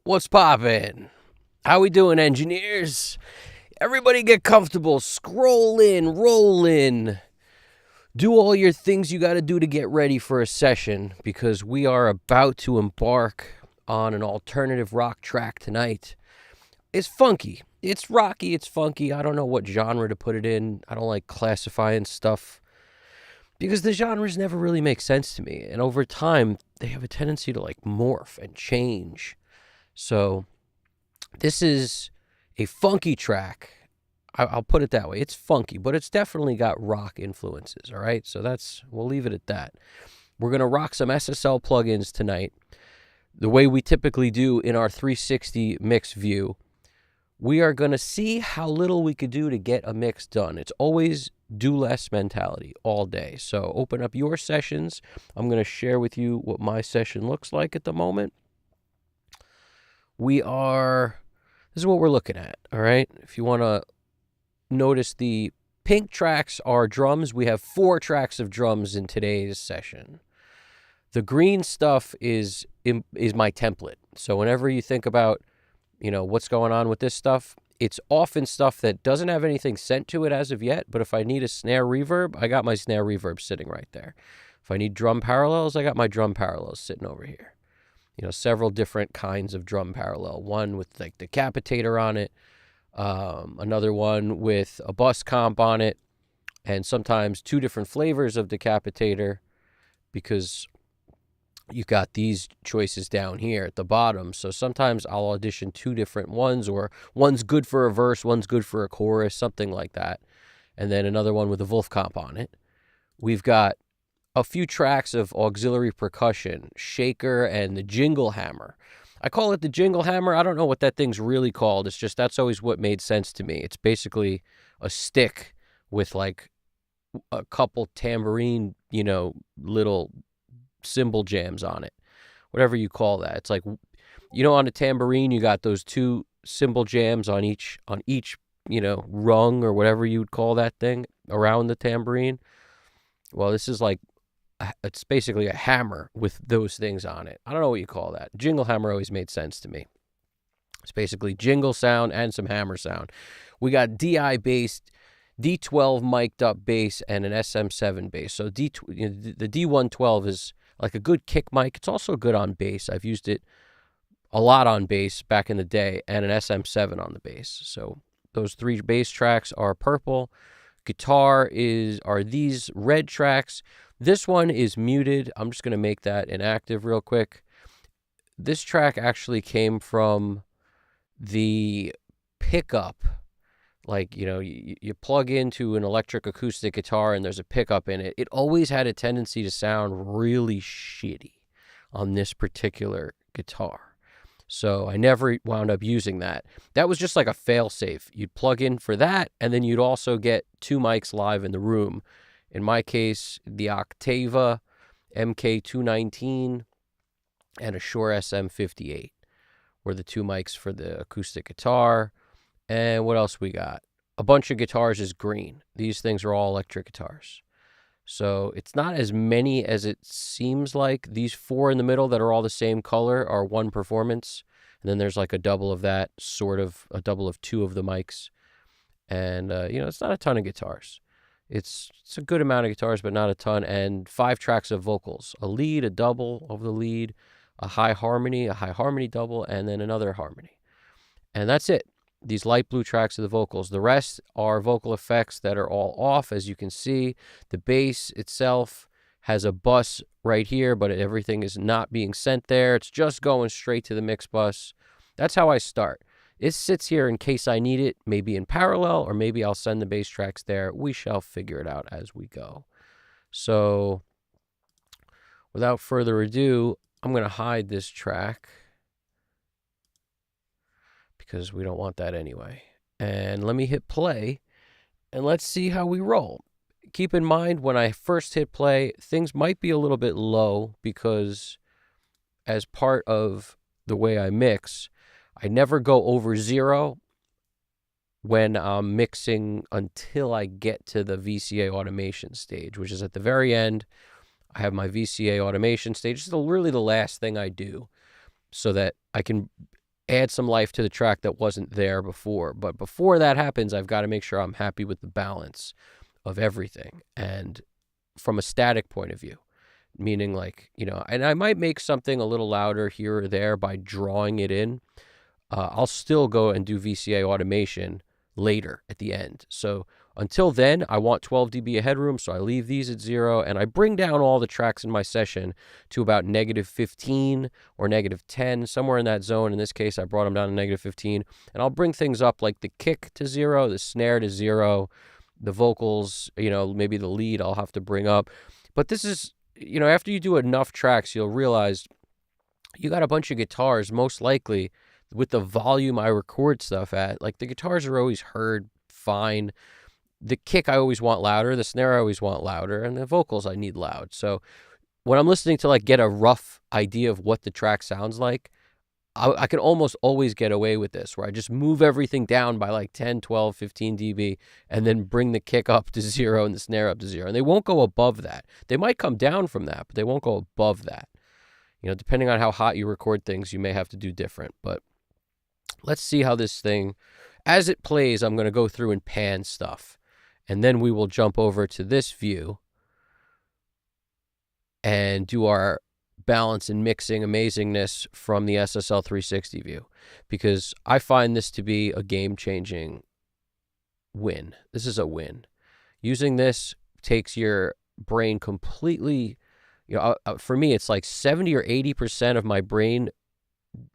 What's poppin'? How we doing, engineers? Everybody get comfortable. Scroll in, roll in. Do all your things you got to do to get ready for a session because we are about to embark on an alternative rock track tonight. It's funky. It's rocky. It's funky. I don't know what genre to put it in. I don't like classifying stuff because the genres never really make sense to me. And over time, they have a tendency to morph and change. So this is a funky track. I'll put it that way. It's funky, but it's definitely got rock influences, all right? So we'll leave it at that. We're going to rock some SSL plugins tonight. The way we typically do in our 360 mix view, we are going to see how little we could do to get a mix done. It's always do less mentality all day. So open up your sessions. I'm going to share with you what my session looks like at the moment. This is what we're looking at, all right? If you want to notice, the pink tracks are drums. We have 4 tracks of drums in today's session. The green stuff is my template. So whenever you think about, what's going on with this stuff, it's often stuff that doesn't have anything sent to it as of yet, but if I need a snare reverb, I got my snare reverb sitting right there. If I need drum parallels, I got my drum parallels sitting over here. Several different kinds of drum parallel. One with the decapitator on it, another one with a bus comp on it, and sometimes 2 different flavors of decapitator because you got these choices down here at the bottom. So sometimes I'll audition 2 different ones, or one's good for a verse, one's good for a chorus, something like that. And then another one with a Wolf comp on it. We've got a few tracks of auxiliary percussion, shaker, and the jingle hammer. I call it the jingle hammer. I don't know what that thing's really called. It's just that's always what made sense to me. It's basically a stick with a couple tambourine, little cymbal jams on it. Whatever you call that. It's like, on a tambourine, you got those 2 cymbal jams on each, rung or whatever you would call that thing around the tambourine. Well, this is it's basically a hammer with those things on it. I don't know what you call that. Jingle hammer always made sense to me. It's basically jingle sound and some hammer sound. We got DI bass, D12 mic'd up bass, and an SM7 bass. So the D112 is like a good kick mic. It's also good on bass. I've used it a lot on bass back in the day, and an SM7 on the bass. So those 3 bass tracks are purple. Guitar are these red tracks. This one is muted. I'm just going to make that inactive real quick. This track actually came from the pickup. You plug into an electric acoustic guitar and there's a pickup in it. It always had a tendency to sound really shitty on this particular guitar. So I never wound up using that. That was just like a fail-safe. You'd plug in for that, and then you'd also get 2 mics live in the room. In my case, the Octava MK219 and a Shure SM58 were the 2 mics for the acoustic guitar. And what else we got? A bunch of guitars is green. These things are all electric guitars. So it's not as many as it seems like. These 4 in the middle that are all the same color are 1 performance. And then there's a double of that, sort of a double of 2 of the mics. And, it's not a ton of guitars. It's a good amount of guitars, but not a ton. And 5 tracks of vocals, a lead, a double of the lead, a high harmony double, and then another harmony. And that's it. These light blue tracks are the vocals. The rest are vocal effects that are all off, as you can see. The bass itself has a bus right here, but everything is not being sent there. It's just going straight to the mix bus. That's how I start. It sits here in case I need it, maybe in parallel, or maybe I'll send the bass tracks there. We shall figure it out as we go. So without further ado, I'm going to hide this track because we don't want that anyway. And let me hit play, and let's see how we roll. Keep in mind, when I first hit play, things might be a little bit low because as part of the way I mix, I never go over 0 when I'm mixing until I get to the VCA automation stage, which is at the very end. I have my VCA automation stage. It's really the last thing I do so that I can add some life to the track that wasn't there before. But before that happens, I've got to make sure I'm happy with the balance of everything. And from a static point of view, meaning like, and I might make something a little louder here or there by drawing it in. I'll still go and do VCA automation later at the end. So until then, I want 12 dB of headroom, so I leave these at 0, and I bring down all the tracks in my session to about -15 or -10, somewhere in that zone. In this case, I brought them down to -15, and I'll bring things up like the kick to 0, the snare to 0, the vocals, maybe the lead I'll have to bring up. But this is, after you do enough tracks, you'll realize you got a bunch of guitars, most likely, with the volume I record stuff at. Like, the guitars are always heard fine. The kick I always want louder, the snare I always want louder, and the vocals I need loud. So when I'm listening to like get a rough idea of what the track sounds like, I can almost always get away with this, where I just move everything down by like 10, 12, 15 dB, and then bring the kick up to 0 and the snare up to 0. And they won't go above that. They might come down from that, but they won't go above that. Depending on how hot you record things, you may have to do different. But let's see how this thing, as it plays, I'm going to go through and pan stuff. And then we will jump over to this view and do our balance and mixing amazingness from the SSL 360 view, because I find this to be a game-changing win. This is a win. Using this takes your brain completely, for me, it's like 70 or 80% of my brain,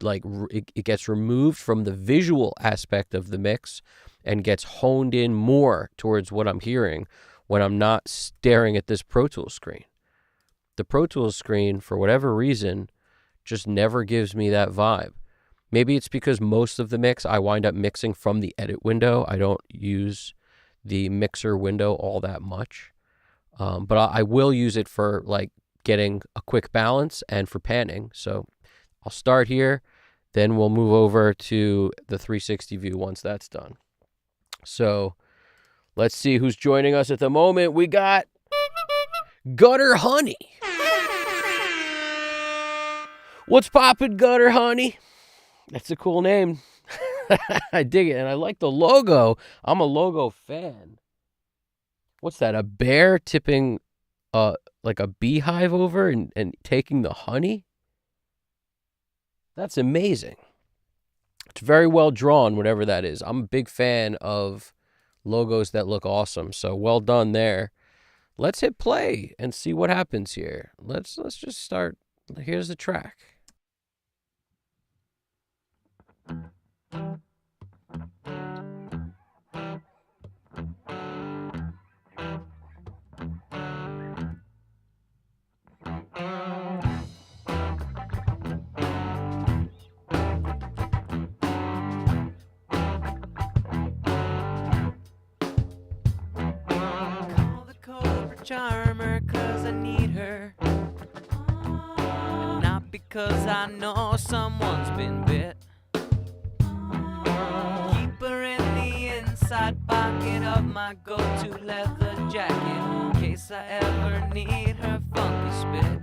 like it gets removed from the visual aspect of the mix and gets honed in more towards what I'm hearing when I'm not staring at this Pro Tools screen. The Pro Tools screen, for whatever reason, just never gives me that vibe. Maybe it's because most of the mix I wind up mixing from the edit window. I don't use the mixer window all that much. But I will use it for like getting a quick balance and for panning. So I'll start here, then we'll move over to the 360 view once that's done. So let's see who's joining us at the moment. We got Gutter Honey. What's poppin', Gutter Honey? That's a cool name. I dig it, and I like the logo. I'm a logo fan. What's that, a bear tipping like a beehive over and taking the honey? That's amazing. It's very well drawn, whatever that is. I'm a big fan of logos that look awesome, so well done there. Let's hit play and see what happens here. Let's just start. Here's the track. Charmer, cause I need her, and not because I know someone's been bit. Keep her in the inside pocket of my go-to leather jacket, in case I ever need her funky spit.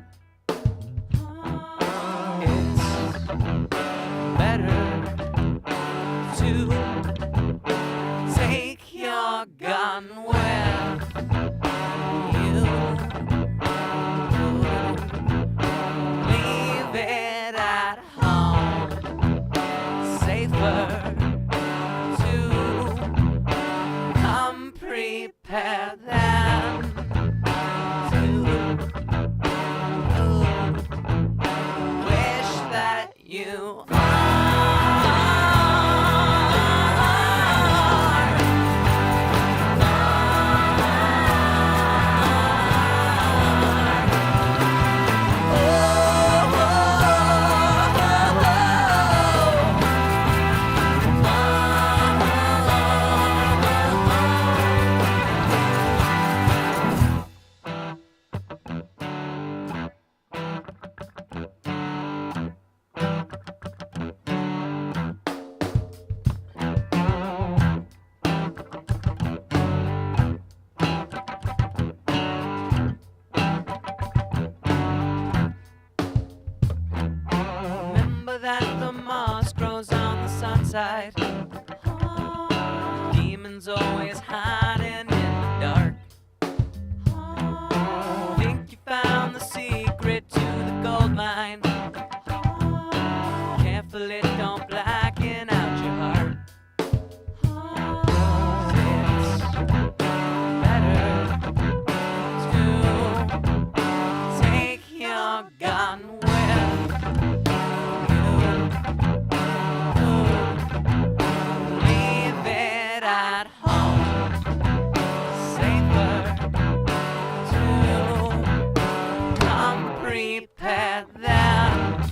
It's better to take your gun where prepare them to wish that you that the moss grows on inside. Demons always hiding in the dark. Think you found the secret to the gold mine. Careful it don't blacken out your heart. It's better to take your gun with you. Leave it at home. Safer to come prepared than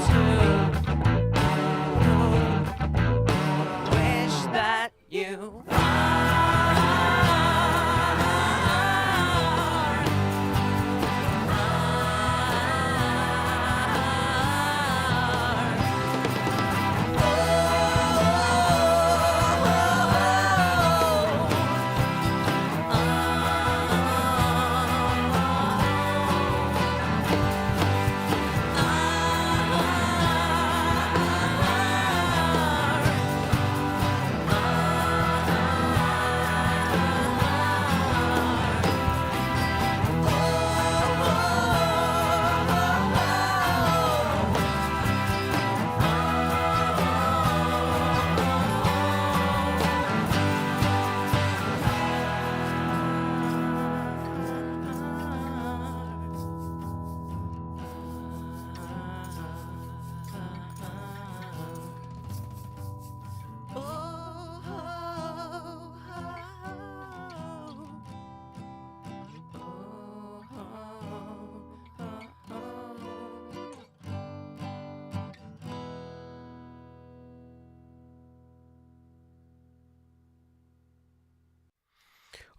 to wish that you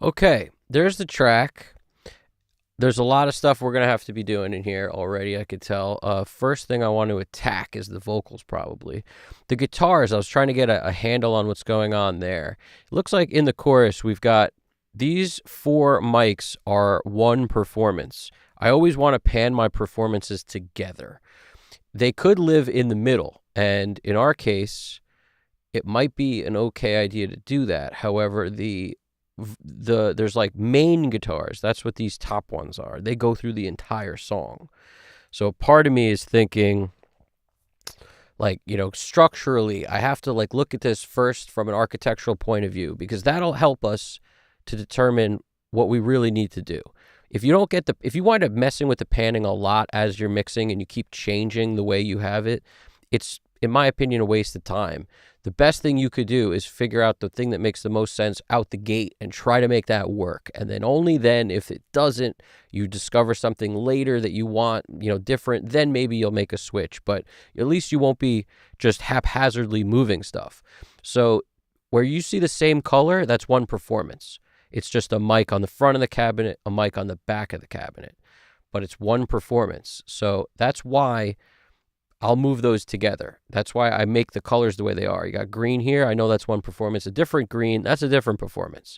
Okay, there's the track. There's a lot of stuff we're going to have to be doing in here already, I could tell. First thing I want to attack is the vocals, probably. The guitars, I was trying to get a handle on what's going on there. It looks like in the chorus, we've got these 4 mics are one performance. I always want to pan my performances together. They could live in the middle, and in our case, it might be an okay idea to do that. However, there's like main guitars. That's what these top ones are. They go through the entire song. So part of me is thinking, like, structurally, I have to like look at this first from an architectural point of view, because that'll help us to determine what we really need to do. If you wind up messing with the panning a lot as you're mixing and you keep changing the way you have it, it's, in my opinion, a waste of time. The best thing you could do is figure out the thing that makes the most sense out the gate and try to make that work. And then only then, if it doesn't, you discover something later that you want, different, then maybe you'll make a switch. But at least you won't be just haphazardly moving stuff. So where you see the same color, that's one performance. It's just a mic on the front of the cabinet, a mic on the back of the cabinet. But it's one performance. So that's why I'll move those together. That's why I make the colors the way they are. You got green here. I know that's one performance. A different green, that's a different performance.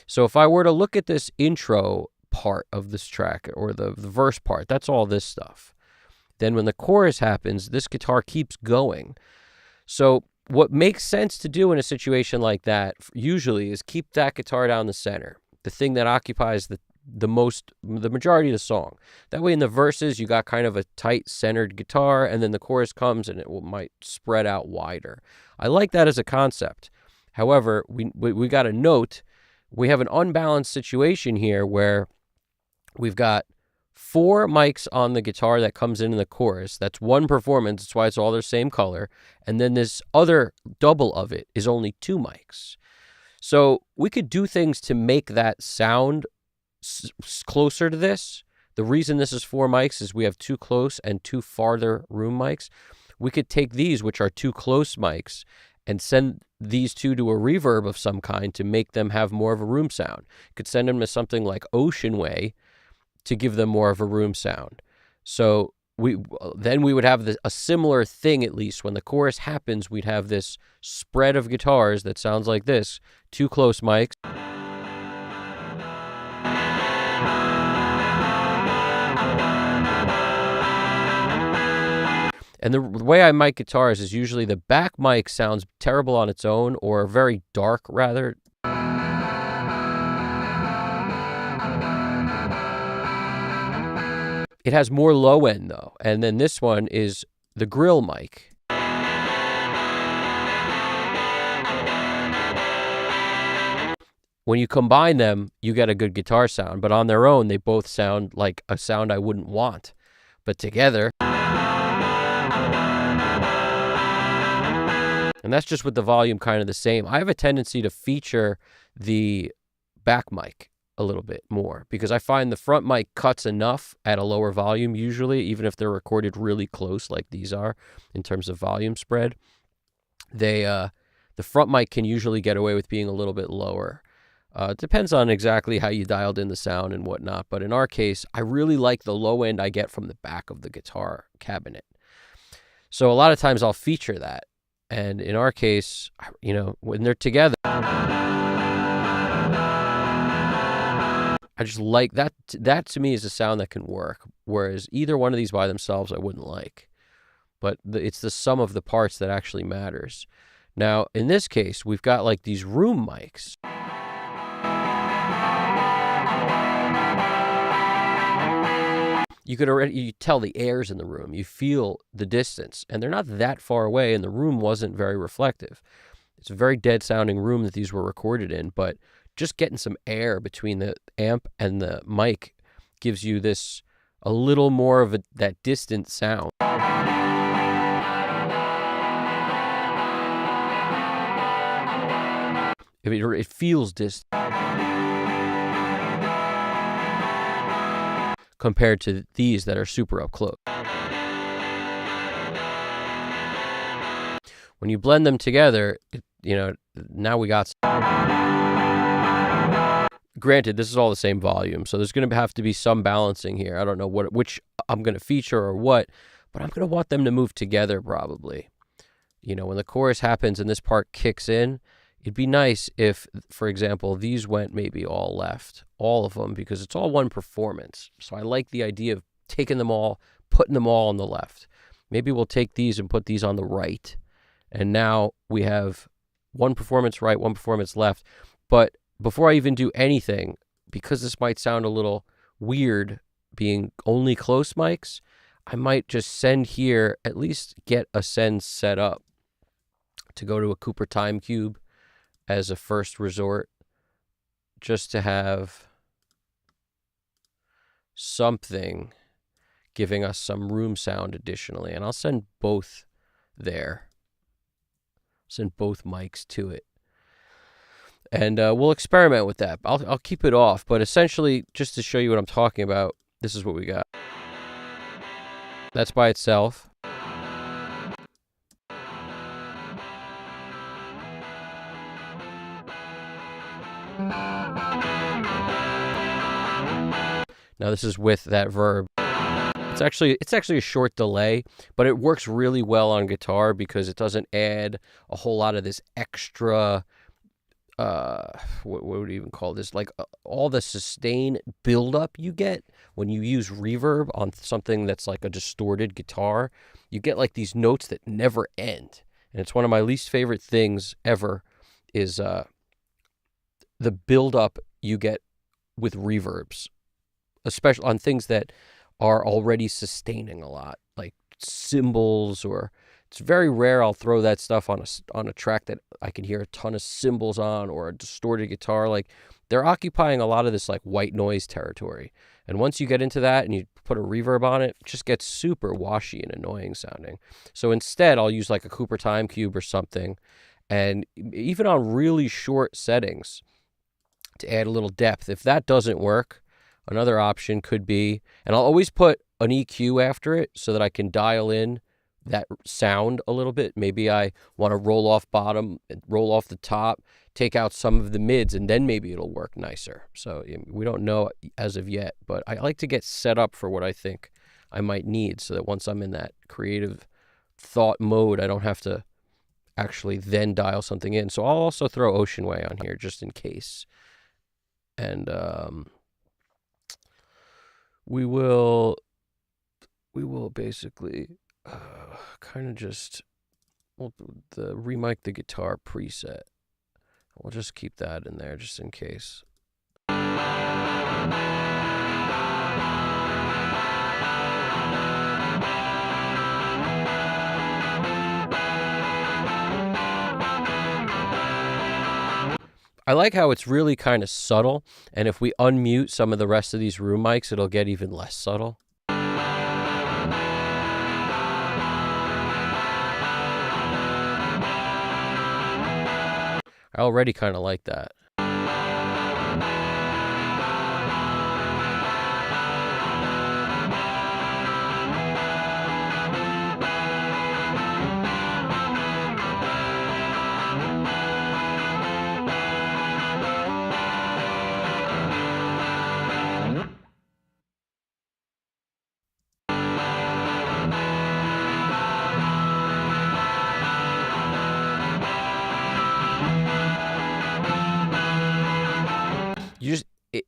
So if I were to look at this intro part of this track, or the verse part, that's all this stuff. Then when the chorus happens, this guitar keeps going. So what makes sense to do in a situation like that usually is keep that guitar down the center, the thing that occupies the majority of the song. That way in the verses, you got kind of a tight centered guitar, and then the chorus comes and it might spread out wider. I like that as a concept. However, we got to note, we have an unbalanced situation here where we've got 4 mics on the guitar that comes in the chorus. That's one performance. That's why it's all the same color. And then this other double of it is only 2 mics. So we could do things to make that sound closer to this. The reason this is 4 mics is we have 2 close and 2 farther room mics. We could take these, which are 2 close mics, and send these 2 to a reverb of some kind to make them have more of a room sound. You could send them to something like Ocean Way to give them more of a room sound. So we would have a similar thing. At least when the chorus happens, we'd have this spread of guitars that sounds like this: 2 close mics, And the way I mic guitars is usually the back mic sounds terrible on its own, or very dark, rather. It has more low end, though. And then this one is the grill mic. When you combine them, you get a good guitar sound. But on their own, they both sound like a sound I wouldn't want. But together... And that's just with the volume kind of the same. I have a tendency to feature the back mic a little bit more because I find the front mic cuts enough at a lower volume usually, even if they're recorded really close like these are in terms of volume spread. The front mic can usually get away with being a little bit lower. It depends on exactly how you dialed in the sound and whatnot. But in our case, I really like the low end I get from the back of the guitar cabinet. So a lot of times I'll feature that. And in our case, you know, when they're together, I just like that. That to me is a sound that can work. Whereas either one of these by themselves, I wouldn't like. But it's the sum of the parts that actually matters. Now, in this case, we've got like these room mics. You could already tell the air's in the room. You feel the distance, and they're not that far away, and the room wasn't very reflective. It's a very dead-sounding room that these were recorded in, but just getting some air between the amp and the mic gives you this a little more of that distant sound. It feels distant compared to these that are super up close. When you blend them together, now we got... Granted, this is all the same volume, so there's going to have to be some balancing here. I don't know which I'm going to feature or what, but I'm going to want them to move together probably. You know, when the chorus happens and this part kicks in, it'd be nice if, for example, these went maybe all left, all of them, because it's all one performance. So I like the idea of taking them all, putting them all on the left. Maybe we'll take these and put these on the right. And now we have one performance right, one performance left. But before I even do anything, because this might sound a little weird being only close mics, I might just send here, at least get a send set up to go to a Cooper Time Cube as a first resort, just to have something giving us some room sound additionally. And I'll send both there. Send both mics to it. And we'll experiment with that. I'll keep it off, but essentially, just to show you what I'm talking about, this is what we got. That's by itself. Now this is with that verb. It's actually a short delay, but it works really well on guitar because it doesn't add a whole lot of this extra, what would you even call this? Like all the sustain buildup you get when you use reverb on something that's like a distorted guitar. You get like these notes that never end. And it's one of my least favorite things ever is the buildup you get with reverbs, especially on things that are already sustaining a lot, like cymbals, or it's very rare I'll throw that stuff on a track that I can hear a ton of cymbals on, or a distorted guitar. Like they're occupying a lot of this like white noise territory. And once you get into that and you put a reverb on it, it just gets super washy and annoying sounding. So instead, I'll use like a Cooper Time Cube or something, and even on really short settings to add a little depth. If that doesn't work, another option could be, and I'll always put an EQ after it so that I can dial in that sound a little bit. Maybe I want to roll off bottom, roll off the top, take out some of the mids, and then maybe it'll work nicer. So we don't know as of yet, but I like to get set up for what I think I might need so that once I'm in that creative thought mode, I don't have to actually then dial something in. So I'll also throw Ocean Way on here just in case. And we will basically kind of just, well, the remake the guitar preset. We'll just keep that in there just in case. I like how it's really kind of subtle, and if we unmute some of the rest of these room mics, it'll get even less subtle. I already kind of like that.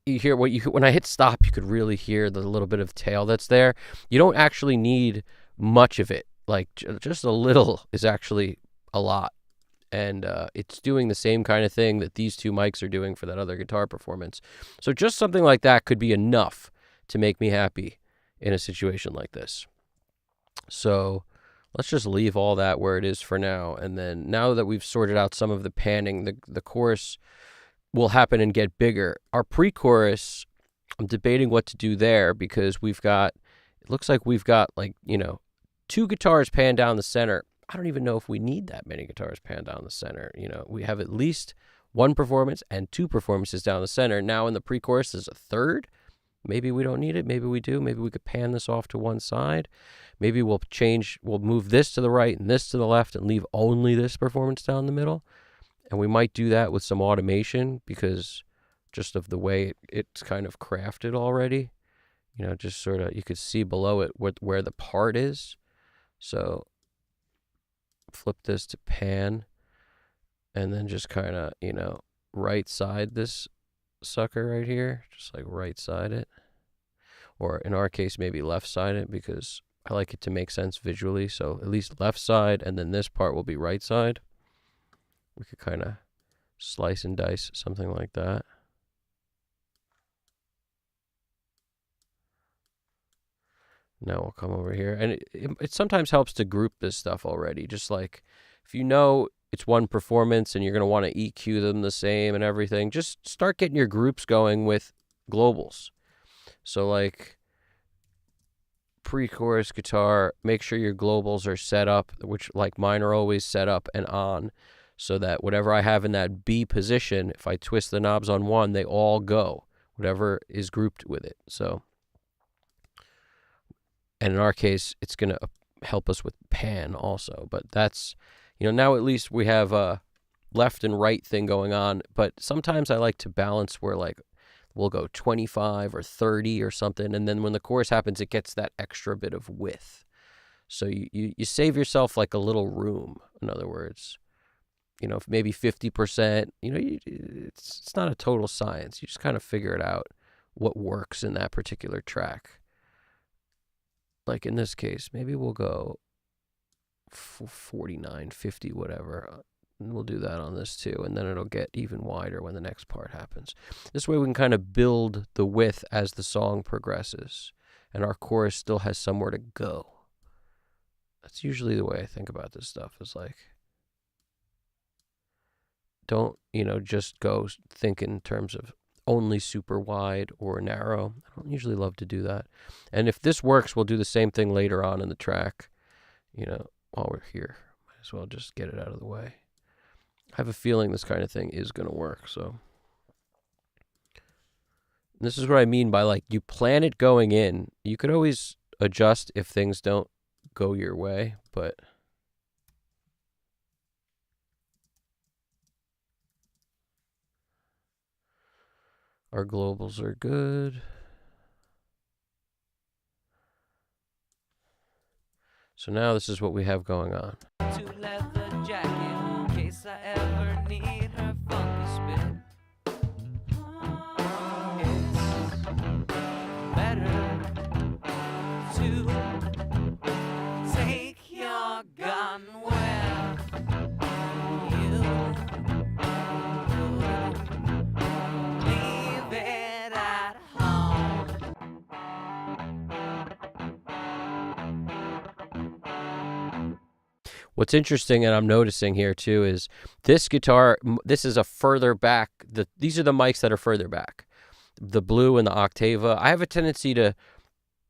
You hear when I hit stop, you could really hear the little bit of tail that's there. You don't actually need much of it. Like just a little is actually a lot. And it's doing the same kind of thing that these two mics are doing for that other guitar performance. So just something like that could be enough to make me happy in a situation like this. So let's just leave all that where it is for now. And then now that we've sorted out some of the panning, the chorus will happen and get bigger. Our pre-chorus, I'm debating what to do there because it looks like we've got like, two guitars panned down the center. I don't even know if we need that many guitars panned down the center. We have at least one performance and two performances down the center. Now in the pre-chorus, there's a third. Maybe we don't need it. Maybe we do. Maybe we could pan this off to one side. Maybe we'll move this to the right and this to the left and leave only this performance down the middle. And we might do that with some automation because just of the way it's kind of crafted already. Just sort of, you could see below it where the part is. So flip this to pan and then just kind of, right side this sucker right here. Just like right side it. Or in our case, maybe left side it because I like it to make sense visually. So at least left side and then this part will be right side. We could kind of slice and dice something like that. Now we'll come over here. And it sometimes helps to group this stuff already. Just like if it's one performance and you're going to want to EQ them the same and everything, just start getting your groups going with globals. So like pre-chorus guitar, make sure your globals are set up, which like mine are always set up and on. So that whatever I have in that B position, if I twist the knobs on one, they all go, whatever is grouped with it. So, and in our case, it's going to help us with pan also. But that's, now at least we have a left and right thing going on. But sometimes I like to balance where like we'll go 25 or 30 or something. And then when the chorus happens, it gets that extra bit of width. So you save yourself like a little room, in other words. Maybe 50%, it's not a total science. You just kind of figure it out what works in that particular track. Like in this case, maybe we'll go 49, 50, whatever. And we'll do that on this too. And then it'll get even wider when the next part happens. This way we can kind of build the width as the song progresses. And our chorus still has somewhere to go. That's usually the way I think about this stuff is like, don't, just go think in terms of only super wide or narrow. I don't usually love to do that. And if this works, we'll do the same thing later on in the track, while we're here. Might as well just get it out of the way. I have a feeling this kind of thing is going to work, so. And this is what I mean by like, you plan it going in. You could always adjust if things don't go your way, but our globals are good. So now this is what we have going on. To leather jacket, in case I ever need her funky spit. It's better to take What's interesting, and I'm noticing here too, is this guitar, this is a further back. These are the mics that are further back. The Blue and the Octava. I have a tendency to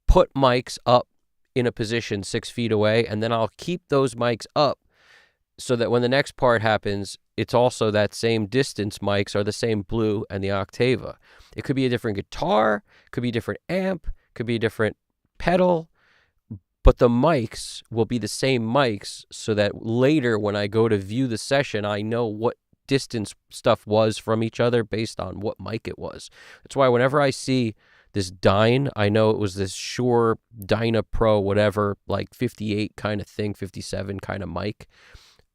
put mics up in a position 6 feet away, and then I'll keep those mics up so that when the next part happens, it's also that same distance mics are the same Blue and the Octava. It could be a different guitar, could be a different amp, could be a different pedal, but the mics will be the same mics so that later when I go to view the session, I know what distance stuff was from each other based on what mic it was. That's why whenever I see this Dyne, I know it was this Shure Dyna Pro, whatever, like 58 kind of thing, 57 kind of mic.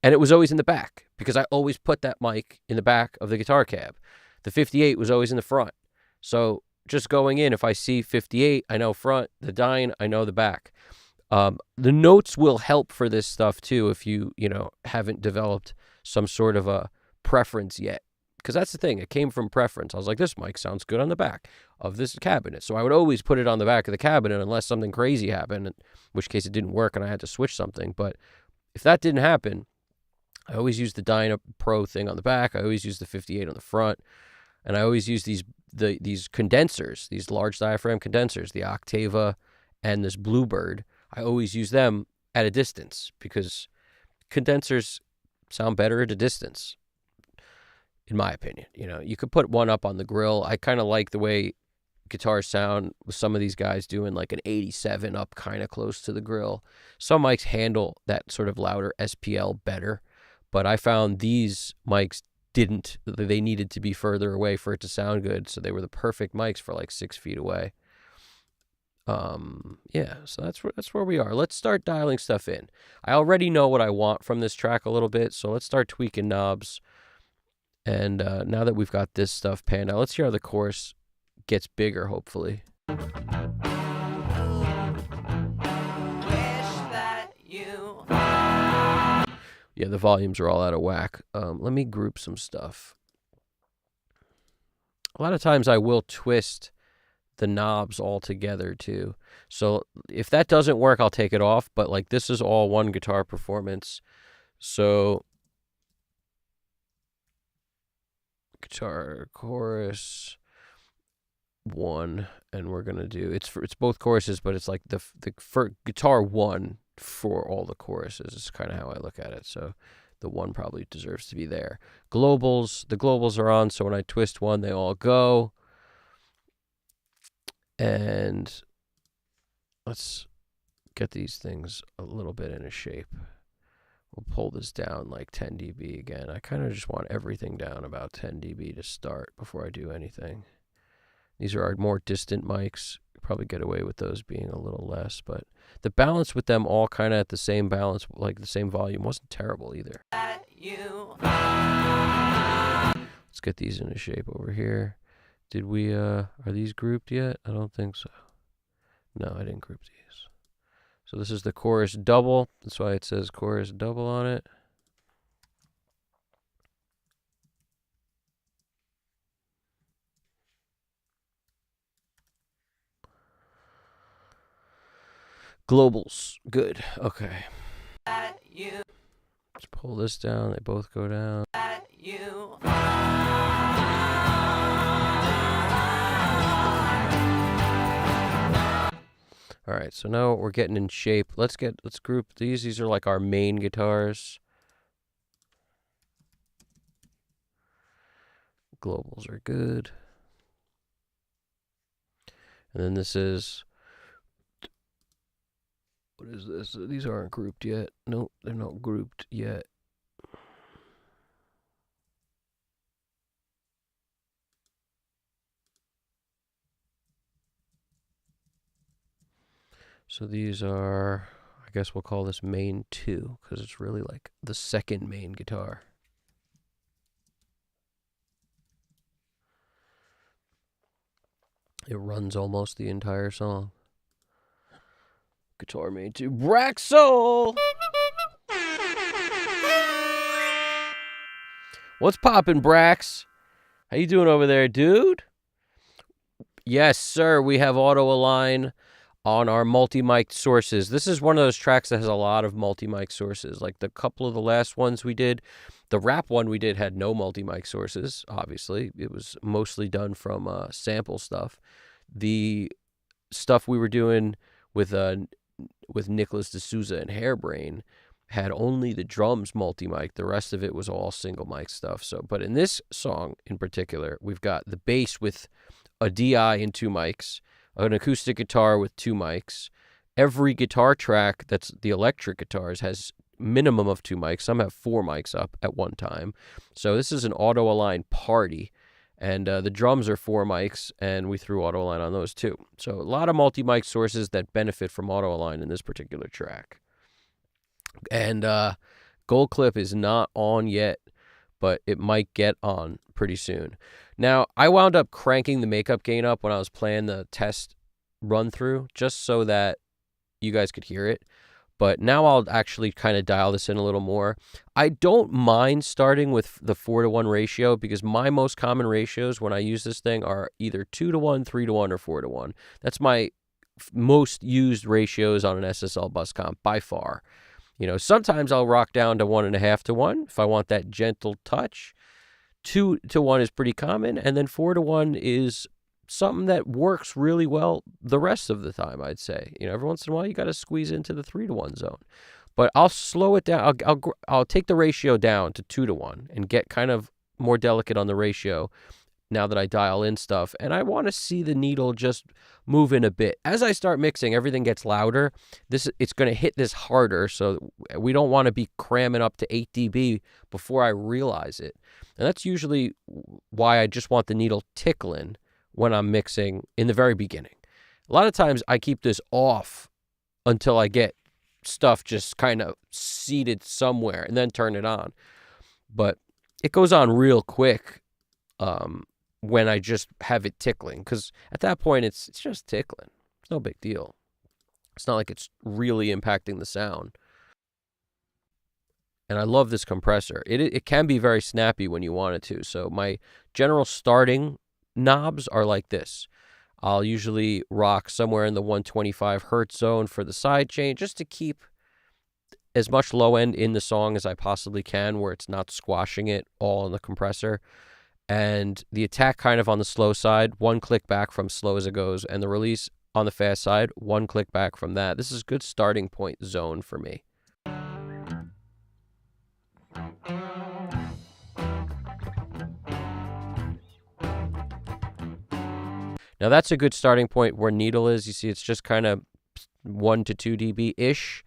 And it was always in the back because I always put that mic in the back of the guitar cab. The 58 was always in the front. So just going in, if I see 58, I know front. The Dyne, I know the back. The notes will help for this stuff too if you haven't developed some sort of a preference yet. Because that's the thing. It came from preference. I was like, this mic sounds good on the back of this cabinet. So I would always put it on the back of the cabinet unless something crazy happened, in which case it didn't work and I had to switch something. But if that didn't happen, I always use the Dyna Pro thing on the back. I always use the 58 on the front. And I always use these condensers, these large diaphragm condensers, the Octava and this Bluebird. I always use them at a distance because condensers sound better at a distance, in my opinion. You could put one up on the grill. I kind of like the way guitars sound with some of these guys doing like an 87 up kind of close to the grill. Some mics handle that sort of louder SPL better, but I found these mics didn't. They needed to be further away for it to sound good, so they were the perfect mics for like 6 feet away. So that's where we are. Let's start dialing stuff in. I already know what I want from this track a little bit, so let's start tweaking knobs. And now that we've got this stuff panned out, let's hear how the chorus gets bigger, hopefully. Wish that you. Yeah, the volumes are all out of whack. Let me group some stuff. A lot of times I will twist the knobs all together too. So if that doesn't work, I'll take it off. But like this is all one guitar performance. So guitar chorus 1, and we're gonna do it's both choruses, but it's like the for guitar 1 for all the choruses is kind of how I look at it. So the 1 probably deserves to be there. The globals are on, so when I twist 1, they all go. And let's get these things a little bit in a shape. We'll pull this down like 10 dB again. I kind of just want everything down about 10 dB to start before I do anything. These are our more distant mics. Probably get away with those being a little less, but the balance with them all kind of at the same balance, like the same volume, wasn't terrible either. Let's get these into shape over here. Did we, are these grouped yet? I don't think so. No, I didn't group these. So this is the chorus double. That's why it says chorus double on it. Globals. Good. Okay. Let's pull this down. They both go down. All right, so now we're getting in shape. Let's group these. These are like our main guitars. Globals are good. And then this is, what is this? These aren't grouped yet. Nope, they're not grouped yet. So these are, I guess we'll call this main 2 because it's really like the second main guitar. It runs almost the entire song. Guitar main 2, Braxel! What's poppin', Brax? How you doing over there, dude? Yes, sir, we have auto align on our multi-mic sources. This is one of those tracks that has a lot of multi-mic sources. Like the couple of the last ones we did, the rap one we did had no multi-mic sources, obviously. It was mostly done from sample stuff. The stuff we were doing with Nicholas D'Souza and Hairbrain had only the drums multi-mic. The rest of it was all single mic stuff. So, but in this song in particular, we've got the bass with a DI and 2 mics, an acoustic guitar with 2 mics. Every guitar track that's the electric guitars has minimum of 2 mics. Some have 4 mics up at one time. So this is an auto-align party. And the drums are 4 mics, and we threw auto-align on those too. So a lot of multi-mic sources that benefit from auto-align in this particular track. And Gold Clip is not on yet, but it might get on pretty soon. Now, I wound up cranking the makeup gain up when I was playing the test run-through, just so that you guys could hear it. But now I'll actually kind of dial this in a little more. I don't mind starting with the 4-to-1 ratio because my most common ratios when I use this thing are either 2-to-1, 3-to-1, or 4-to-1. That's my most used ratios on an SSL bus comp by far. You know, sometimes I'll rock down to 1.5-to-1 if I want that gentle touch. 2-to-1 is pretty common, and then 4-to-1 is something that works really well the rest of the time, I'd say. You know, every once in a while you got to squeeze into the 3-to-1 zone. But I'll slow it down. I'll take the ratio down to 2-to-1 and get kind of more delicate on the ratio now that I dial in stuff. And I want to see the needle just move in a bit. As I start mixing, everything gets louder. It's going to hit this harder, so we don't want to be cramming up to 8 dB before I realize it. And that's usually why I just want the needle tickling when I'm mixing in the very beginning. A lot of times I keep this off until I get stuff just kind of seated somewhere and then turn it on. But it goes on real quick when I just have it tickling, because at that point it's just tickling. It's no big deal. It's not like it's really impacting the sound. And I love this compressor. It can be very snappy when you want it to. So my general starting knobs are like this. I'll usually rock somewhere in the 125 hertz zone for the side chain, just to keep as much low end in the song as I possibly can, where it's not squashing it all in the compressor. And the attack kind of on the slow side, 1 click back from slow as it goes, and the release on the fast side, 1 click back from that. This is a good starting point zone for me. Now that's a good starting point where needle is. You see it's just kind of 1 to 2 dB-ish.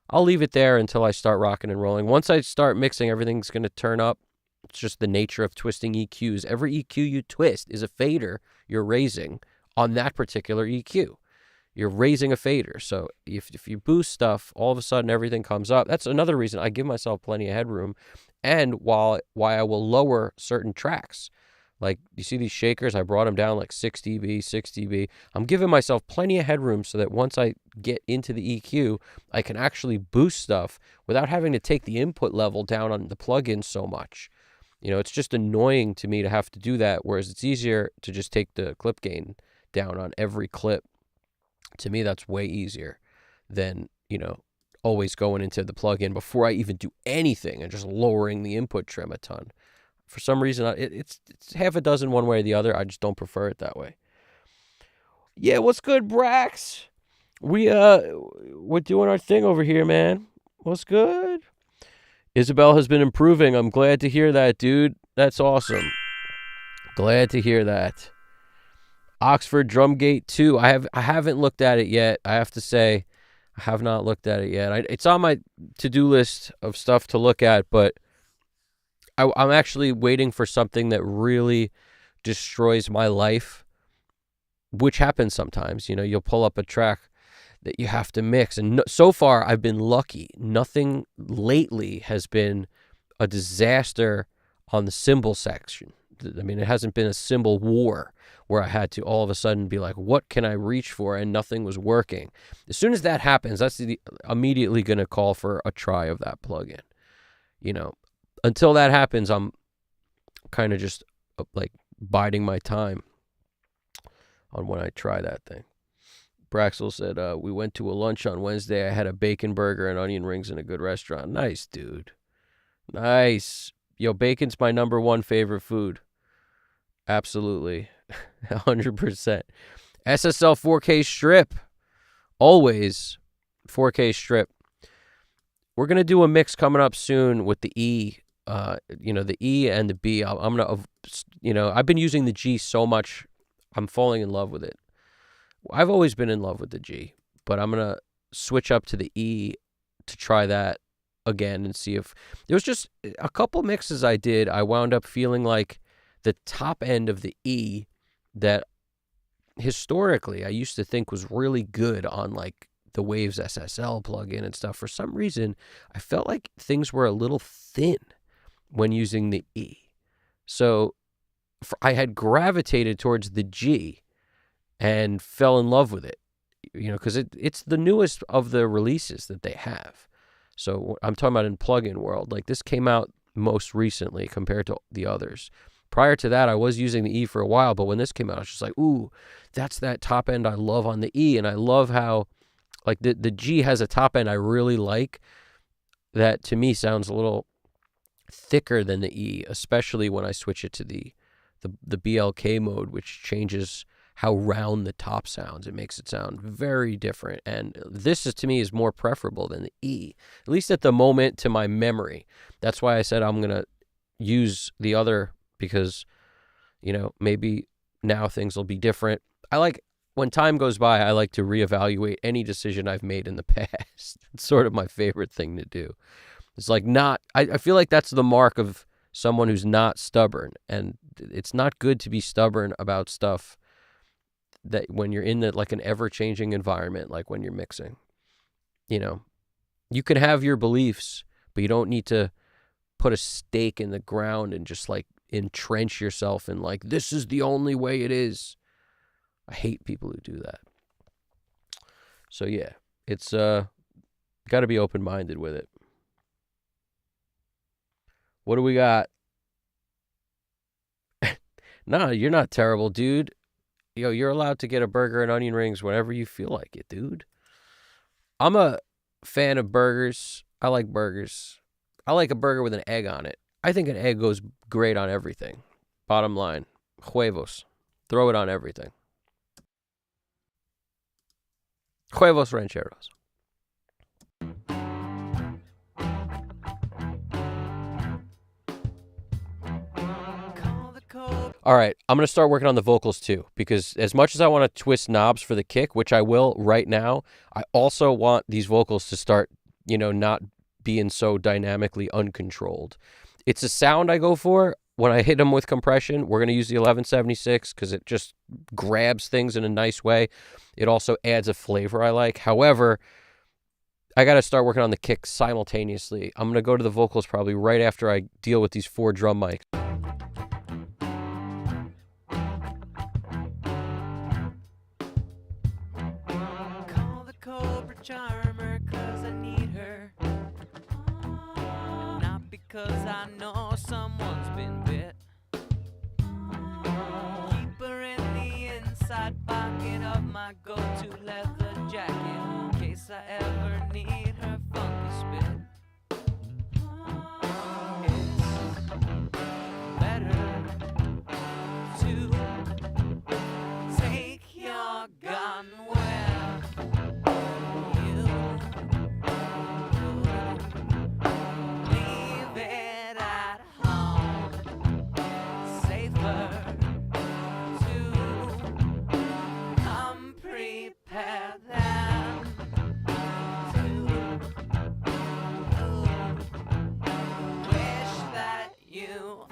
I'll leave it there until I start rocking and rolling. Once I start mixing, everything's going to turn up. It's just the nature of twisting EQs. Every EQ you twist is a fader you're raising on that particular EQ. You're raising a fader. So if you boost stuff, all of a sudden everything comes up. That's another reason I give myself plenty of headroom, and why I will lower certain tracks. Like, you see these shakers? I brought them down like 6 dB, 6 dB. I'm giving myself plenty of headroom so that once I get into the EQ, I can actually boost stuff without having to take the input level down on the plugin so much. You know, it's just annoying to me to have to do that, whereas it's easier to just take the clip gain down on every clip. To me, that's way easier than, you know, always going into the plugin before I even do anything and just lowering the input trim a ton. For some reason, it's half a dozen one way or the other. I just don't prefer it that way. Yeah, what's good, Brax? We're doing our thing over here, man. What's good? Isabel has been improving. I'm glad to hear that, dude. That's awesome. Glad to hear that. Oxford Drumgate 2. I haven't looked at it yet. I have to say, I have not looked at it yet. It's on my to-do list of stuff to look at, but I'm actually waiting for something that really destroys my life, which happens sometimes. You know, you'll pull up a track that you have to mix. And so far, I've been lucky. Nothing lately has been a disaster on the cymbal section. I mean, it hasn't been a cymbal war where I had to all of a sudden be like, what can I reach for? And nothing was working. As soon as that happens, that's immediately going to call for a try of that plugin. You know, until that happens, I'm kind of just like biding my time on when I try that thing. Braxel said, we went to a lunch on Wednesday. I had a bacon burger and onion rings in a good restaurant. Nice, dude. Nice. Yo, bacon's my number one favorite food. Absolutely. 100%. SSL 4K strip. Always 4K strip. We're going to do a mix coming up soon with the E. The E and the B. I'm going to, I've been using the G so much. I'm falling in love with it. I've always been in love with the G, but I'm going to switch up to the E to try that again and see if there was just a couple mixes I did. I wound up feeling like the top end of the E that historically I used to think was really good on like the Waves SSL plugin and stuff. For some reason, I felt like things were a little thin when using the E. So I had gravitated towards the G and fell in love with it, because it's the newest of the releases that they have. So I'm talking about in plugin world. Like this came out most recently compared to the others. Prior to that, I was using the E for a while, but when this came out, I was just like, ooh, that's that top end I love on the E. And I love how like the G has a top end I really like that to me sounds a little thicker than the E, especially when I switch it to the BLK mode, which changes how round the top sounds. It makes it sound very different. And this is to me is more preferable than the E, at least at the moment to my memory. That's why I said I'm going to use the other because, maybe now things will be different. I like when time goes by, I like to reevaluate any decision I've made in the past. It's sort of my favorite thing to do. It's like I feel like that's the mark of someone who's not stubborn. And it's not good to be stubborn about stuff that when you're in like an ever-changing environment, like when you're mixing. You can have your beliefs, but you don't need to put a stake in the ground and just like entrench yourself in like, this is the only way it is. I hate people who do that. So yeah, it's got to be open-minded with it. What do we got? Nah, you're not terrible, dude. You're allowed to get a burger and onion rings whenever you feel like it, dude. I'm a fan of burgers. I like burgers. I like a burger with an egg on it. I think an egg goes great on everything. Bottom line, huevos. Throw it on everything. Huevos rancheros. All right, I'm going to start working on the vocals too, because as much as I want to twist knobs for the kick, which I will right now, I also want these vocals to start, not being so dynamically uncontrolled. It's a sound I go for. When I hit them with compression, we're going to use the 1176 because it just grabs things in a nice way. It also adds a flavor I like. However, I got to start working on the kick simultaneously. I'm going to go to the vocals probably right after I deal with these 4 drum mics. Call the Cobra Charmer 'cause I need her. Not because I know someone's been bit. Keep her in the inside pocket of my go-to leather jacket in case I ever need her funky spit. It's better to take your gun where you leave it at home. Safer to come prepared than to wish that you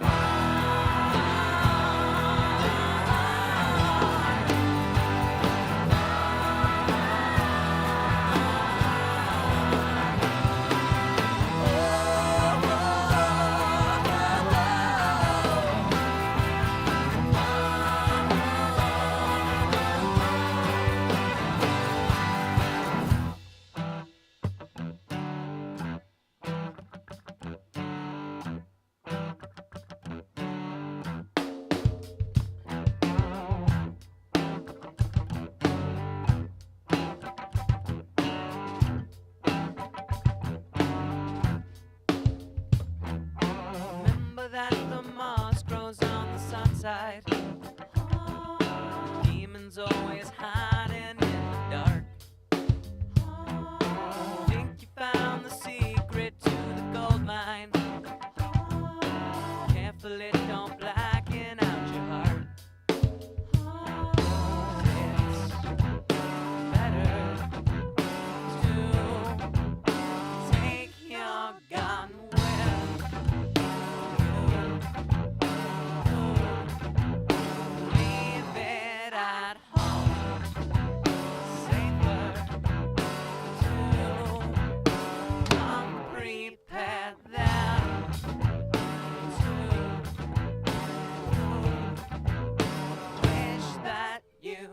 sight. Demons always hiding in the dark. Think you found the secret to the gold mine. Careful it don't blacken out your heart. It's better to take your gun where leave it at home. Safer to come prepared than to wish that you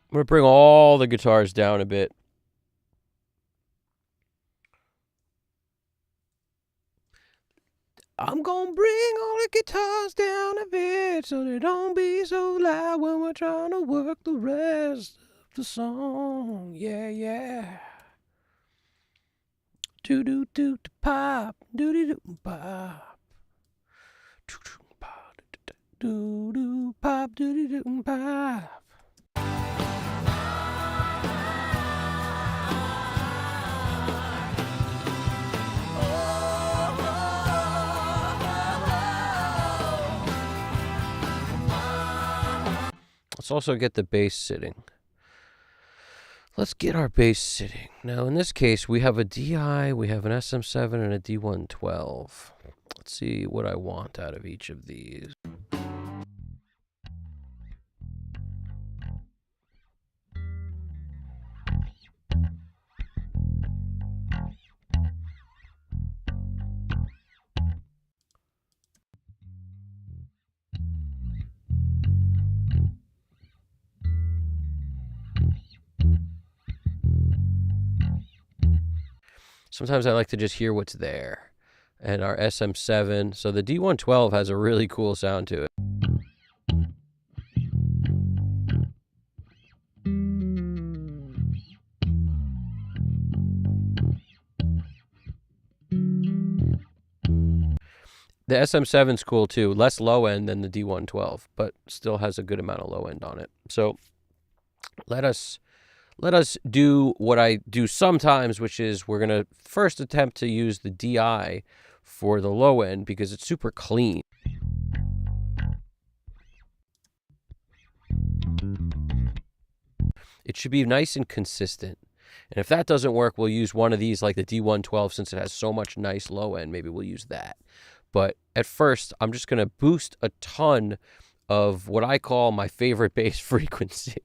I'm going to bring all the guitars down a bit. I'm going to bring all the guitars down a bit so they don't be so loud when we're trying to work the rest of the song. Yeah, yeah. Do-do-do pop, do-do-do pop. Do-do pop, do-do-do pop. Let's also get the bass sitting. Let's get our bass sitting. Now, in this case, we have a DI, we have an SM7, and a D112. Let's see what I want out of each of these. Sometimes I like to just hear what's there. And our SM7, so the D112 has a really cool sound to it. The SM7's cool too, less low end than the D112, but still has a good amount of low end on it. So let us do what I do sometimes, which is we're going to first attempt to use the DI for the low end because it's super clean. It should be nice and consistent. And if that doesn't work, we'll use one of these like the D112 since it has so much nice low end. Maybe we'll use that. But at first, I'm just going to boost a ton of what I call my favorite bass frequency.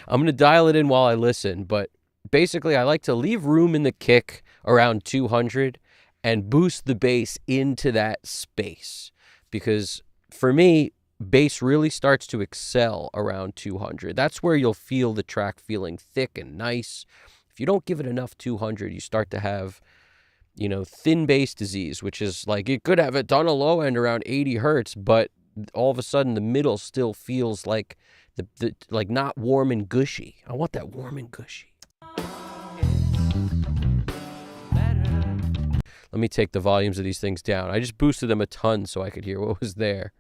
I'm going to dial it in while I listen, but basically I like to leave room in the kick around 200 and boost the bass into that space. Because for me, bass really starts to excel around 200. That's where you'll feel the track feeling thick and nice. If you don't give it enough 200, you start to have, you know, thin bass disease, which is like it could have a ton of low end around 80 hertz, but all of a sudden the middle still feels like the like not warm and gushy. I want that warm and gushy. Let me take the volumes of these things down. I just boosted them a ton so I could hear what was there.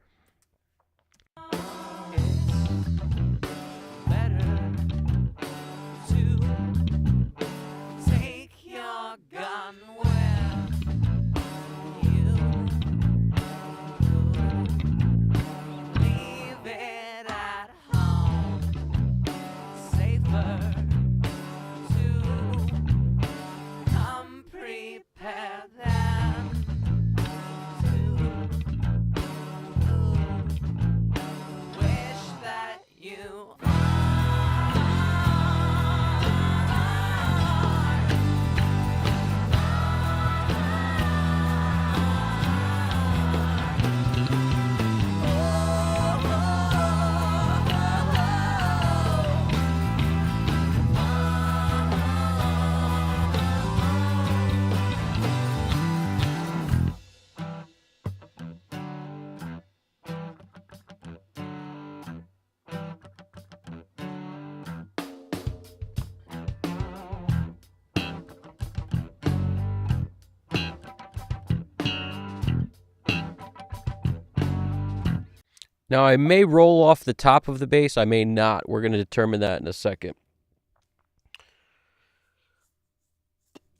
Now, I may roll off the top of the bass. I may not. We're going to determine that in a second.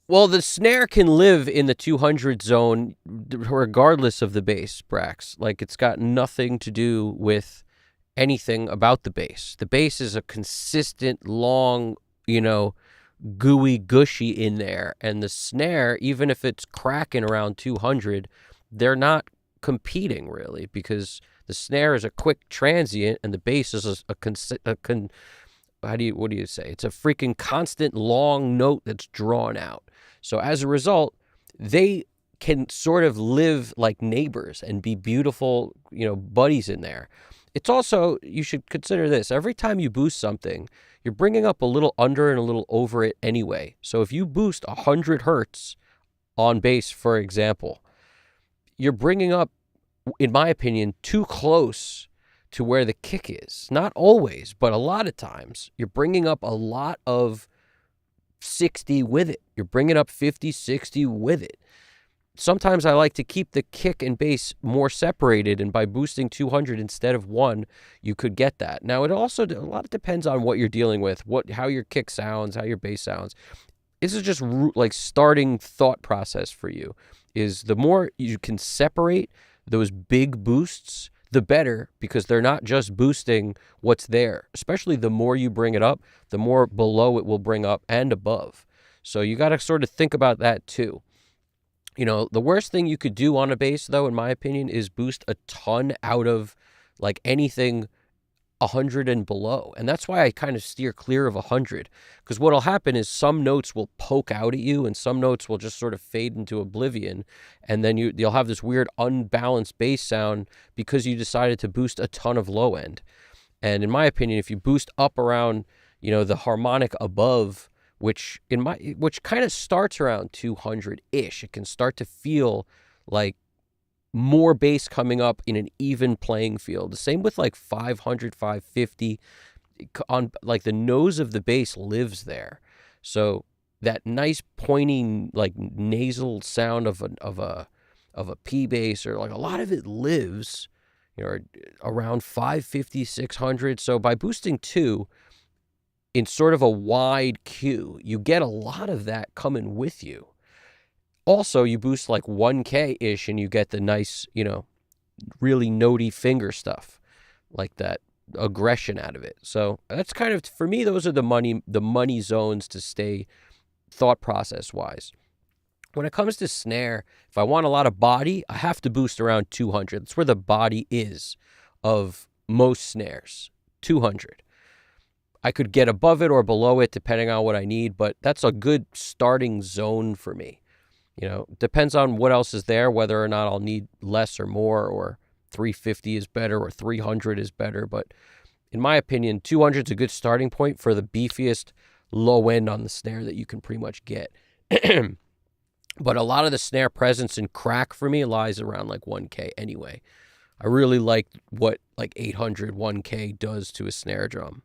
Well, the snare can live in the 200 zone regardless of the bass, Brax. Like, it's got nothing to do with anything about the bass. The bass is a consistent, long, gooey, gushy in there. And the snare, even if it's cracking around 200, they're not competing really, because the snare is a quick transient and the bass is what do you say? It's a freaking constant long note that's drawn out. So as a result, they can sort of live like neighbors and be beautiful, buddies in there. It's also, you should consider this. Every time you boost something, you're bringing up a little under and a little over it anyway. So if you boost 100 hertz on bass, for example, you're bringing up, in my opinion, too close to where the kick is. Not always, but a lot of times. You're bringing up a lot of 60 with it. You're bringing up 50, 60 with it. Sometimes I like to keep the kick and bass more separated, and by boosting 200 instead of 1, you could get that. Now, it also, a lot depends on what you're dealing with, how your kick sounds, how your bass sounds. This is just like starting thought process for you, is the more you can separate those big boosts, the better, because they're not just boosting what's there. Especially the more you bring it up, the more below it will bring up and above. So you got to sort of think about that too. The worst thing you could do on a bass, though, in my opinion, is boost a ton out of like anything 100 and below. And that's why I kind of steer clear of 100, because what'll happen is some notes will poke out at you and some notes will just sort of fade into oblivion, and then you'll have this weird unbalanced bass sound because you decided to boost a ton of low end. And in my opinion, if you boost up around the harmonic above, which kind of starts around 200-ish, it can start to feel like more bass coming up in an even playing field. The same with like 500, 550. On like the nose of the bass lives there. So that nice pointing like nasal sound of a P bass, or like a lot of it lives, around 550, 600. So by boosting 2 in sort of a wide Q, you get a lot of that coming with you. Also, you boost like 1K-ish and you get the nice, really notey finger stuff, like that aggression out of it. So that's kind of, for me, those are the money zones to stay thought process-wise. When it comes to snare, if I want a lot of body, I have to boost around 200. That's where the body is of most snares, 200. I could get above it or below it depending on what I need, but that's a good starting zone for me. Depends on what else is there, whether or not I'll need less or more, or 350 is better or 300 is better. But in my opinion, 200 is a good starting point for the beefiest low end on the snare that you can pretty much get. But a lot of the snare presence and crack for me lies around like 1K anyway. I really like what like 800, 1K does to a snare drum.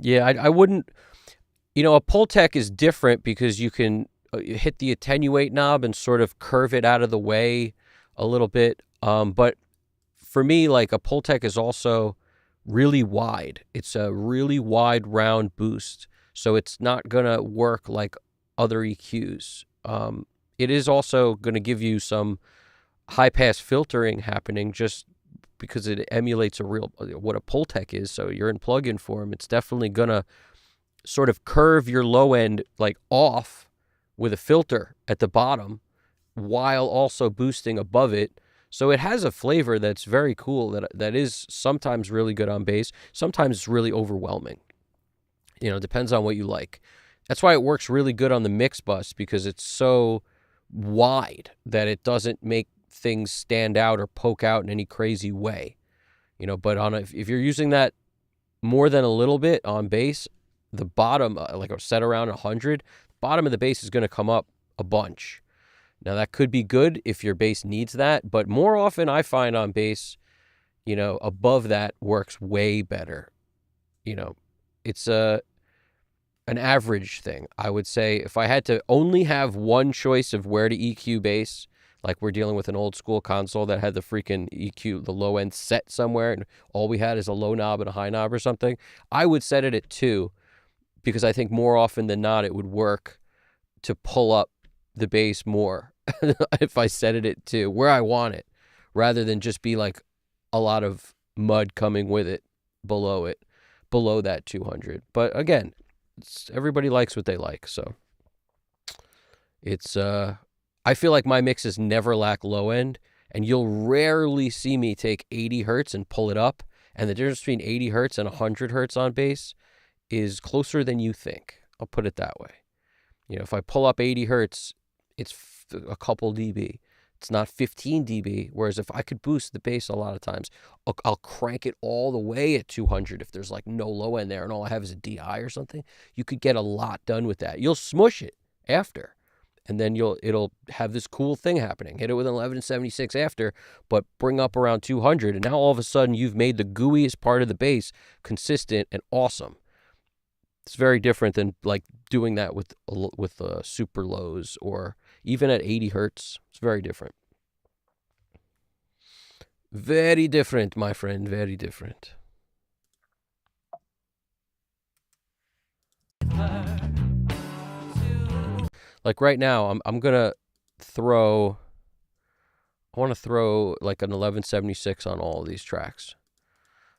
Yeah, I wouldn't, a Pultec is different because you can hit the attenuate knob and sort of curve it out of the way a little bit. But for me, like a Pultec is also really wide. It's a really wide round boost. So it's not going to work like other EQs. It is also going to give you some high pass filtering happening just because it emulates what a Pultec is. So you're in plug-in form. It's definitely going to sort of curve your low end like off with a filter at the bottom while also boosting above it. So it has a flavor that's very cool that is sometimes really good on bass. Sometimes it's really overwhelming. Depends on what you like. That's why it works really good on the mix bus, because it's so wide that it doesn't make things stand out or poke out in any crazy way. But if you're using that more than a little bit on bass, the bottom, like set around 100, bottom of the bass is going to come up a bunch. Now that could be good if your bass needs that, but more often I find on bass, Above that works way better. It's an average thing. I would say if I had to only have one choice of where to EQ bass, like we're dealing with an old school console that had the freaking EQ, the low end set somewhere, and all we had is a low knob and a high knob or something, I would set it at 2, because I think more often than not it would work to pull up the bass more if I set it at 2, where I want it, rather than just be like a lot of mud coming with it, below that 200. But again, everybody likes what they like, so it's I feel like my mixes never lack low end, and you'll rarely see me take 80 hertz and pull it up, and the difference between 80 hertz and 100 hertz on bass is closer than you think. I'll put it that way. If I pull up 80 hertz, it's a couple dB. It's not 15 dB, whereas if I could boost the bass a lot of times, I'll crank it all the way at 200 if there's like no low end there and all I have is a DI or something. You could get a lot done with that. You'll smush it after, and then it'll have this cool thing happening. Hit it with an 1176 after, but bring up around 200, and now all of a sudden you've made the gooeyest part of the bass consistent and awesome. It's very different than like doing that with super lows or even at 80 hertz. It's very different. Very different, my friend. Very different. Like right now, I'm gonna throw. I want to throw like an 1176 on all of these tracks.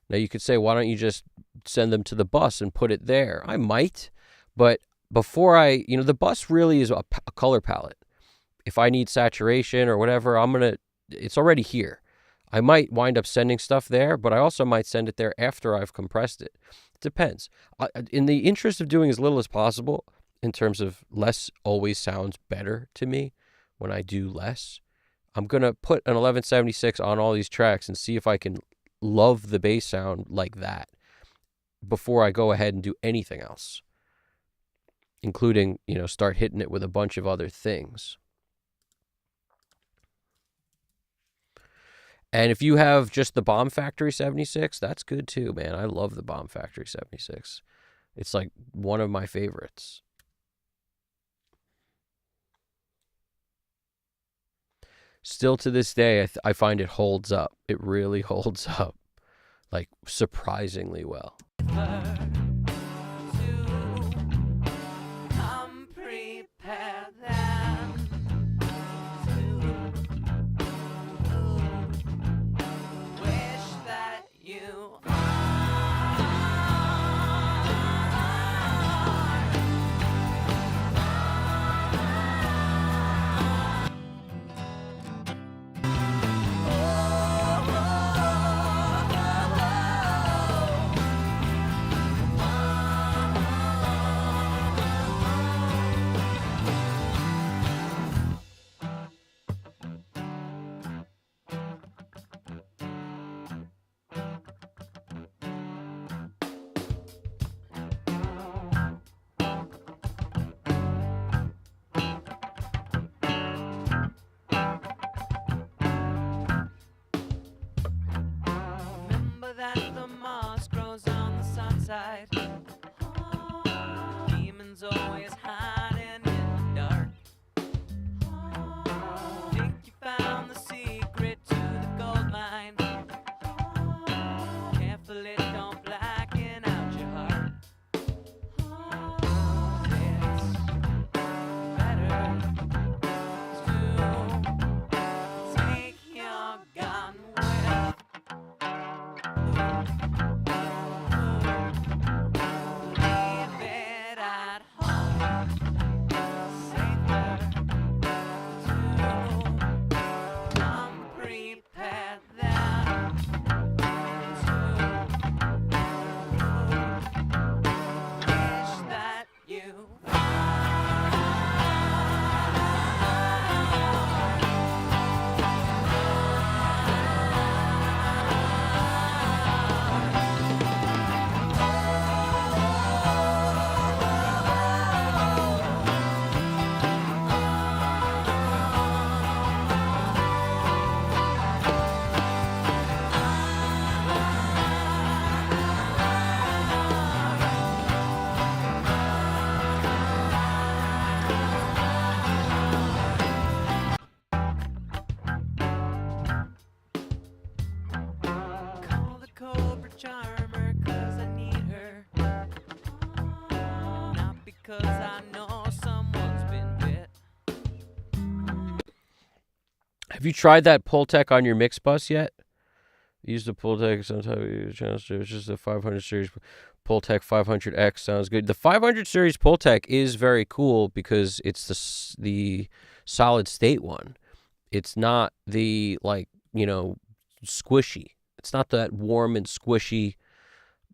Now you could say, why don't you just send them to the bus and put it there? I might, but before the bus really is a color palette. If I need saturation or whatever, it's already here. I might wind up sending stuff there, but I also might send it there after I've compressed it. It depends. In the interest of doing as little as possible, in terms of less always sounds better to me when I do less, I'm going to put an 1176 on all these tracks and see if I can love the bass sound like that before I go ahead and do anything else, including, start hitting it with a bunch of other things. And if you have just the Bomb Factory 76, that's good too, man. I love the Bomb Factory 76. It's like one of my favorites. Still to this day, I find it holds up. It really holds up, like surprisingly well. That the moss grows on the sunside. Demons always hiding in the dark. Think you found the secret to the gold mine. Careful it don't blacken out your heart. It's better to take your gun with. 'cause I know someone's been bit. Have you tried that Pultec on your mix bus yet? Use the Pultec sometimes. It's just the 500 series Pultec 500X sounds good. The 500 series Pultec is very cool because it's the solid state one. It's not the squishy. It's not that warm and squishy,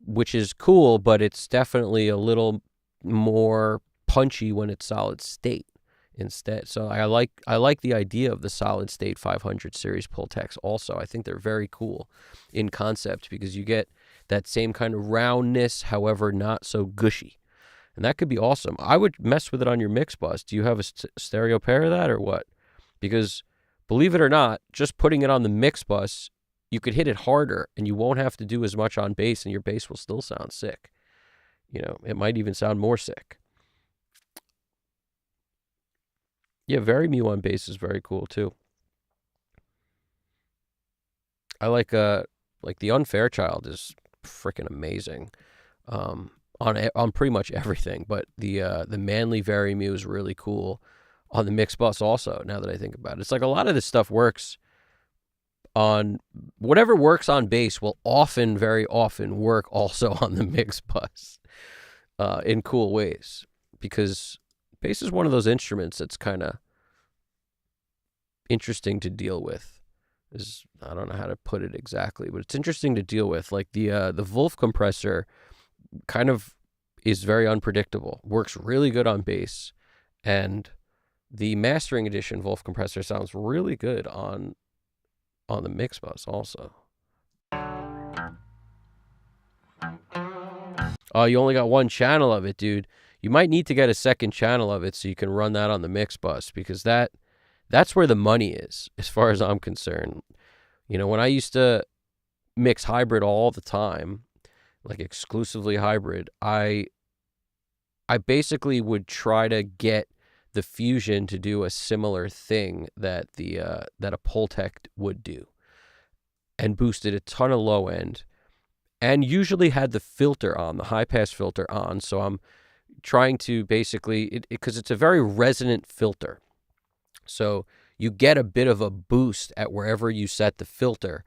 which is cool, but it's definitely a little more punchy when it's solid state instead. So I like the idea of the solid state 500 series Pultecs also. I think they're very cool in concept because you get that same kind of roundness, however, not so gushy. And that could be awesome. I would mess with it on your mix bus. Do you have a stereo pair of that or what? Because believe it or not, just putting it on the mix bus, you could hit it harder and you won't have to do as much on bass and your bass will still sound sick. It might even sound more sick. Yeah, Very Mew on bass is very cool too. I like the Unfairchild is freaking amazing on pretty much everything, but the Manly Very Mew is really cool on the mix bus also, now that I think about it. It's like a lot of this stuff works on whatever works on bass will very often work also on the mix bus in cool ways, because bass is one of those instruments that's kind of interesting to deal with. I don't know how to put it exactly, but it's interesting to deal with. Like the Wolf compressor kind of is very unpredictable, works really good on bass, and the Mastering Edition Wolf compressor sounds really good on the mix bus also. Oh, you only got one channel of it, dude. You might need to get a second channel of it so you can run that on the mix bus, because that's where the money is, as far as I'm concerned. When I used to mix hybrid all the time, like exclusively hybrid, I basically would try to get the Fusion to do a similar thing that that a Pultec would do, and boosted a ton of low end, and usually had the filter on, the high pass filter on. So I'm trying to basically, because it's a very resonant filter, so you get a bit of a boost at wherever you set the filter,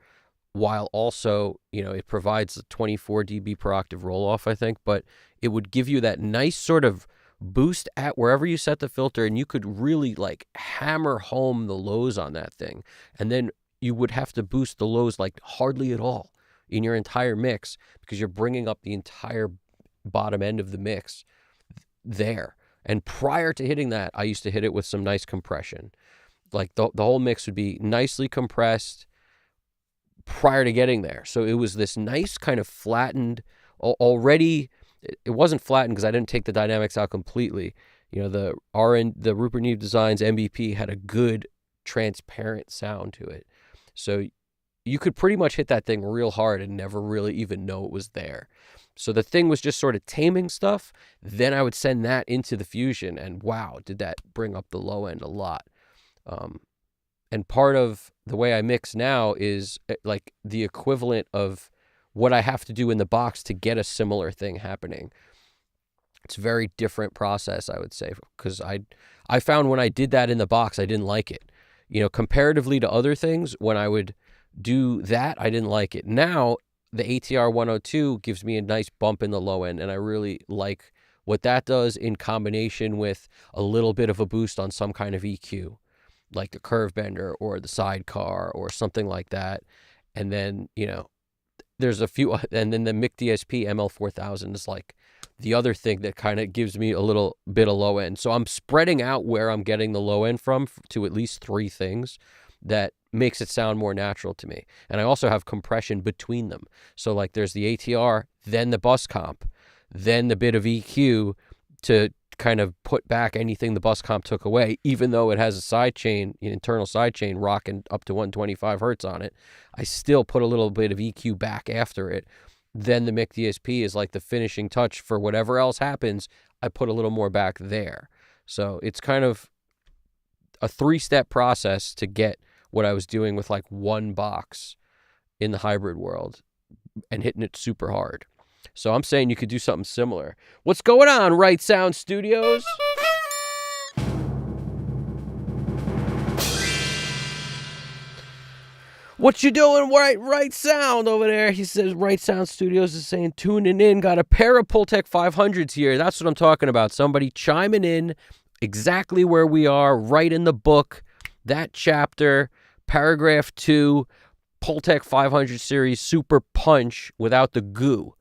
while also, it provides a 24 dB per octave roll off, I think, but it would give you that nice sort of boost at wherever you set the filter, and you could really hammer home the lows on that thing. And then you would have to boost the lows hardly at all in your entire mix, because you're bringing up the entire bottom end of the mix there. And prior to hitting that, I used to hit it with some nice compression. The whole mix would be nicely compressed prior to getting there. So it was this nice kind of flattened already. It wasn't flattened because I didn't take the dynamics out completely. The Rupert Neve Designs MVP had a good transparent sound to it. So you could pretty much hit that thing real hard and never really even know it was there. So the thing was just sort of taming stuff. Then I would send that into the Fusion, and wow, did that bring up the low end a lot. And part of the way I mix now is the equivalent of what I have to do in the box to get a similar thing happening. It's a very different process, I would say, because I found when I did that in the box, I didn't like it. Comparatively to other things, when I would do that, I didn't like it. Now, the ATR 102 gives me a nice bump in the low end, and I really like what that does in combination with a little bit of a boost on some kind of EQ, like the curve bender or the sidecar or something like that. And then, there's a few, and then the Mic DSP ML4000 is the other thing that kind of gives me a little bit of low end. So I'm spreading out where I'm getting the low end from to at least three things that makes it sound more natural to me. And I also have compression between them. So there's the ATR, then the bus comp, then the bit of EQ to kind of put back anything the bus comp took away, even though it has a sidechain, an internal sidechain rocking up to 125 hertz on it. I still put a little bit of EQ back after it. Then the Mic DSP is the finishing touch for whatever else happens. I put a little more back there. So it's kind of a 3-step process to get what I was doing with one box in the hybrid world and hitting it super hard. So I'm saying you could do something similar. What's going on, Right Sound Studios? What you doing, Right Sound over there? He says Right Sound Studios is saying tuning in. Got a pair of Pultec 500s here. That's what I'm talking about. Somebody chiming in exactly where we are, right in the book. That chapter, paragraph 2, Pultec 500 series Super Punch without the goo.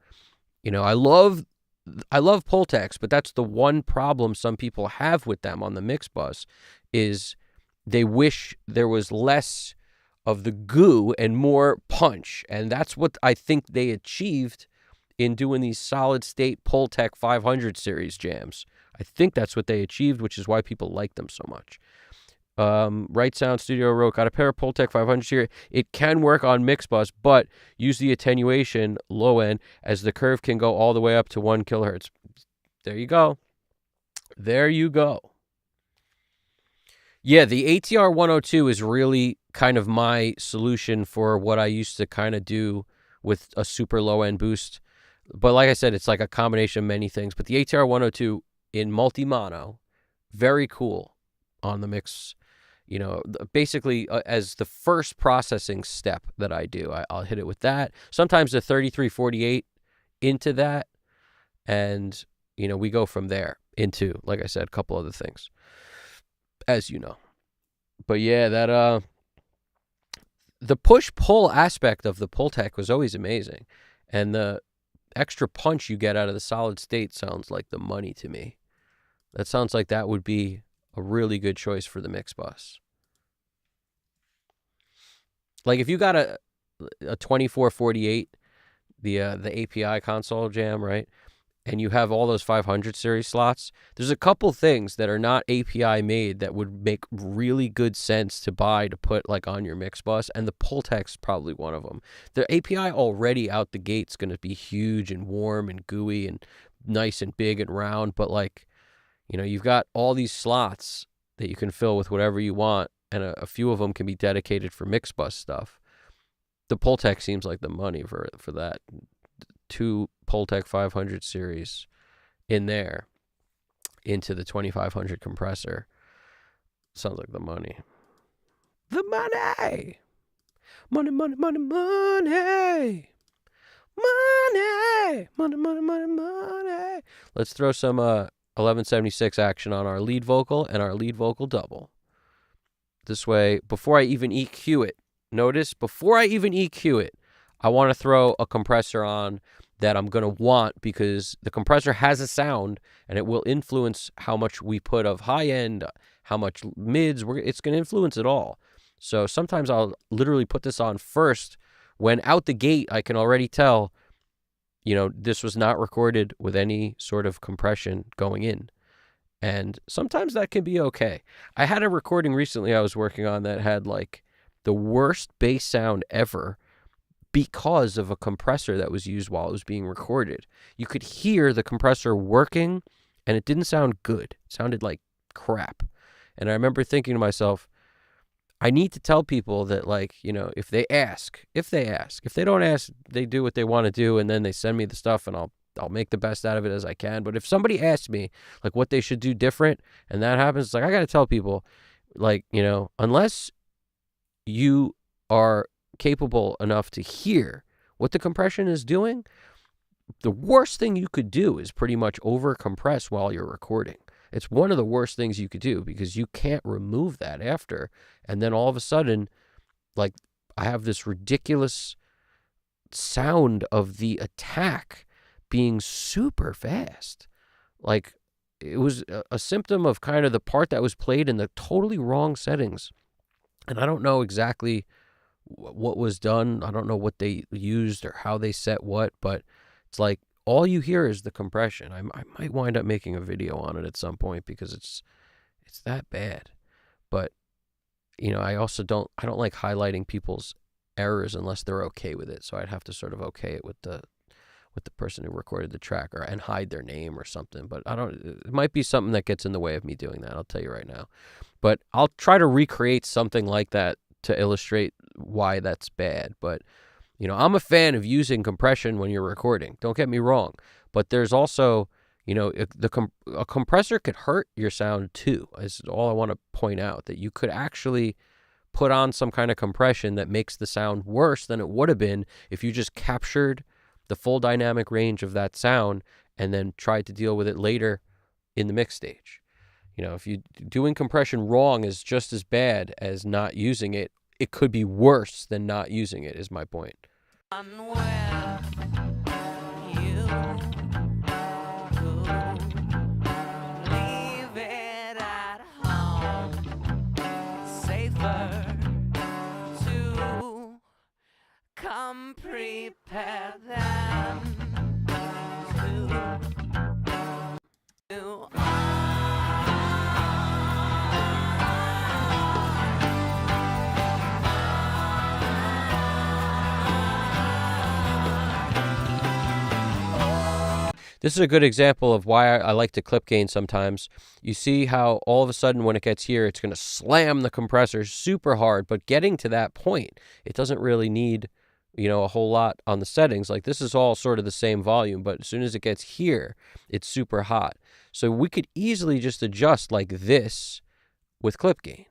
You know, I love Pultecs, but that's the one problem some people have with them on the mix bus is they wish there was less of the goo and more punch. And that's what I think they achieved in doing these solid state Pultec 500 series jams. I think that's what they achieved, which is why people like them so much. Right Sound Studio wrote, got a pair of Pultec 500 here. It can work on mix bus, but use the attenuation low end as the curve can go all the way up to 1 kilohertz. There you go. There you go. Yeah, the ATR 102 is really kind of my solution for what I used to kind of do with a super low end boost. But like I said, it's like a combination of many things. But the ATR 102 in multi-mono, very cool on the mix. You know, basically as the first processing step that I do, I'll hit it with that. Sometimes the 3348 into that. And, you know, we go from there into, like I said, a couple other things, as you know. But yeah, that the push-pull aspect of the Pultec was always amazing. And the extra punch you get out of the solid state sounds like the money to me. That sounds like that would be a really good choice for the mix bus. Like if you got a 2448, the API console jam, right? And you have all those 500 series slots, there's a couple things that are not API made that would make really good sense to buy to put like on your mix bus, and the Pultec's probably one of them. The API already out the gate's going to be huge and warm and gooey and nice and big and round, but like, you know, you've got all these slots that you can fill with whatever you want, and a few of them can be dedicated for mix bus stuff. The Pultec seems like the money for that. 2 Pultec 500 series in there into the 2500 compressor. Sounds like the money. The money! Money, money, money, money! Money! Money, money, money, money! Let's throw some 1176 action on our lead vocal and our lead vocal double. This way, before I even EQ it, notice, before I even EQ it, I want to throw a compressor on that I'm going to want, because the compressor has a sound and it will influence how much we put of high end, how much mids, it's going to influence it all. So sometimes I'll literally put this on first when out the gate I can already tell, you know, this was not recorded with any sort of compression going in. And sometimes that can be okay. I had a recording recently I was working on that had like the worst bass sound ever because of a compressor that was used while it was being recorded. You could hear the compressor working and it didn't sound good. It sounded like crap. And I remember thinking to myself, I need to tell people that, like, you know, if they don't ask, they do what they want to do, and then they send me the stuff and I'll make the best out of it as I can. But if somebody asks me like what they should do different and that happens, it's like I got to tell people, like, you know, unless you are capable enough to hear what the compression is doing, the worst thing you could do is pretty much over compress while you're recording. It's one of the worst things you could do because you can't remove that after. And then all of a sudden, like, I have this ridiculous sound of the attack being super fast. Like, it was a symptom of kind of the part that was played in the totally wrong settings. And I don't know exactly what was done. I don't know what they used or how they set what, but it's like all you hear is the compression. I might wind up making a video on it at some point because it's that bad. But, you know, I don't like highlighting people's errors unless they're okay with it. So I'd have to sort of okay it with the person who recorded the track and hide their name or something. But it might be something that gets in the way of me doing that. I'll tell you right now. But I'll try to recreate something like that to illustrate why that's bad. But You know, I'm a fan of using compression when you're recording. Don't get me wrong. But there's also, you know, a compressor could hurt your sound too, is all I want to point out, that you could actually put on some kind of compression that makes the sound worse than it would have been if you just captured the full dynamic range of that sound and then tried to deal with it later in the mix stage. You know, if you doing compression wrong is just as bad as not using it. It could be worse than not using it, is my point. Where you go, leave it at home. Safer to come prepared than to This is a good example of why I like to clip gain sometimes. You see how all of a sudden when it gets here, it's going to slam the compressor super hard, but getting to that point, it doesn't really need, you know, a whole lot on the settings. Like this is all sort of the same volume, but as soon as it gets here, it's super hot. So we could easily just adjust like this with clip gain.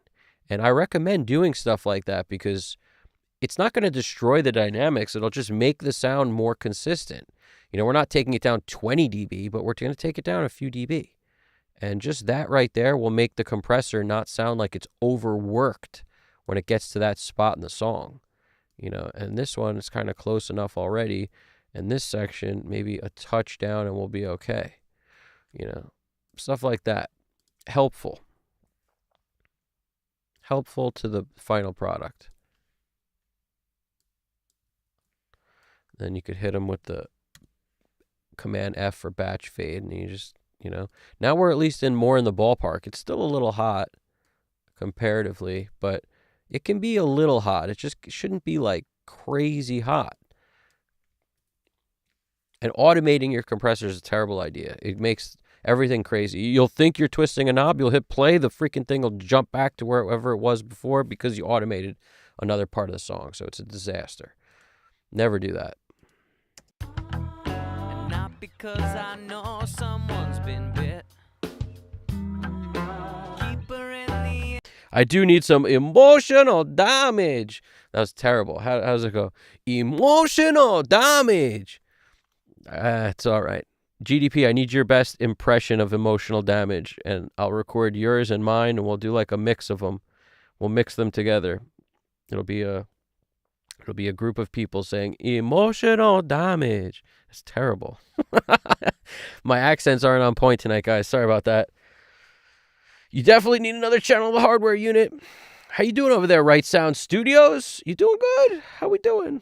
And I recommend doing stuff like that because it's not going to destroy the dynamics. It'll just make the sound more consistent. You know, we're not taking it down 20 dB, but we're going to take it down a few dB. And just that right there will make the compressor not sound like it's overworked when it gets to that spot in the song. You know, and this one is kind of close enough already. And this section, maybe a touch down and we'll be okay. You know, stuff like that. Helpful. Helpful to the final product. Then you could hit them with the Command F for batch fade, and you just, you know, now we're at least more in the ballpark. It's still a little hot comparatively, but it can be a little hot. It just shouldn't be like crazy hot. And automating your compressor is a terrible idea. It makes everything crazy. You'll think you're twisting a knob, you'll hit play, the freaking thing will jump back to wherever it was before because you automated another part of the song. So it's a disaster. Never do that. because I know someone's been bit. Keep her in the... I do need some emotional damage. That was terrible. How does it go? Emotional damage. It's all right. GDP, I need your best impression of emotional damage, and I'll record yours and mine, and we'll do like a mix of them. We'll mix them together. It'll be a group of people saying emotional damage. It's terrible. My accents aren't on point tonight, guys. Sorry about that. You definitely need another channel of the hardware unit. How you doing over there, Right Sound Studios? You doing good? How we doing?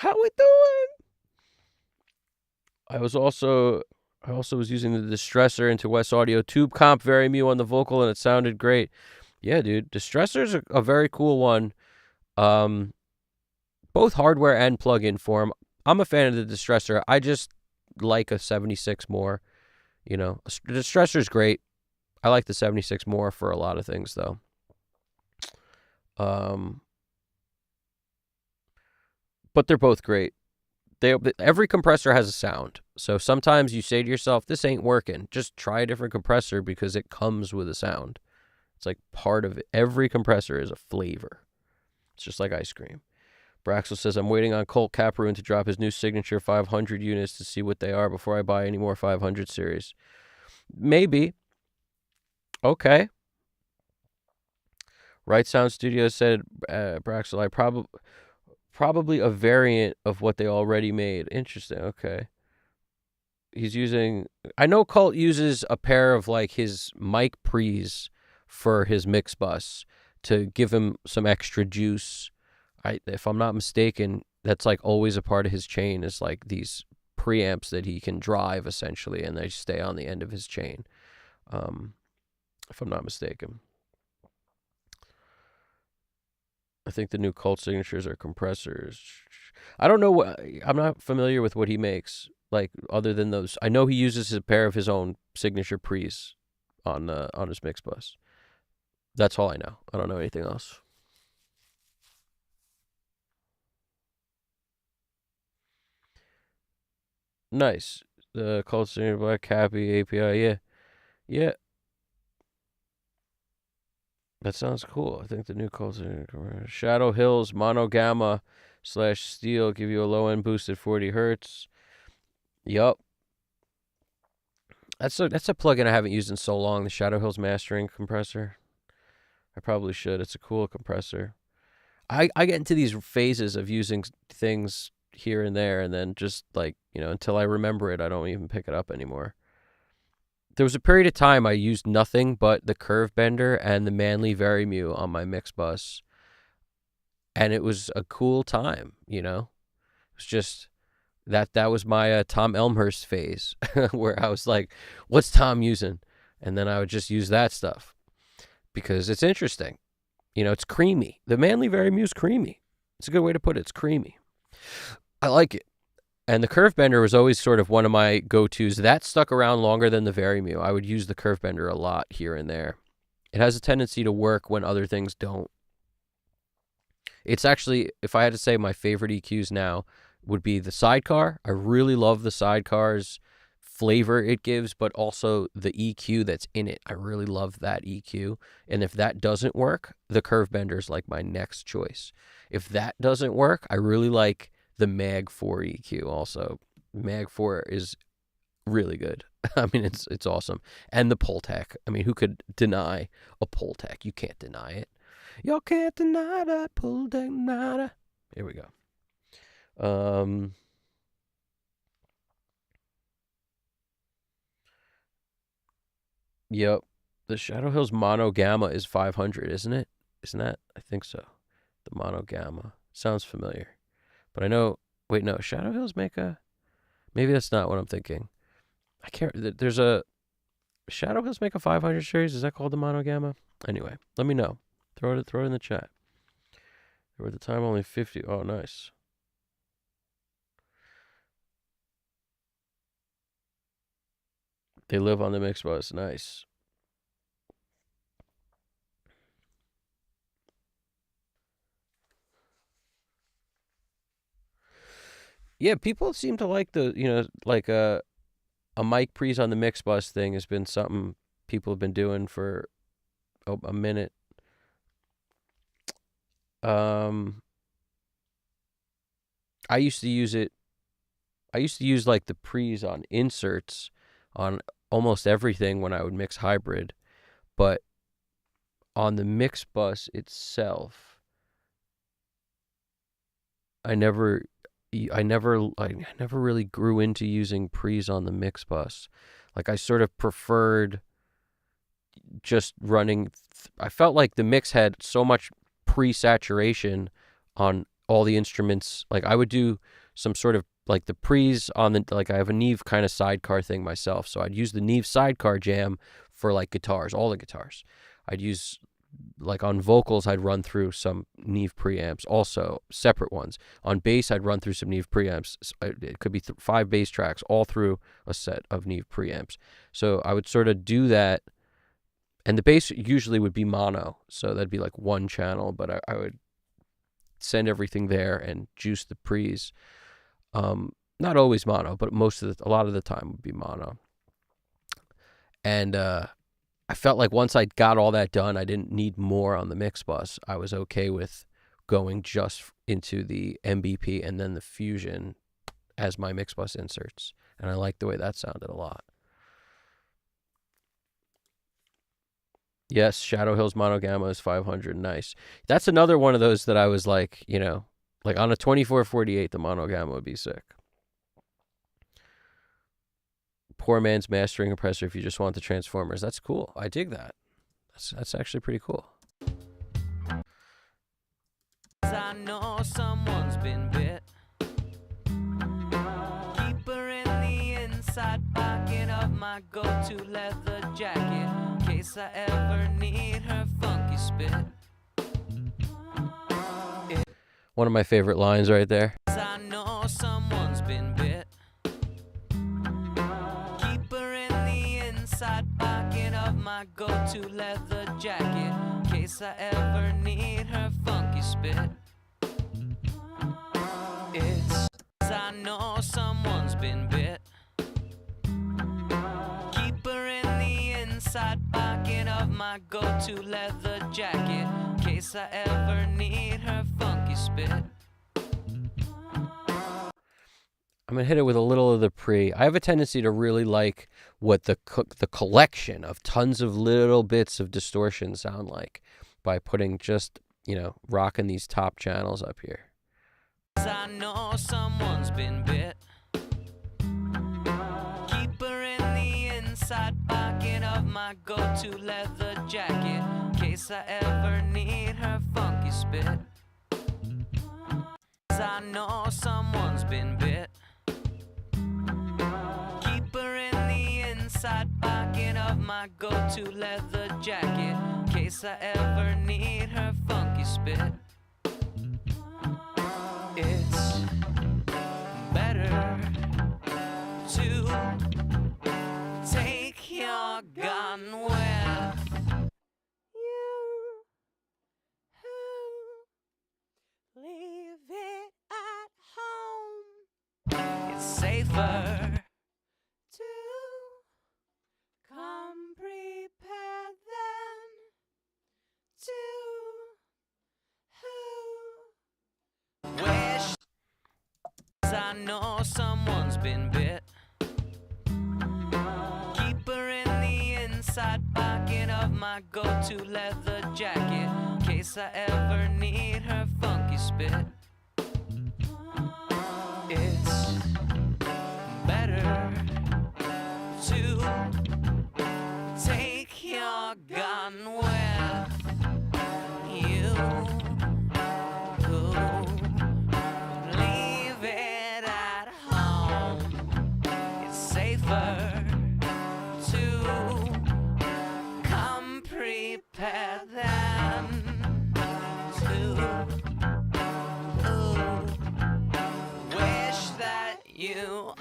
I also was using the distressor into West Audio Tube Comp Very Mew on the vocal, and it sounded great. Yeah, dude, distressor's a very cool one. Both hardware and plug-in form. I'm a fan of the distressor. I just like a 76 more. You know, the distressor's great. I like the 76 more for a lot of things, though. But they're both great. Every compressor has a sound. So sometimes you say to yourself, this ain't working. Just try a different compressor because it comes with a sound. It's like part of it. Every compressor is a flavor. It's just like ice cream. Braxel says, I'm waiting on Colt Caparoon to drop his new signature 500 units to see what they are before I buy any more 500 series. Maybe. Okay. Right Sound Studios said, Braxel, I probably a variant of what they already made. Interesting. Okay. He's using, I know Colt uses a pair of like his mic pre's for his mix bus to give him some extra juice. If I'm not mistaken, that's like always a part of his chain is like these preamps that he can drive essentially, and they stay on the end of his chain. If I'm not mistaken. I think the new Colt signatures are compressors. I don't know I'm not familiar with what he makes, like other than those. I know he uses a pair of his own signature pre's on his mix bus. That's all I know. I don't know anything else. Nice. The cultivated black Cappy API. Yeah. Yeah. That sounds cool. I think the new cultivated Shadow Hills Mono Gamma / Steel give you a low end boost at 40 hertz. Yup. That's a plugin I haven't used in so long. The Shadow Hills mastering compressor. I probably should. It's a cool compressor. I get into these phases of using things here and there, and then just like, until I remember it, I don't even pick it up anymore. There was a period of time I used nothing but the Curve Bender and the Manly Varimu on my mix bus, and it was a cool time. It was just that was my Tom Elmhurst phase, where I was like, "What's Tom using?" And then I would just use that stuff because it's interesting. It's creamy. The Manly Varimu is creamy. It's a good way to put it. It's creamy. I like it. And the Curve Bender was always sort of one of my go-tos. That stuck around longer than the Varimu. I would use the Curve Bender a lot here and there. It has a tendency to work when other things don't. It's actually, if I had to say my favorite EQs now, would be the Sidecar. I really love the Sidecar's flavor it gives, but also the EQ that's in it. I really love that EQ. And if that doesn't work, the Curve Bender is like my next choice. If that doesn't work, I really like the Mag 4 EQ also. Mag 4 is really good. I mean, it's awesome. And the Pultec. I mean, who could deny a Pultec? You can't deny it. Y'all can't deny that Pultec nada. Here we go. Yep. The Shadow Hills Mono Gamma is 500, isn't it? Isn't that? I think so. The Mono Gamma. Sounds familiar. But I know, wait, no, Shadow Hills make a, maybe that's not what I'm thinking. I can't, there's a, Shadow Hills make a 500 series? Is that called the Mono Gamma? Anyway, let me know. Throw it in the chat. There were at the time only 50. Oh, nice. They live on the mix bus. Nice. Yeah, people seem to like the, like a mic pre's on the mix bus thing has been something people have been doing for a minute. I used to use it. I used to use like the pre's on inserts on almost everything when I would mix hybrid, but on the mix bus itself, I never really grew into using pre's on the mix bus. Like I sort of preferred just running. I felt like the mix had so much pre-saturation on all the instruments. Like I would do some sort of like the pre's on the, like I have a Neve kind of sidecar thing myself. So I'd use the Neve sidecar jam for like guitars, all the guitars. I'd use like on vocals, I'd run through some Neve preamps, also separate ones. On bass, I'd run through some Neve preamps. It could be 5 bass tracks all through a set of Neve preamps. So I would sort of do that. And the bass usually would be mono. So that'd be like one channel, but I would send everything there and juice the pre's. Not always mono, but a lot of the time would be mono. And I felt like once I got all that done, I didn't need more on the mix bus. I was okay with going just into the MBP and then the Fusion as my mix bus inserts. And I liked the way that sounded a lot. Yes, Shadow Hills Mono Gamma is 500. Nice. That's another one of those that I was like, like on a 2448, the Mono Gamma would be sick. Poor man's mastering compressor if you just want the transformers. That's cool. I dig that. That's actually pretty cool. I know someone's been bit. Keep her in the inside pocket of my go-to leather jacket in case I ever need her funky spit. One of my favorite lines right there. I know someone's been bit. Keep her in the inside pocket of my go-to leather jacket in case I ever need her funky spit. It's I know someone's been bit. my go-to leather jacket, in case I ever need her funky spit. I'm going to hit it with a little of the pre. I have a tendency to really like what the collection of tons of little bits of distortion sound like by putting just, rocking these top channels up here. I know someone's been bit. Keep her in the inside pocket of my go-to leather jacket, in case I ever need her funky spit. I know someone's been bit. Keep her in the inside pocket of my go-to leather jacket, in case I ever need her funky spit. It's better to take your gun with you. Leave it at home. It's safer to come prepared than to wish. I know someone's been bit. Keep her in the inside pocket of my go-to leather jacket, in case I ever need her funky spit. It's better to take your gun with you. Leave it at home. It's safer to come prepared than to wish that you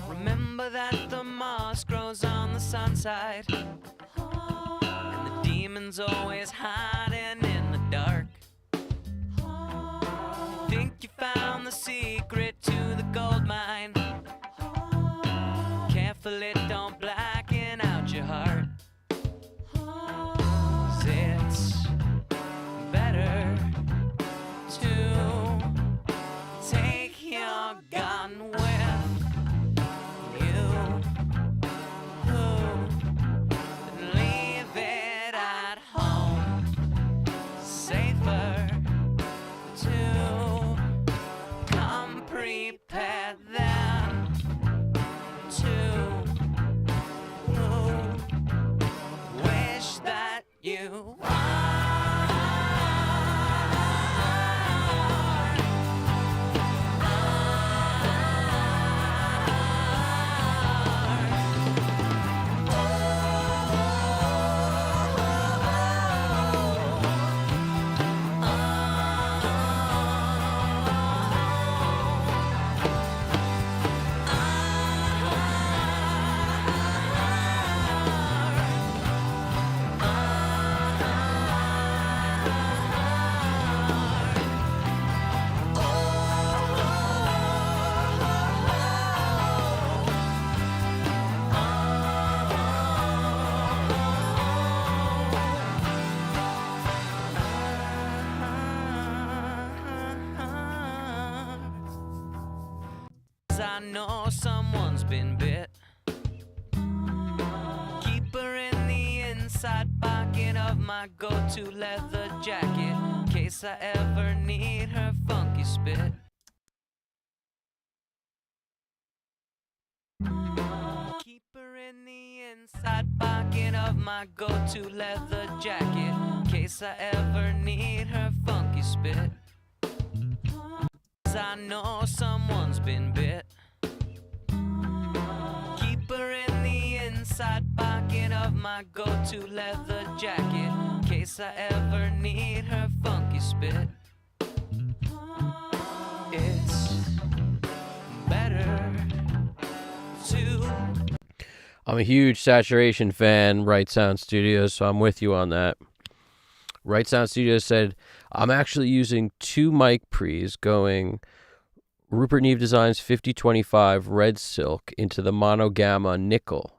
remember that the moss grows on the sunside, and the demon's always hiding in the dark. You think you found the secret to the gold mine. Careful it don't blacken out your heart. 'Cause it's better to take your gun with prepared than to wish that you I know someone's been bit. Keep her in the inside pocket of my go-to leather jacket, in case I ever need her funky spit. Keep her in the inside pocket of my go-to leather jacket, in case case I ever need her funky spit. I know someone's been bit. Keep her in the inside pocket of my go-to leather jacket, in case I ever need her funky spit. It's better to... I'm a huge Saturation fan, Right Sound Studios, so I'm with you on that. Right Sound Studios said, I'm actually using 2 mic pre's going Rupert Neve Designs 5025 red silk into the monogamma nickel.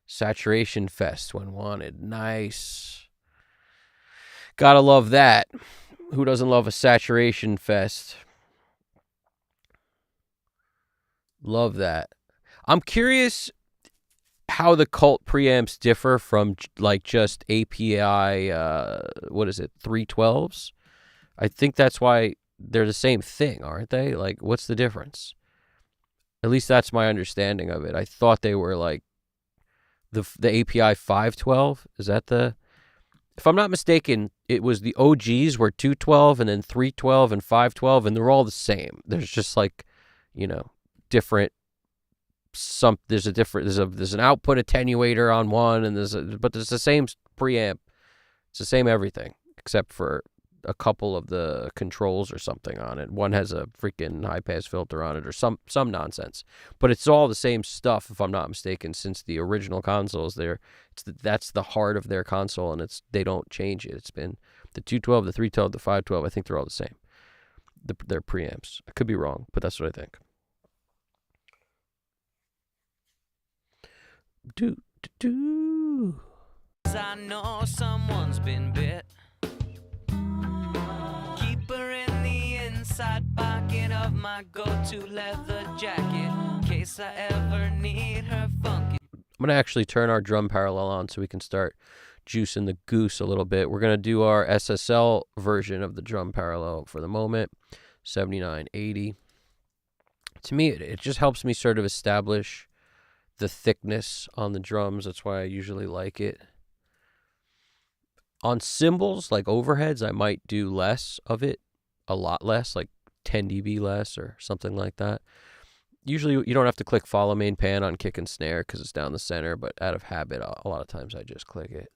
Saturation Fest when wanted. Nice. Gotta love that. Who doesn't love a Saturation Fest? Love that. I'm curious how the cult preamps differ from like just API, 312s. I think that's why they're the same thing, aren't they? Like, what's the difference? At least that's my understanding of it. I thought they were like the API 512. Is that the... If I'm not mistaken, it was the OGs were 212 and then 312 and 512, and they're all the same. There's just like, different... There's an output attenuator on one, and there's the same preamp. It's the same everything except for a couple of the controls or something on it. One has a freaking high pass filter on it or some nonsense, but it's all the same stuff if I'm not mistaken. Since the original consoles, that's the heart of their console, and they don't change it. It's been the 212, the 312, the 512. I think they're all the same. Their preamps. I could be wrong, but that's what I think. I know someone's been bit. Keep her in the inside pocket of my go-to leather jacket, in case I ever need her funky. I'm going to actually turn our drum parallel on so we can start juicing the goose a little bit. We're going to do our SSL version of the drum parallel for the moment, 7980. To me, it just helps me sort of establish the thickness on the drums. That's why I usually like it. On cymbals, like overheads, I might do less of it, a lot less, like 10 dB less or something like that. Usually you don't have to click follow main pan on kick and snare because it's down the center, but out of habit, a lot of times I just click it.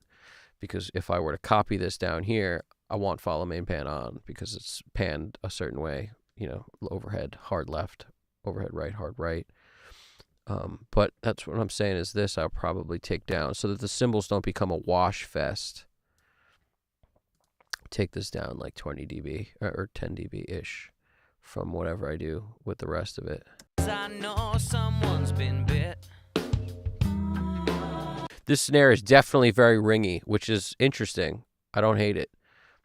Because if I were to copy this down here, I want follow main pan on because it's panned a certain way, overhead, hard left, overhead right, hard right. But that's what I'm saying is this I'll probably take down so that the cymbals don't become a wash fest. Take this down like 20 dB or 10 dB-ish from whatever I do with the rest of it. I know someone's been bit. This snare is definitely very ringy, which is interesting. I don't hate it.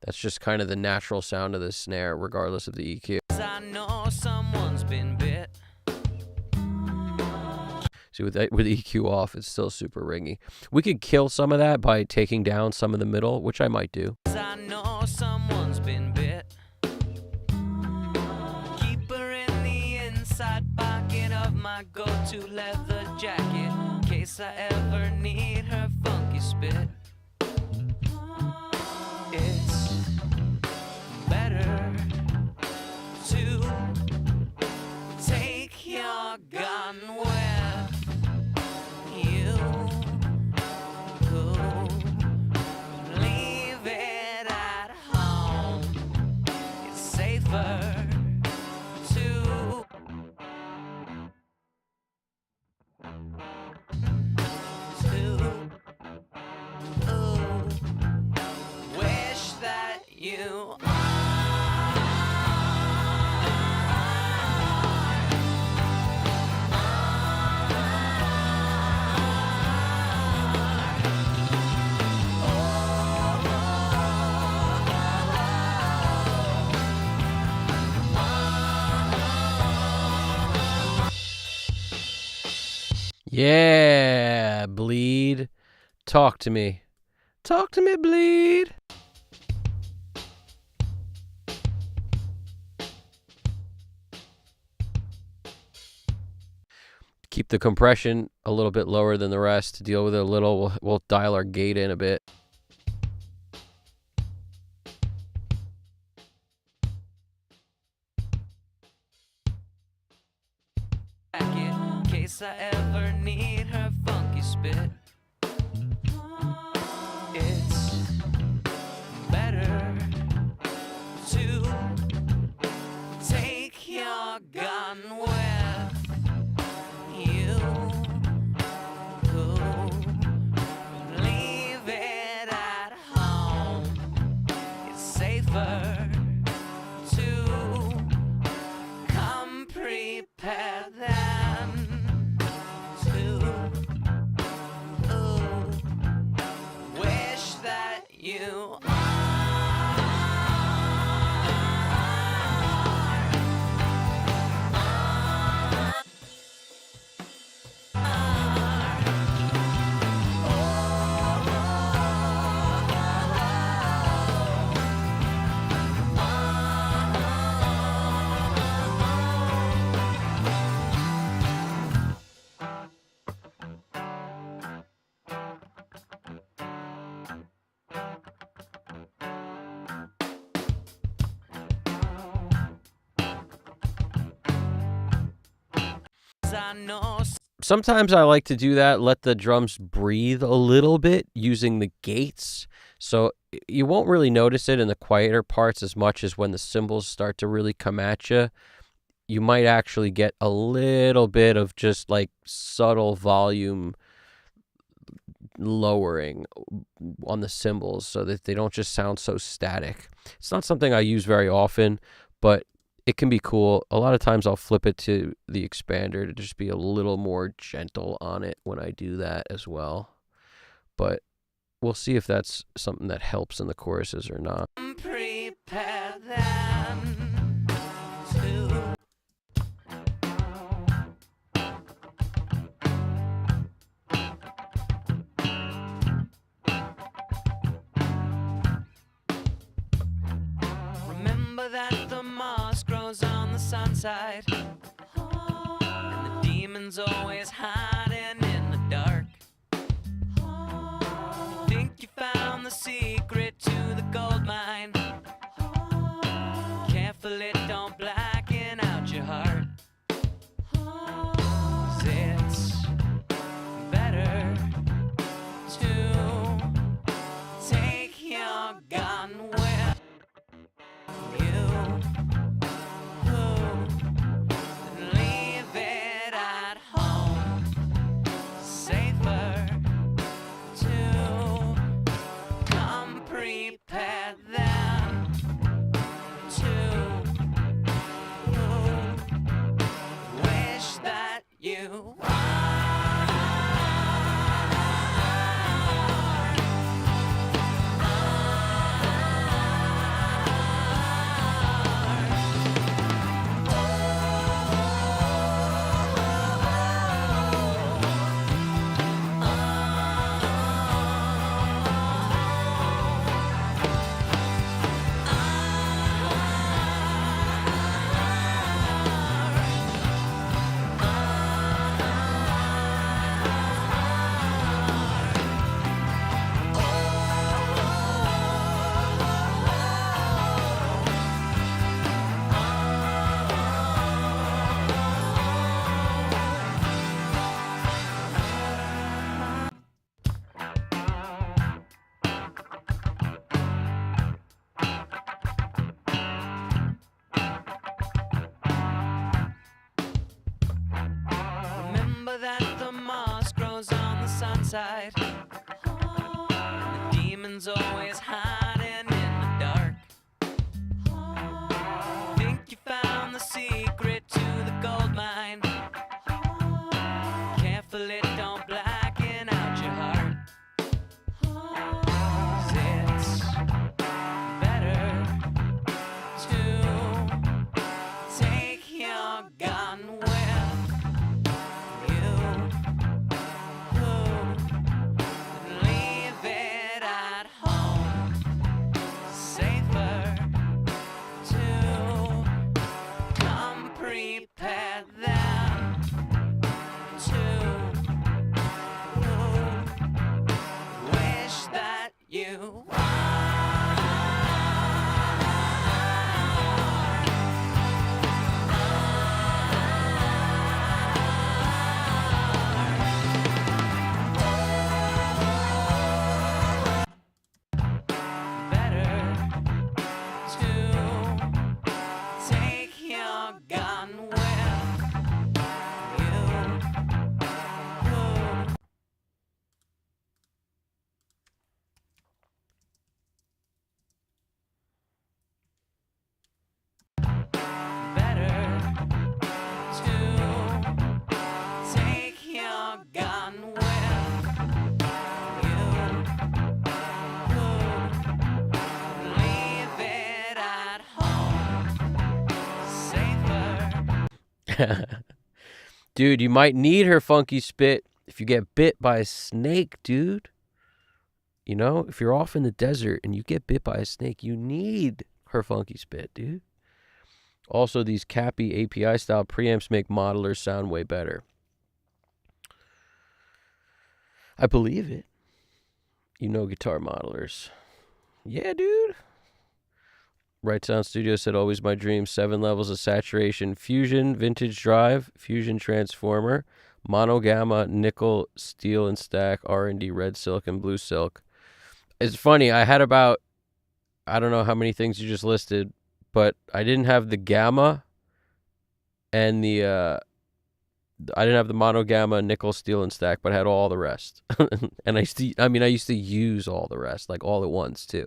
That's just kind of the natural sound of this snare, regardless of the EQ. I know someone's been bit. See, with the EQ off, it's still super ringy. We could kill some of that by taking down some of the middle, which I might do. I know someone's been bit. Keep her in the inside pocket of my go-to leather jacket, in case I ever need her funky spit. It's better to take your gun where you go. Leave it at home. It's safer to wish that you Yeah, Bleed. Talk to me. Talk to me, Bleed. Keep the compression a little bit lower than the rest to deal with it a little. We'll dial our gate in a bit. case I ever need her funky spit. It's better to take your gun with you. Leave it at home. It's safer to come prepared than to wish that you I know. Sometimes I like to do that, let the drums breathe a little bit using the gates. So you won't really notice it in the quieter parts as much as when the cymbals start to really come at you. You might actually get a little bit of just like subtle volume lowering on the cymbals so that they don't just sound so static. It's not something I use very often, but it can be cool. A lot of times I'll flip it to the expander to just be a little more gentle on it when I do that as well. But we'll see if that's something that helps in the choruses or not. Prepare them to remember that the moss grows on the sunside, and the demon's always hiding in the dark. You think you found the secret to the gold mine. Careful it don't blacken out your heart. 'Cause it's better to take your gun with you and leave it at home. Safer to come prepared than to wish that you remember that the moss grows on the sunside, and the demon's always hiding in the dark. Think you found the secret to the gold mine. Careful it don't blacken out your heart. 'Cause it's better to take your gun with you and leave it at home. Dude, you might need her funky spit if you get bit by a snake, dude. You know, if you're off in the desert and you get bit by a snake, you need her funky spit, dude. Also, these Cappy API style preamps make modelers sound way better. I believe it. You know guitar modelers. Yeah, dude. Right Sound Studio said, always my dream. 7 levels of saturation. Fusion, vintage drive, fusion transformer, mono gamma, nickel, steel and stack, R&D, red silk, and blue silk. It's funny. I had about, I don't know how many things you just listed, but I didn't have the gamma and I didn't have the mono gamma, nickel, steel, and stack, but I had all the rest. And I used to use all the rest, like all at once too.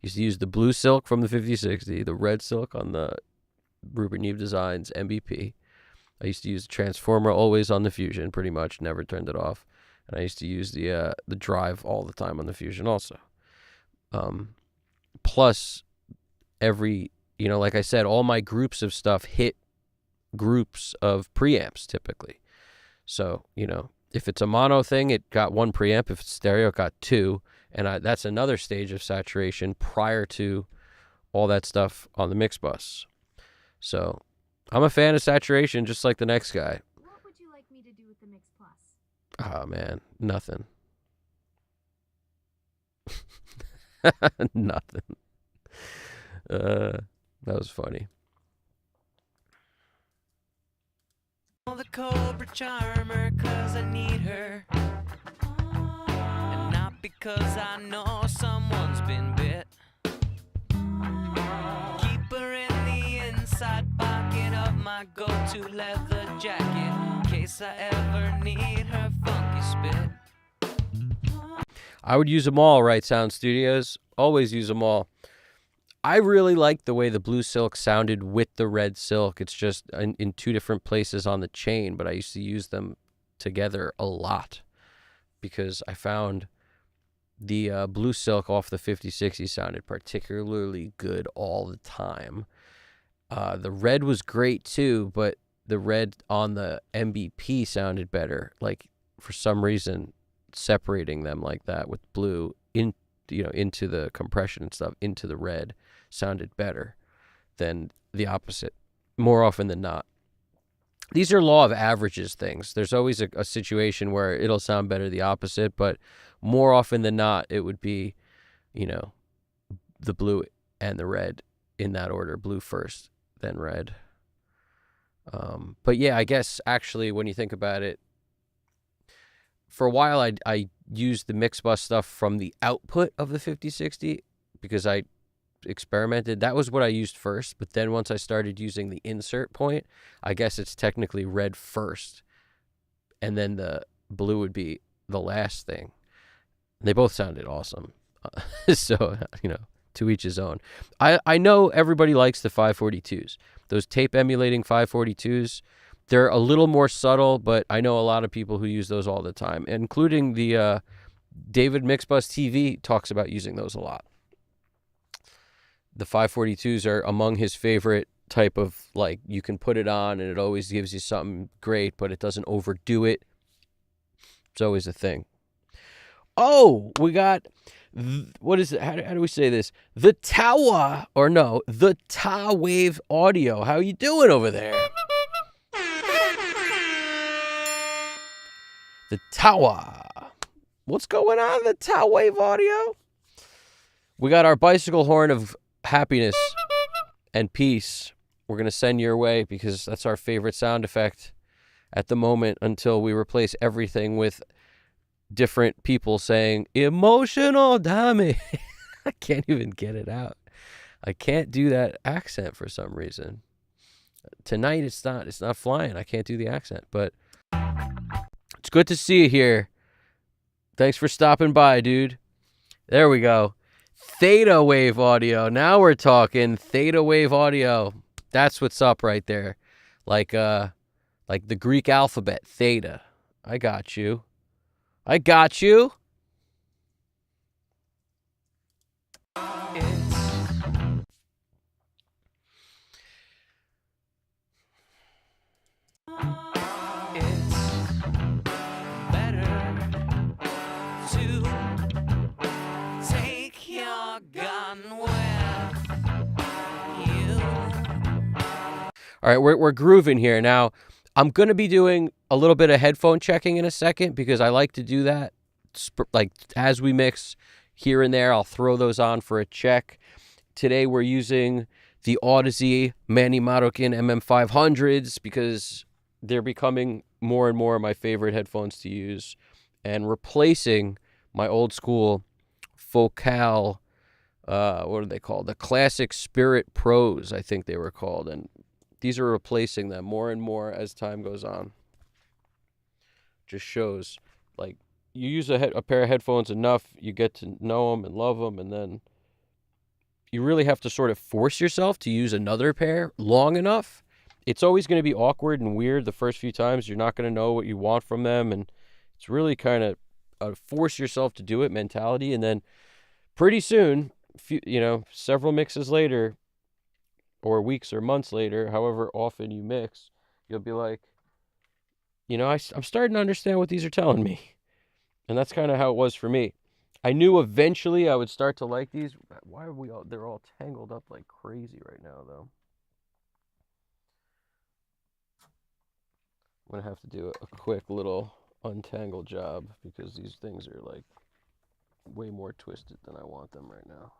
Used to use the blue silk from the 5060, the red silk on the Rupert Neve Designs MVP. I used to use the transformer always on the Fusion, pretty much, never turned it off. And I used to use the drive all the time on the Fusion also. Plus, like I said, all my groups of stuff hit groups of preamps typically. So, if it's a mono thing, it got 1 preamp. If it's stereo, it got 2. And that's another stage of saturation prior to all that stuff on the mix bus. So I'm a fan of saturation, just like the next guy. What would you like me to do with the Mix Plus? Oh, man. Nothing. Nothing. That was funny. The Cobra Charmer, 'cause I need her. And not because I know someone's been bit. Keep her in the inside pocket of my go-to leather jacket, in case I ever need her funky spit. I would use them all, Right Sound Studios. Always use them all. I really like the way the blue silk sounded with the red silk. It's just in 2 different places on the chain, but I used to use them together a lot because I found the blue silk off the 5060 sounded particularly good all the time. The red was great too, but the red on the MVP sounded better. Like, for some reason, separating them like that with blue into the compression and stuff, into the red, sounded better than the opposite, more often than not. These are law of averages things. There's always a situation where it'll sound better the opposite, but more often than not, it would be, the blue and the red in that order, blue first, then red. But yeah, I guess actually when you think about it, for a while I used the mix bus stuff from the output of the 5060 because I experimented. That was what I used first, but then once I started using the insert point, I guess it's technically red first, and then the blue would be the last thing. They both sounded awesome. So, to each his own. I know everybody likes the 542s. Those tape emulating 542s, they're a little more subtle, but I know a lot of people who use those all the time, including the David Mixbus TV talks about using those a lot. The 542s are among his favorite type of, like, you can put it on and it always gives you something great, but it doesn't overdo it. It's always a thing. Oh, we got, what is it? How do we say this? The Tawa, or no, the Ta Wave Audio. How you doing over there? The Tawa. What's going on, the Ta Wave Audio? We got our bicycle horn of happiness and peace. We're going to send your way because that's our favorite sound effect at the moment until we replace everything with different people saying emotional damage. I can't even get it out. I can't do that accent for some reason. Tonight it's not flying. I can't do the accent, but it's good to see you here. Thanks for stopping by, dude. There we go. Theta Wave Audio. Now we're talking Theta Wave Audio. That's what's up right there. Like the Greek alphabet, Theta. I got you. I got you. All right, we're grooving here. Now, I'm going to be doing a little bit of headphone checking in a second because I like to do that. Like as we mix here and there, I'll throw those on for a check. Today we're using the Audeze Manny Marroquin MM500s because they're becoming more and more my favorite headphones to use and replacing my old school Focal, what are they called? The Classic Spirit Pros, I think they were called. And these are replacing them more and more as time goes on. Just shows, like, you use a pair of headphones enough, you get to know them and love them, and then you really have to sort of force yourself to use another pair long enough. It's always going to be awkward and weird the first few times. You're not going to know what you want from them, and it's really kind of a force yourself to do it mentality. And then pretty soon, several mixes later, or weeks or months later, however often you mix, you'll be like, I'm starting to understand what these are telling me. And that's kind of how it was for me. I knew eventually I would start to like these. Why are they're all tangled up like crazy right now, though. I'm going to have to do a quick little untangle job because these things are like way more twisted than I want them right now.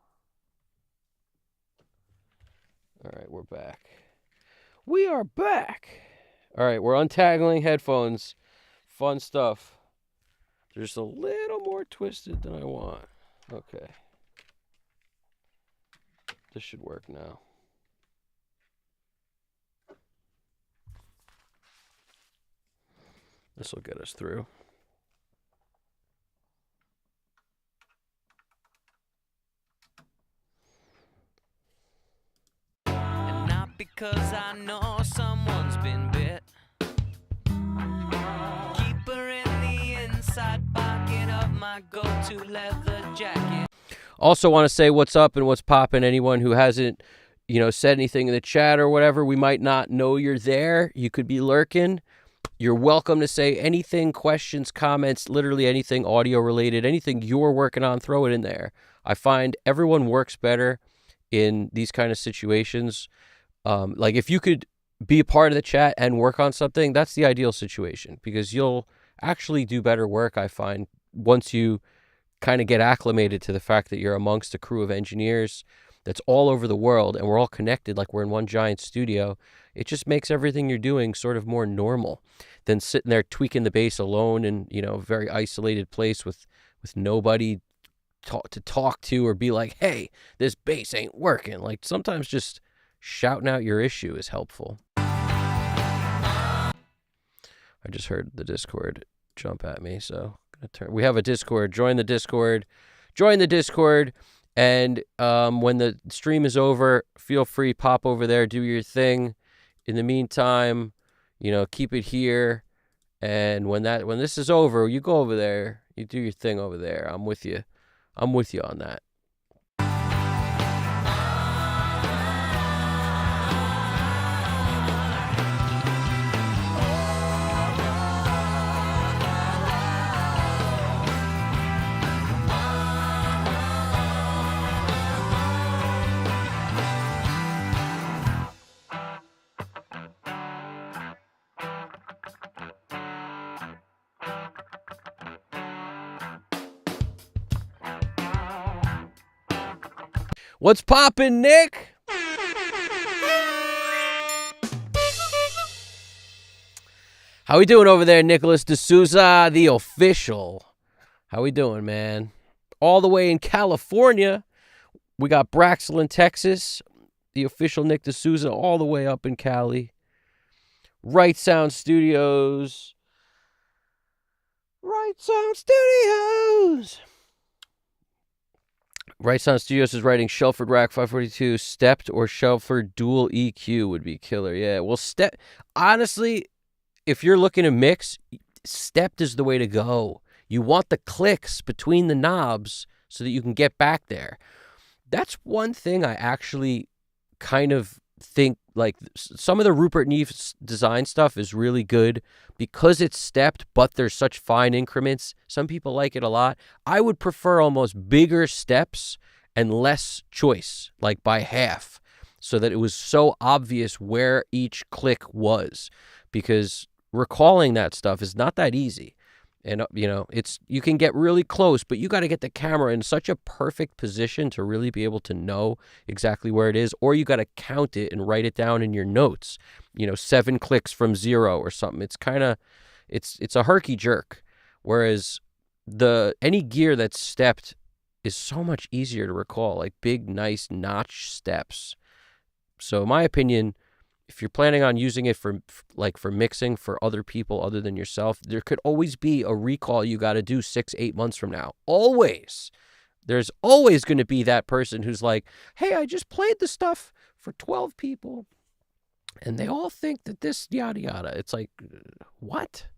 All right, we're back. We are back. All right, we're untangling headphones. Fun stuff. They're just a little more twisted than I want. Okay. This should work now. This will get us through. And not because I know someone's been bit. Keep her in the inside pocket of my go-to leather jacket. Also want to say what's up and what's popping. Anyone who hasn't, said anything in the chat or whatever, we might not know you're there. You could be lurking. You're welcome to say anything, questions, comments, literally anything audio related, anything you're working on, throw it in there. I find everyone works better in these kind of situations. Like if you could be a part of the chat and work on something, that's the ideal situation because you'll actually do better work, I find, once you kind of get acclimated to the fact that you're amongst a crew of engineers that's all over the world and we're all connected like we're in one giant studio. It just makes everything you're doing sort of more normal than sitting there tweaking the bass alone in, a very isolated place with nobody to talk to or be like, hey, this bass ain't working. Like sometimes just shouting out your issue is helpful. I just heard the Discord jump at me, so we have a Discord. Join the Discord. And when the stream is over, feel free, pop over there, do your thing. In the meantime, keep it here. And when this is over, you go over there, you do your thing over there. I'm with you on that. What's poppin', Nick? How we doing over there, Nicholas D'Souza, the official? How we doing, man? All the way in California. We got Braxel in Texas. The official Nick D'Souza all the way up in Cali. Right Sound Studios. Right Sound Studios is writing Shelford Rack 542 stepped or Shelford dual EQ would be killer. Yeah, well, honestly, if you're looking to mix, stepped is the way to go. You want the clicks between the knobs so that you can get back there. That's one thing I actually kind of think, like, some of the Rupert Neve's design stuff is really good because it's stepped, but there's such fine increments. Some people like it a lot. I would prefer almost bigger steps and less choice, like by half. so that it was so obvious where each click was, because recalling that stuff is not that easy. And, you can get really close, but you got to get the camera in such a perfect position to really be able to know exactly where it is, or you got to count it and write it down in your notes, 7 clicks from 0 or something. It's kind of, it's a herky jerk. Whereas any gear that's stepped is so much easier to recall, like big, nice notch steps. So in my opinion, if you're planning on using it for mixing for other people other than yourself, there could always be a recall you got to do 6-8 months from now. Always. There's always going to be that person who's like, hey, I just played the stuff for 12 people and they all think that this yada yada. It's like, what?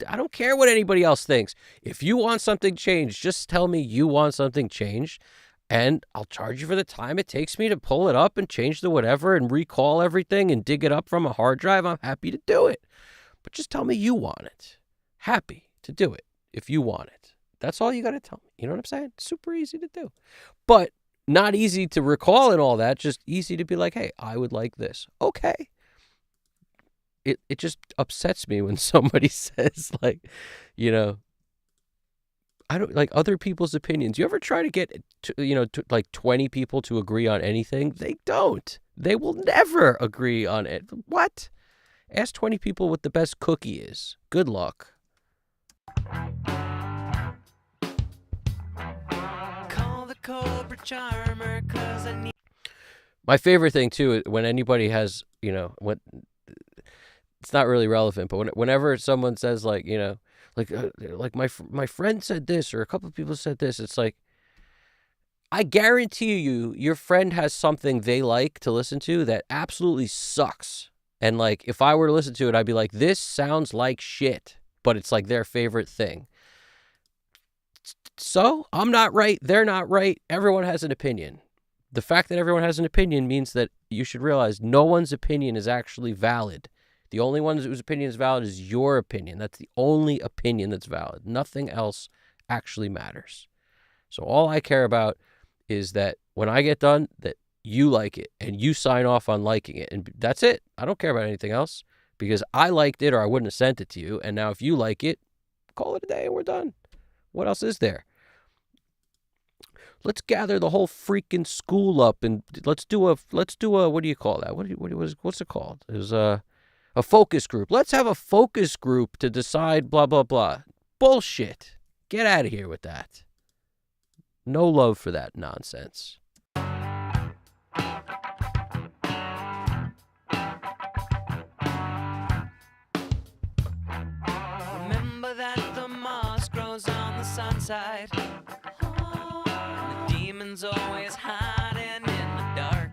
I don't care what anybody else thinks. If you want something changed, just tell me you want something changed, and I'll charge you for the time it takes me to pull it up and change the whatever and recall everything and dig it up from a hard drive. I'm happy to do it. But just tell me you want it. Happy to do it if you want it. That's all you got to tell me. You know what I'm saying? Super easy to do. But not easy to recall and all that, just easy to be like, hey, I would like this. Okay. It just upsets me when somebody says, like, I don't like other people's opinions. You ever try to get, like 20 people to agree on anything? They don't. They will never agree on it. What? Ask 20 people what the best cookie is. Good luck. Call the Cobra Charmer 'cause I need. My favorite thing too, when anybody has, when it's not really relevant, but whenever someone says like, like my friend said this, or a couple of people said this, it's like, I guarantee you, your friend has something they like to listen to that absolutely sucks. And like, if I were to listen to it, I'd be like, this sounds like shit, but it's like their favorite thing. So I'm not right. They're not right. Everyone has an opinion. The fact that everyone has an opinion means that you should realize no one's opinion is actually valid. The only one whose opinion is valid is your opinion. That's the only opinion that's valid. Nothing else actually matters. So all I care about is that when I get done, that you like it and you sign off on liking it. And that's it. I don't care about anything else because I liked it or I wouldn't have sent it to you. And now if you like it, call it a day and we're done. What else is there? Let's gather the whole freaking school up and let's do a what do you call that? What's it called? It was a focus group. Let's have a focus group to decide blah, blah, blah. Bullshit. Get out of here with that. No love for that nonsense. Remember that the moss grows on the sun side. And the demon's always hiding in the dark.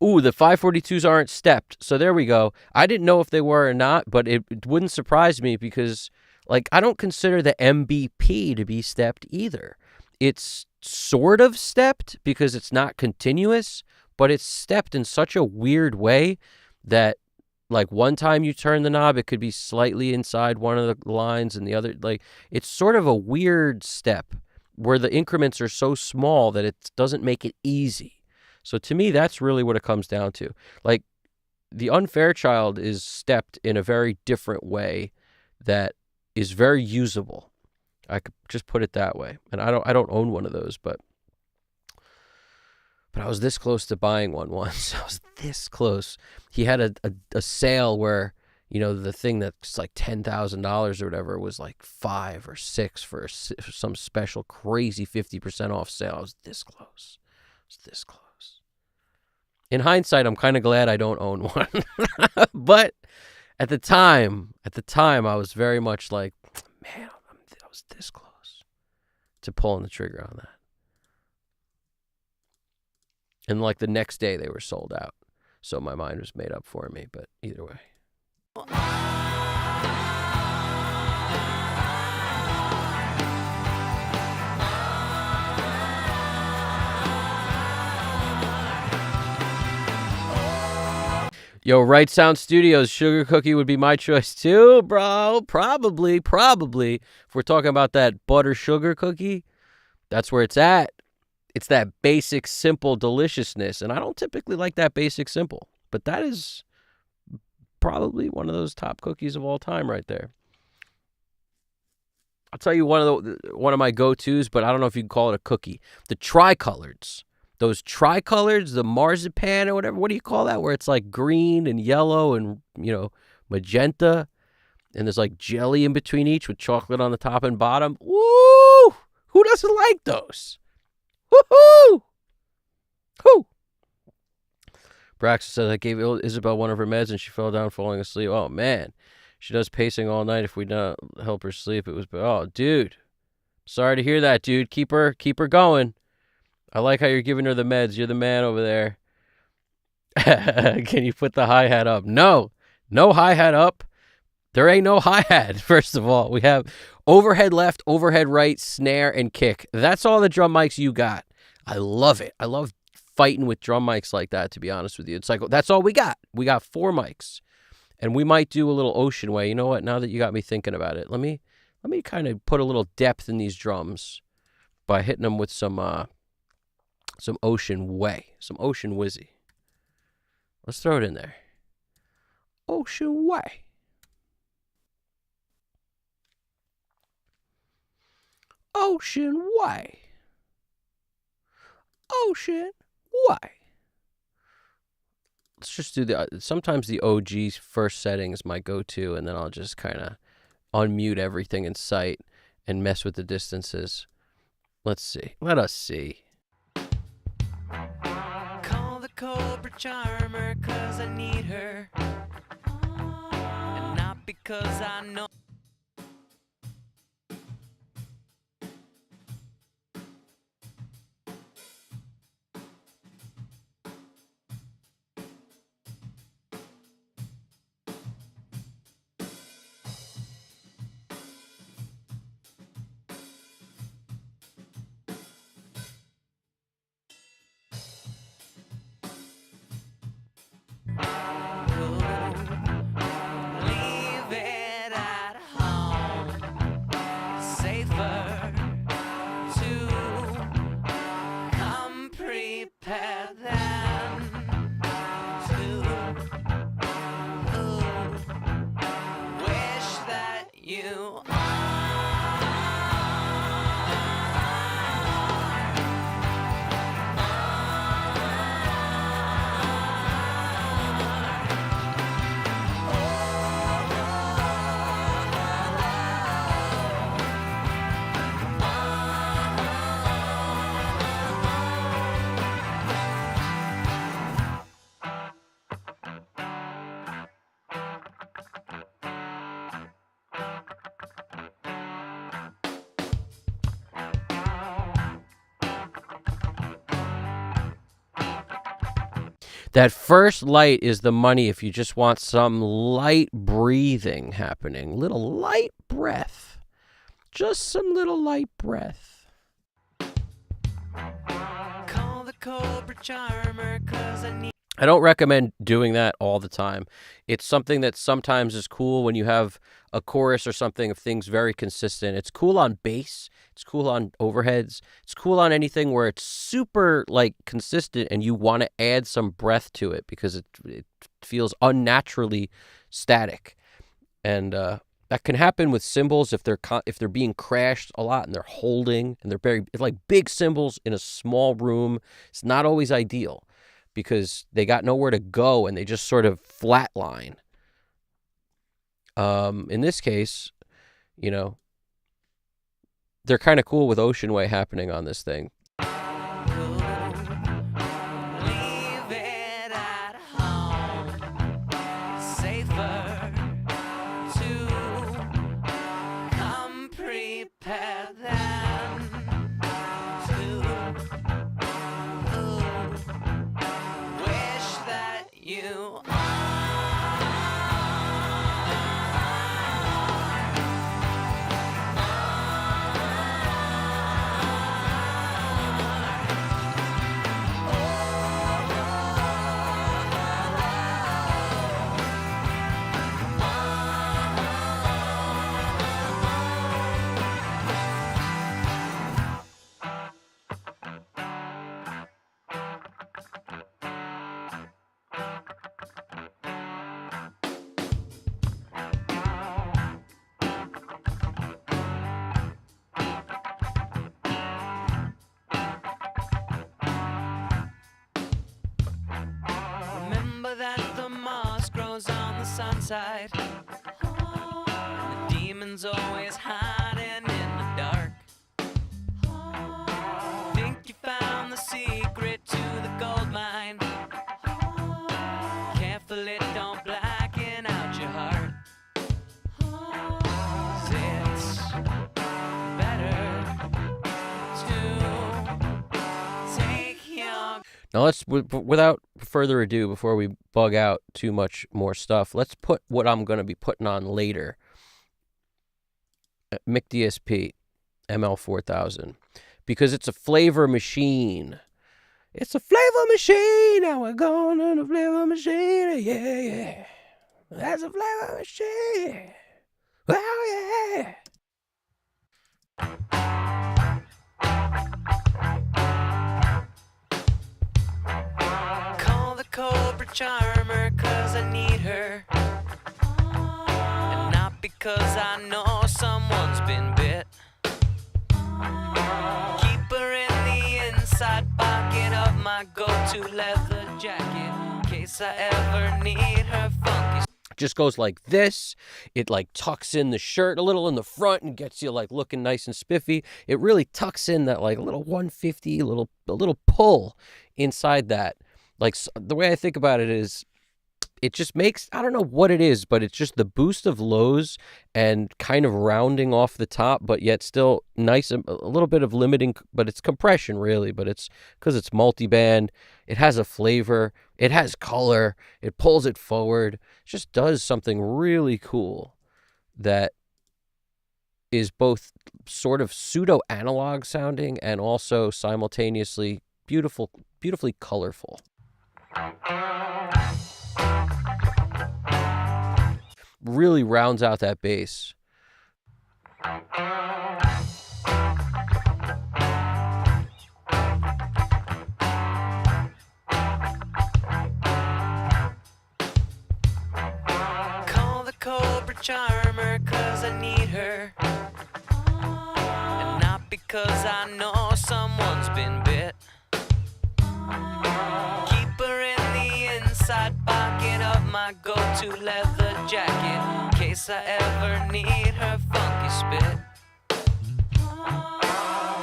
Ooh, the 542s aren't stepped. So there we go. I didn't know if they were or not, but it wouldn't surprise me because, like, I don't consider the MBP to be stepped either. It's sort of stepped because it's not continuous, but it's stepped in such a weird way that, like, one time you turn the knob, it could be slightly inside one of the lines and the other, like, it's sort of a weird step where the increments are so small that it doesn't make it easy. So to me, that's really what it comes down to. Like, the Unfair Child is stepped in a very different way that is very usable. I could just put it that way. And I don't own one of those, but I was this close to buying one once. I was this close. He had a sale where, the thing that's like $10,000 or whatever was like 5 or 6 for some special crazy 50% off sale. I was this close. In hindsight, I'm kind of glad I don't own one. But at the time, I was very much like, man, I was this close to pulling the trigger on that. And like the next day, they were sold out. So my mind was made up for me. But either way. Yo, Right Sound Studios, Sugar Cookie would be my choice too, bro. Probably. If we're talking about that butter sugar cookie, that's where it's at. it's that basic, simple deliciousness. And I don't typically like that basic, simple. But that is probably one of those top cookies of all time right there. I'll tell you one of my go-tos, but I don't know if you can call it a cookie. The tricolors. Those tricolors, the marzipan or whatever. What do you call that? Where it's like green and yellow and, magenta. And there's like jelly in between each with chocolate on the top and bottom. Woo! Who doesn't like those? Woohoo! Whoo! Braxton says, I gave Isabel one of her meds and she fell down falling asleep. Oh, man. She does pacing all night. If we don't help her sleep, it was... Oh, dude. Sorry to hear that, dude. Keep her going. I like how you're giving her the meds. You're the man over there. Can you put the hi-hat up? No hi-hat up. There ain't no hi-hat, first of all. We have overhead left, overhead right, snare, and kick. That's all the drum mics you got. I love it. I love fighting with drum mics like that, to be honest with you. It's like, that's all we got. We got 4 mics. And we might do a little Ocean Way. You know what? Now that you got me thinking about it, let me kind of put a little depth in these drums by hitting them with some Ocean Way, some Ocean Wizzy. Let's throw it in there. Ocean Way. Ocean Way. Ocean Way. Let's just do sometimes the OG first setting is my go-to, and then I'll just kind of unmute everything in sight and mess with the distances. Let's see. Let us see. Call the Cobra Charmer 'cause I need her, and not because I know. Leave it at home, safer to come prepared than to wish that you That first light is the money if you just want some light breathing happening. Little light breath. Just some little light breath. call the Cobra Charmer 'cause I need. I don't recommend doing that all the time. It's something that sometimes is cool when you have a chorus or something of things very consistent. It's cool on bass. It's cool on overheads. It's cool on anything where it's super consistent and you want to add some breath to it because it feels unnaturally static. And that can happen with cymbals if they're being crashed a lot and they're holding and it's like big cymbals in a small room. It's not always ideal because they got nowhere to go and they just sort of flatline. In this case, they're kind of cool with Ocean Way happening on this thing. Leave it at home, safer to come prepared than to wish that you sunside. And the demon's always hiding in the dark. Think you found the secret to the gold mine. Careful it don't blacken out your heart. 'Cause it's better to take your... Now let's, without further ado, before we bug out too much more stuff, let's put what I'm going to be putting on later. Mic DSP ML4000, because it's a flavor machine. It's a flavor machine. Now we're going to the flavor machine. Yeah, yeah. That's a flavor machine. Oh, yeah. Call the Cobra Charmer 'cause I need her. And not because I know someone's been bit. Keep her in the inside pocket of my go-to leather jacket in case I ever need her funky. Just goes like this. It like tucks in the shirt a little in the front and gets you like looking nice and spiffy. It really tucks in that like little 150, a little pull inside that. Like, the way I think about it is, it just makes, I don't know what it is, but it's just the boost of lows and kind of rounding off the top, but yet still nice, a little bit of limiting, but it's compression really, but it's because it's multi-band. It has a flavor, it has color, it pulls it forward. It just does something really cool that is both sort of pseudo analog sounding and also simultaneously beautifully colorful. Really rounds out that bass. Call the Cobra Charmer 'cause I need her. And not because I know someone's been bit. Keep her in the inside pocket of my go-to leather jacket in case I ever need her funky spit.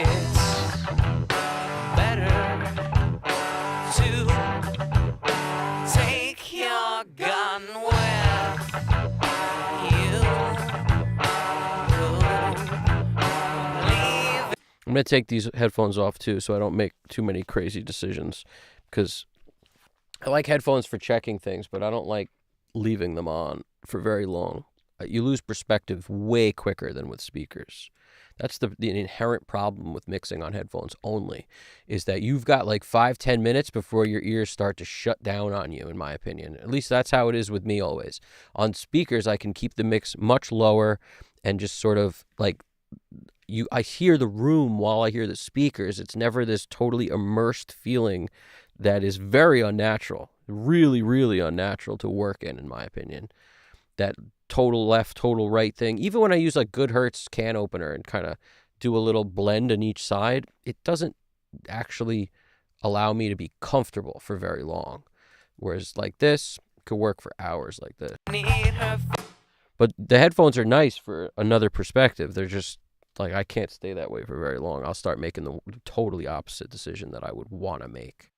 It's better to take your gun with you. Leave. I'm going to take these headphones off too so I don't make too many crazy decisions, because I like headphones for checking things, but I don't like leaving them on for very long. You lose perspective way quicker than with speakers. That's the inherent problem with mixing on headphones only, is that you've got like 5-10 minutes before your ears start to shut down on you, in my opinion. At least that's how it is with me always. On speakers, I can keep the mix much lower and just sort of like, I hear the room while I hear the speakers. It's never this totally immersed feeling that is very unnatural, really, really unnatural to work in my opinion. That total left, total right thing. Even when I use like Good Hertz can opener and kind of do a little blend on each side, it doesn't actually allow me to be comfortable for very long. Whereas like this could work for hours like this. But the headphones are nice for another perspective. They're just like, I can't stay that way for very long. I'll start making the totally opposite decision that I would want to make.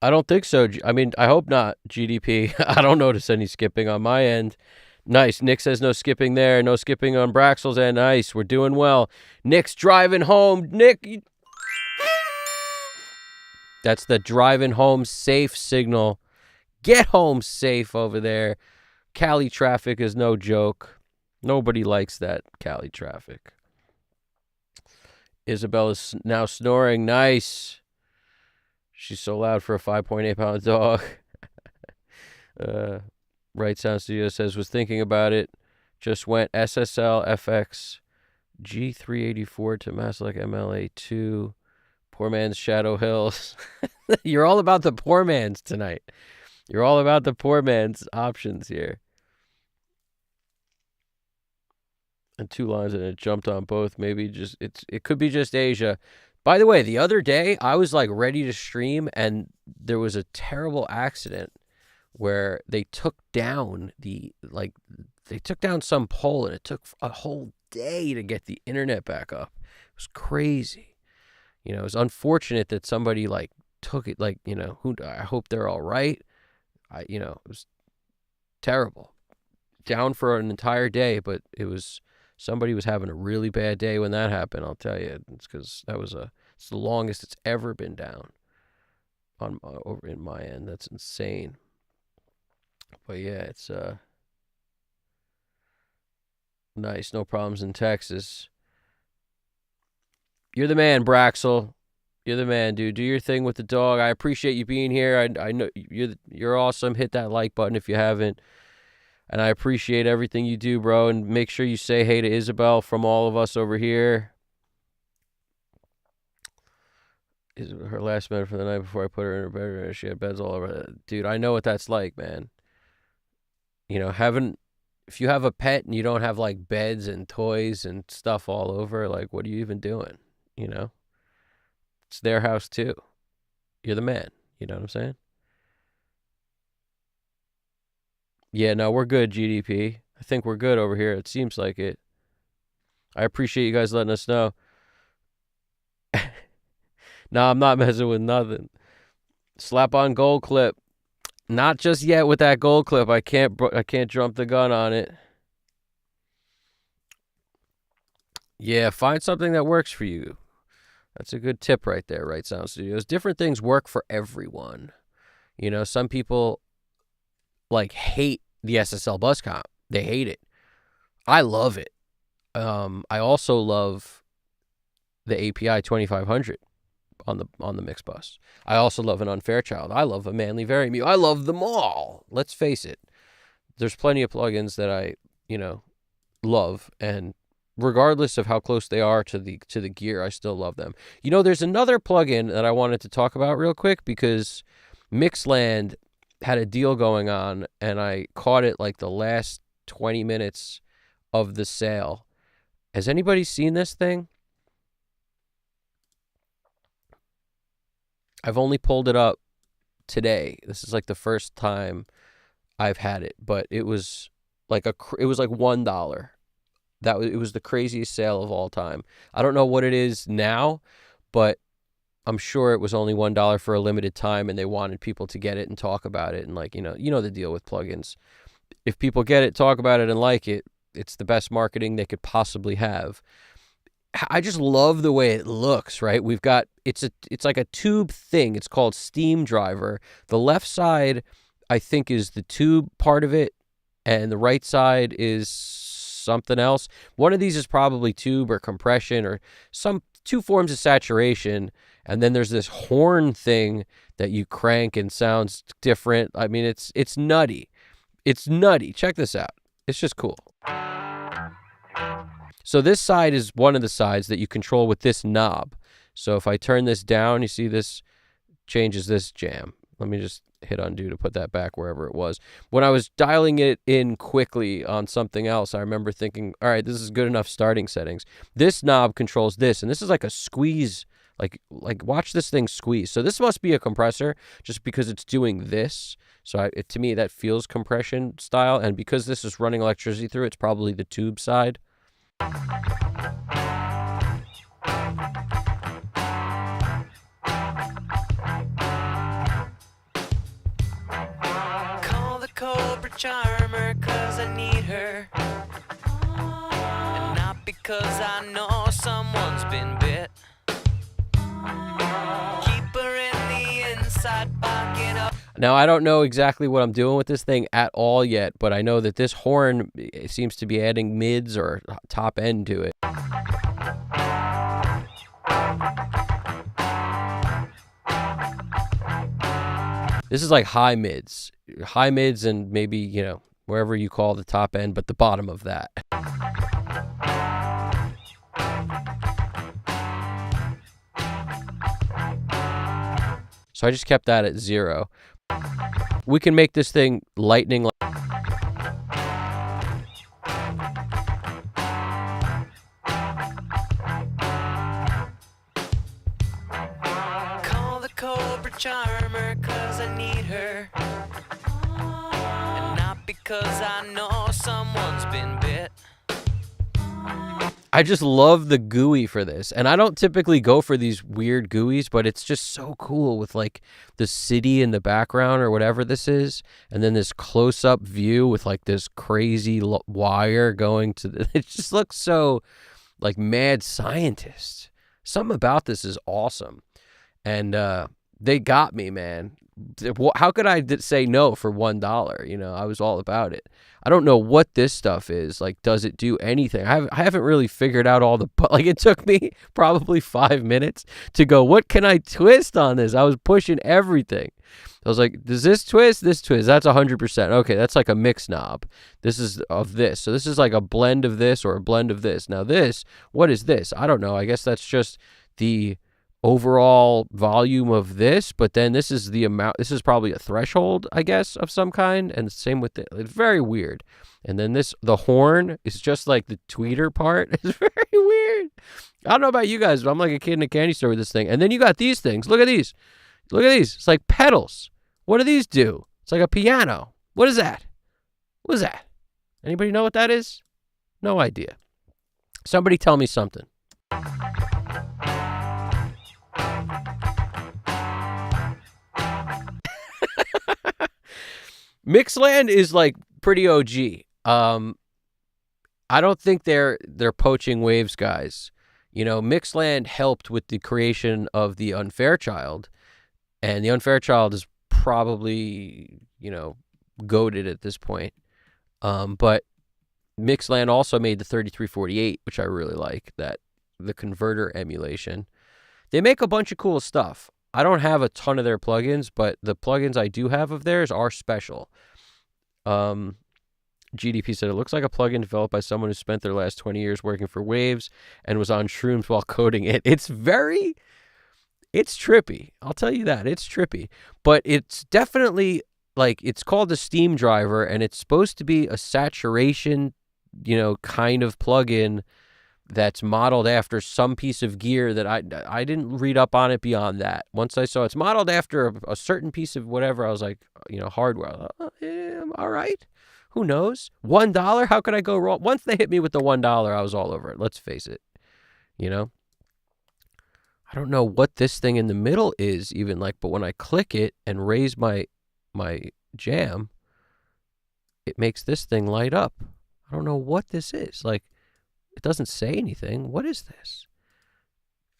I don't think so. I mean, I hope not, GDP. I don't notice any skipping on my end. Nice. Nick says no skipping there. No skipping on Braxel's end. Nice. We're doing well. Nick's driving home. Nick. That's the driving home safe signal. Get home safe over there. Cali traffic is no joke. Nobody likes that Cali traffic. Isabel is now snoring. Nice. She's so loud for a 5.8-pound dog. Right Sound Studio says, was thinking about it. Just went SSL FX G384 to Maslach MLA 2.0 Poor man's Shadow Hills. You're all about the poor man's tonight. You're all about the poor man's options here. And 2 lines and it jumped on both. Maybe just it could be just Asia. By the way, the other day I was like ready to stream and there was a terrible accident where they took down some pole and it took a whole day to get the internet back up. It was crazy. You know, it was unfortunate that somebody like took it, like, you know, I hope they're all right. It was terrible. Down for an entire day, but somebody was having a really bad day when that happened, I'll tell you. It's because it's the longest it's ever been down over in my end. That's insane. But yeah, it's nice. No problems in Texas. You're the man, Braxel. You're the man, dude. Do your thing with the dog. I appreciate you being here. I know you're awesome. Hit that like button if you haven't. And I appreciate everything you do, bro. And make sure you say hey to Isabel from all of us over here. Is her last bed for the night before I put her in her bed. She had beds all over. Dude, I know what that's like, man. You know, if you have a pet and you don't have like beds and toys and stuff all over, like, what are you even doing? You know, it's their house too. You're the man. You know what I'm saying? Yeah, no, we're good, GDP. I think we're good over here. It seems like it. I appreciate you guys letting us know. No, I'm not messing with nothing. Slap on gold clip. Not just yet with that gold clip. I can't jump the gun on it. Yeah, find something that works for you. That's a good tip right there, right, Sound Studios? Different things work for everyone. You know, some people like hate the SSL bus comp. They hate it. I love it. I also love the API 2500 on the mix bus. I also love an Unfair Child. I love a Manly Very I love them all. Let's face it. There's plenty of plugins that I, love, and regardless of how close they are to the gear, I still love them. You know, there's another plugin that I wanted to talk about real quick because Mixland had a deal going on, and I caught it like the last 20 minutes of the sale. Has anybody seen this thing? I've only pulled it up today. This is like the first time I've had it, but it was like $1. It was the craziest sale of all time. I don't know what it is now, but I'm sure it was only $1 for a limited time, and they wanted people to get it and talk about it. And like, you know the deal with plugins. If people get it, talk about it, and like it, it's the best marketing they could possibly have. I just love the way it looks, right? We've got, it's like a tube thing. It's called Steam Driver. The left side, I think, is the tube part of it, and the right side is something else. One of these is probably tube or compression or two forms of saturation. And then there's this horn thing that you crank and sounds different. I mean, it's nutty. It's nutty. Check this out. It's just cool. So this side is one of the sides that you control with this knob. So if I turn this down, you see this changes this jam. Let me just hit undo to put that back wherever it was. When I was dialing it in quickly on something else, I remember thinking, all right, this is good enough starting settings. This knob controls this, and this is like a squeeze. Like watch this thing squeeze. So this must be a compressor just because it's doing this. So to me, that feels compression style. And because this is running electricity through, it's probably the tube side. Call the Cobra Charmer 'cause I need her, and not because I know someone's been bit. Keep her in the inside pocket up. Now, I don't know exactly what I'm doing with this thing at all yet, but I know that this horn seems to be adding mids or top end to it. This is like high mids, and maybe, wherever you call the top end, but the bottom of that. So I just kept that at 0. We can make this thing lightning. Call the Cobra Charmer, cause I need her. And not because I know someone's been bit. I just love the GUI for this. And I don't typically go for these weird GUIs, but it's just so cool with like the city in the background or whatever this is. And then this close-up view with like this crazy wire going to the, it just looks so like mad scientist. Something about this is awesome. And they got me, man. How could I say no for $1? You know, I was all about it. I don't know what this stuff is. Like, does it do anything? I haven't really figured out all the, like, it took me probably 5 minutes to go, what can I twist on this? I was pushing everything. I was like, does this twist? This twist. That's 100%. Okay, that's like a mix knob. This is of this. So this is like a blend of this or a blend of this. Now this, what is this? I don't know. I guess that's just the overall volume of this, but then this is the amount. This is probably a threshold, I guess, of some kind, and same with it. It's very weird. And then the horn is just like the tweeter part. It's very weird. I don't know about you guys, but I'm like a kid in a candy store with this thing. And then you got these things. Look at these. Look at these. It's like pedals. What do these do? It's like a piano. What is that? What is that? Anybody know what that is? No idea. Somebody tell me something. Mixland is like pretty OG. I don't think they're poaching Waves guys. You know, Mixland helped with the creation of the Unfair Child, and the Unfair Child is probably, you know, goated at this point. But Mixland also made the 3348, which I really like, that the converter emulation. They make a bunch of cool stuff. I don't have a ton of their plugins, but the plugins I do have of theirs are special. GDP said, it looks like a plugin developed by someone who spent their last 20 years working for Waves and was on shrooms while coding it. It's trippy. I'll tell you that. It's trippy. But it's definitely, like, it's called the Steam driver, and it's supposed to be a saturation, you know, kind of plugin that's modeled after some piece of gear that I didn't read up on it beyond that. Once I saw it's modeled after a certain piece of whatever, I was like, you know, hardware. All right. Who knows? $1? How could I go wrong? Once they hit me with the $1, I was all over it. Let's face it. You know? I don't know what this thing in the middle is even like, but when I click it and raise my jam, it makes this thing light up. I don't know what this is. Like, it doesn't say anything. What is this?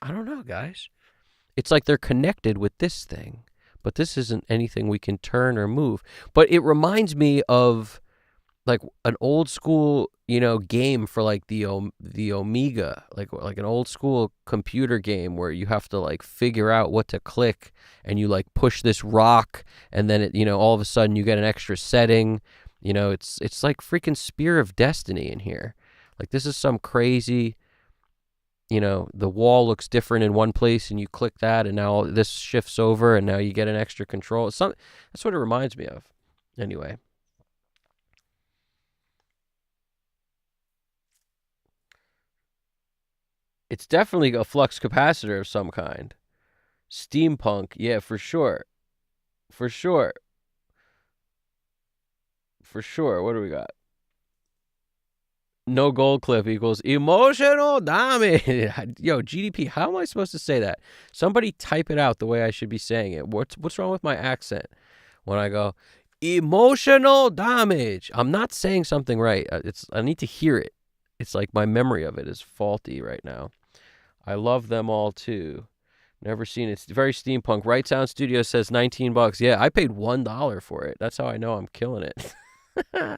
I don't know, guys. It's like they're connected with this thing, but this isn't anything we can turn or move. But it reminds me of like an old school, you know, game for like the Omega, like an old school computer game where you have to like figure out what to click, and you like push this rock, and then it, you know, all of a sudden you get an extra setting. You know, it's like freaking Spear of Destiny in here. Like, this is some crazy, you know, the wall looks different in one place and you click that and now this shifts over and now you get an extra control. That's what it reminds me of. Anyway. It's definitely a flux capacitor of some kind. Steampunk, yeah, for sure. For sure. For sure. What do we got? No gold clip equals emotional damage. Yo, GDP, how am I supposed to say that? Somebody type it out the way I should be saying it. What's wrong with my accent when I go emotional damage? I'm not saying something right. I need to hear it. It's like my memory of it is faulty right now. I love them all too. Never seen it. It's very steampunk. Right Sound Studio says $19. Yeah, I paid $1 for it. That's how I know I'm killing it. I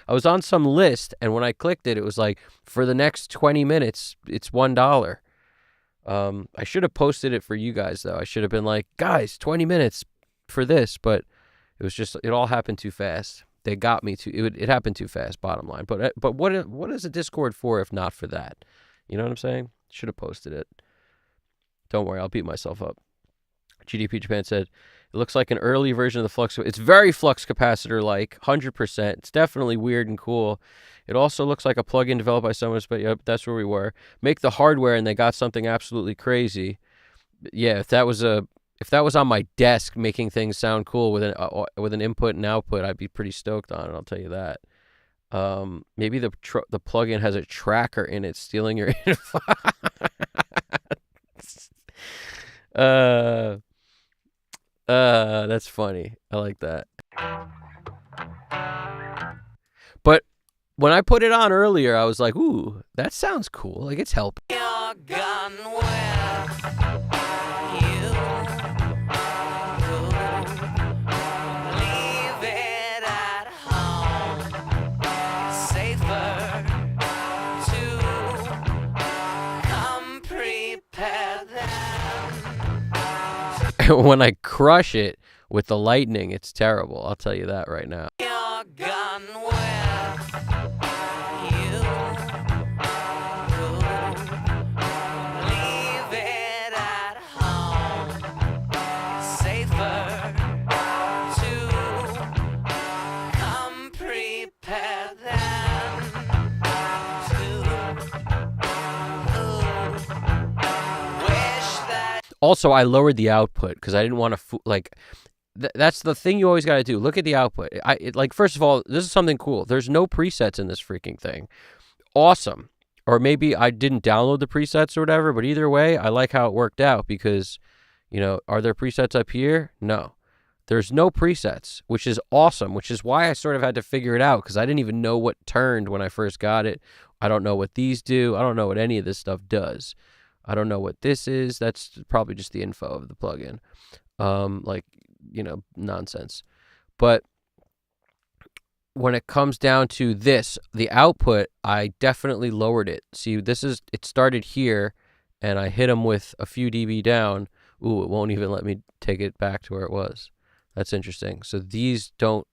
was on some list, and when I clicked it, it was like, for the next 20 minutes, it's $1. I should have posted it for you guys, though. I should have been like, guys, 20 minutes for this, but it was just, it all happened too fast. They got me it happened too fast, bottom line. But what is a Discord for if not for that? You know what I'm saying? Should have posted it. Don't worry, I'll beat myself up. GDP Japan said, It looks like an early version of the flux. It's very flux capacitor-like, 100%. It's definitely weird and cool. It also looks like a plugin developed by someone, but yep, that's where we were. Make the hardware, and they got something absolutely crazy. Yeah, if that was on my desk making things sound cool with an input and output, I'd be pretty stoked on it. I'll tell you that. Maybe the plugin has a tracker in it stealing your info. That's funny. I like that. But when I put it on earlier, I was like, ooh, that sounds cool. Like, it's helping. You're gone where you go. Leave it at home. It's safer to come prepared than When I crush it with the lightning, it's terrible. I'll tell you that right now. you're gone where you go. Leave it at home. It's safer to come prepared than to wish that. Also, I lowered the output because I didn't want to that's the thing you always got to do. Look at the output. First of all, this is something cool. There's no presets in this freaking thing. Awesome. Or maybe I didn't download the presets or whatever, but either way, I like how it worked out because, are there presets up here? No. There's no presets, which is awesome, which is why I sort of had to figure it out because I didn't even know what turned when I first got it. I don't know what these do. I don't know what any of this stuff does. I don't know what this is. That's probably just the info of the plugin. Nonsense. But when it comes down to this, the output, I definitely lowered it. See, it started here, and I hit them with a few dB down. Ooh, it won't even let me take it back to where it was. That's interesting. So these the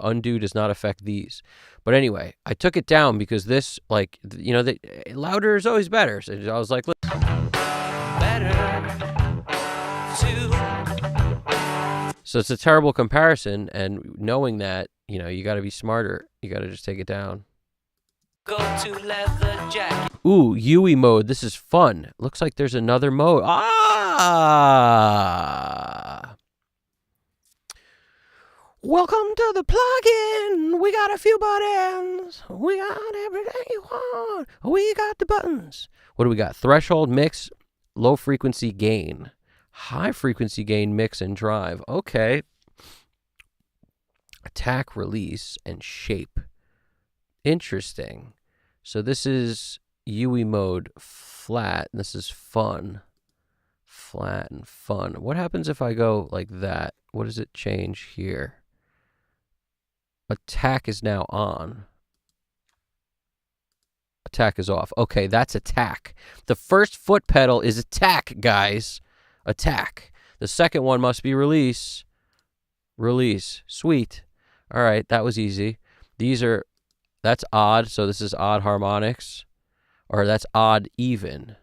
undo does not affect these. But anyway, I took it down because this, louder is always better. So I was like, look. So it's a terrible comparison, and knowing that, you got to be smarter. You got to just take it down. Go to leather jacket. Ooh, UE mode. This is fun. Looks like there's another mode. Welcome to the plugin. We got a few buttons. We got everything you want. We got the buttons. What do we got? Threshold, mix, low frequency gain. High frequency gain, mix, and drive. Okay. Attack, release, and shape. Interesting. So this is UE mode flat. And this is fun. Flat and fun. What happens if I go like that? What does it change here? Attack is now on. Attack is off. Okay, that's attack. The first foot pedal is attack, guys. Attack. The second one must be release. Release. Sweet. All right, that was easy. That's odd, so this is odd harmonics. Or that's odd even.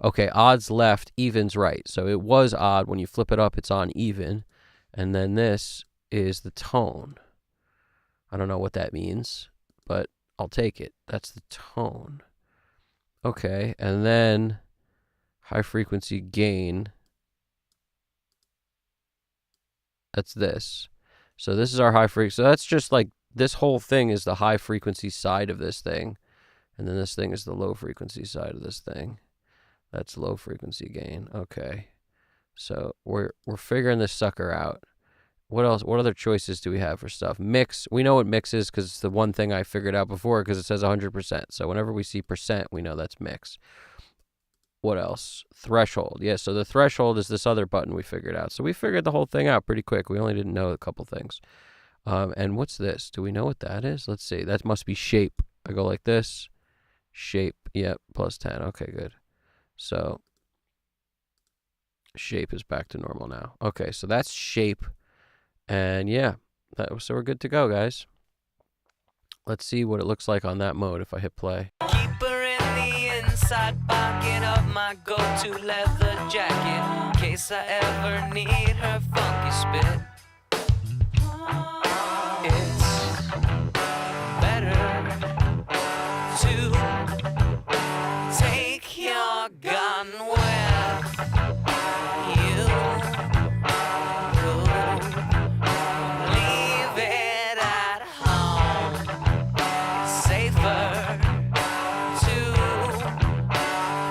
Okay, odd's left, even's right. So it was odd. When you flip it up, it's on even. And then this is the tone. I don't know what that means, but I'll take it. That's the tone. Okay, and then high frequency gain. That's this. So this is our high frequency. So that's just like this whole thing is the high frequency side of this thing. And then this thing is the low frequency side of this thing. That's low frequency gain. Okay. So we're figuring this sucker out. What else? What other choices do we have for stuff? Mix. We know what mix is because it's the one thing I figured out before because it says 100%. So whenever we see percent, we know that's mix. What else? Threshold. Yeah, so the threshold is this other button we figured out. So we figured the whole thing out pretty quick. We only didn't know a couple things. And what's this? Do we know what that is? Let's see. That must be shape. I go like this. Shape. Yep, plus 10. Okay, good. So shape is back to normal now. Okay, so that's shape. And yeah, so we're good to go, guys. Let's see what it looks like on that mode if I hit play. Keep her in the inside pocket of my go-to leather jacket, in case I ever need her funky spit. It's better to take your gun with you. Leave it at home. Safer to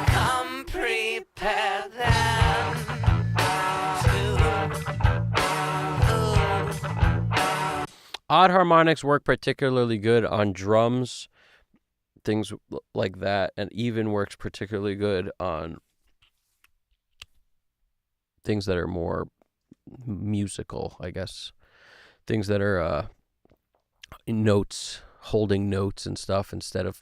come prepared than to. Odd harmonics work particularly good on drums, things like that, and even works particularly good on things that are more musical, I guess. Things that are notes, holding notes and stuff instead of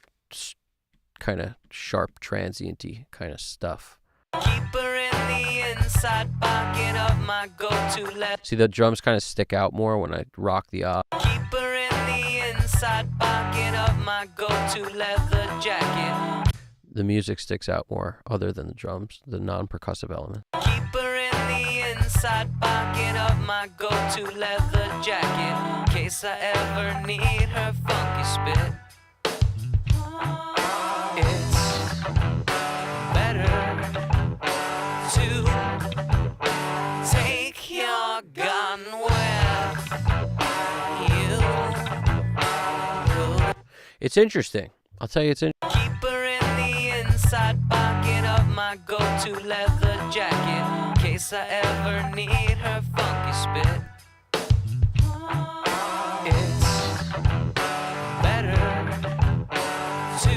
kind of sharp, transient-y kind of stuff. Keep her in the inside pocket of my go-to leather. See, the drums kind of stick out more when I rock the odd. Keep her in the inside pocket of my go-to leather jacket. The music sticks out more, other than the drums, the non-percussive element. Keep her in the inside pocket of my go-to leather jacket, in case I ever need her funky spit. It's better to take your gun with you. It's interesting. I'll tell you, it's interesting. Keep her in the inside pocket of my go-to leather jacket, in case I ever need her funky spit. It's better to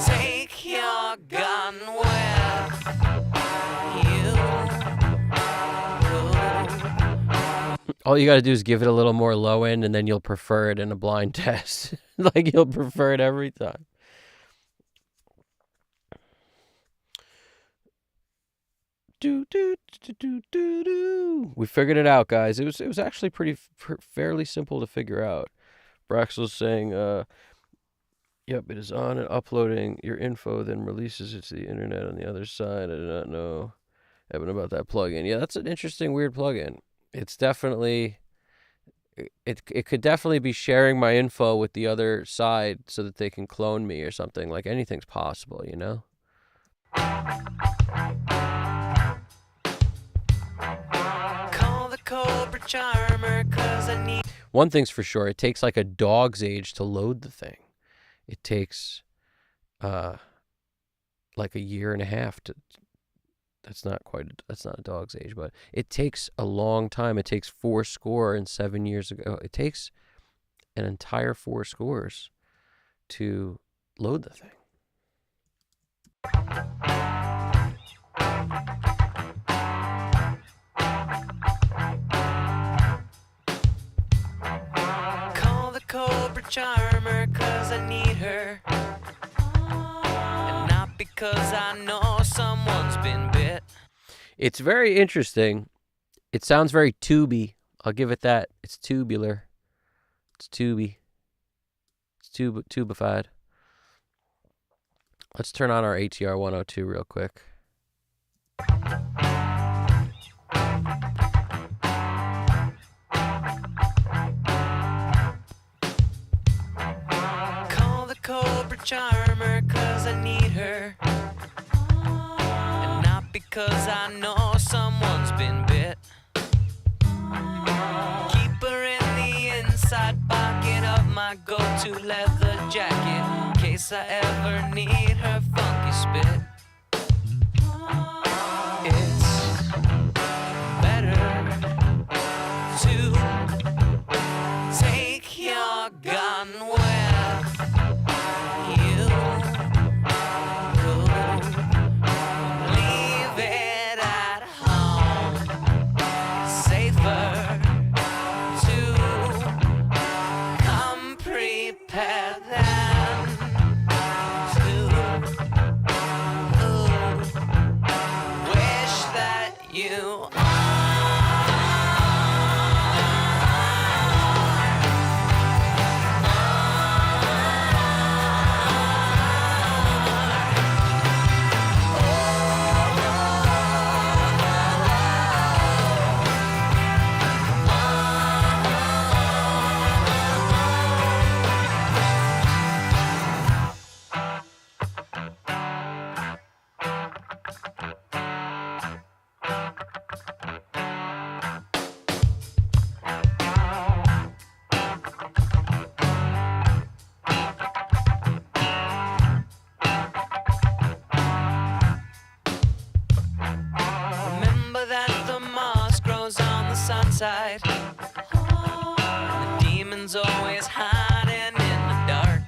take your gun with you. All you got to do is give it a little more low end, and then you'll prefer it in a blind test. Like, you'll prefer it every time. We figured it out, guys. It was actually fairly simple to figure out. Braxel's saying, yep, it is on and uploading your info, then releases it to the internet on the other side. I do not know, Evan, about that plugin. Yeah, that's an interesting, weird plugin. It's definitely, it could definitely be sharing my info with the other side so that they can clone me or something. Like, anything's possible, you know? Call the Cobra Charmer, 'cause I need. One thing's for sure, it takes like a dog's age to load the thing. It takes like a year and a half to, that's not a dog's age, but it takes a long time. It takes 7 years ago. It takes an entire 4 scores to load the thing. Call the Cobra Charmer, 'cause I need her. And not because I know someone's been bit. It's very interesting. It sounds very tubey. I'll give it that. It's tubular. It's tubey. It's tubified. Let's turn on our ATR 102 real quick. Call the Cobra Charmer, 'cause I need her. And not because I know someone's been bit. Keep her in the inside pocket of my go-to leather jacket, in case I ever need her funky spit. It's better to take your gun with you. Leave it at home. Safer to come prepared than to. Wish that you always hiding in the dark.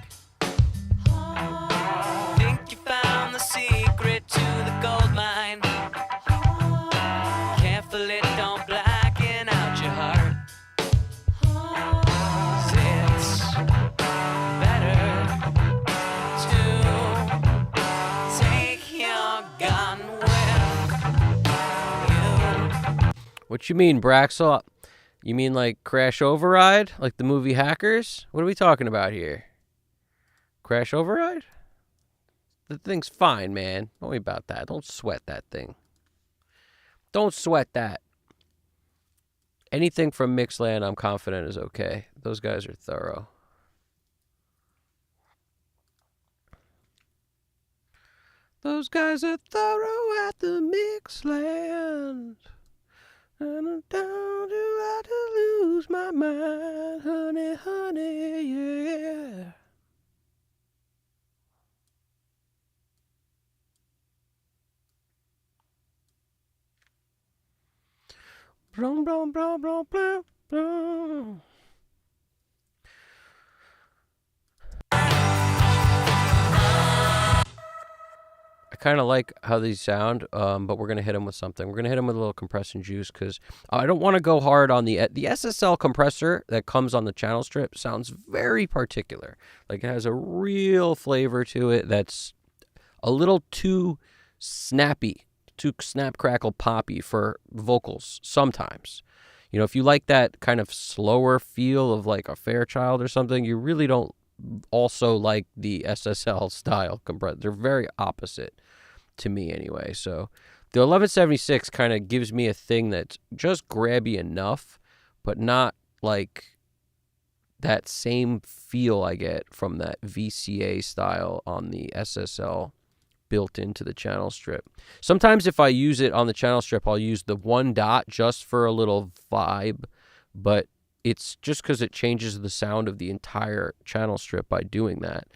Think you found the secret to the gold mine. Careful it don't blacken out your heart. 'Cause it's better to take your gun with you. What you mean, Braxel? You mean like Crash Override? Like the movie Hackers? What are we talking about here? Crash Override? The thing's fine, man. Don't worry about that. Don't sweat that thing. Don't sweat that. Anything from Mixland, I'm confident is okay. Those guys are thorough. Those guys are thorough at the Mixland. And I'm down to lose my mind, honey, honey, yeah. Brum, brum, brum, brum, brum, brum. I kind of like how these sound, but we're going to hit them with something. We're going to hit them with a little compression juice because I don't want to go hard on the SSL compressor that comes on the channel strip. Sounds very particular. Like it has a real flavor to it that's a little too snappy, too snap, crackle, poppy for vocals sometimes. You know, if you like that kind of slower feel of like a Fairchild or something, you really don't also like the SSL style compressor. They're very opposite to me anyway. So the 1176 kind of gives me a thing that's just grabby enough, but not like that same feel I get from that VCA style on the SSL built into the channel strip. Sometimes if I use it on the channel strip, I'll use the one dot just for a little vibe, but it's just because it changes the sound of the entire channel strip by doing that.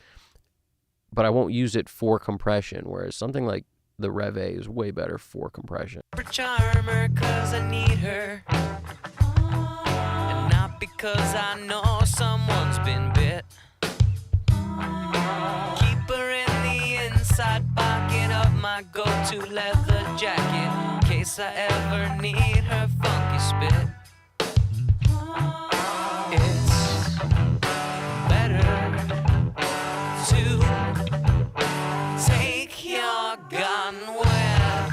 But I won't use it for compression, whereas something like the Rev A is way better for compression. Charmer, 'cause I need her, and not because I know someone's been bit. Keep her in the inside pocket of my go-to leather jacket, in case I ever need her funky spit. It's better to take your gun with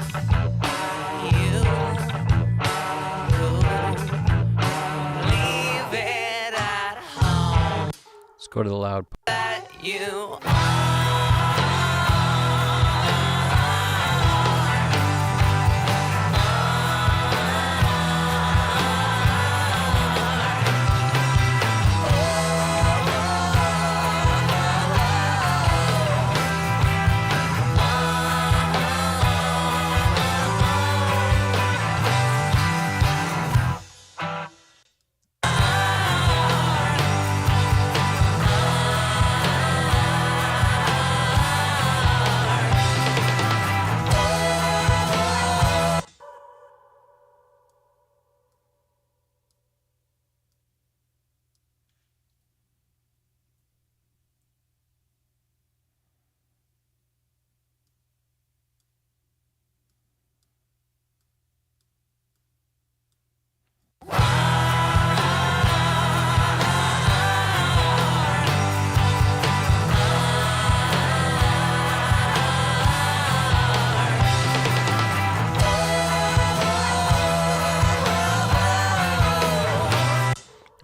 you. Leave it at home. Let's go to the loud. That you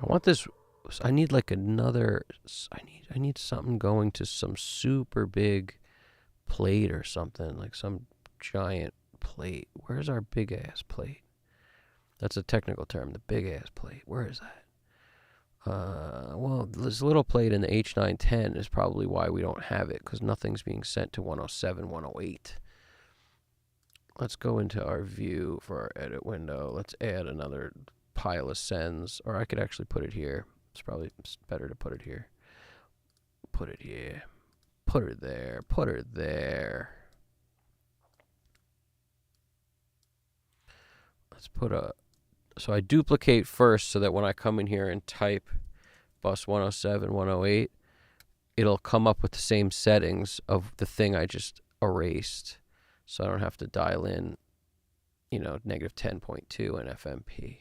want this. I need like another. I need something going to some super big plate or something, like some giant plate. Where's our big ass plate? That's a technical term. The big ass plate. Where is that? Well, this little plate in the H910 is probably why we don't have it, because nothing's being sent to 107, 108. Let's go into our view for our edit window. Let's add another pile of sends, or I could actually put it here. It's probably better to put it here. Put it here. Put her there. Put her there. Let's put a... So I duplicate first so that when I come in here and type bus 107, 108, it'll come up with the same settings of the thing I just erased. So I don't have to dial in, negative 10.2 and FMP.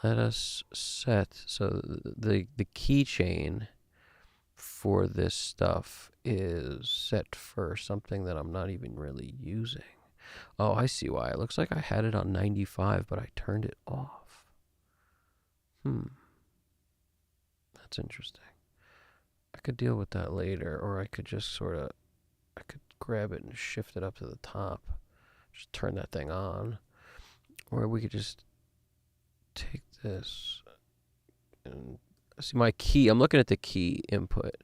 Let us set, so the keychain for this stuff is set for something that I'm not even really using. Oh, I see why. It looks like I had it on 95, but I turned it off. That's interesting. I could deal with that later, or I could just I could grab it and shift it up to the top. Just turn that thing on. Or we could just take this and see my key. I'm looking at the key input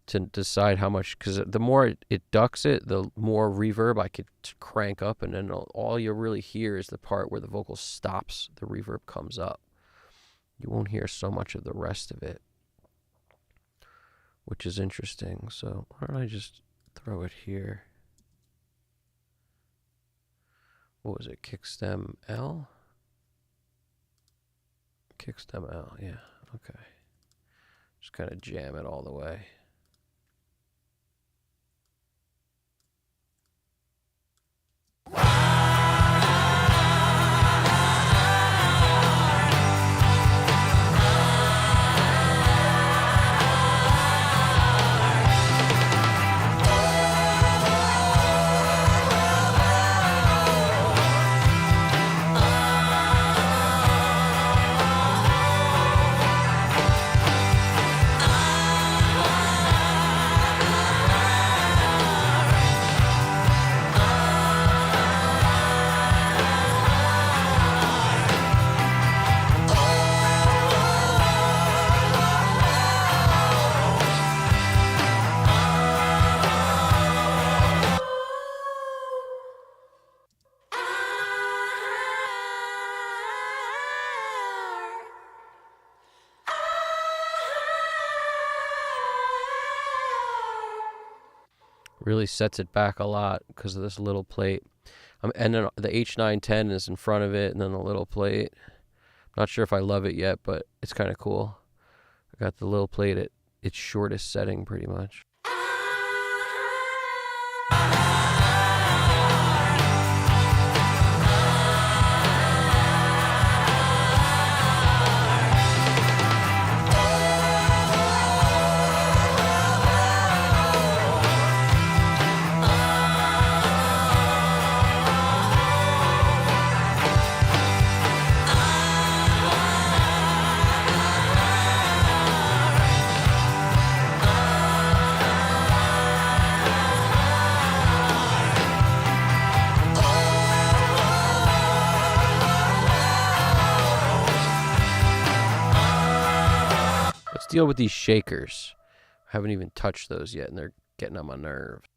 to decide how much, because the more it ducks it, the more reverb I could crank up, and then all you'll really hear is the part where the vocal stops, the reverb comes up. You won't hear so much of the rest of it, which is interesting. So why don't I just throw it here? What was it? Kickstem L? Kickstem L, yeah, okay. Just kind of jam it all the way. Really sets it back a lot because of this little plate. And then the H910 is in front of it, and then the little plate. Not sure if I love it yet, but it's kind of cool. I got the little plate at its shortest setting pretty much. Deal with these shakers. I haven't even touched those yet, and they're getting on my nerves.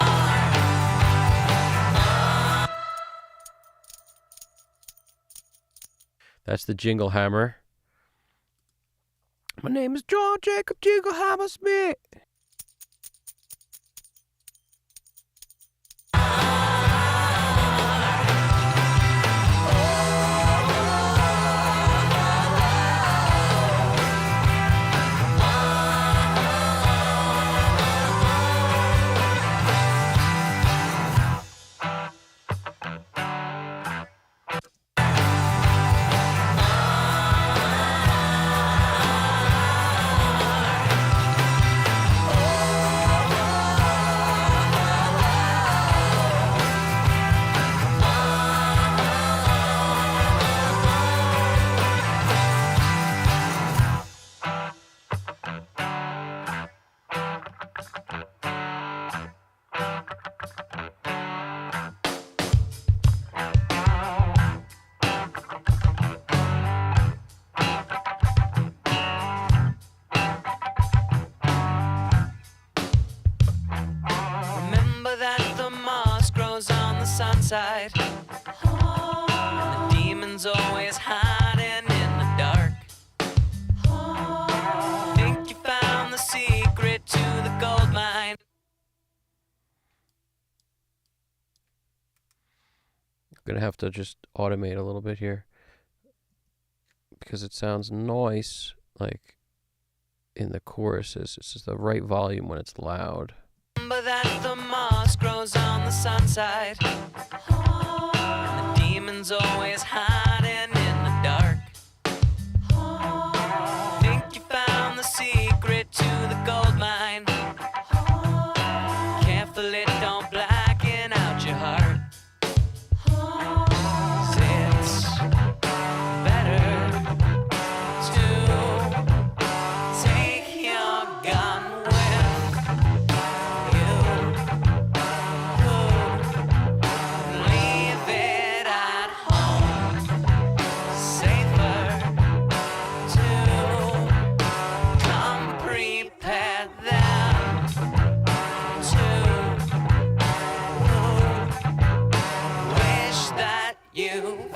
That's the jingle hammer. My name is John Jacob Jinglehammer Smith. Side. And the demon's always hiding in the dark. Think you found the secret to the gold mine. going to have to just automate a little bit here because it sounds nice, like in the choruses. It's just the right volume when it's loud. But that the moss grows on the sun side. And the demon's always hiding in the dark. Think you found the secret to the gold mine. Careful it don't blacken out your heart. 'Cause it's better to take your gun with you. Leave it at home. Safer to come prepared than to wish that you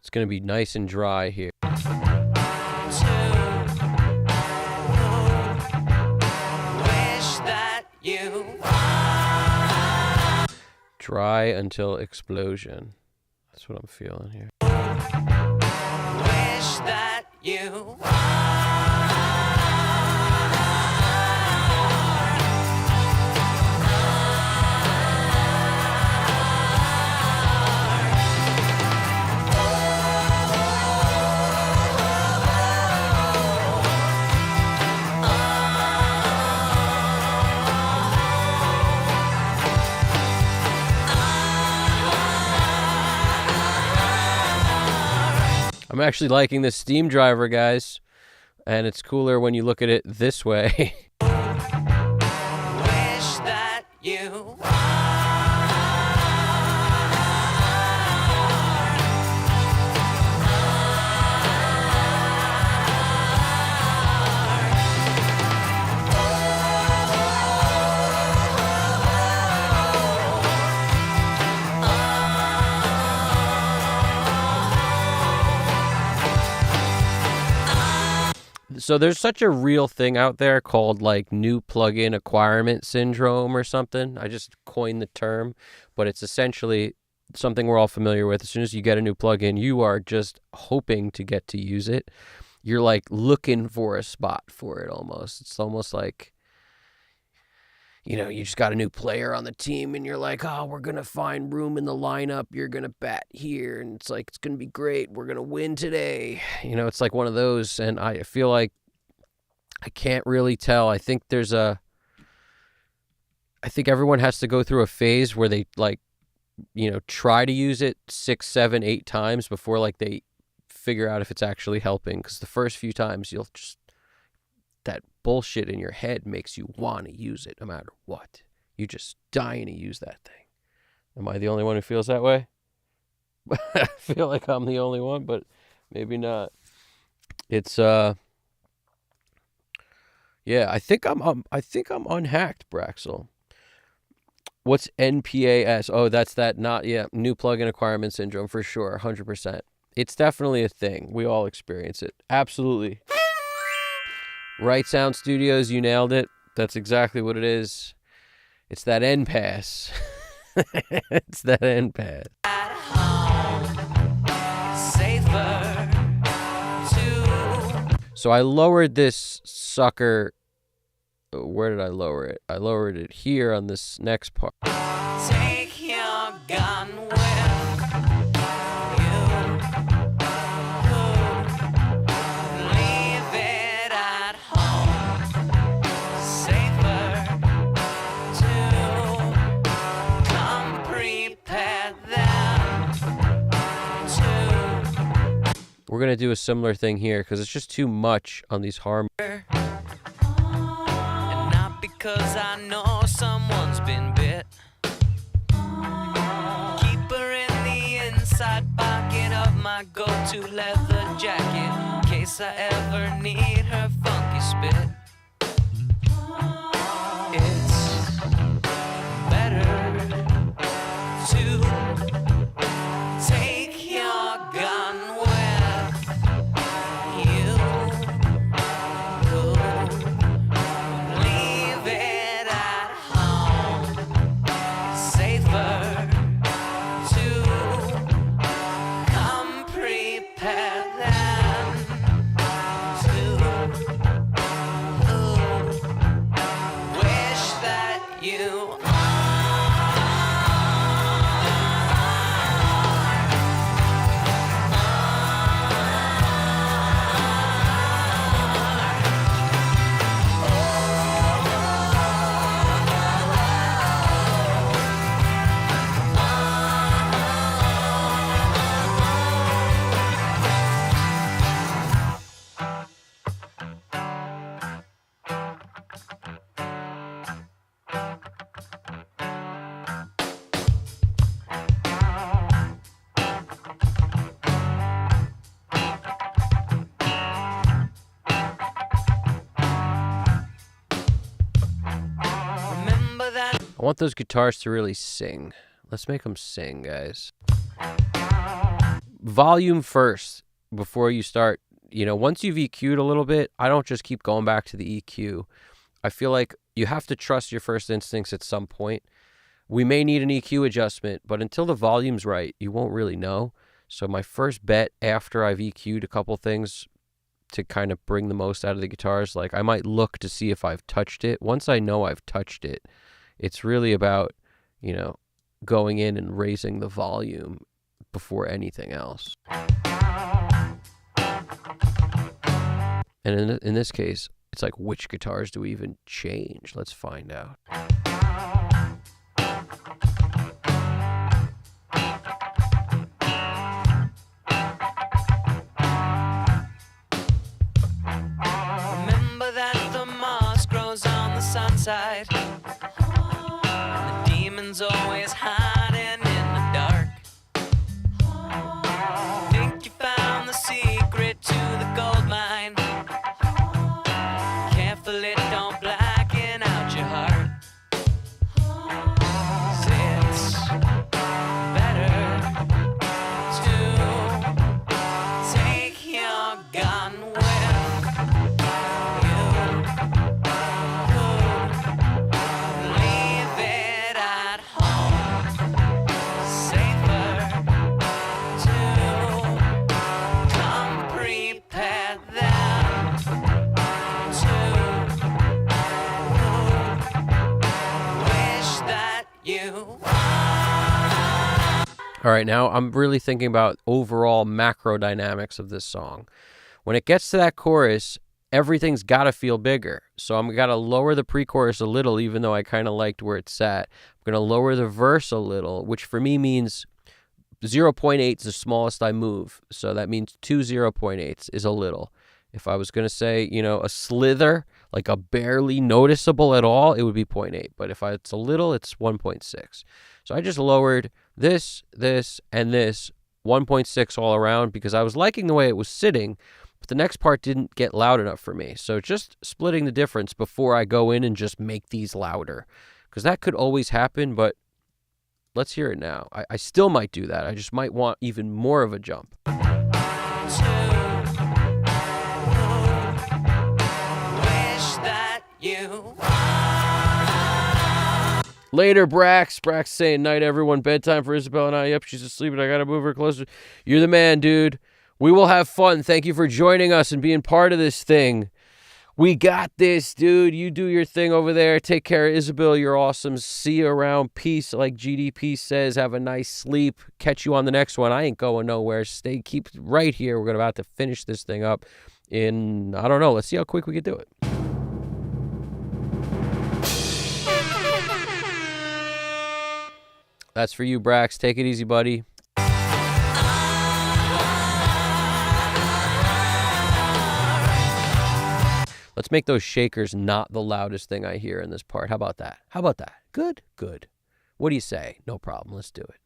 It's going to be nice and dry here. wish that you Dry until explosion. That's what I'm feeling here. wish that you I'm actually liking this Steam driver, guys. And it's cooler when you look at it this way. wish that you So there's such a real thing out there called like new plugin acquirement syndrome or something. I just coined the term, but it's essentially something we're all familiar with. As soon as you get a new plugin, you are just hoping to get to use it. You're like looking for a spot for it almost. It's almost like, you know, you just got a new player on the team and you're like, oh, we're going to find room in the lineup. You're going to bat here. And it's like, it's going to be great. We're going to win today. You know, it's like one of those. And I feel like I can't really tell. I think everyone has to go through a phase where they like, you know, try to use it 6, 7, 8 times before like they figure out if it's actually helping. Because the first few times you'll just, that bullshit in your head makes you want to use it no matter what. You're just dying to use that thing. Am I the only one who feels that way? I feel like I'm the only one, but maybe not. It's yeah, I think I'm unhacked, Braxel. What's NPAS? Oh, that's that new plugin acquirement syndrome for sure, 100%. It's definitely a thing. We all experience it. Absolutely. Right Sound Studios, you nailed it. That's exactly what it is. It's that end pass. It's that end pass. at home. Safer to So I lowered this sucker. Where did I lower it? I lowered it here on this next part. take your gun with you. Leave it at home. Safer to come prepared than to We're going to do a similar thing here because it's just too much on these harmonies. and not because I know someone's been bit. Keep her in the inside pocket of my go-to leather jacket in case I ever need her funky spit. It's better to take your gun with you. Leave it at home. Safer to you remember that. I want those guitars to really sing. Let's make them sing, guys. Volume first before you start. You know, once you've EQ'd a little bit, I don't just keep going back to the EQ. I feel like you have to trust your first instincts at some point. We may need an EQ adjustment, but until the volume's right, you won't really know. So my first bet after I've EQ'd a couple things to kind of bring the most out of the guitars, like I might look to see if I've touched it. Once I know I've touched it, it's really about, you know, going in and raising the volume before anything else. And in this case, it's like, which guitars do we even change? Let's find out. Remember that the moss grows on the sun side, and the demon's always hiding in the dark. Think you found the secret to the gold mine? Careful it don't blacken out your heart. 'Cause it's better to take your gun with you. Leave it at home. Safer to come prepared than to wish that you. All right, now I'm really thinking about overall macro dynamics of this song. When it gets to that chorus, everything's got to feel bigger. So I'm got to lower the pre-chorus a little, even though I kind of liked where it's at. I'm going to lower the verse a little, which for me means 0.8 is the smallest I move. So that means 2 0.8s is a little. If I was going to say, you know, a slither, like a barely noticeable at all, it would be 0.8. But if it's a little, it's 1.6. So I just lowered this, and this 1.6 all around because I was liking the way it was sitting, but the next part didn't get loud enough for me. So just splitting the difference before I go in and just make these louder, because that could always happen, but let's hear it now. I still might do that. I just might want even more of a jump. Wish that you. Later, Brax. Brax saying, night, everyone. Bedtime for Isabel and I. Yep, she's asleep, and I got to move her closer. You're the man, dude. We will have fun. Thank you for joining us and being part of this thing. We got this, dude. You do your thing over there. Take care of Isabel. You're awesome. See you around. Peace, like GDP says. Have a nice sleep. Catch you on the next one. I ain't going nowhere. Keep right here. We're about to finish this thing up in, I don't know. Let's see how quick we can do it. That's for you, Brax. Take it easy, buddy. Let's make those shakers not the loudest thing I hear in this part. How about that? How about that? Good? Good. What do you say? No problem. Let's do it.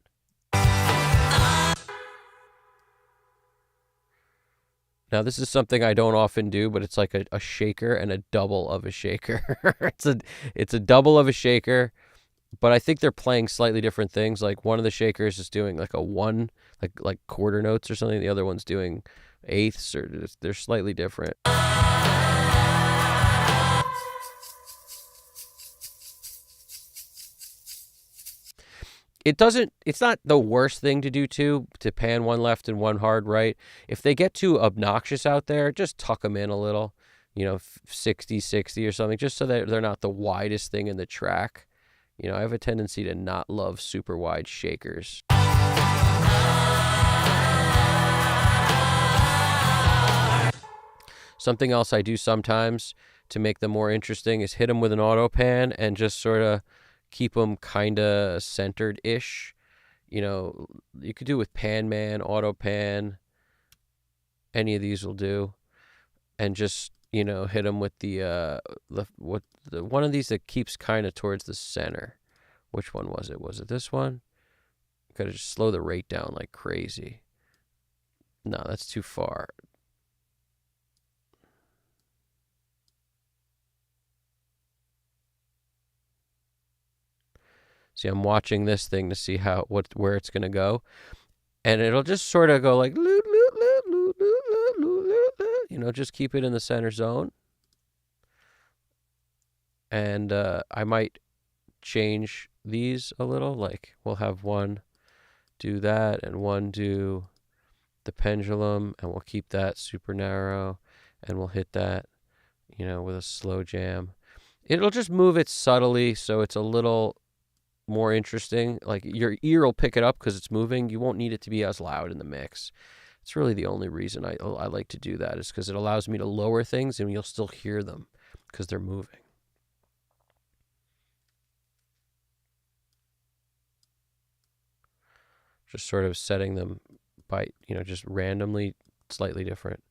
Now, this is something I don't often do, but it's like a shaker and a double of a shaker. It's a double of a shaker, but I think they're playing slightly different things. Like one of the shakers is doing like a one, like quarter notes or something. The other one's doing eighths, or they're slightly different. It's not the worst thing to do to pan one left and one hard right. If they get too obnoxious out there, just tuck them in a little, 60, 60 or something, just so that they're not the widest thing in the track. You know, I have a tendency to not love super wide shakers. Something else I do sometimes to make them more interesting is hit them with an auto pan and just sort of keep them kind of centered-ish. You know, you could do with Pan Man, Auto Pan. Any of these will do. And just, you know, hit them with the one of these that keeps kind of towards the center. Which one was it? Was it this one? Gotta just slow the rate down like crazy. No, that's too far. See, I'm watching this thing to see where it's gonna go, and it'll just sort of go like, you know, just keep it in the center zone. And I might change these a little. Like we'll have one do that and one do the pendulum, and we'll keep that super narrow, and we'll hit that, you know, with a slow jam. It'll just move it subtly so it's a little more interesting. Like your ear will pick it up because it's moving. You won't need it to be as loud in the mix. It's really the only reason I like to do that, is because it allows me to lower things and you'll still hear them because they're moving. Just sort of setting them by, you know, just randomly slightly different.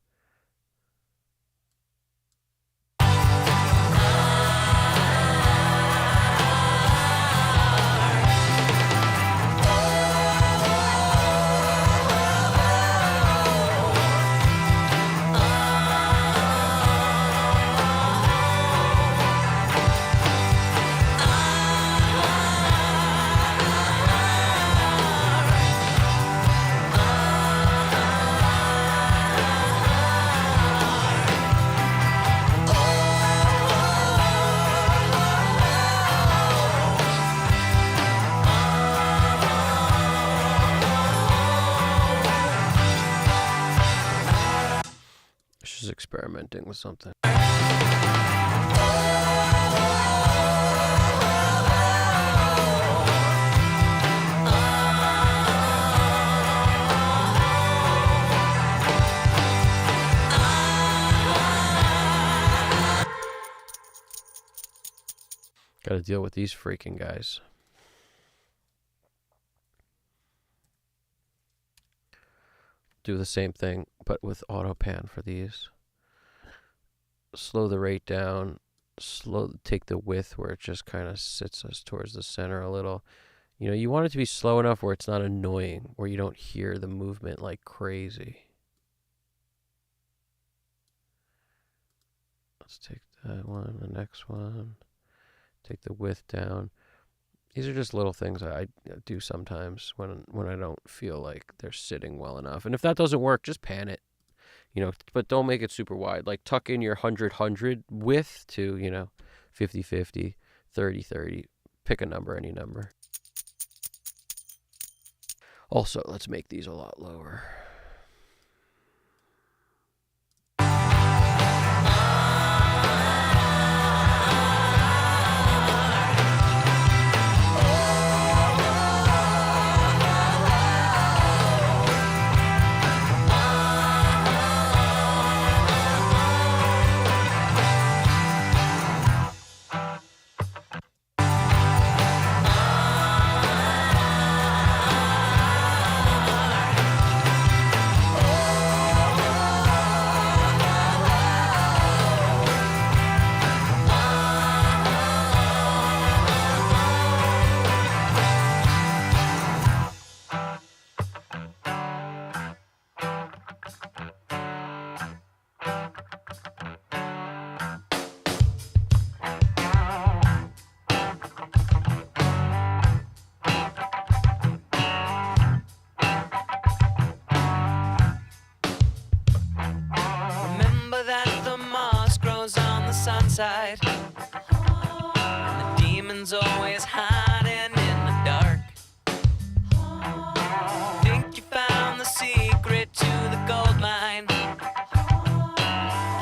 Experimenting with something. Got to deal with these freaking guys. Do the same thing, but with auto pan for these. Slow the rate down, take the width where it just kind of sits us towards the center a little. You know, you want it to be slow enough where it's not annoying, where you don't hear the movement like crazy. Let's take that one, the next one. Take the width down. These are just little things I do sometimes when I don't feel like they're sitting well enough. And if that doesn't work, just pan it. You know, but don't make it super wide. Like tuck in your 100-100 width to, you know, 50-50, 30-30. Pick a number, any number. Also, let's make these a lot lower. Sunside, and the demon's always hiding in the dark. Think you found the secret to the gold mine.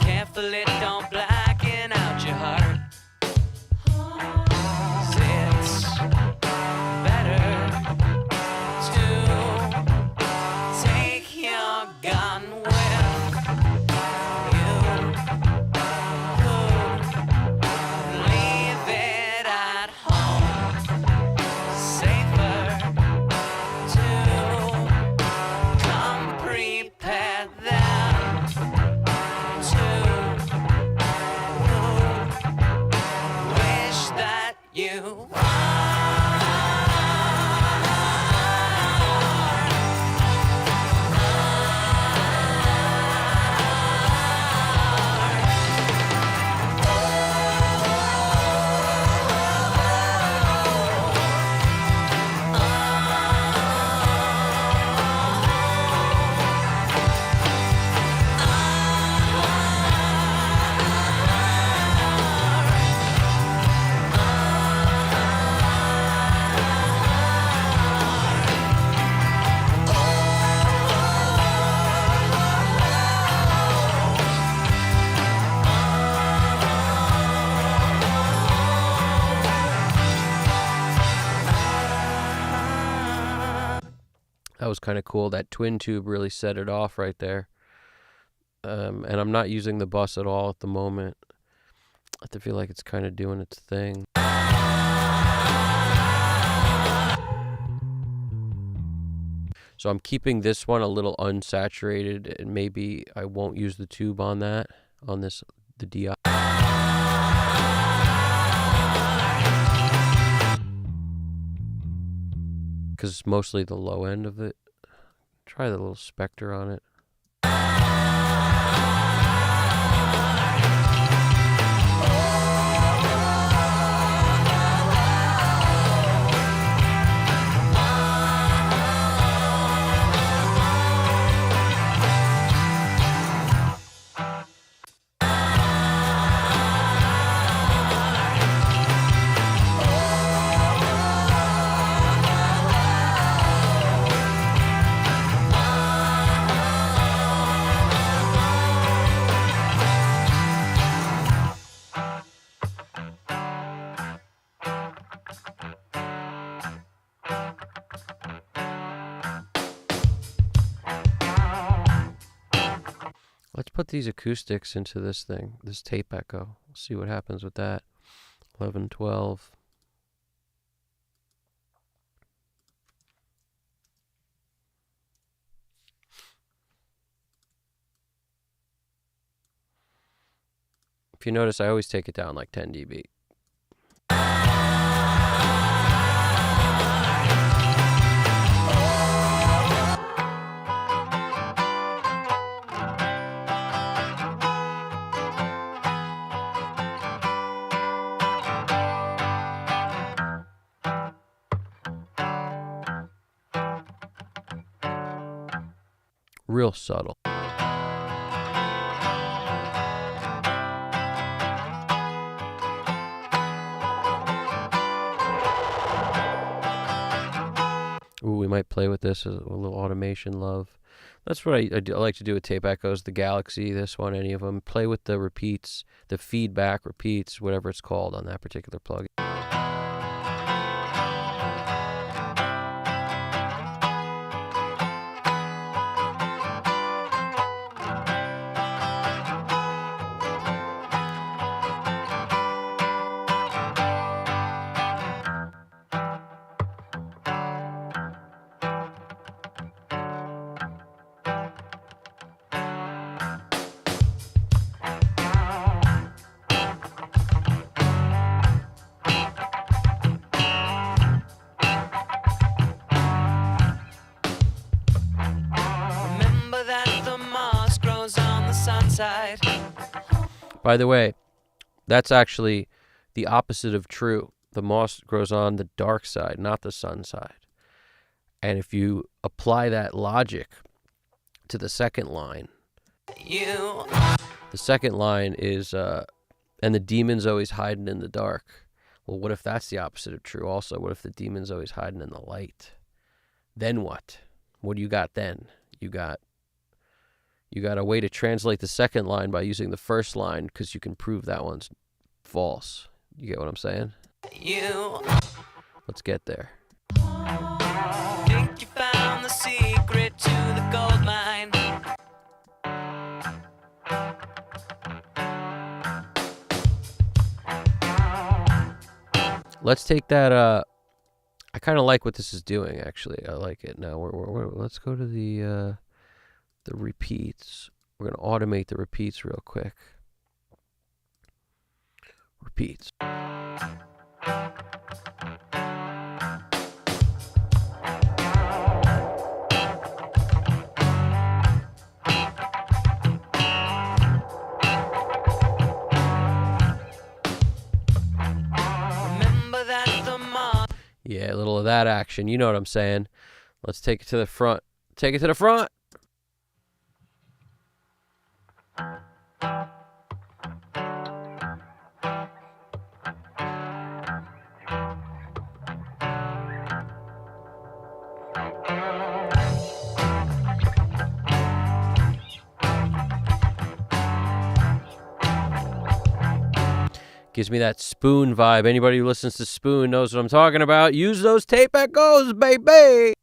Careful it don't blacken out your heart. 'Cause it's You That was kind of cool. That twin tube really set it off right there. And I'm not using the bus at all at the moment. I feel like it's kind of doing its thing. So I'm keeping this one a little unsaturated, and maybe I won't use the tube on that, on this, the DI. Because it's mostly the low end of it. Try the little Spectre on it. Let's put these acoustics into this thing, this tape echo. See what happens with that. 11, 12. If you notice, I always take it down like 10 dB. Real subtle. Ooh, we might play with this as a little automation love. That's what I like to do with tape echoes, the Galaxy, this one, any of them. Play with the repeats, the feedback repeats, whatever it's called on that particular plugin. remember that the moss grows on the sun side. By the way, that's actually the opposite of true. The moss grows on the dark side, not the sun side. And if you apply that logic to the second line, the second line is, and the demon's always hiding in the dark. Well, what if that's the opposite of true also? What if the demon's always hiding in the light? Then what? What do you got then? You got a way to translate the second line by using the first line, because you can prove that one's false. You get what I'm saying? Let's get there. Think you found the secret to the gold mine. Let's take that. I kind of like what this is doing. Actually, I like it. Now let's go to the repeats. We're gonna automate the repeats real quick. Repeats. Yeah, a little of that action. You know what I'm saying. Let's take it to the front. Take it to the front. Gives me that Spoon vibe. Anybody who listens to Spoon knows what I'm talking about. Use those tape echoes, baby.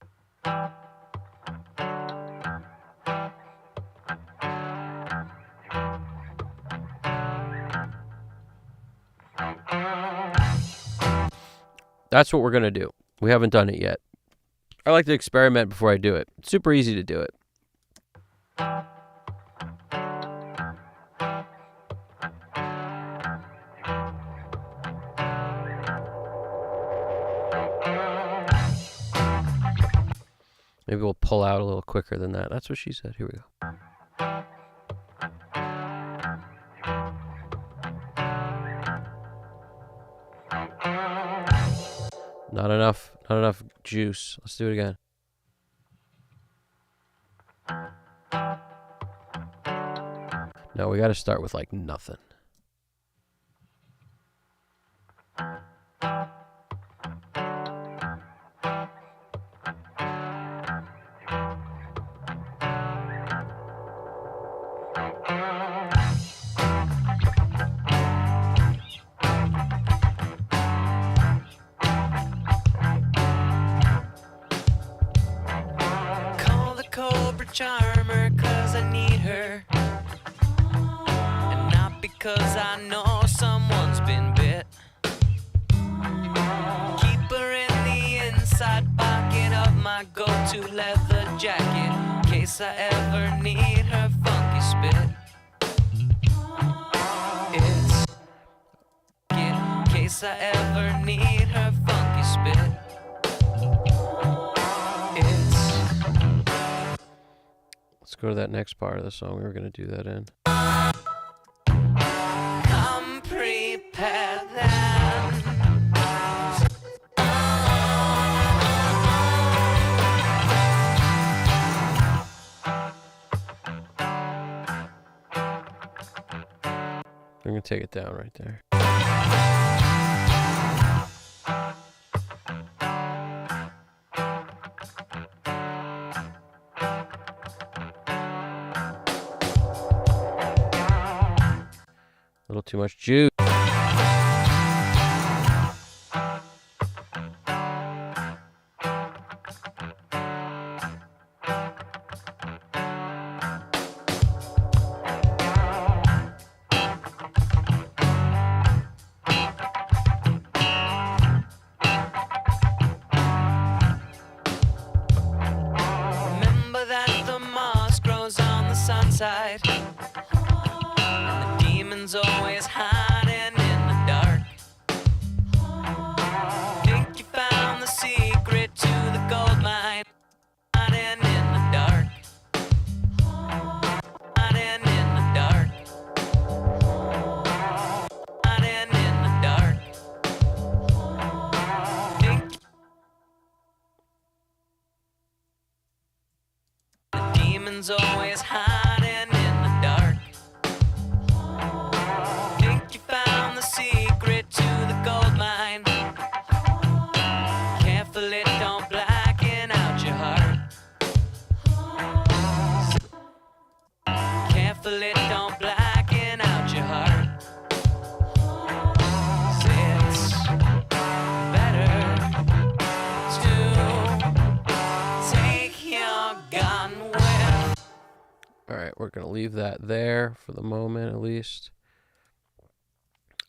That's what we're going to do. We haven't done it yet. I like to experiment before I do it. It's super easy to do it. Maybe we'll pull out a little quicker than that. That's what she said. Here we go. Not enough juice. Let's do it again. No, we got to start with like nothing. Charmer, cause I need her, and not because I know someone's been bit. Keep her in the inside pocket of my go-to leather jacket, in case I ever need her funky spit. It's in case I ever need her funky spit. Let's go to that next part of the song. We were going to do that in. Come prepared then. I'm going to take it down right there. A little too much juice. Remember that the moss grows on the sunside, and the demon's always hiding in the dark. Think you found the secret to the gold mine, hiding in the dark, hiding in the dark, hiding in the dark. Think the demon's always hiding in the dark. Think you found the secret to the gold mine. Careful it don't blacken out your heart. Careful it don't blacken out your heart. It's better to take your gun with. All right, we're going to leave that there for the moment, at least.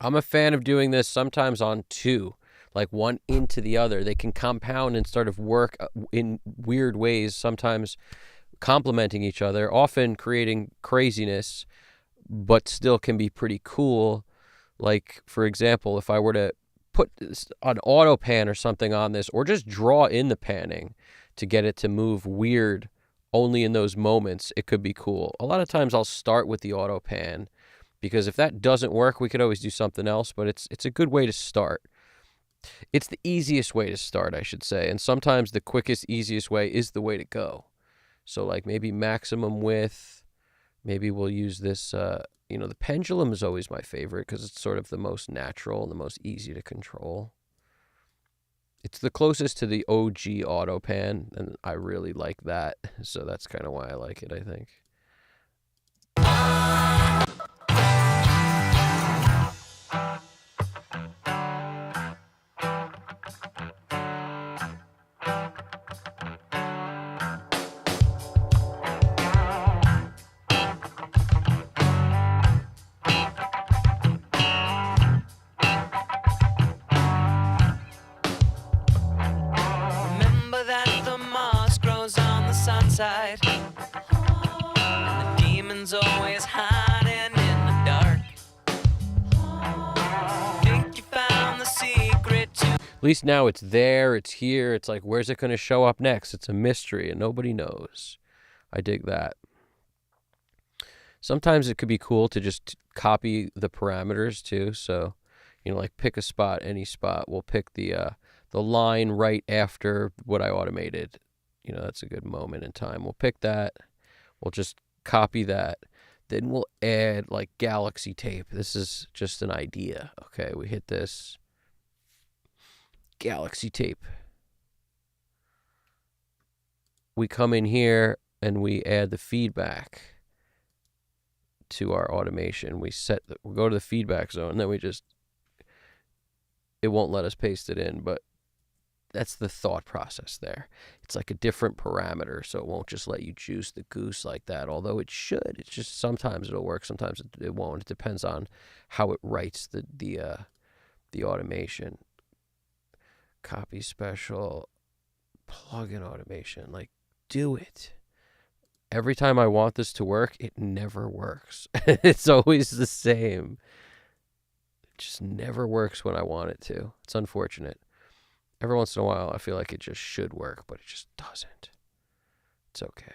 I'm a fan of doing this sometimes on two, like one into the other. They can compound and sort of work in weird ways, sometimes complementing each other, often creating craziness, but still can be pretty cool. Like, for example, if I were to put an auto pan or something on this, or just draw in the panning to get it to move weird only in those moments, it could be cool. A lot of times I'll start with the auto pan, because if that doesn't work, we could always do something else, but it's a good way to start. It's the easiest way to start, I should say. And sometimes the quickest, easiest way is the way to go. So like maybe maximum width. Maybe we'll use this, the pendulum is always my favorite because it's sort of the most natural and the most easy to control. It's the closest to the OG auto pan, and I really like that. So that's kind of why I like it, I think. Remember that the moss grows on the sun side, and the demons always hiding in the dark. Think you found the secret to At least now it's there, it's here. It's like, where's it going to show up next? It's a mystery and nobody knows. I dig that. Sometimes it could be cool to just copy the parameters too. So, like pick a spot, any spot. We'll pick the line right after what I automated. That's a good moment in time. We'll pick that. We'll just copy that. Then we'll add like galaxy tape. This is just an idea. Okay, we hit this. Galaxy tape. We come in here and we add the feedback to our automation. We go to the feedback zone, and then it won't let us paste it in, but that's the thought process there. It's like a different parameter, so it won't just let you juice the goose like that, although it should. It's just sometimes it'll work, sometimes it won't. It depends on how it writes the automation. Copy special, plugin automation. Like, do it. Every time I want this to work, it never works. It's always the same. It just never works when I want it to. It's unfortunate. Every once in a while, I feel like it just should work, but it just doesn't. It's okay.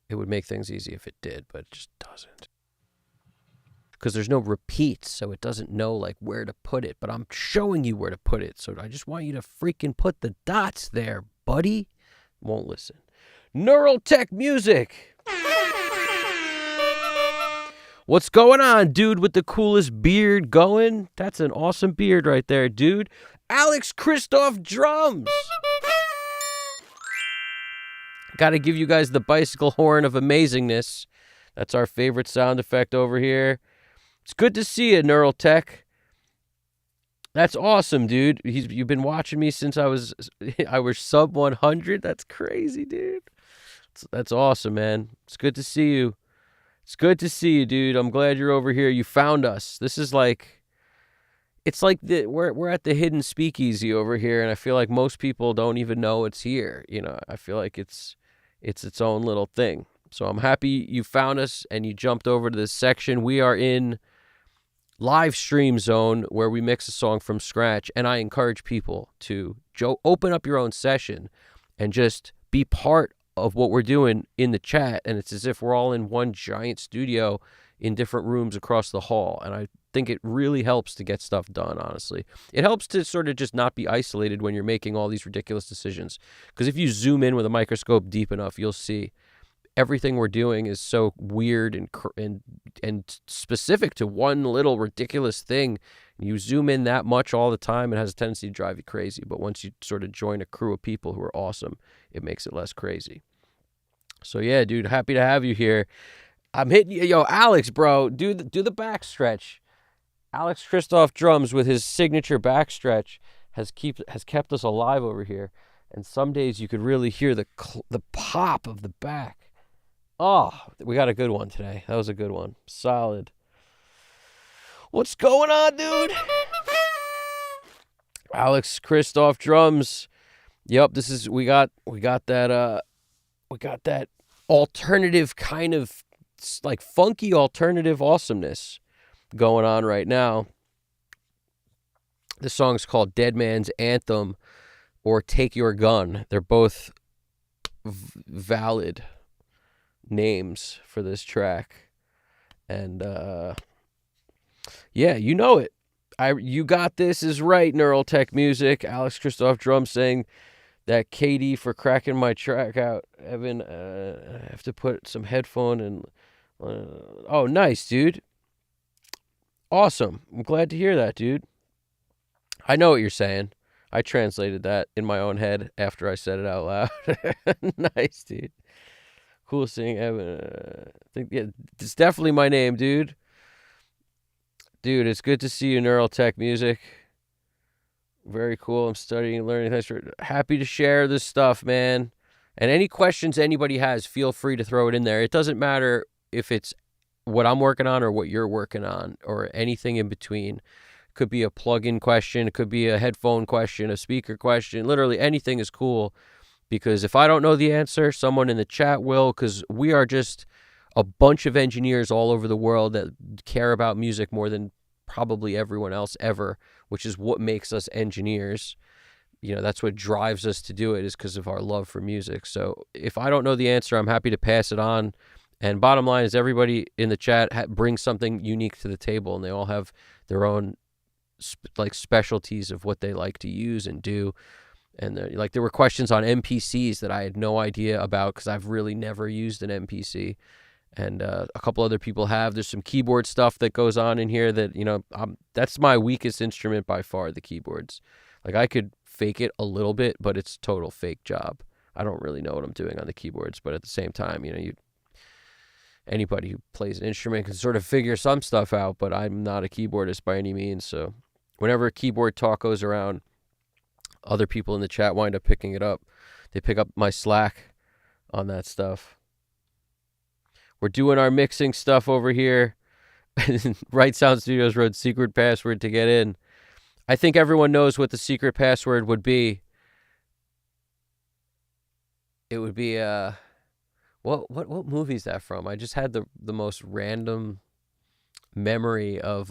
It would make things easy if it did, but it just doesn't. Because there's no repeats, so it doesn't know like where to put it. But I'm showing you where to put it, so I just want you to freaking put the dots there, buddy. Won't listen. Neural Tech Music. What's going on, dude with the coolest beard going? That's an awesome beard right there, dude. Alex Christoph drums. Got to give you guys the bicycle horn of amazingness. That's our favorite sound effect over here. It's good to see you, Neural Tech. That's awesome, dude. You've been watching me since I was sub 100. That's crazy, dude. That's awesome, man. It's good to see you. It's good to see you, dude. I'm glad you're over here. You found us. This is like, it's like we're at the hidden speakeasy over here, and I feel like most people don't even know it's here. I feel like it's its own little thing. So I'm happy you found us and you jumped over to this section. We are in live stream zone where we mix a song from scratch, and I encourage people to open up your own session and just be part of what we're doing in the chat. And it's as if we're all in one giant studio in different rooms across the hall. And I think it really helps to get stuff done, honestly. It helps to sort of just not be isolated when you're making all these ridiculous decisions. Because if you zoom in with a microscope deep enough, you'll see everything we're doing is so weird and specific to one little ridiculous thing. You zoom in that much all the time, it has a tendency to drive you crazy. But once you sort of join a crew of people who are awesome, it makes it less crazy. So yeah, dude, happy to have you here. I'm hitting you, yo, Alex, bro, do the back stretch. Alex Christoph drums with his signature back stretch has kept us alive over here. And some days you could really hear the pop of the back. Oh, we got a good one today. That was a good one. Solid. What's going on, dude? Alex Christoph drums. Yep, we got that alternative kind of like funky alternative awesomeness going on right now. The song's called Dead Man's Anthem or Take Your Gun. They're both valid names for this track. And Yeah, you know it. You got this is right, Neural Tech Music. Alex Christoph Drum saying that Katie for cracking my track out. Evan, I have to put some headphone and. Oh, nice, dude. Awesome. I'm glad to hear that, dude. I know what you're saying. I translated that in my own head after I said it out loud. Nice, dude. Cool seeing Evan. It's definitely my name, dude. Dude, it's good to see you, Neural Tech Music. Very cool. I'm studying and learning. Thanks for happy to share this stuff, man. And any questions anybody has, feel free to throw it in there. It doesn't matter if it's what I'm working on or what you're working on or anything in between. It could be a plug-in question. It could be a headphone question, a speaker question. Literally anything is cool because if I don't know the answer, someone in the chat will, because we are just a bunch of engineers all over the world that care about music more than probably everyone else ever, which is what makes us engineers. You know, that's what drives us to do it, is because of our love for music. So if I don't know the answer, I'm happy to pass it on. And bottom line is everybody in the chat brings something unique to the table, and they all have their own specialties of what they like to use and do. And there were questions on MPCs that I had no idea about because I've really never used an MPC. And a couple other people have. There's some keyboard stuff that goes on in here that, that's my weakest instrument by far, the keyboards. Like I could fake it a little bit, but it's a total fake job. I don't really know what I'm doing on the keyboards, but at the same time, anybody who plays an instrument can sort of figure some stuff out, but I'm not a keyboardist by any means. So whenever keyboard talk goes around, other people in the chat wind up picking it up. They pick up my slack on that stuff. We're doing our mixing stuff over here. Right Sound Studios wrote secret password to get in. I think everyone knows what the secret password would be. It would be what movie is that from? I just had the most random memory of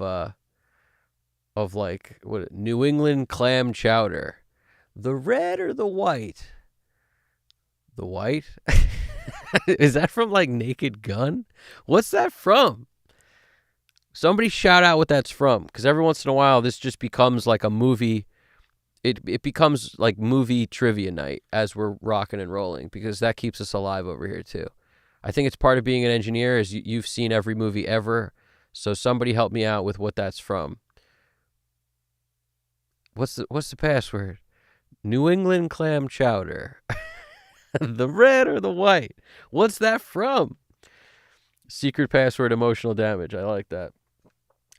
like what New England clam chowder. The red or the white? The white? Is that from like Naked Gun? What's that from? Somebody shout out what that's from, because every once in a while this just becomes like a movie. It becomes like movie trivia night as we're rocking and rolling, because that keeps us alive over here too. I think it's part of being an engineer is you've seen every movie ever. So somebody help me out with what that's from. What's the password? New England clam chowder. The red or the white? What's that from? Secret password, emotional damage. I like that.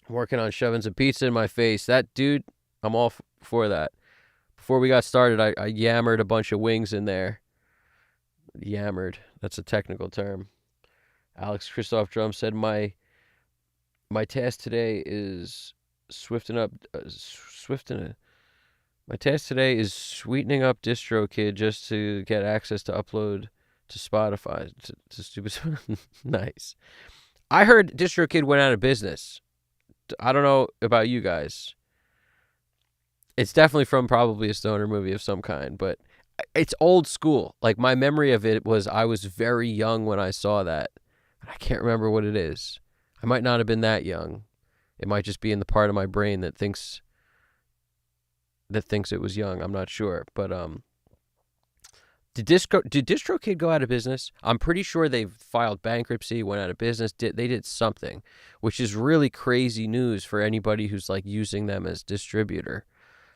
I'm working on shoving some pizza in my face. That dude, I'm all for that. Before we got started, I yammered a bunch of wings in there. Yammered. That's a technical term. Alex Christoph Drum said my task today is my task today is sweetening up DistroKid just to get access to upload to Spotify. To stupid. Nice. I heard DistroKid went out of business. I don't know about you guys. It's definitely from probably a stoner movie of some kind, but it's old school. Like my memory of it was I was very young when I saw that. I can't remember what it is. I might not have been that young. It might just be in the part of my brain that thinks it was young. I'm not sure. But did DistroKid go out of business? I'm pretty sure they filed bankruptcy, went out of business. They did something, which is really crazy news for anybody who's like using them as distributor.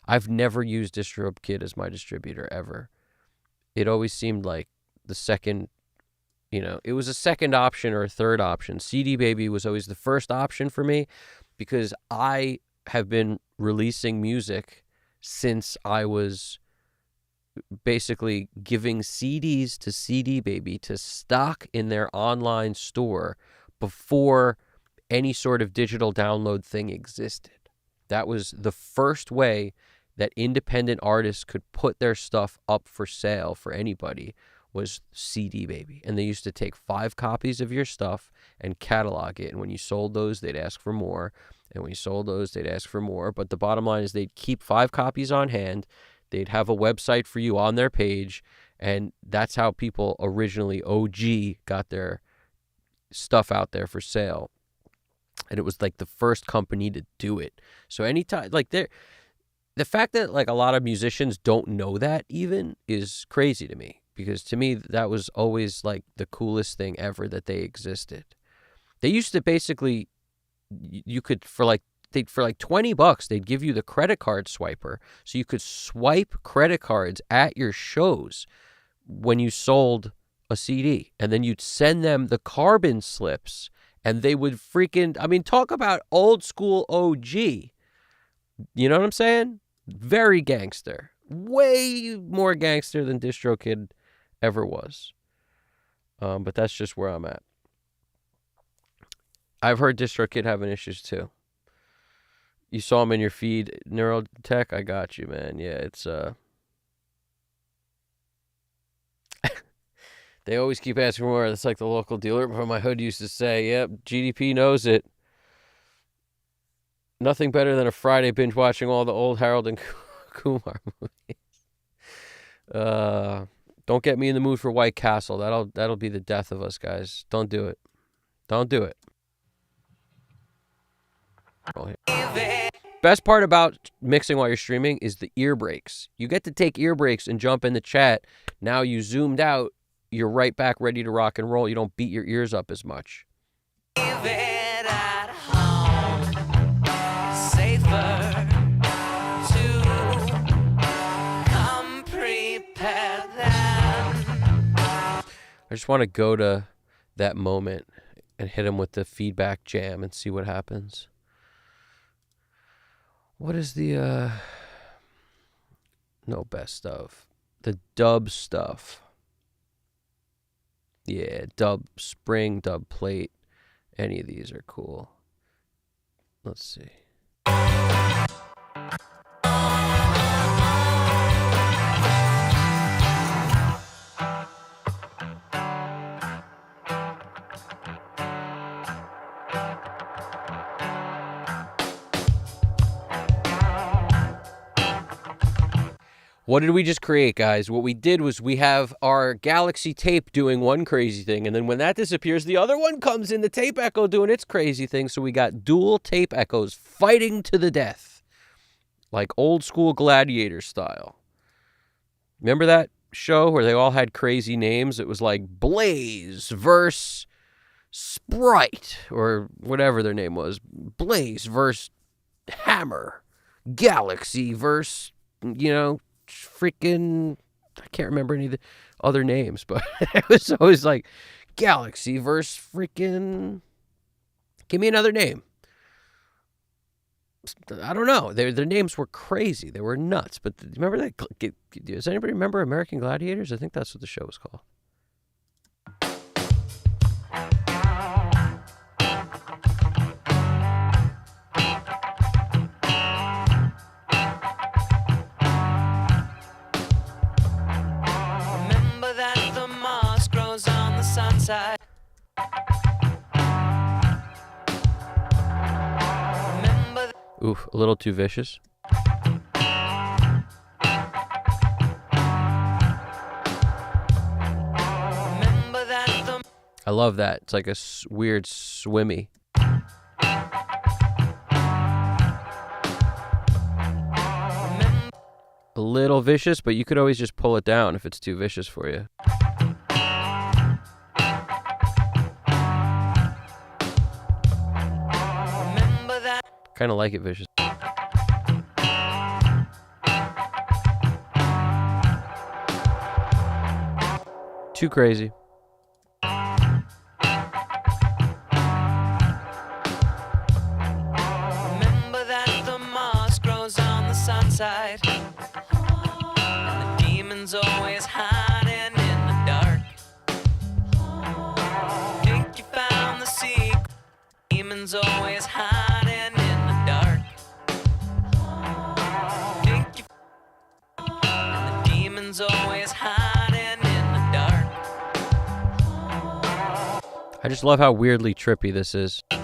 I've never used DistroKid as my distributor ever. It always seemed like the second, it was a second option or a third option. CD Baby was always the first option for me because I have been releasing music since I was basically giving CDs to CD Baby to stock in their online store before any sort of digital download thing existed. That was the first way that independent artists could put their stuff up for sale for anybody, was CD Baby. And they used to take 5 copies of your stuff and catalog it. And when you sold those, they'd ask for more. And when you sold those, they'd ask for more. But the bottom line is they'd keep 5 copies on hand. They'd have a website for you on their page. And that's how people originally, OG, got their stuff out there for sale. And it was like the first company to do it. So anytime, like the fact that like a lot of musicians don't know that even is crazy to me, because to me that was always like the coolest thing ever, that they existed. They used to basically, you could for like $20 they'd give you the credit card swiper, so you could swipe credit cards at your shows when you sold a CD, and then you'd send them the carbon slips, and they would freaking, I mean, talk about old school OG. You know what I'm saying? Very gangster. Way more gangster than DistroKid ever was. But that's just where I'm at. I've heard DistroKid having issues too. You saw him in your feed, Neurotech? I got you, man. Yeah, it's they always keep asking for more. That's like the local dealer from my hood used to say. Yep, GDP knows it. Nothing better than a Friday binge watching all the old Harold and Kumar movies. Don't get me in the mood for White Castle. That'll be the death of us, guys. Don't do it. Don't do it. Best part about mixing while you're streaming is the ear breaks. You get to take ear breaks and jump in the chat. Now you zoomed out, you're right back ready to rock and roll. You don't beat your ears up as much. Leave it at home, safer to come prepared then. I just want to go to that moment and hit him with the feedback jam and see what happens. What is the, no best of, the dub stuff. Yeah, dub spring, dub plate. Any of these are cool. Let's see. What did we just create, guys? What we did was we have our Galaxy tape doing one crazy thing, and then when that disappears, the other one comes in, the tape echo doing its crazy thing. So we got dual tape echoes fighting to the death, like old school Gladiator style. Remember that show where they all had crazy names? It was like Blaze versus Sprite, or whatever their name was. Blaze versus Hammer. Galaxy versus, freaking, I can't remember any of the other names, but it was always like Galaxy versus freaking, give me another name. I don't know. Their names were crazy. They were nuts. But remember that? Does anybody remember American Gladiators? I think that's what the show was called. Remember that the moss grows on the sunside. Oof, a little too vicious. I love that. It's like a weird swimmy. A little vicious, but you could always just pull it down if it's too vicious for you. Kind of like it vicious. Too crazy. Remember that the moss grows on the sunside, and the demons always hiding in the dark. Think you found the secret? Demons always hiding in the dark. Think you, and the demons always hiding in the dark. I just love how weirdly trippy this is. The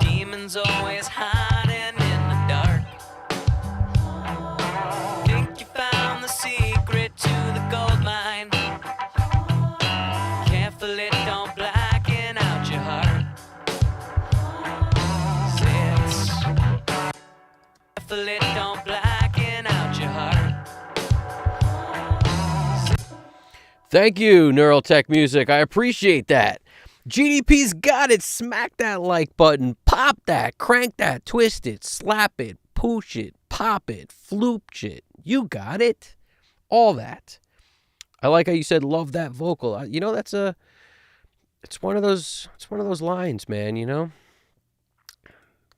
demons always hiding in the dark. Think you found the secret to the gold mine. Careful it don't blacken out your heart. Hopefully don't blacken out your heart. Thank you, Neurotech Music. I appreciate that. GDP's got it. Smack that like button. Pop that. Crank that. Twist it. Slap it. Pooch it. Pop it. Floop it. You got it. All that. I like how you said, love that vocal. You know, it's one of those lines, man, you know?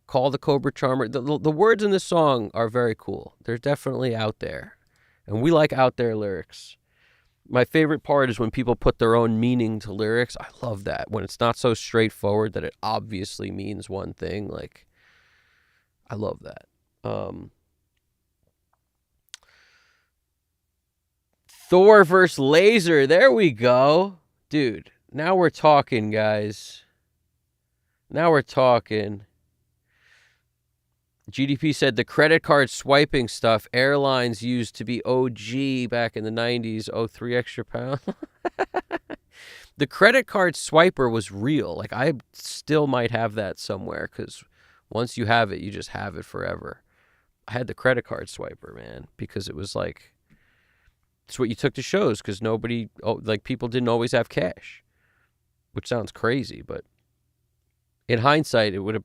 Call the Cobra Charmer. The words in this song are very cool. They're definitely out there. And we like out there lyrics. My favorite part is when people put their own meaning to lyrics. I love that. When it's not so straightforward that it obviously means one thing. Like, I love that. Thor versus Laser. There we go. Dude, now we're talking, guys. Now we're talking. GDP said the credit card swiping stuff airlines used to be OG back in the 90s. Oh, 3 extra pounds. The credit card swiper was real. Like, I still might have that somewhere because once you have it, you just have it forever. I had the credit card swiper, man, because it was like, it's what you took to shows because people didn't always have cash, which sounds crazy, but in hindsight, it would have,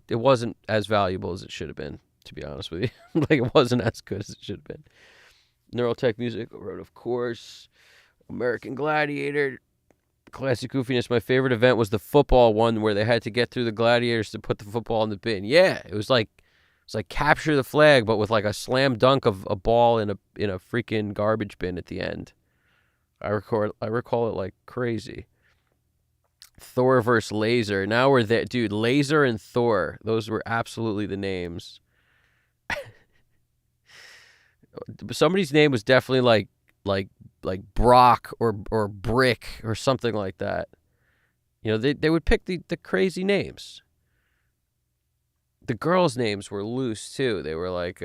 it wasn't as valuable as it should have been, to be honest with you. Like, it wasn't as good as it should have been. Neurotech Music wrote, of course. American Gladiator. Classic goofiness. My favorite event was the football one where they had to get through the gladiators to put the football in the bin. Yeah, it was like capture the flag, but with like a slam dunk of a ball in a freaking garbage bin at the end. I recall it like crazy. Thor versus Laser. Now we're there. Dude, Laser and Thor. Those were absolutely the names. Somebody's name was definitely like Brock or Brick or something like that. You know, they would pick the crazy names. The girls' names were loose too. They were like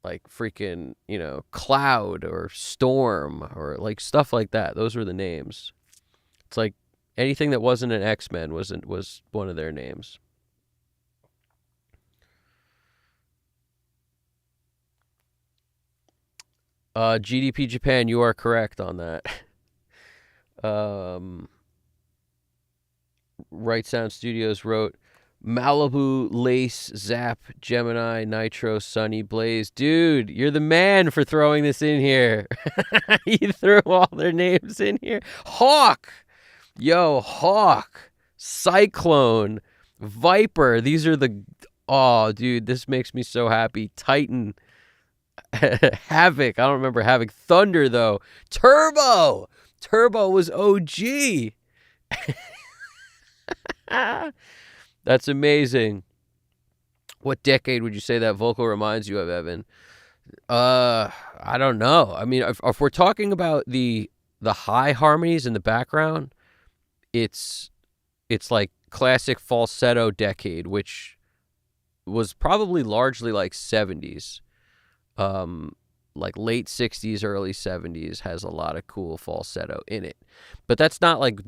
freaking, you know, Cloud or Storm or like stuff like that. Those were the names. It's like anything that wasn't an X-Men was one of their names. GDP Japan, you are correct on that. Right Sound Studios wrote, Malibu, Lace, Zap, Gemini, Nitro, Sunny, Blaze. Dude, you're the man for throwing this in here. You threw all their names in here. Hawk. Yo, Hawk. Cyclone. Viper. These are the... Oh, dude, this makes me so happy. Titan. Havoc. I don't remember Havoc. Thunder, though. Turbo. Turbo was OG. That's amazing. What decade would you say that vocal reminds you of, Evan? I don't know. I mean, if we're talking about the high harmonies in the background, it's like classic falsetto decade, which was probably largely like 70s. Like late 60s, early 70s has a lot of cool falsetto in it. But that's not like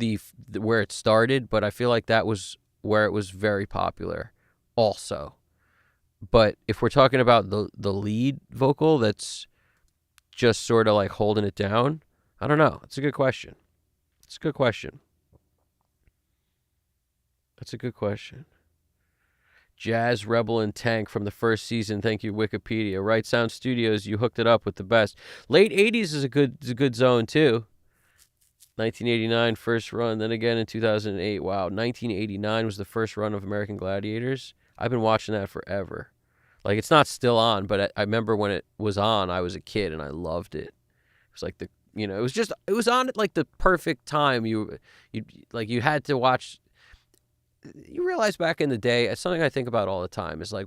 where it started, but I feel like that was where it was very popular also. But if we're talking about the lead vocal that's just sort of like holding it down, I don't know. It's a good question. It's a good question. That's a good question. Jazz, Rebel, and Tank from the first season. Thank you, Wikipedia. Right Sound Studios, you hooked it up with the best. Late 80s is a good zone, too. 1989, first run. Then again in 2008. Wow, 1989 was the first run of American Gladiators. I've been watching that forever. Like, it's not still on, but I remember when it was on, I was a kid, and I loved it. It was like it was on at, like, the perfect time. You had to watch... You realize back in the day, it's something I think about all the time, is like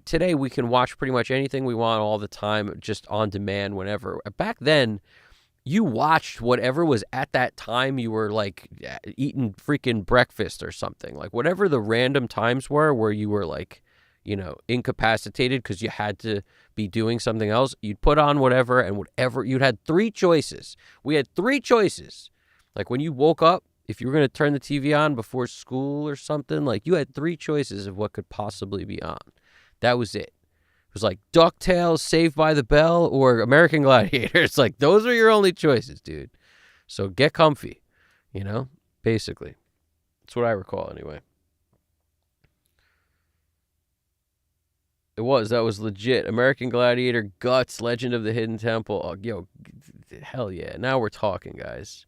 today we can watch pretty much anything we want all the time, just on demand whenever. Back then, you watched whatever was at that time. You were like eating freaking breakfast or something, like whatever the random times were where you were like, you know, incapacitated because you had to be doing something else. You'd put on whatever, and whatever, you'd had 3 choices. We had 3 choices. Like when you woke up, if you were going to turn the TV on before school or something, like you had 3 choices of what could possibly be on. That was it. It was like DuckTales, Saved by the Bell, or American Gladiator. It's like, those are your only choices, dude. So get comfy, basically. That's what I recall anyway. That was legit. American Gladiator, Guts, Legend of the Hidden Temple. Oh, hell yeah. Now we're talking, guys.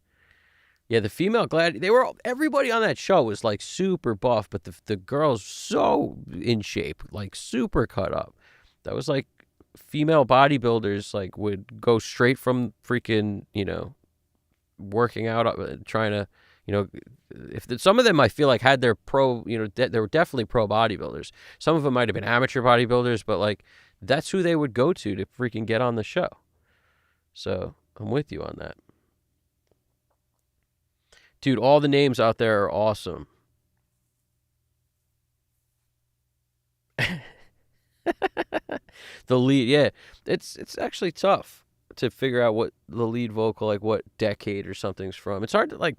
Yeah, the female gladiator, everybody on that show was like super buff, but the girls so in shape, like super cut up. That was like female bodybuilders like would go straight from freaking, working out, trying to, some of them I feel like had their pro, they were definitely pro bodybuilders. Some of them might have been amateur bodybuilders, but like that's who they would go to freaking get on the show. So I'm with you on that. Dude, all the names out there are awesome. The lead, yeah. It's actually tough to figure out what the lead vocal, like what decade or something's from. It's hard to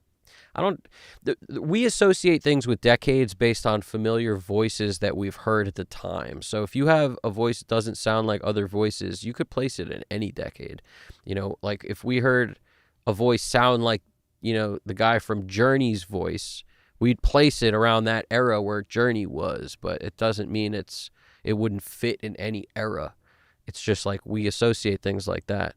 we associate things with decades based on familiar voices that we've heard at the time. So if you have a voice that doesn't sound like other voices, you could place it in any decade. Like if we heard a voice sound like, the guy from Journey's voice, we'd place it around that era where Journey was, but it doesn't mean it wouldn't fit in any era. It's just like we associate things like that.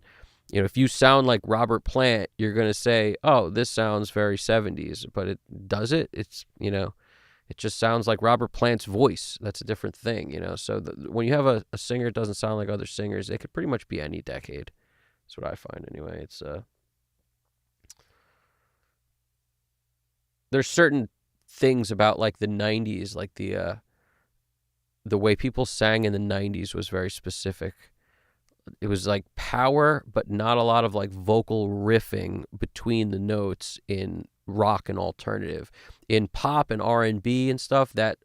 If you sound like Robert Plant, you're going to say, oh, this sounds very 70s, but it does it. It's, it just sounds like Robert Plant's voice. That's a different thing, So when you have a singer that doesn't sound like other singers, it could pretty much be any decade. That's what I find anyway. It's, there's certain things about like the 90s, like the way people sang in the 90s was very specific. It was like power, but not a lot of like vocal riffing between the notes in rock and alternative. In pop and R&B and stuff, that,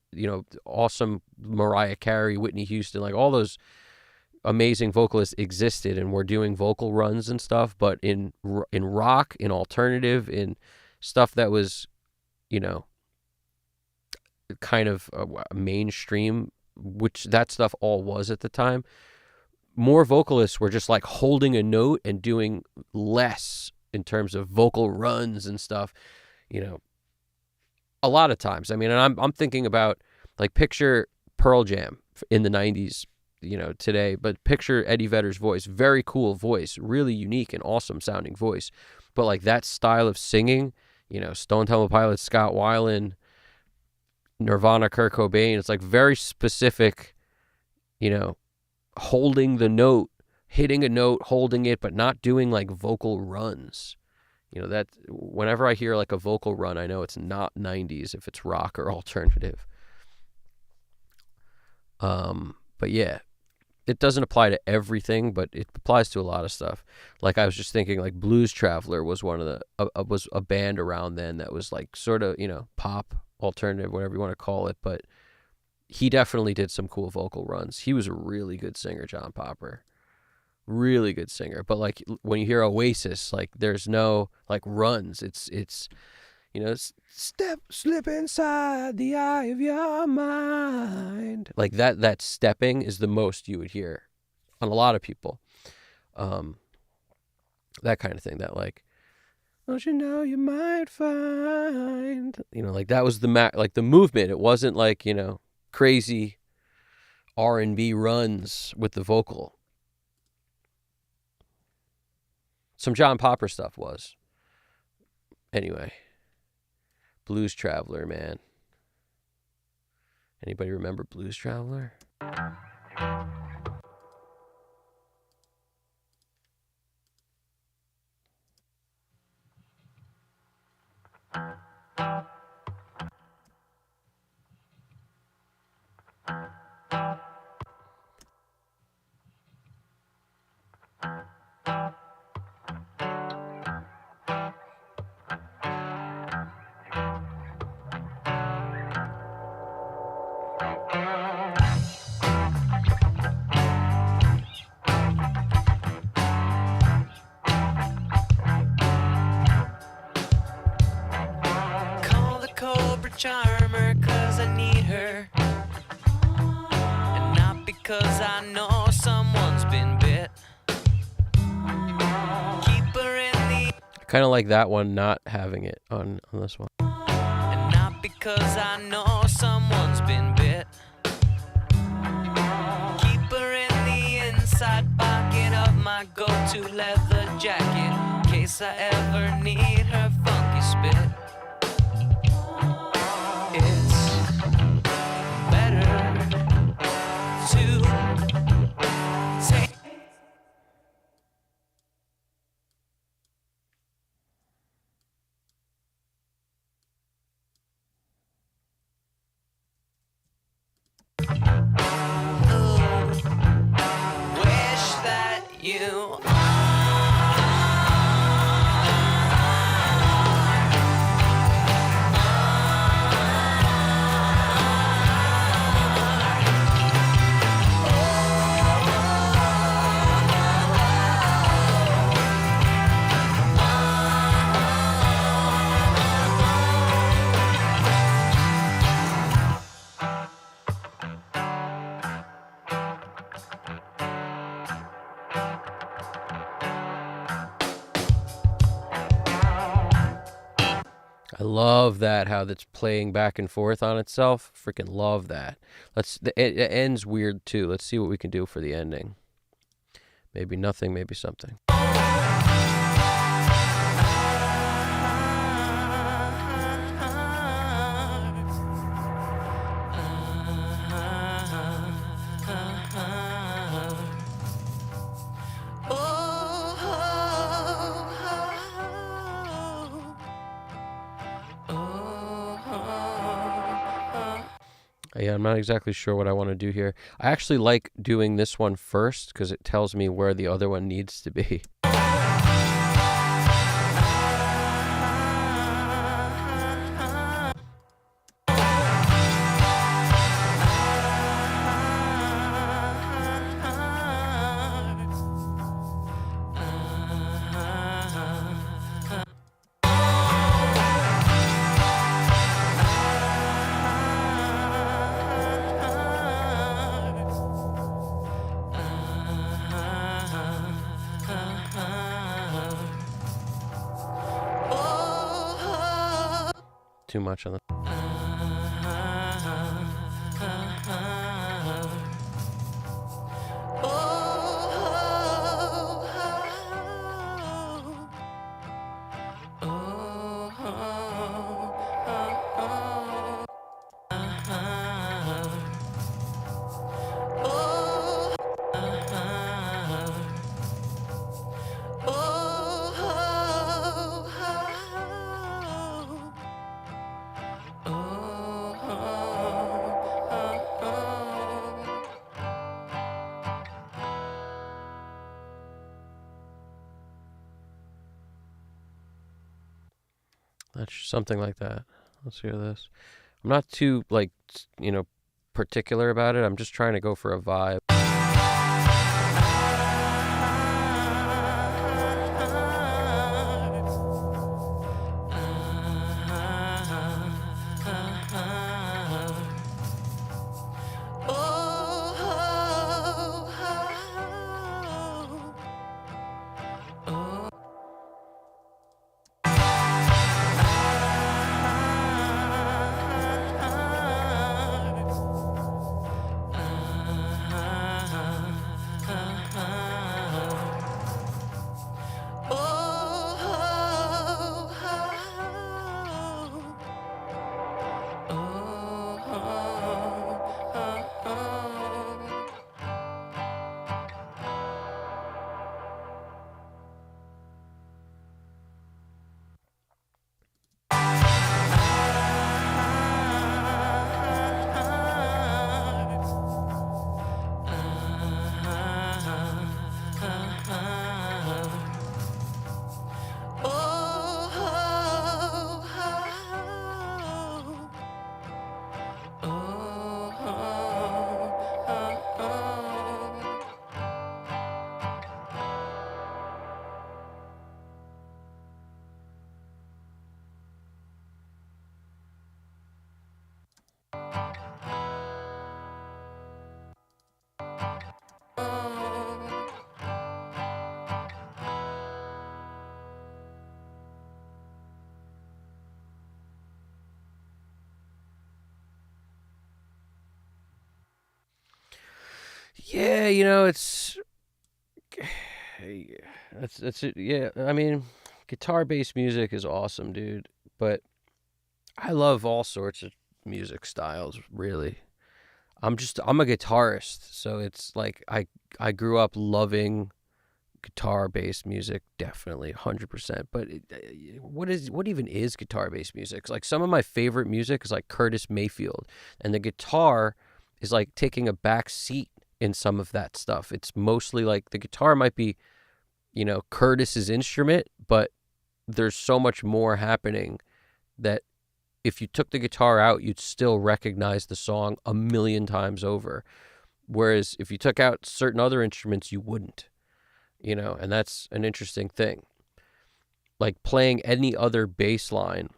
awesome Mariah Carey, Whitney Houston, like all those amazing vocalists existed and were doing vocal runs and stuff. But in rock, in alternative, in stuff that was, kind of mainstream, which that stuff all was at the time, more vocalists were just like holding a note and doing less in terms of vocal runs and stuff, a lot of times. I mean, and I'm thinking about like picture Pearl Jam in the 90s, today, but picture Eddie Vedder's voice, very cool voice, really unique and awesome sounding voice. But like that style of singing, Stone Temple Pilots, Scott Weiland, Nirvana, Kurt Cobain, it's like very specific, holding the note, hitting a note, holding it, but not doing like vocal runs. That whenever I hear like a vocal run, I know it's not 90s if it's rock or alternative. But yeah, it doesn't apply to everything, but it applies to a lot of stuff. Like I was just thinking, like Blues Traveler was was a band around then that was like sort of, pop, alternative, whatever you want to call it, but he definitely did some cool vocal runs. He was a really good singer, John Popper. Really good singer. But like when you hear Oasis, like there's no like runs. It's slip inside the eye of your mind. Like that stepping is the most you would hear on a lot of people. That kind of thing, that like, don't you know you might find, like that was like the movement. It wasn't like, crazy R&B runs with the vocal. Some John Popper stuff was. Anyway, Blues Traveler, man. Anybody remember Blues Traveler? charmer 'cause I need her, and not because I know someone's been bit. Keep her in the I kind of like that one not having it on this one. and not because I know someone's been bit. Keep her in the inside pocket of my go-to leather jacket, in case I ever need her funky spit. It's better to take. Wish that you I love that, how that's playing back and forth on itself. Freaking love that. It ends weird too. Let's see what we can do for the ending. Maybe nothing, maybe something. Yeah, I'm not exactly sure what I want to do here. I actually like doing this one first because it tells me where the other one needs to be. Too much on the... That's something like that. Let's hear this. I'm not too, particular about it. I'm just trying to go for a vibe. Yeah, that's it. Yeah, I mean, guitar-based music is awesome, dude. But I love all sorts of music styles, really. I'm a guitarist, so it's like I grew up loving guitar-based music, definitely 100%. But what even is guitar-based music? Like some of my favorite music is like Curtis Mayfield, and the guitar is like taking a back seat in some of that stuff. It's mostly like the guitar might be, Curtis's instrument, but there's so much more happening that if you took the guitar out, you'd still recognize the song a million times over. Whereas if you took out certain other instruments, you wouldn't, and that's an interesting thing. Like playing any other bass line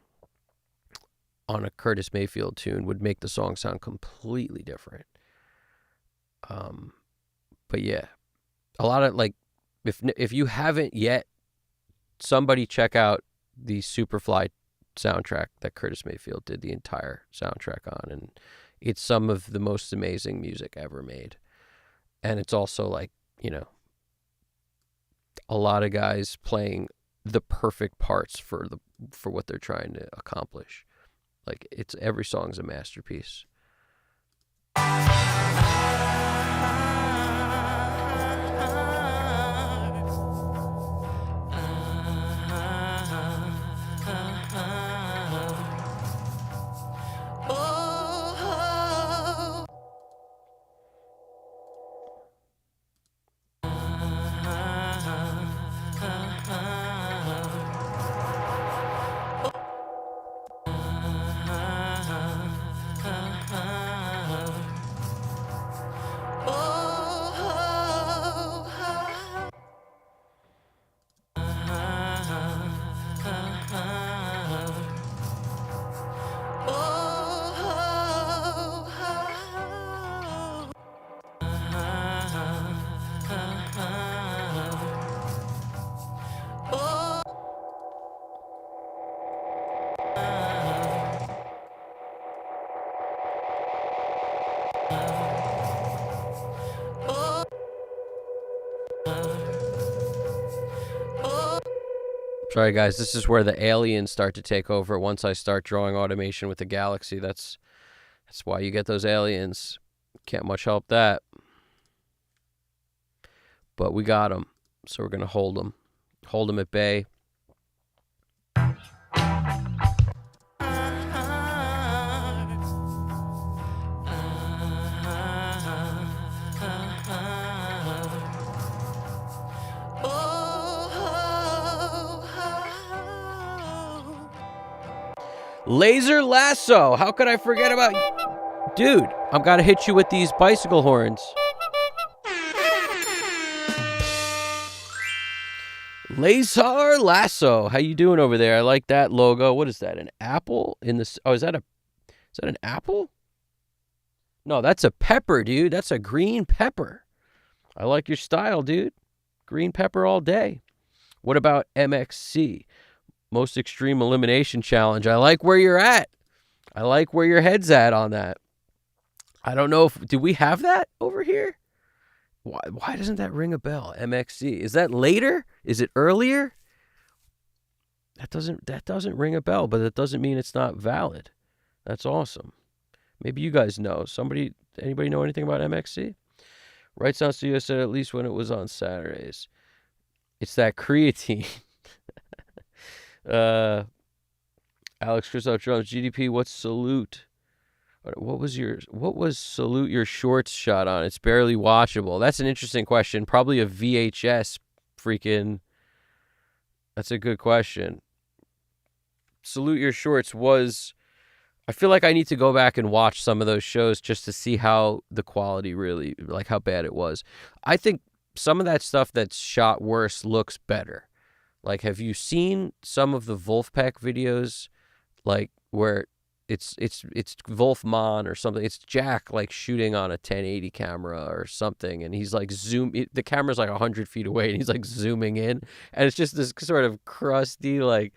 on a Curtis Mayfield tune would make the song sound completely different. But yeah, a lot of like, if you haven't yet, somebody check out the Superfly soundtrack that Curtis Mayfield did the entire soundtrack on, and it's some of the most amazing music ever made. And it's also like, a lot of guys playing the perfect parts for what they're trying to accomplish. Like every song's a masterpiece. Sorry, guys. This is where the aliens start to take over once I start drawing automation with the galaxy. That's why you get those aliens. Can't much help that. But we got them, so we're going to hold them. Hold them at bay. Laser Lasso. How could I forget about you? Dude, I've got to hit you with these bicycle horns. Laser Lasso. How you doing over there? I like that logo. What is that? An apple in this? Oh, is that an apple? No, that's a pepper, dude. That's a green pepper. I like your style, dude. Green pepper all day. What about MXC? Most Extreme Elimination Challenge. I like where you're at. I like where your head's at on that. I don't know do we have that over here? Why doesn't that ring a bell? MXC. Is that later? Is it earlier? That doesn't ring a bell, but that doesn't mean it's not valid. That's awesome. Maybe you guys know. Anybody know anything about MXC? Right Sound Studio said at least when it was on Saturdays. It's that creatine. Alex Christoph drums. GDP, what's Salute? What was Salute your shorts shot on? It's barely watchable. That's an interesting question. Probably a VHS freaking. That's a good question. Salute Your Shorts was. I feel like I need to go back and watch some of those shows just to see how the quality really, like how bad it was. I think some of that stuff that's shot worse looks better. Like, have you seen some of the Wolfpack videos, like where it's Wolfman or something? It's Jack like shooting on a 1080 camera or something, and he's like the camera's like 100 feet away, and he's like zooming in, and it's just this sort of crusty, like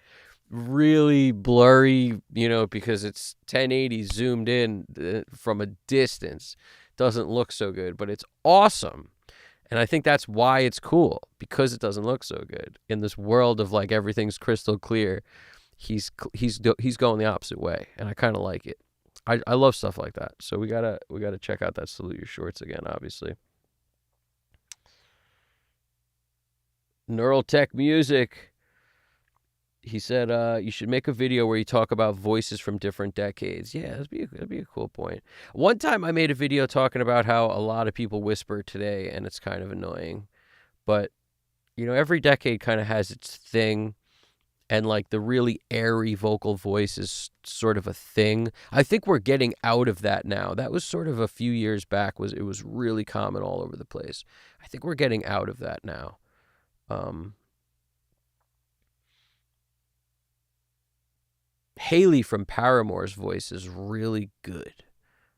really blurry, because it's 1080 zoomed in from a distance. Doesn't look so good, but it's awesome. And I think that's why it's cool, because it doesn't look so good. In this world of like everything's crystal clear, he's going the opposite way, and I kind of like it. I love stuff like that. So we gotta check out that Salute Your Shorts again, obviously. Neural Tech Music. He said you should make a video where you talk about voices from different decades. Yeah, that'd be a cool point. One time I made a video talking about how a lot of people whisper today, and it's kind of annoying. But, every decade kind of has its thing, and like the really airy vocal voice is sort of a thing. I think we're getting out of that now. That was sort of a few years back. It was really common all over the place. I think we're getting out of that now. Haley from Paramore's voice is really good.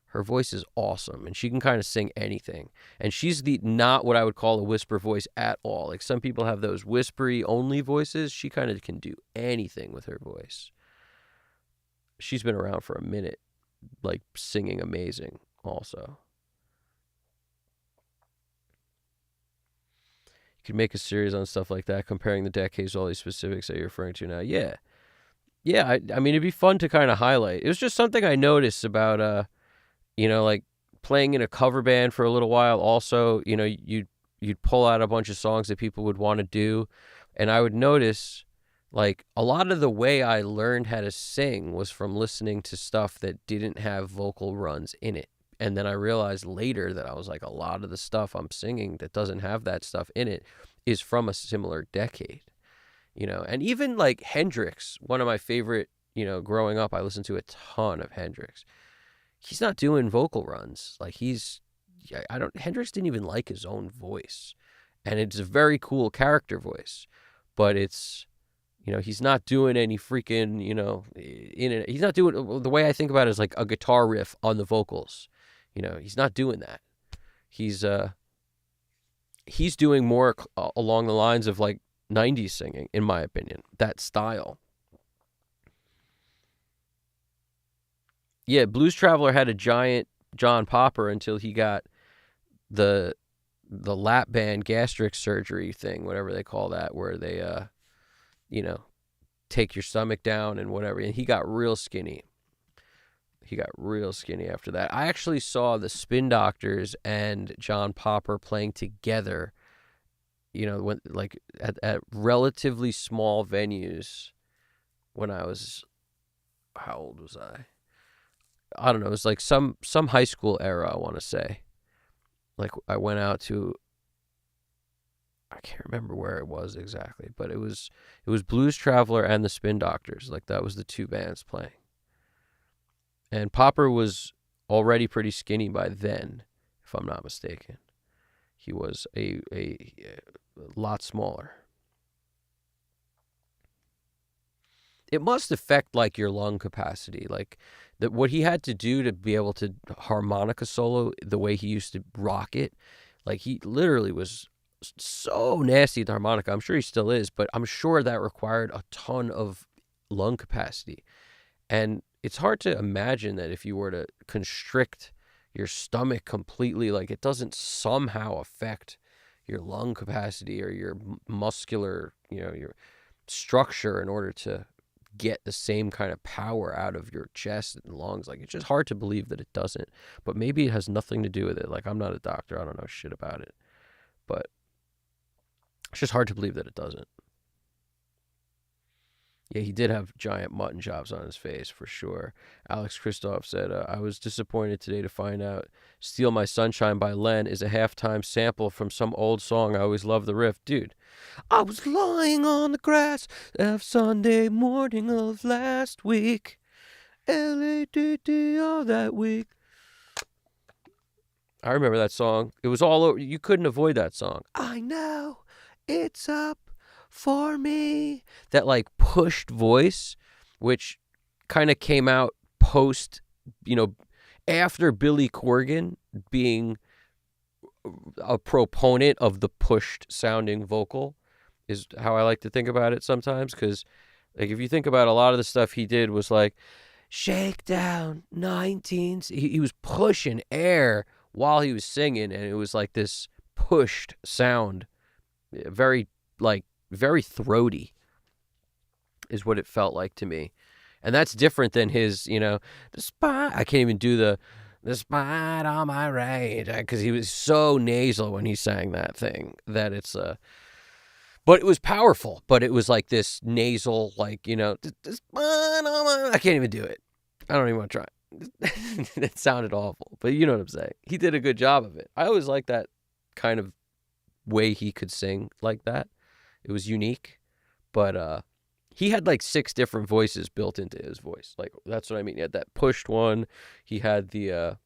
Her voice is awesome, and she can kind of sing anything. And she's not what I would call a whisper voice at all. Like some people have those whispery only voices. She kind of can do anything with her voice. She's been around for a minute, like singing amazing also. You could make a series on stuff like that, comparing the decades, all these specifics that you're referring to now. Yeah. Yeah, I mean, it'd be fun to kind of highlight. It was just something I noticed about, like playing in a cover band for a little while. Also, you'd pull out a bunch of songs that people would want to do. And I would notice, like, a lot of the way I learned how to sing was from listening to stuff that didn't have vocal runs in it. And then I realized later that I was like, a lot of the stuff I'm singing that doesn't have that stuff in it is from a similar decade. And even like Hendrix, one of my favorite, growing up, I listened to a ton of Hendrix. He's not doing vocal runs. Like Hendrix didn't even like his own voice. And it's a very cool character voice, but it's, he's not doing any freaking, he's not doing, the way I think about it is like a guitar riff on the vocals. He's not doing that. He's doing more along the lines of like 90s singing, in my opinion, that style. Yeah, Blues Traveler had a giant John Popper until he got the lap band gastric surgery thing, whatever they call that, where they take your stomach down and whatever, and he got real skinny. After that. I actually saw the Spin Doctors and John Popper playing together, when like at relatively small venues when I was, how old was I? I don't know. It was like some high school era, I want to say. Like I went out to, I can't remember where it was exactly, but it was Blues Traveler and the Spin Doctors. Like that was the two bands playing. And Popper was already pretty skinny by then, if I'm not mistaken. He was a lot smaller. It must affect like your lung capacity, like that. What he had to do to be able to harmonica solo the way he used to rock it, like he literally was so nasty at the harmonica. I'm sure he still is, but I'm sure that required a ton of lung capacity. And it's hard to imagine that if you were to constrict your stomach completely, like it doesn't somehow affect your lung capacity or your muscular, your structure in order to get the same kind of power out of your chest and lungs. Like it's just hard to believe that it doesn't, but maybe it has nothing to do with it. Like I'm not a doctor. I don't know shit about it, but it's just hard to believe that it doesn't. Yeah, he did have giant mutton chops on his face, for sure. Alex Kristoff said, I was disappointed today to find out Steal My Sunshine by Len is a halftime sample from some old song. I always loved the riff. Dude, I was lying on the grass of Sunday morning of last week. L-A-D-D all that week. I remember that song. It was all over. You couldn't avoid that song. I know it's up for me. That like pushed voice, which kind of came out post, after Billy Corgan being a proponent of the pushed sounding vocal, is how I like to think about it sometimes, because Like, if you think about a lot of the stuff he did was like, Shakedown 19. He was pushing air while he was singing, and it was like this pushed sound. Very, like, very throaty is what it felt like to me. And that's different than his, despite, I can't even do the spot on my right, because he was so nasal when he sang that thing that it's but it was powerful. But it was like this nasal, like, the spot on my, I can't even do it. I don't even want to try. It sounded awful, but you know what I'm saying. He did a good job of it. I always liked that kind of way he could sing like that. It was unique, but he had like 6 different voices built into his voice. Like, that's what I mean. He had that pushed one. He had the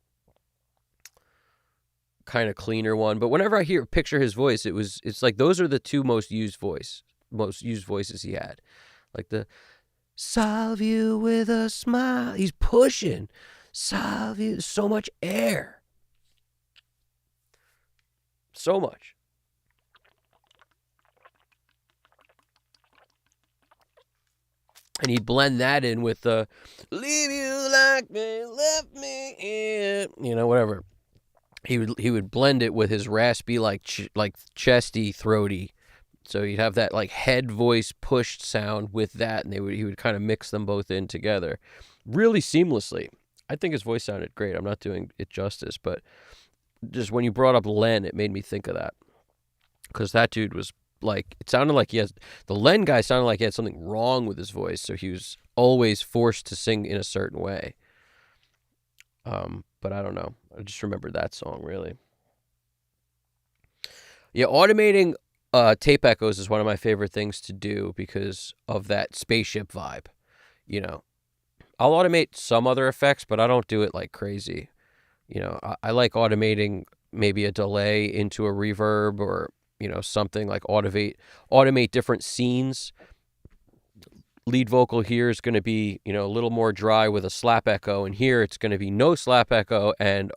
kind of cleaner one. But whenever I picture his voice, it's like those are the 2 most used voices he had. Like the solve you with a smile. He's pushing. Solve you. So much air. So much. And he'd blend that in with the leave you like me, left me in, whatever. He would blend it with his raspy, like chesty, throaty. So he'd have that like head voice pushed sound with that, and he would kind of mix them both in together, really seamlessly. I think his voice sounded great. I'm not doing it justice, but just when you brought up Len, it made me think of that, because that dude was like, it sounded like the Len guy sounded like he had something wrong with his voice, so he was always forced to sing in a certain way. But I don't know. I just remember that song, really. Yeah, automating tape echoes is one of my favorite things to do because of that spaceship vibe. I'll automate some other effects, but I don't do it like crazy. I like automating maybe a delay into a reverb, or something like automate different scenes. Lead vocal here is going to be, a little more dry with a slap echo, and here it's going to be no slap echo and,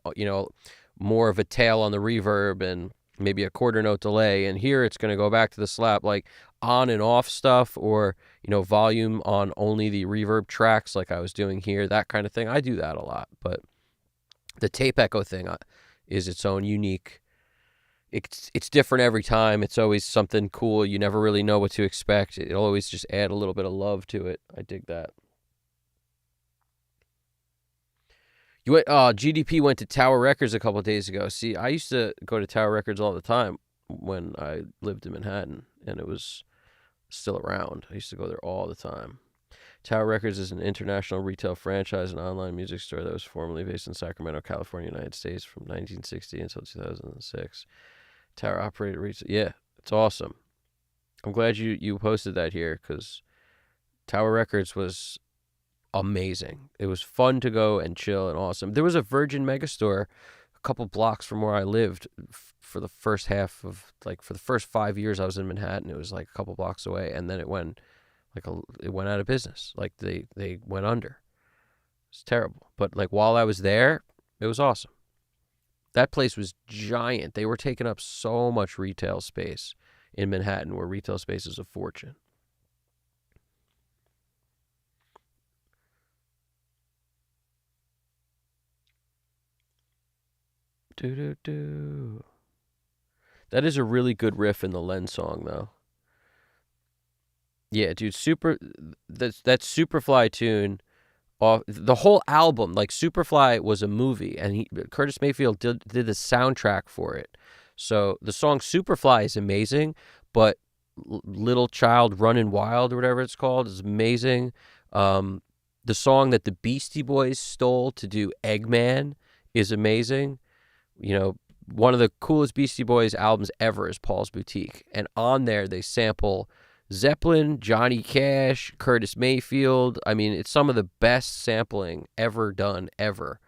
more of a tail on the reverb and maybe a quarter note delay. And here it's going to go back to the slap, like on and off stuff, or, volume on only the reverb tracks like I was doing here, that kind of thing. I do that a lot, but the tape echo thing is its own unique. It's different every time. It's always something cool. You never really know what to expect. It'll always just add a little bit of love to it. I dig that. GDP went to Tower Records a couple of days ago. See, I used to go to Tower Records all the time when I lived in Manhattan, and it was still around. I used to go there all the time. Tower Records is an international retail franchise and online music store that was formerly based in Sacramento, California, United States from 1960 until 2006. Tower operated retail. Yeah, it's awesome. I'm glad you posted that here, because Tower Records was amazing. It was fun to go and chill and awesome. There was a Virgin Megastore a couple blocks from where I lived for the first half of, for the first 5 years I was in Manhattan. It was like a couple blocks away, and then it went out of business. Like they went under. It's terrible. But while I was there, it was awesome. That place was giant. They were taking up so much retail space in Manhattan, where retail space is a fortune. Do. That is a really good riff in the Len song, though. Yeah, dude, that Superfly tune, off the whole album, like Superfly was a movie, and Curtis Mayfield did the soundtrack for it. So the song Superfly is amazing, but Little Child Running Wild, or whatever it's called, is amazing. The song that the Beastie Boys stole to do Eggman is amazing. One of the coolest Beastie Boys albums ever is Paul's Boutique, and on there they sample Zeppelin, Johnny Cash, Curtis Mayfield. I mean, it's some of the best sampling ever done, ever,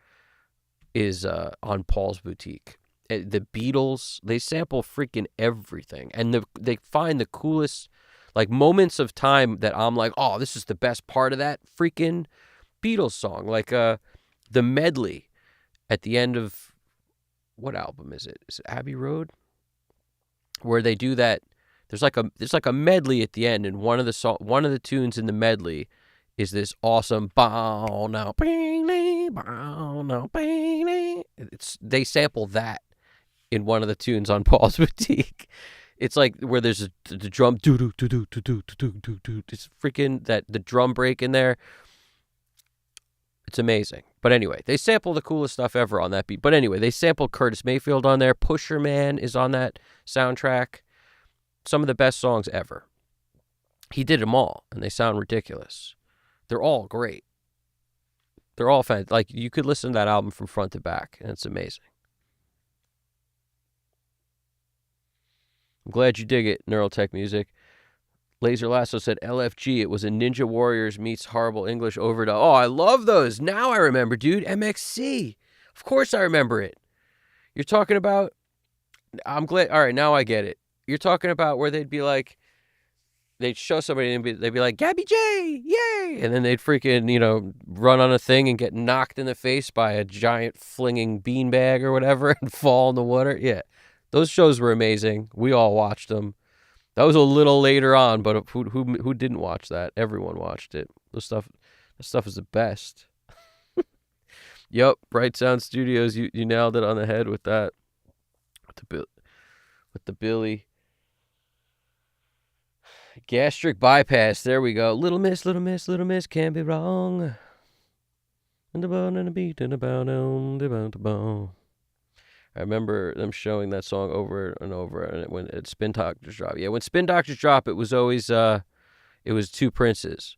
is on Paul's Boutique. The Beatles, they sample freaking everything. And they find the coolest, moments of time that I'm like, oh, this is the best part of that freaking Beatles song. The medley at the end of, what album is it? Is it Abbey Road? Where they do that There's like a medley at the end, and one of the tunes in the medley is this awesome bow now bow now. They sample that in one of the tunes on Paul's Boutique. It's like where there's the drum do do do do do do do do do. It's freaking the drum break in there. It's amazing. But anyway, they sample the coolest stuff ever on that beat. But anyway, they sampled Curtis Mayfield on there. Pusher Man is on that soundtrack. Some of the best songs ever. He did them all, and they sound ridiculous. They're all great. They're all fantastic. Like, you could listen to that album from front to back, and it's amazing. I'm glad you dig it, Neurotech Music. Laser Lasso said LFG. It was a Ninja Warriors meets Horrible English overdub. Oh, I love those. Now I remember, dude. MXC. Of course I remember it. You're talking about... I'm glad... All right, now I get it. You're talking about where they'd be like... They'd show somebody and they'd be like, Gabby J, yay! And then they'd freaking, run on a thing and get knocked in the face by a giant flinging beanbag or whatever and fall in the water. Yeah. Those shows were amazing. We all watched them. That was a little later on, but who didn't watch that? Everyone watched it. That stuff is the best. Yep, Bright Sound Studios. You nailed it on the head with that. With the Billy. Gastric bypass. There we go. Little miss, can't be wrong. And the bone and the beat and the bone on the bone to bone. I remember them showing that song over and over, and when Spin Doctors drop. Yeah, when Spin Doctors drop, it was always it was two princes.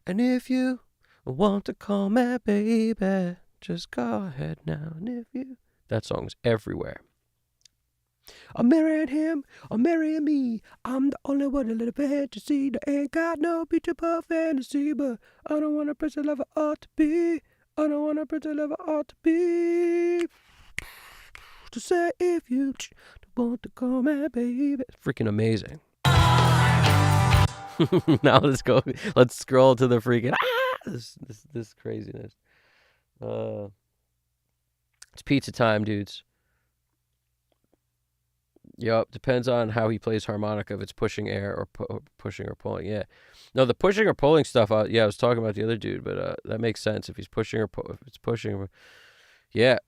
And if you want to call me baby, just go ahead now. And if you, that song's everywhere. I'm marrying him, I'm marrying me. I'm the only one a little bit to see. There ain't got no beautiful fantasy, but I don't want a prince lover ought to be. I don't want a prince lover ought to be. To say if you want to call me baby. Freaking amazing. Now let's go. Let's scroll to the freaking this craziness. It's pizza time, dudes. Yup, depends on how he plays harmonica, if it's pushing air or pushing or pulling. Yeah, no, the pushing or pulling stuff. I was talking about the other dude, but that makes sense if he's pushing or if it's pushing. Yeah,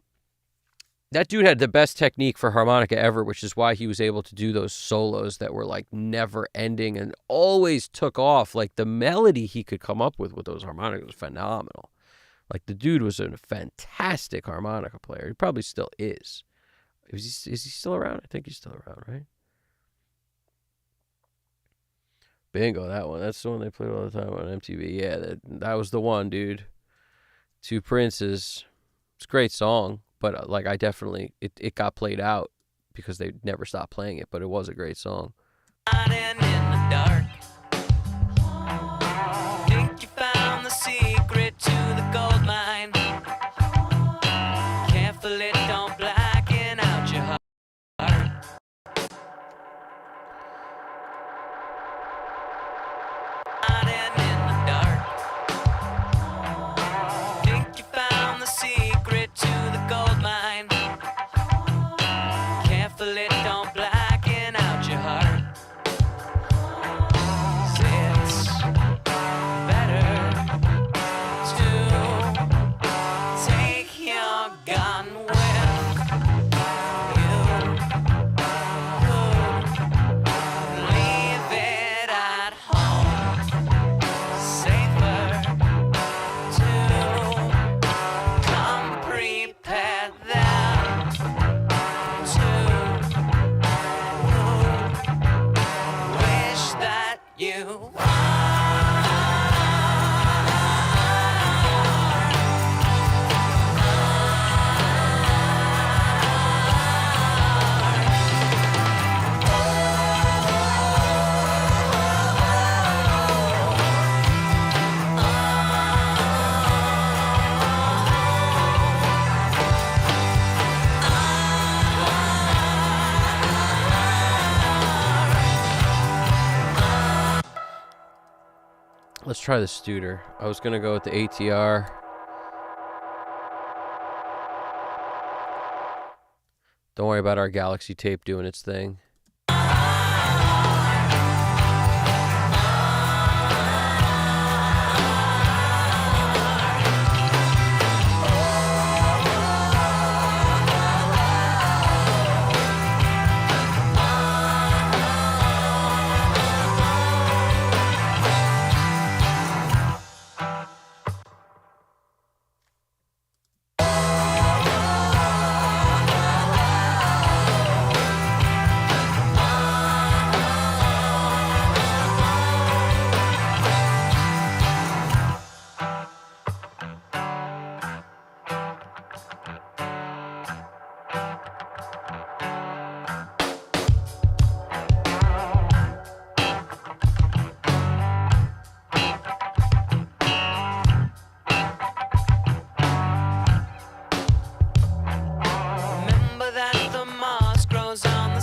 that dude had the best technique for harmonica ever, which is why he was able to do those solos that were like never ending and always took off. Like the melody he could come up with those harmonicas was phenomenal. Like the dude was a fantastic harmonica player. He probably still is. Is he still around? I think he's still around, right? Bingo, that one. That's the one they played all the time on MTV. Yeah, that was the one, dude. Two Princes. It's a great song, but like I definitely, it got played out because they never stopped playing it, but it was a great song. In the dark. Think you found the secret to the gold mine. Carefully don't blacken out your heart. In the dark. Think you found the secret to the gold mine. Carefully don't blacken out your heart. It's better to take your gun with you. Leave it at home. Safer to come prepared than to wish that you Let's try the Studer. I was going to go with the ATR. Don't worry about our Galaxy tape doing its thing.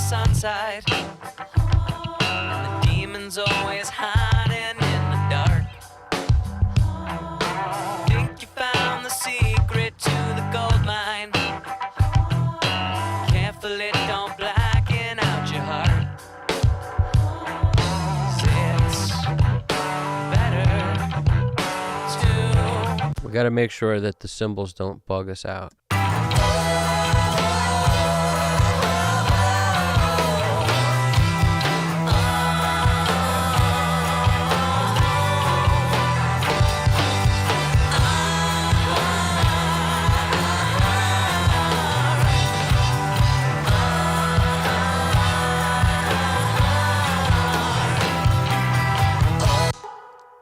sun side. And the demon's always hiding in the dark. Think you found the secret to the gold mine. Careful it don't blacken out your heart. 'Cause it's better to. We got to make sure that the cymbals don't bug us out.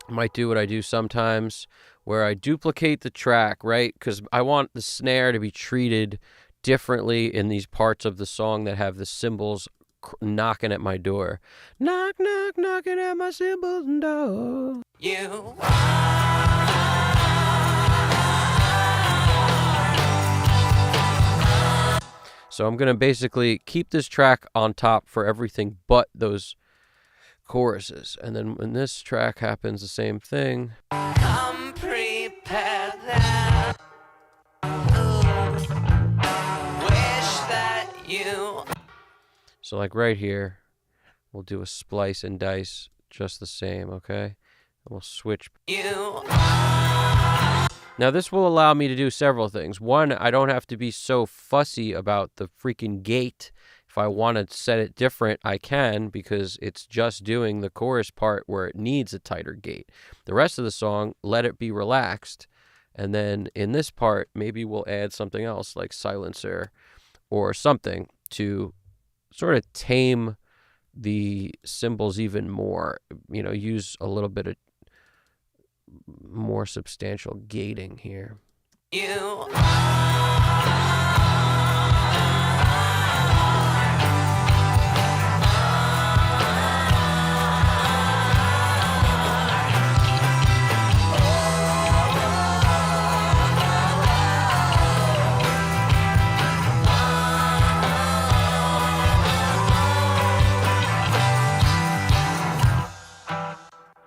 Might do what I do sometimes where I duplicate the track, right? Because I want the snare to be treated differently in these parts of the song that have the cymbals knocking at my door. Knock, knock, knocking at my cymbals door. You. So I'm going to basically keep this track on top for everything but those choruses. And then when this track happens, the same thing. Come prepared that. Wish that you. So like right here, we'll do a splice and dice just the same, okay? And we'll switch. You. Now this will allow me to do several things. One, I don't have to be so fussy about the freaking gate. If I want to set it different, I can, because it's just doing the chorus part where it needs a tighter gate. The rest of the song, let it be relaxed. And then in this part, maybe we'll add something else like silencer or something to sort of tame the cymbals even more. You know, use a little bit of more substantial gating here. You.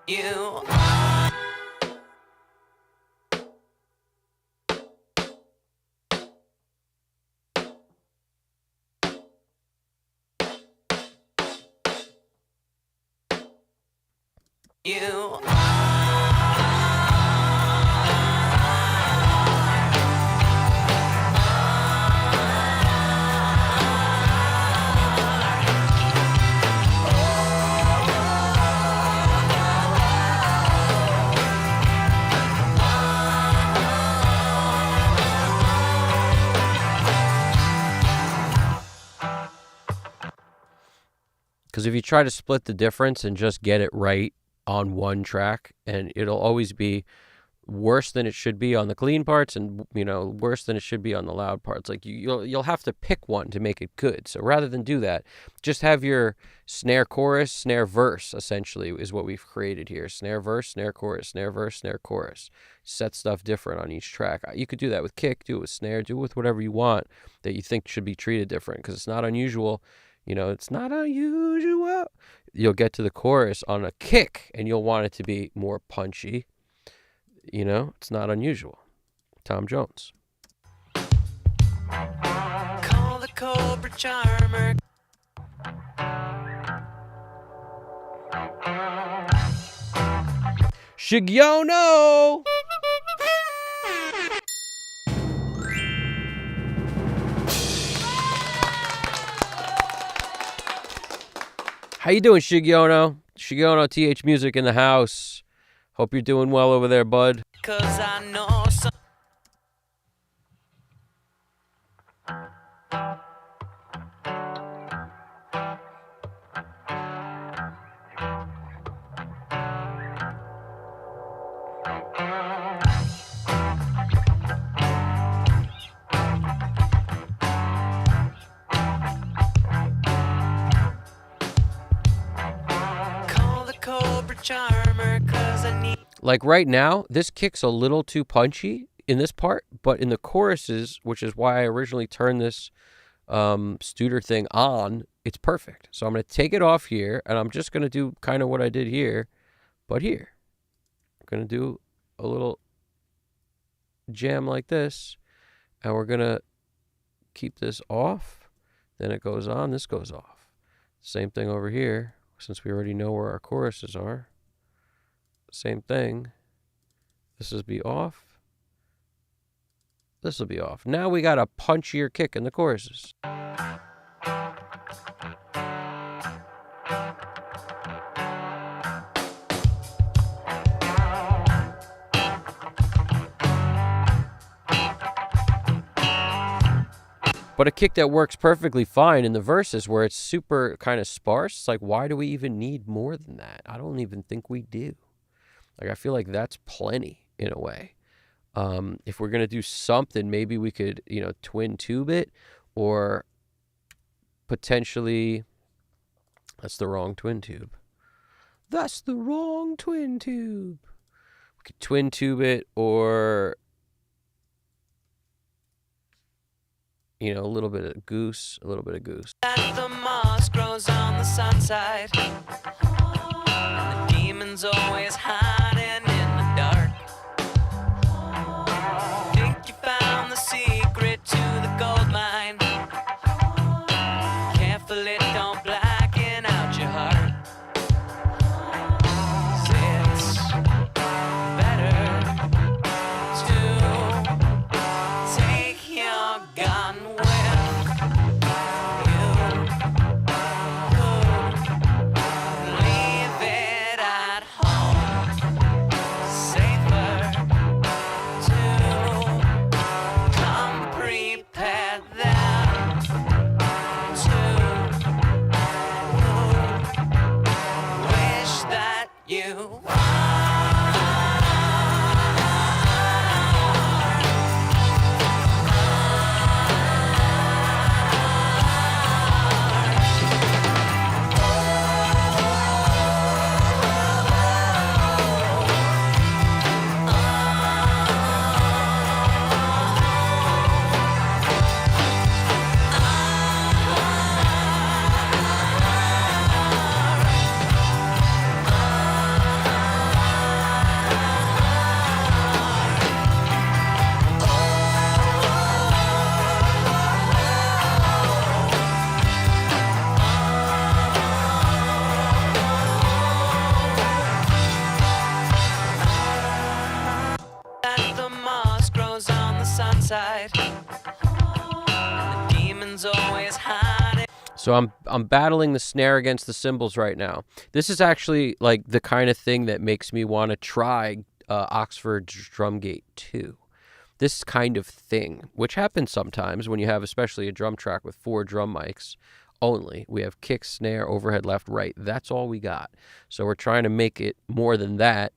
You. You. Because if you try to split the difference and just get it right on one track, and it'll always be worse than it should be on the clean parts, and worse than it should be on the loud parts. Like you'll have to pick one to make it good. So rather than do that, just have your snare chorus, snare verse, essentially is what we've created here. Snare verse, snare chorus, snare verse, snare chorus. Set stuff different on each track. You could do that with kick, do it with snare, do it with whatever you want that you think should be treated different, because it's not unusual. It's not unusual. You'll get to the chorus on a kick and you'll want it to be more punchy. It's not unusual. Tom Jones. Call the Cobra Charmer. Shigyono! How you doing, Shigyono? Shigyono TH Music in the house. Hope you're doing well over there, bud. 'Cause I know some. Call the Cobra Charmer, 'cause I need. Like right now, this kick's a little too punchy in this part, but in the choruses, which is why I originally turned this Studer thing on, it's perfect. So I'm going to take it off here, and I'm just going to do kind of what I did here, but here. I'm going to do a little jam like this, and we're going to keep this off. Then it goes on, this goes off. Same thing over here, since we already know where our choruses are. Same thing. This will be off. This will be off. Now we got a punchier kick in the choruses. But a kick that works perfectly fine in the verses where it's super kind of sparse, it's like, why do we even need more than that? I don't even think we do. Like, I feel like that's plenty in a way. If we're going to do something, maybe we could, twin tube it, or potentially, that's the wrong twin tube. That's the wrong twin tube. We could twin tube it, or a little bit of goose, As the moss grows on the sun side, and the demons always hiding in the dark. Think you found the secret to the gold mine? Careful it don't blacken out your heart. 'Cause it's better to take your gun with you. Leave it at home. Safer to come prepared than to wish that you as the moss grows on the sun side, and the demons always hide. So I'm battling the snare against the cymbals right now. This is actually like the kind of thing that makes me want to try Oxford's Drumgate 2. This kind of thing, which happens sometimes when you have especially a drum track with 4 drum mics only. We have kick, snare, overhead, left, right. That's all we got. So we're trying to make it more than that.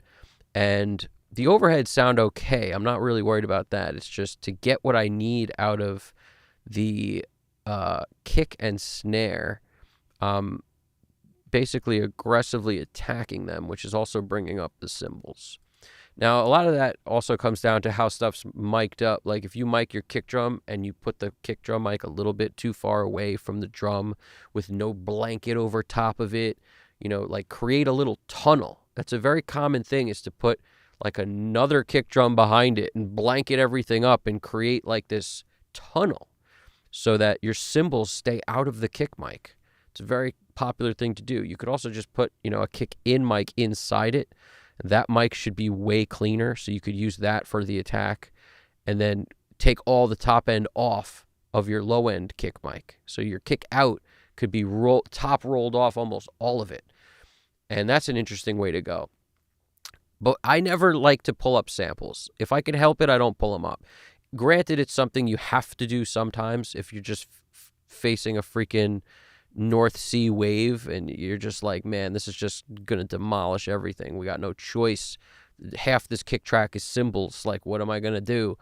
And the overheads sound okay. I'm not really worried about that. It's just to get what I need out of the kick and snare, basically aggressively attacking them, which is also bringing up the cymbals. Now, a lot of that also comes down to how stuff's mic'd up. Like if you mic your kick drum and you put the kick drum mic a little bit too far away from the drum with no blanket over top of it, like create a little tunnel. That's a very common thing, is to put like another kick drum behind it and blanket everything up and create like this tunnel so that your cymbals stay out of the kick mic. It's a very popular thing to do. You could also just put, a kick in mic inside it. That mic should be way cleaner, so you could use that for the attack, and then take all the top end off of your low end kick mic. So your kick out could be top rolled off, almost all of it. And that's an interesting way to go. But I never like to pull up samples. If I can help it, I don't pull them up. Granted, it's something you have to do sometimes if you're just facing a freaking North Sea wave and you're just like, man, this is just going to demolish everything. We got no choice. Half this kick track is cymbals. Like, what am I going to do?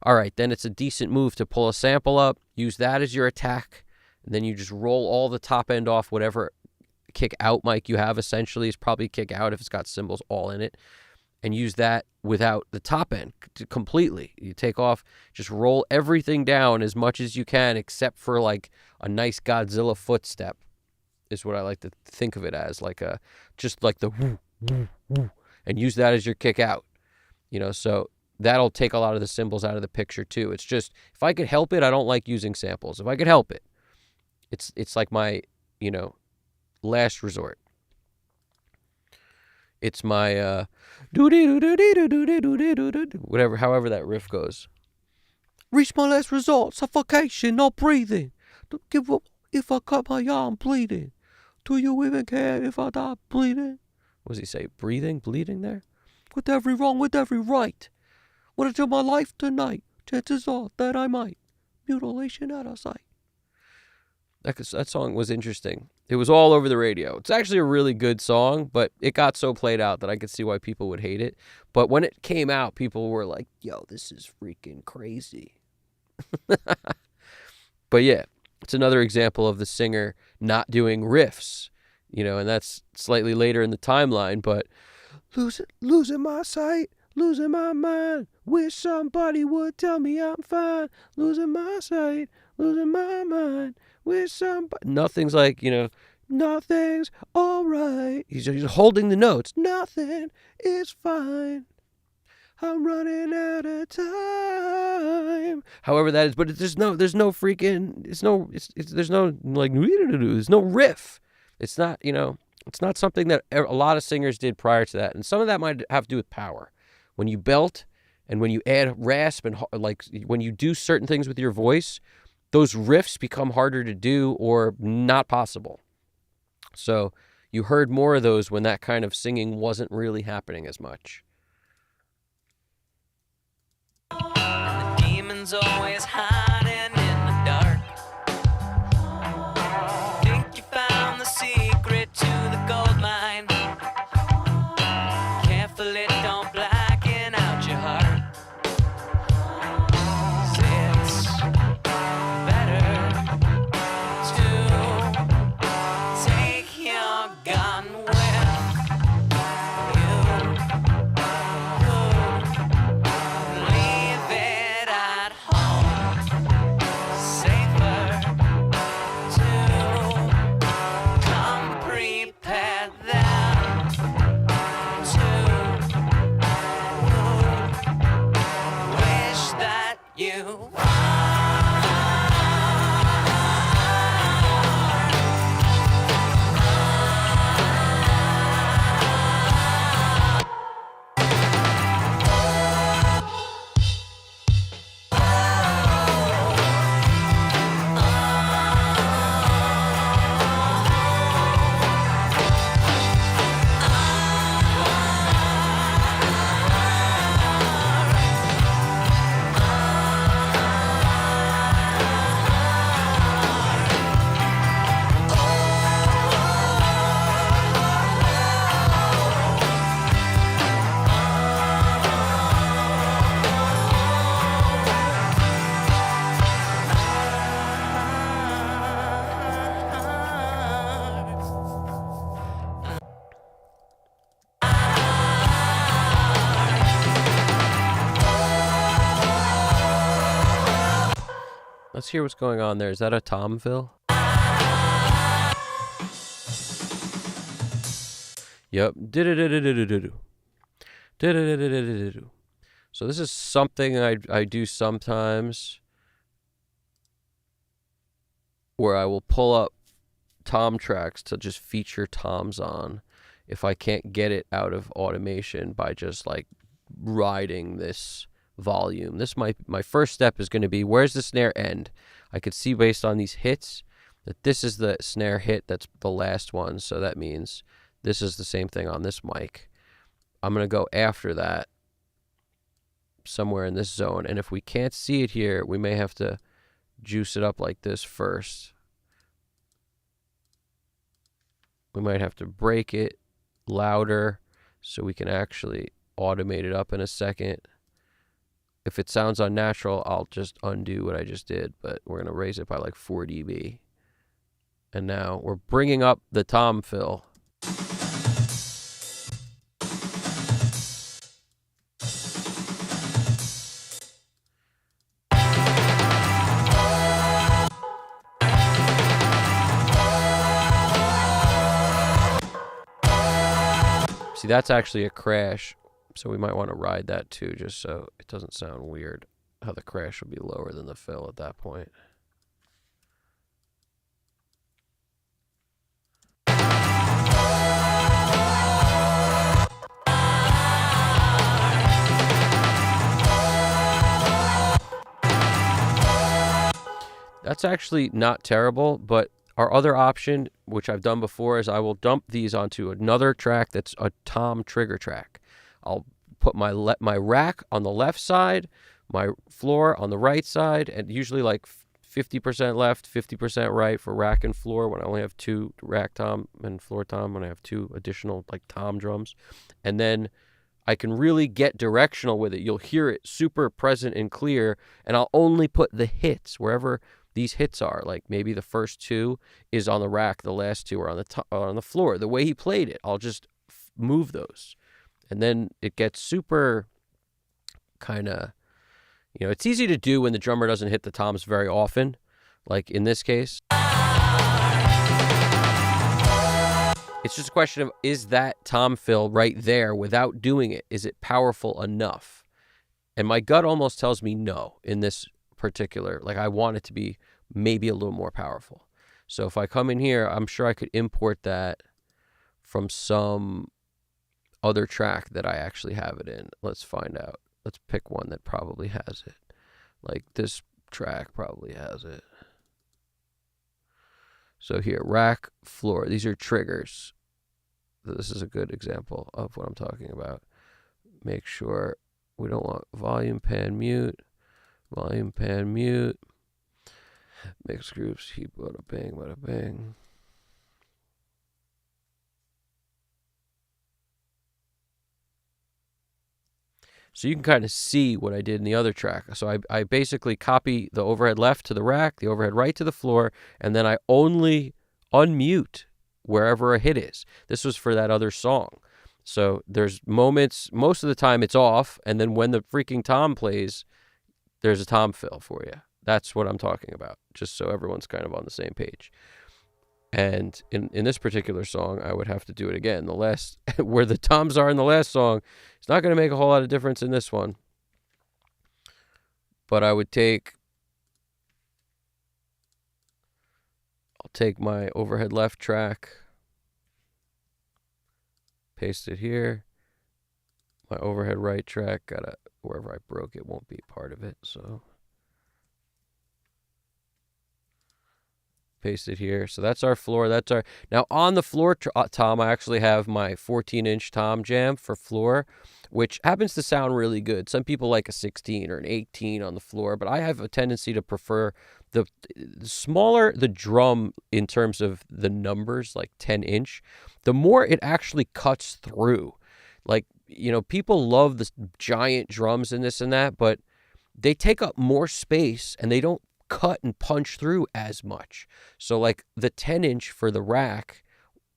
All right, then it's a decent move to pull a sample up, use that as your attack, and then you just roll all the top end off. Whatever kick out mic you have essentially is probably kick out if it's got cymbals all in it, and use that without the top end completely. You take off, just roll everything down as much as you can, except for like a nice Godzilla footstep. is what I like to think of it as, like just like the woo, woo, woo, and use that as your kick out, so that'll take a lot of the cymbals out of the picture too. It's just, if I could help it, I don't like using samples. If I could help it, it's like my, last resort. It's my whatever, however that riff goes. Reach my last resort, suffocation, not breathing. Don't give up if I cut my arm bleeding. Do you even care if I die bleeding? What does he say? Breathing, bleeding there? With every wrong, with every right. What until my life tonight? Chances are that I might. Mutilation out of sight. That song was interesting. It was all over the radio. It's actually a really good song, but it got so played out that I could see why people would hate it. But when it came out, people were like, yo, this is freaking crazy. But yeah, it's another example of the singer not doing riffs, and that's slightly later in the timeline, but losing my sight, losing my mind, wish somebody would tell me I'm fine, losing my sight, losing my mind, wish somebody, nothing's like, nothing's all right. He's holding the notes. Nothing is fine. I'm running out of time. However that is, but there's no freaking, there's no like, there's no riff. It's not, it's not something that a lot of singers did prior to that. And some of that might have to do with power. When you belt and when you add rasp and like when you do certain things with your voice, those riffs become harder to do or not possible. So you heard more of those when that kind of singing wasn't really happening as much. And the demon's always hiding in the dark. Think you found the secret to the gold mine. Careful it don't blacken out your heart. 'Cause it's better to take your gun with you. Leave it at home. Safer to come prepared than to wish that you Let's hear what's going on there. Is that a tom fill? Yep. So this is something I do sometimes where I will pull up tom tracks to just feature toms on if I can't get it out of automation by just like riding this volume. My first step is going to be, where's the snare end? I could see based on these hits that this is the snare hit that's the last one, so that means this is the same thing on this mic. I'm going to go after that somewhere in this zone, and if we can't see it here, we may have to juice it up like this first. We might have to break it louder so we can actually automate it up in a second. If it sounds unnatural, I'll just undo what I just did, but we're going to raise it by like 4 dB. And now we're bringing up the tom fill. See, that's actually a crash, so we might want to ride that too, just so it doesn't sound weird how the crash will be lower than the fill at that point. That's actually not terrible, but our other option, which I've done before, is I will dump these onto another track that's a tom trigger track. I'll put my rack on the left side, my floor on the right side, and usually like 50% left, 50% right for rack and floor when I only have 2 rack tom and floor tom, when I have 2 additional like tom drums. And then I can really get directional with it. You'll hear it super present and clear, and I'll only put the hits wherever these hits are. Like maybe the first 2 is on the rack, the last 2 are on the floor. The way he played it, I'll just move those. And then it gets super kind of, it's easy to do when the drummer doesn't hit the toms very often, like in this case. It's just a question of, is that tom fill right there without doing it? Is it powerful enough? And my gut almost tells me no in this particular. Like, I want it to be maybe a little more powerful. So if I come in here, I'm sure I could import that from some other track that I actually have it in. Let's find out. Let's pick one that probably has it. Like this track probably has it. So here, rack, floor. These are triggers. This is a good example of what I'm talking about. Make sure we don't want volume, pan, mute. Volume, pan, mute. Mix groups, heap, bada bang, bada bang. So you can kind of see what I did in the other track. So I basically copy the overhead left to the rack, the overhead right to the floor, and then I only unmute wherever a hit is. This was for that other song. So there's moments, most of the time it's off, and then when the freaking tom plays, there's a tom fill for you. That's what I'm talking about, just so everyone's kind of on the same page. And in this particular song, I would have to do it again. The last, where the toms are in the last song, it's not going to make a whole lot of difference in this one. But I'll take my overhead left track, paste it here. My overhead right track, wherever I broke it won't be part of it, so paste it here. So that's our floor. Now on the floor tom, I actually have my 14-inch tom jam for floor, which happens to sound really good. Some people like a 16 or an 18 on the floor, but I have a tendency to prefer the smaller the drum in terms of the numbers, like 10-inch, the more it actually cuts through. Like, people love the giant drums and this and that, but they take up more space and they don't cut and punch through as much. So like the 10-inch for the rack,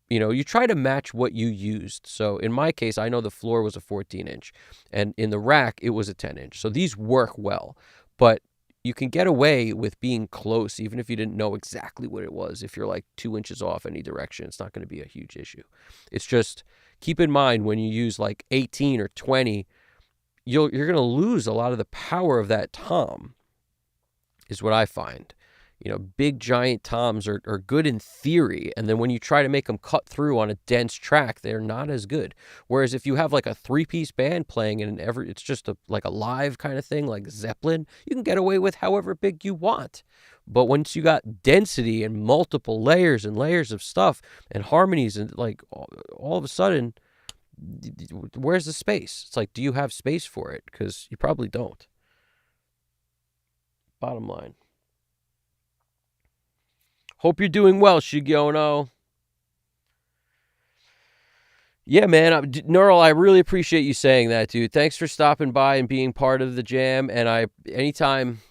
you try to match what you used. So in my case, I know the floor was a 14-inch and in the rack it was a 10-inch. So these work well, but you can get away with being close even if you didn't know exactly what it was. If you're like 2 inches off any direction, it's not going to be a huge issue. It's just keep in mind when you use like 18 or 20, you're going to lose a lot of the power of that tom, is what I find. Big giant toms are good in theory, and then when you try to make them cut through on a dense track, they're not as good. Whereas if you have like a 3-piece band playing and it's just like a live kind of thing, like Zeppelin, you can get away with however big you want. But once you got density and multiple layers and layers of stuff and harmonies, and like all of a sudden, where's the space? It's like, do you have space for it? Because you probably don't. Bottom line. Hope you're doing well, Shigiono. Yeah, man. Neural, I really appreciate you saying that, dude. Thanks for stopping by and being part of the jam. And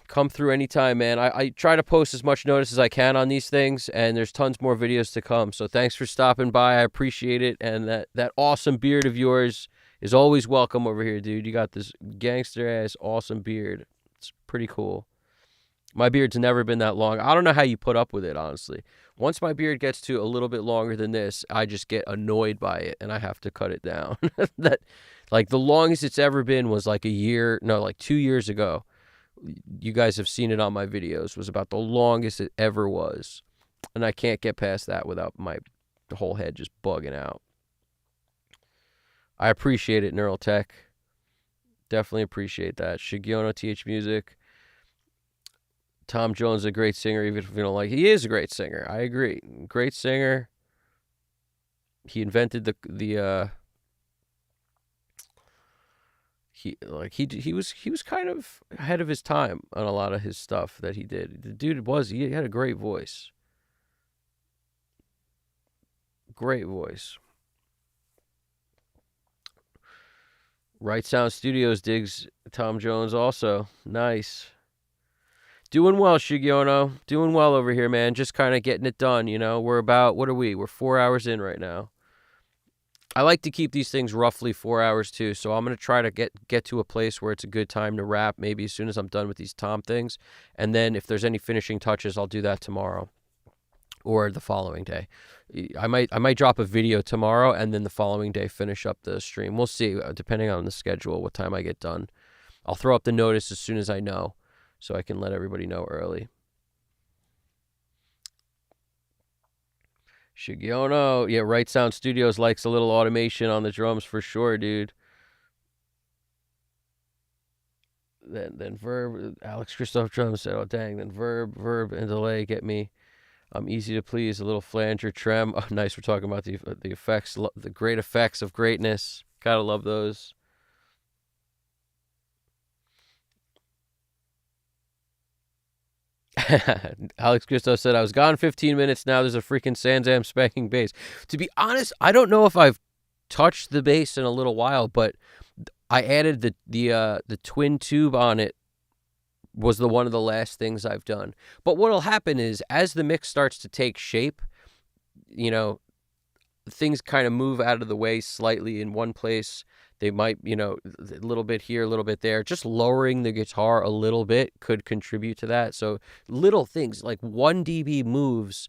come through anytime, man. I try to post as much notice as I can on these things, and there's tons more videos to come. So thanks for stopping by. I appreciate it. And that awesome beard of yours is always welcome over here, dude. You got this gangster-ass awesome beard. It's pretty cool. My beard's never been that long. I don't know how you put up with it, honestly. Once my beard gets to a little bit longer than this, I just get annoyed by it and I have to cut it down. That, like, the longest it's ever been was like 2 years ago. You guys have seen it on my videos. Was about the longest it ever was. And I can't get past that without my whole head just bugging out. I appreciate it, Neural Tech. Definitely appreciate that. Shigiono TH Music. Tom Jones is a great singer, even if you don't like it. He is a great singer. I agree. Great singer. He invented he was kind of ahead of his time on a lot of his stuff that he did. The dude he had a great voice. Great voice. Right Sound Studios digs Tom Jones also. Nice. Doing well, Shigiono. Doing well over here, man. Just kind of getting it done, you know. We're 4 hours in right now. I like to keep these things roughly 4 hours too, so I'm going to try to get to a place where it's a good time to wrap, maybe as soon as I'm done with these Tom things. And then if there's any finishing touches, I'll do that tomorrow or the following day. I might drop a video tomorrow and then the following day finish up the stream. We'll see, depending on the schedule, what time I get done. I'll throw up the notice as soon as I know, so I can let everybody know early. Shigiono, yeah, Right Sound Studios likes a little automation on the drums for sure, dude. Then Verb, Alex Christoph drums said, oh dang, then Verb and delay get me. I'm easy to please, a little flanger trem. Oh, nice, we're talking about the effects, the great effects of greatness. Gotta love those. Alex Christo said, I was gone 15 minutes. Now there's a freaking Sanzam spanking bass. To be honest, I don't know if I've touched the bass in a little while, but I added the twin tube on it. Was one of the last things I've done. But what'll happen is, as the mix starts to take shape, you know, things kind of move out of the way slightly in one place. They might, you know, a little bit here, a little bit there. Just lowering the guitar a little bit could contribute to that. So little things like 1 dB moves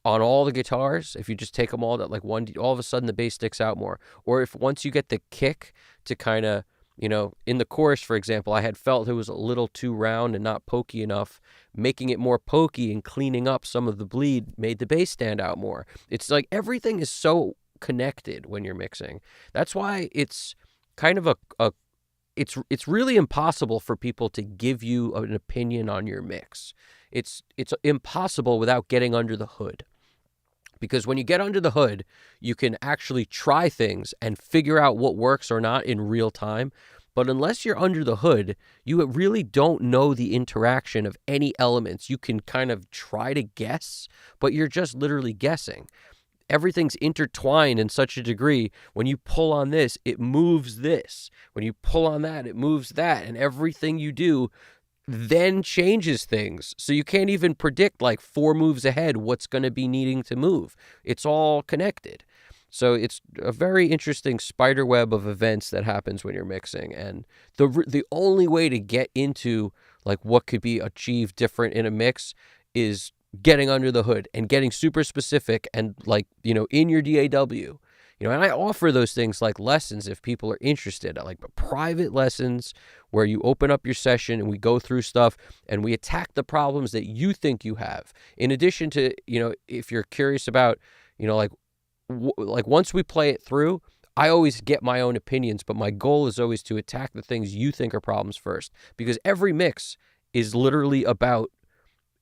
on all the guitars. If you just take them all, that like all of a sudden the bass sticks out more. Or if once you get the kick to kind of, you know, in the chorus, for example, I had felt it was a little too round and not pokey enough. Making it more pokey and cleaning up some of the bleed made the bass stand out more. It's like everything is so connected when you're mixing. That's why it's kind of it's really impossible for people to give you an opinion on your mix. It's impossible without getting under the hood. Because when you get under the hood, you can actually try things and figure out what works or not in real time. But unless you're under the hood, you really don't know the interaction of any elements. You can kind of try to guess, but you're just literally guessing. Everything's intertwined in such a degree. When you pull on this, it moves this. When you pull on that, it moves that. And everything you do then changes things. So you can't even predict like 4 moves ahead what's going to be needing to move. It's all connected. So it's a very interesting spider web of events that happens when you're mixing. And the only way to get into like what could be achieved different in a mix is getting under the hood and getting super specific and like, you know, in your DAW. You know, and I offer those things like lessons if people are interested, like private lessons where you open up your session and we go through stuff and we attack the problems that you think you have. In addition to, you know, if you're curious about, you know, like once we play it through, I always get my own opinions, but my goal is always to attack the things you think are problems first, because every mix is literally about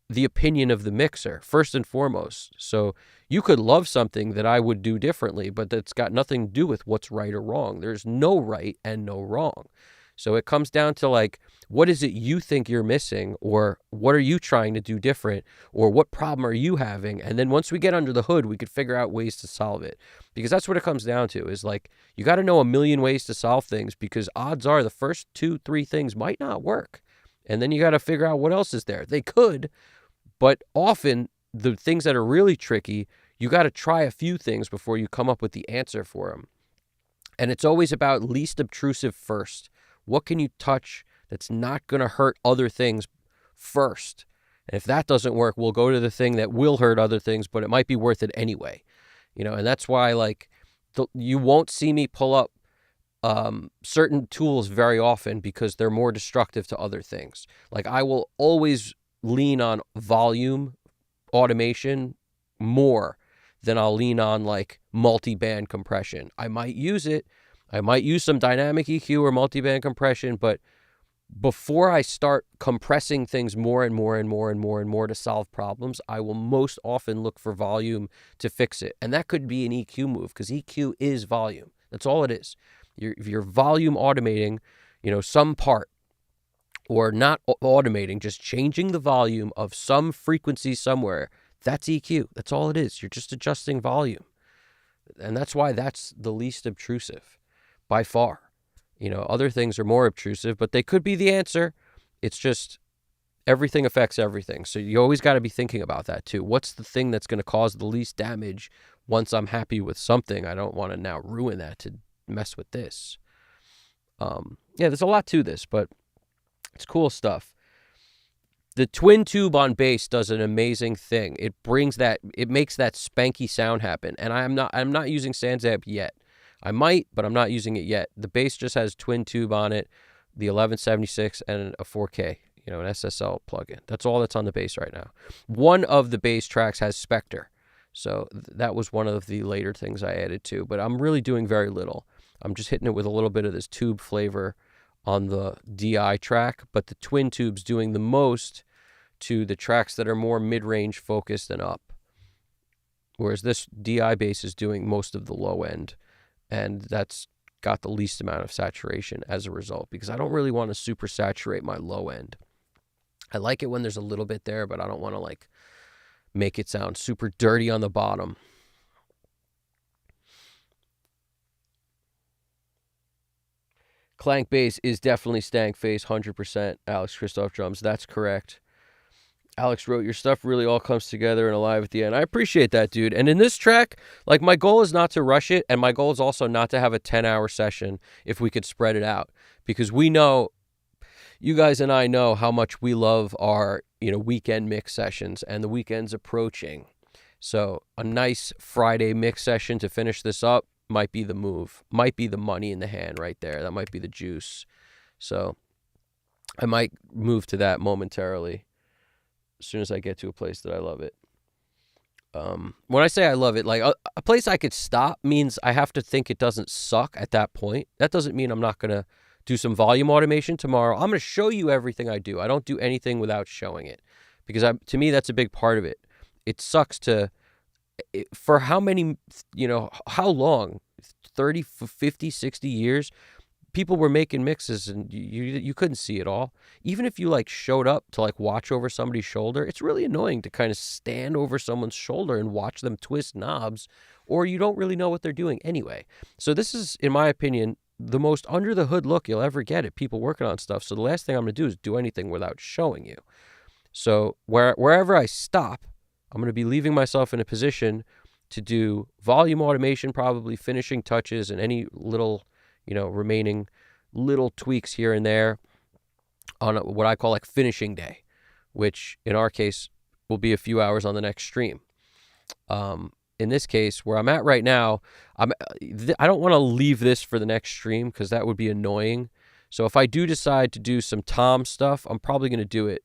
the opinion of the mixer first and foremost. So you could love something that I would do differently, but that's got nothing to do with what's right or wrong. There's no right and no wrong. So it comes down to like, what is it you think you're missing, or what are you trying to do different, or what problem are you having? And then once we get under the hood, we could figure out ways to solve it, because that's what it comes down to is like, you got to know a million ways to solve things, because odds are the first 2-3 things might not work. And then you got to figure out what else is there. They could, but often the things that are really tricky, you got to try a few things before you come up with the answer for them. And it's always about least obtrusive first. What can you touch that's not going to hurt other things first? And if that doesn't work, we'll go to the thing that will hurt other things, but it might be worth it anyway. And that's why, like, you won't see me pull up certain tools very often because they're more destructive to other things. Like, I will always lean on volume automation more than I'll lean on like multi-band compression. I might use it. I might use some dynamic EQ or multi-band compression, but before I start compressing things more and more and more and more and more to solve problems, I will most often look for volume to fix it. And that could be an EQ move, because EQ is volume. That's all it is. If you're volume automating, some part, or not automating, just changing the volume of some frequency somewhere, that's EQ. That's all it is. You're just adjusting volume. And that's why that's the least obtrusive by far. Other things are more obtrusive, but they could be the answer. It's just everything affects everything. So you always got to be thinking about that too. What's the thing that's going to cause the least damage once I'm happy with something? I don't want to now ruin that to mess with this. There's a lot to this, but it's cool stuff. The twin tube on bass does an amazing thing. It makes that spanky sound happen. And I'm not using SansAmp yet. I might, but I'm not using it yet. The bass just has twin tube on it, the 1176 and a 4K, an SSL plugin. That's all that's on the bass right now. One of the bass tracks has Spectre. So that was one of the later things I added to, but I'm really doing very little. I'm just hitting it with a little bit of this tube flavor on the DI track, but the twin tube's doing the most to the tracks that are more mid-range focused and up. Whereas this DI bass is doing most of the low end, and that's got the least amount of saturation as a result, because I don't really want to super saturate my low end. I like it when there's a little bit there, but I don't want to like make it sound super dirty on the bottom. Clank bass is definitely stank face, 100%. Alex Christoph drums, that's correct. Alex wrote, your stuff really all comes together and alive at the end. I appreciate that, dude. And in this track, like, my goal is not to rush it, and my goal is also not to have a 10-hour session if we could spread it out. Because we know, you guys and I know how much we love our, weekend mix sessions, and the weekend's approaching. So a nice Friday mix session to finish this up might be the move. Might be the money in the hand right there. That might be the juice. So I might move to that momentarily as soon as I get to a place that I love it. When I say I love it, like a place I could stop means I have to think it doesn't suck at that point. That doesn't mean I'm not going to do some volume automation tomorrow. I'm going to show you everything I do. I don't do anything without showing it, because to me, that's a big part of it. It sucks for how many, how long, 30, 50, 60 years, people were making mixes and you couldn't see it all. Even if you like showed up to like watch over somebody's shoulder, it's really annoying to kind of stand over someone's shoulder and watch them twist knobs, or you don't really know what they're doing anyway. So this is, in my opinion, the most under the hood look you'll ever get at people working on stuff. So the last thing I'm going to do is do anything without showing you. So wherever I stop, I'm going to be leaving myself in a position to do volume automation, probably finishing touches and any little, remaining little tweaks here and there on what I call like finishing day, which in our case will be a few hours on the next stream. In this case, where I'm at right now, I don't want to leave this for the next stream because that would be annoying. So if I do decide to do some Tom stuff, I'm probably going to do it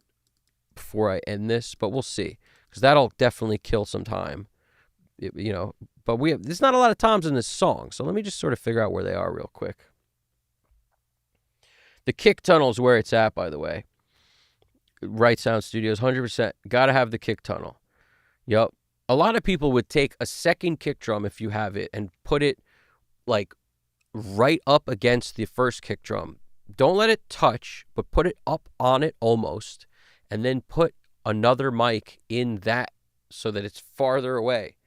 before I end this, but we'll see, because that'll definitely kill some time. But there's not a lot of toms in this song, so let me just sort of figure out where they are real quick. The kick tunnel is where it's at, by the way. Right Sound Studios, 100%. Got to have the kick tunnel. Yep. A lot of people would take a second kick drum, if you have it, and put it like right up against the first kick drum. Don't let it touch, but put it up on it almost, and then put another mic in that so that it's farther away.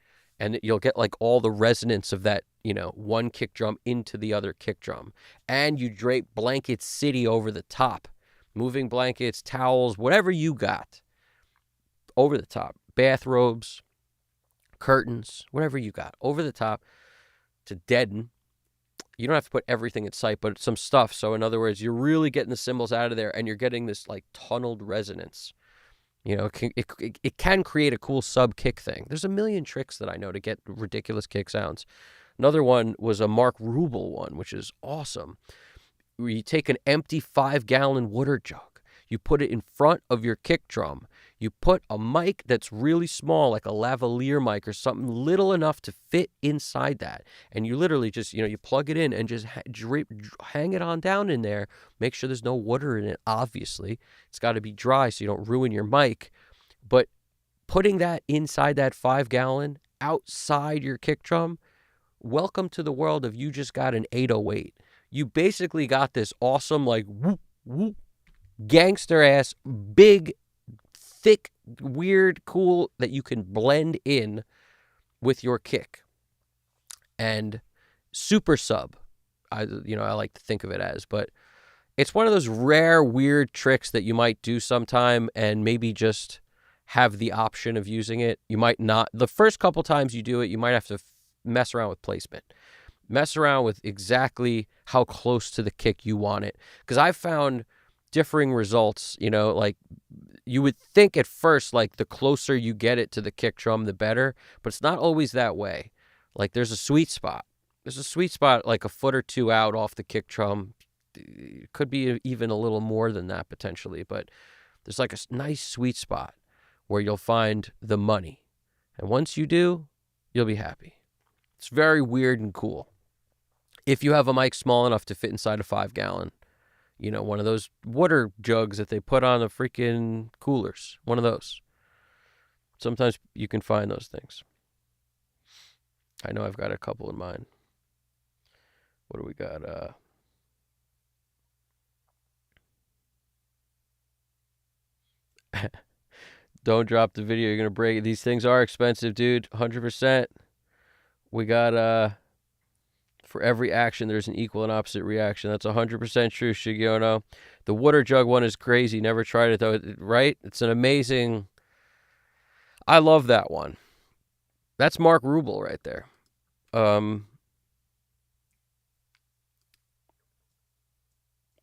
And you'll get like all the resonance of that, one kick drum into the other kick drum. And you drape blanket city over the top. Moving blankets, towels, whatever you got. Over the top. Bathrobes, curtains, whatever you got. Over the top to deaden. You don't have to put everything in sight, but some stuff. So in other words, you're really getting the cymbals out of there, and you're getting this like tunneled resonance. You know, it can create a cool sub kick thing. There's a million tricks that I know to get ridiculous kick sounds. Another one was a Mark Rubel one, which is awesome. Where you take an empty 5-gallon water jug, you put it in front of your kick drum, you put a mic that's really small, like a lavalier mic or something little enough to fit inside that, and you literally just, you plug it in and just hang it on down in there. Make sure there's no water in it, obviously. It's got to be dry so you don't ruin your mic, but putting that inside that 5-gallon outside your kick drum, welcome to the world of you just got an 808. You basically got this awesome, like, whoop, whoop, gangster ass, big, thick, weird, cool that you can blend in with your kick. And super sub, I like to think of it as, but it's one of those rare, weird tricks that you might do sometime and maybe just have the option of using it. You might not. The first couple times you do it, you might have to mess around with placement. Mess around with exactly how close to the kick you want it. Because I've found differing results, like you would think at first, like the closer you get it to the kick drum, the better. But it's not always that way. Like there's a sweet spot. There's a sweet spot like a foot or two out off the kick drum. It could be even a little more than that potentially. But there's like a nice sweet spot where you'll find the money. And once you do, you'll be happy. It's very weird and cool. If you have a mic small enough to fit inside a 5-gallon, one of those water jugs that they put on the freaking coolers, one of those. Sometimes you can find those things. I know I've got a couple in mind. What do we got? Don't drop the video. You're going to break it. These things are expensive, dude. 100%. We got, for every action, there's an equal and opposite reaction. That's 100% true, Shigiono. The water jug one is crazy. Never tried it, though. Right? It's an amazing... I love that one. That's Mark Rubel right there.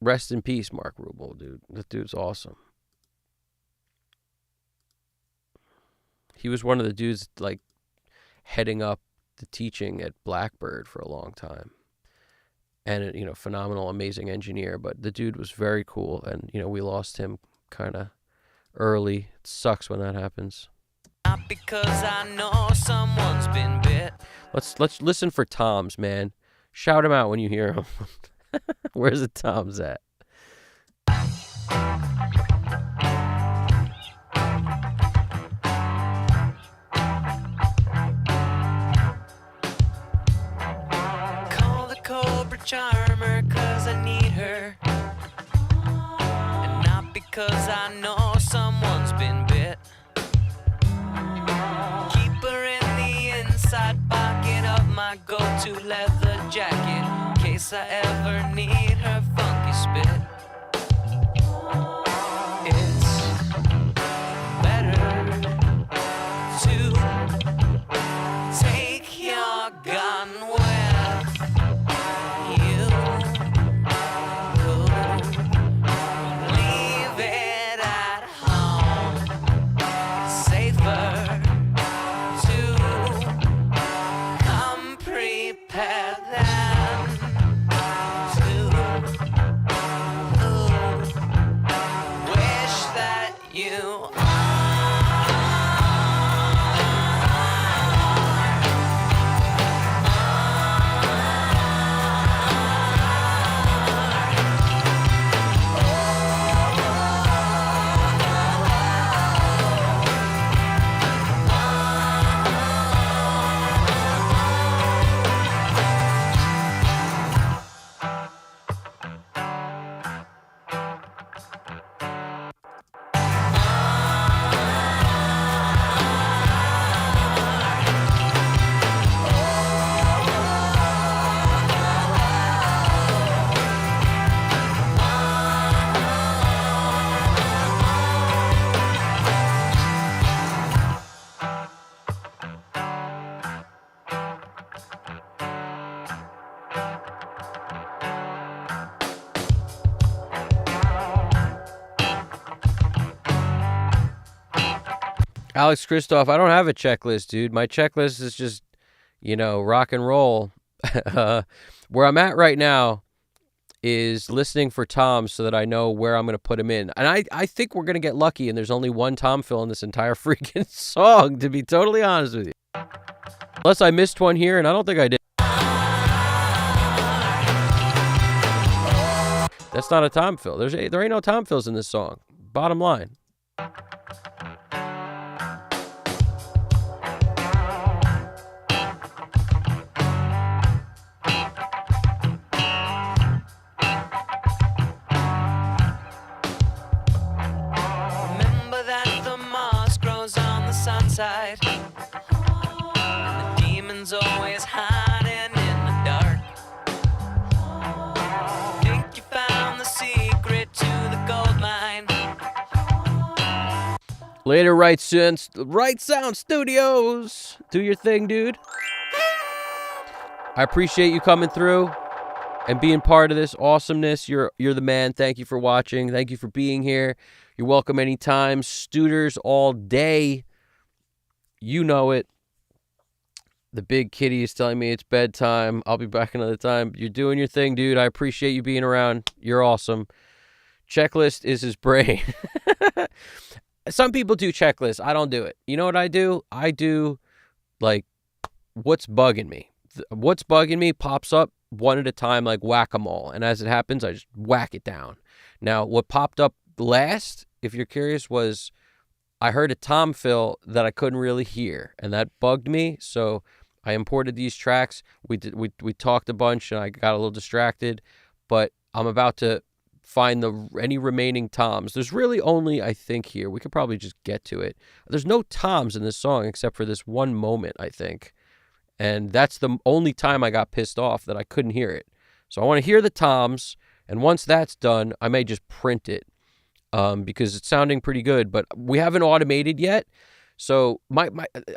Rest in peace, Mark Rubel, dude. That dude's awesome. He was one of the dudes, like, heading up the teaching at Blackbird for a long time, and phenomenal, amazing engineer. But the dude was very cool, and we lost him kind of early. It sucks when that happens. Not because I know someone's been bit. Let's listen for toms, man. Shout him out when you hear him. Where's the toms at? Charmer, cause I need her, and not because I know someone's been bit. Keep her in the inside pocket of my go-to leather jacket, in case I ever need her funky spit. It's better to take your gun where you go. Leave it at home. Safer to come prepared than to Alex Christoph, I don't have a checklist, dude. My checklist is just, rock and roll. Where I'm at right now is listening for toms so that I know where I'm going to put them in. And I think we're going to get lucky, and there's only one tom fill in this entire freaking song, to be totally honest with you. Unless I missed one here, and I don't think I did. That's not a tom fill. There ain't no tom fills in this song. Bottom line. Remember that the moss grows on the sunside, and the demon's always hiding in the dark. Think you found the secret to the gold mine. Later, Right Sound Studios. Do your thing, dude. I appreciate you coming through and being part of this awesomeness. You're the man. Thank you for watching. Thank you for being here. You're welcome anytime. Studers all day. You know it. The big kitty is telling me it's bedtime. I'll be back another time. You're doing your thing, dude. I appreciate you being around. You're awesome. Checklist is his brain. Some people do checklists. I don't do it. You know what I do? I do, like, what's bugging me. What's bugging me pops up one at a time like whack-a-mole. And as it happens, I just whack it down. Now, what popped up last, if you're curious, was I heard a tom fill that I couldn't really hear. And that bugged me. So I imported these tracks. We talked a bunch, and I got a little distracted. But I'm about to find any remaining toms. There's really only, I think, here. We could probably just get to it. There's no toms in this song except for this one moment, I think. And that's the only time I got pissed off that I couldn't hear it. So I want to hear the toms, and once that's done, I may just print it because it's sounding pretty good. But we haven't automated yet. So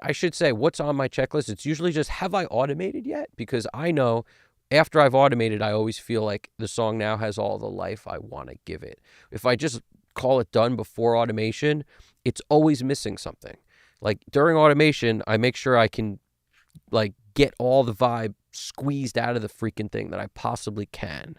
I should say, what's on my checklist? It's usually just, have I automated yet? Because I know after I've automated, I always feel like the song now has all the life I want to give it. If I just call it done before automation, it's always missing something. Like during automation, I make sure I can like get all the vibe squeezed out of the freaking thing that I possibly can.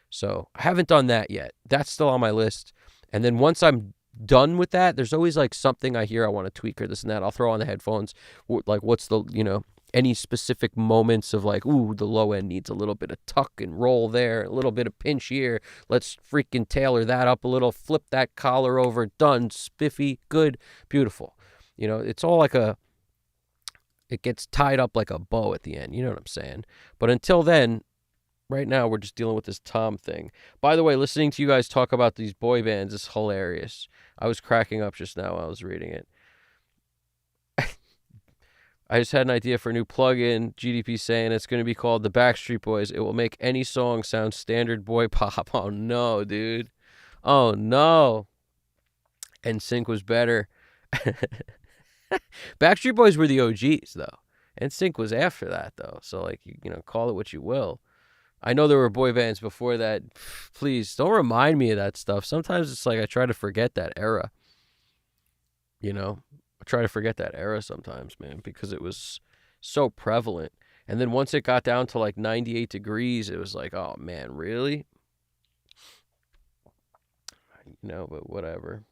So I haven't done that yet. That's still on my list. And then once I'm done with that, there's always like something I hear I want to tweak or this and that. I'll throw on the headphones. Like what's the, any specific moments of like, ooh, the low end needs a little bit of tuck and roll there, a little bit of pinch here. Let's freaking tailor that up a little, flip that collar over, done, spiffy, good, beautiful. It's all like it gets tied up like a bow at the end. You know what I'm saying? But until then, right now, we're just dealing with this tom thing. By the way, listening to you guys talk about these boy bands is hilarious. I was cracking up just now while I was reading it. I just had an idea for a new plugin. GDP saying it's going to be called the Backstreet Boys. It will make any song sound standard boy pop. Oh, no, dude. Oh, no. NSYNC was better. Backstreet Boys were the OGs, though. NSYNC was after that, though. So, like, call it what you will. I know there were boy bands before that. Please, don't remind me of that stuff. Sometimes it's like I try to forget that era. I try to forget that era sometimes, man, because it was so prevalent. And then once it got down to like 98 degrees, it was like, oh, man, really? But whatever.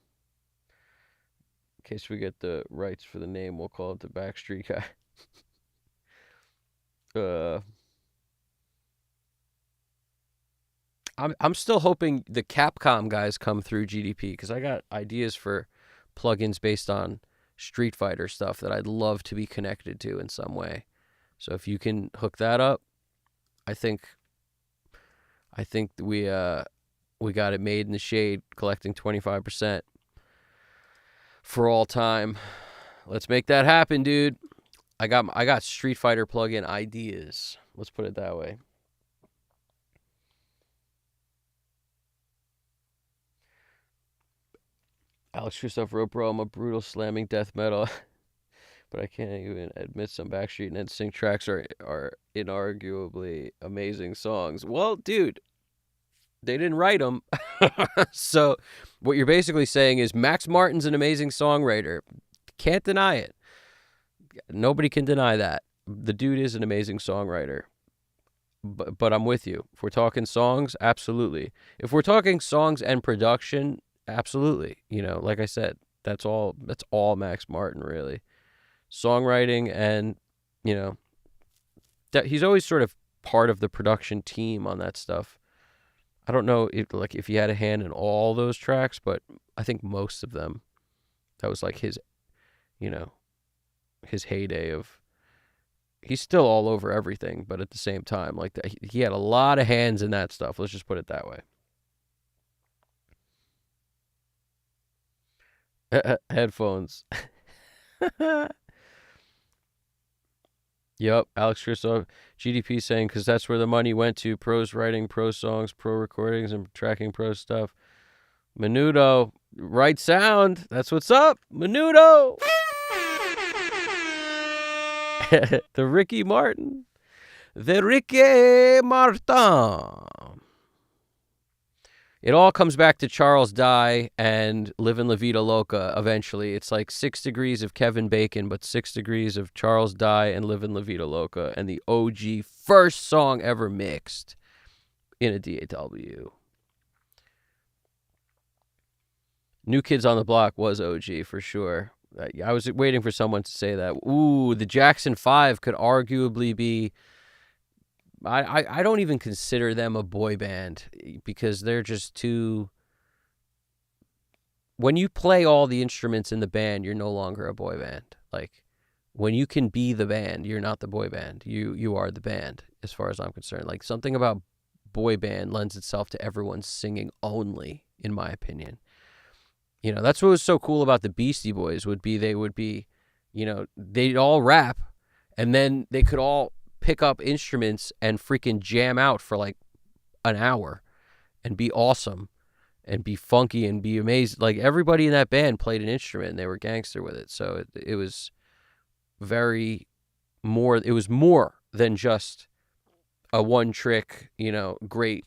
In case we get the rights for the name, we'll call it the Backstreet Guy. I'm still hoping the Capcom guys come through GDP because I got ideas for plugins based on Street Fighter stuff that I'd love to be connected to in some way. So if you can hook that up, I think we got it made in the shade, collecting 25% for all time. Let's make that happen, dude. I got Street Fighter plugin ideas. Let's put it that way. Alex Christoph wrote, bro, I'm a brutal slamming death metal, but I can't even admit some Backstreet and NSYNC tracks are inarguably amazing songs. Well, dude, they didn't write them. So what you're basically saying is Max Martin's an amazing songwriter. Can't deny it. Nobody can deny that. The dude is an amazing songwriter. But I'm with you. If we're talking songs, absolutely. If we're talking songs and production, absolutely. Like I said, that's all Max Martin, really. Songwriting and, that he's always sort of part of the production team on that stuff. I don't know if he had a hand in all those tracks, but I think most of them. That was like his heyday of. He's still all over everything, but at the same time, like he had a lot of hands in that stuff. Let's just put it that way. Headphones. Yep, Alex Christoph, GDP saying, because that's where the money went to. Pros writing, pro songs, pro recordings, and tracking pro stuff. Menudo, right sound. That's what's up. Menudo. The Ricky Martin. The Ricky Martin. It all comes back to Charles Dye and Livin' La Vida Loca eventually. It's like 6 degrees of Kevin Bacon, but 6 degrees of Charles Dye and Livin' La Vida Loca, and the OG first song ever mixed in a DAW. New Kids on the Block was OG for sure. I was waiting for someone to say that. Ooh, the Jackson 5 could arguably be... I don't even consider them a boy band because they're just too... When you play all the instruments in the band, you're no longer a boy band. Like, when you can be the band, you're not the boy band. You are the band, as far as I'm concerned. Like, something about boy band lends itself to everyone singing only, in my opinion. That's what was so cool about the Beastie Boys they would be, they'd all rap, and then they could all pick up instruments and freaking jam out for like an hour and be awesome and be funky and be amazing. Like, everybody in that band played an instrument and they were gangster with it. So it was it was more than just a one trick, great,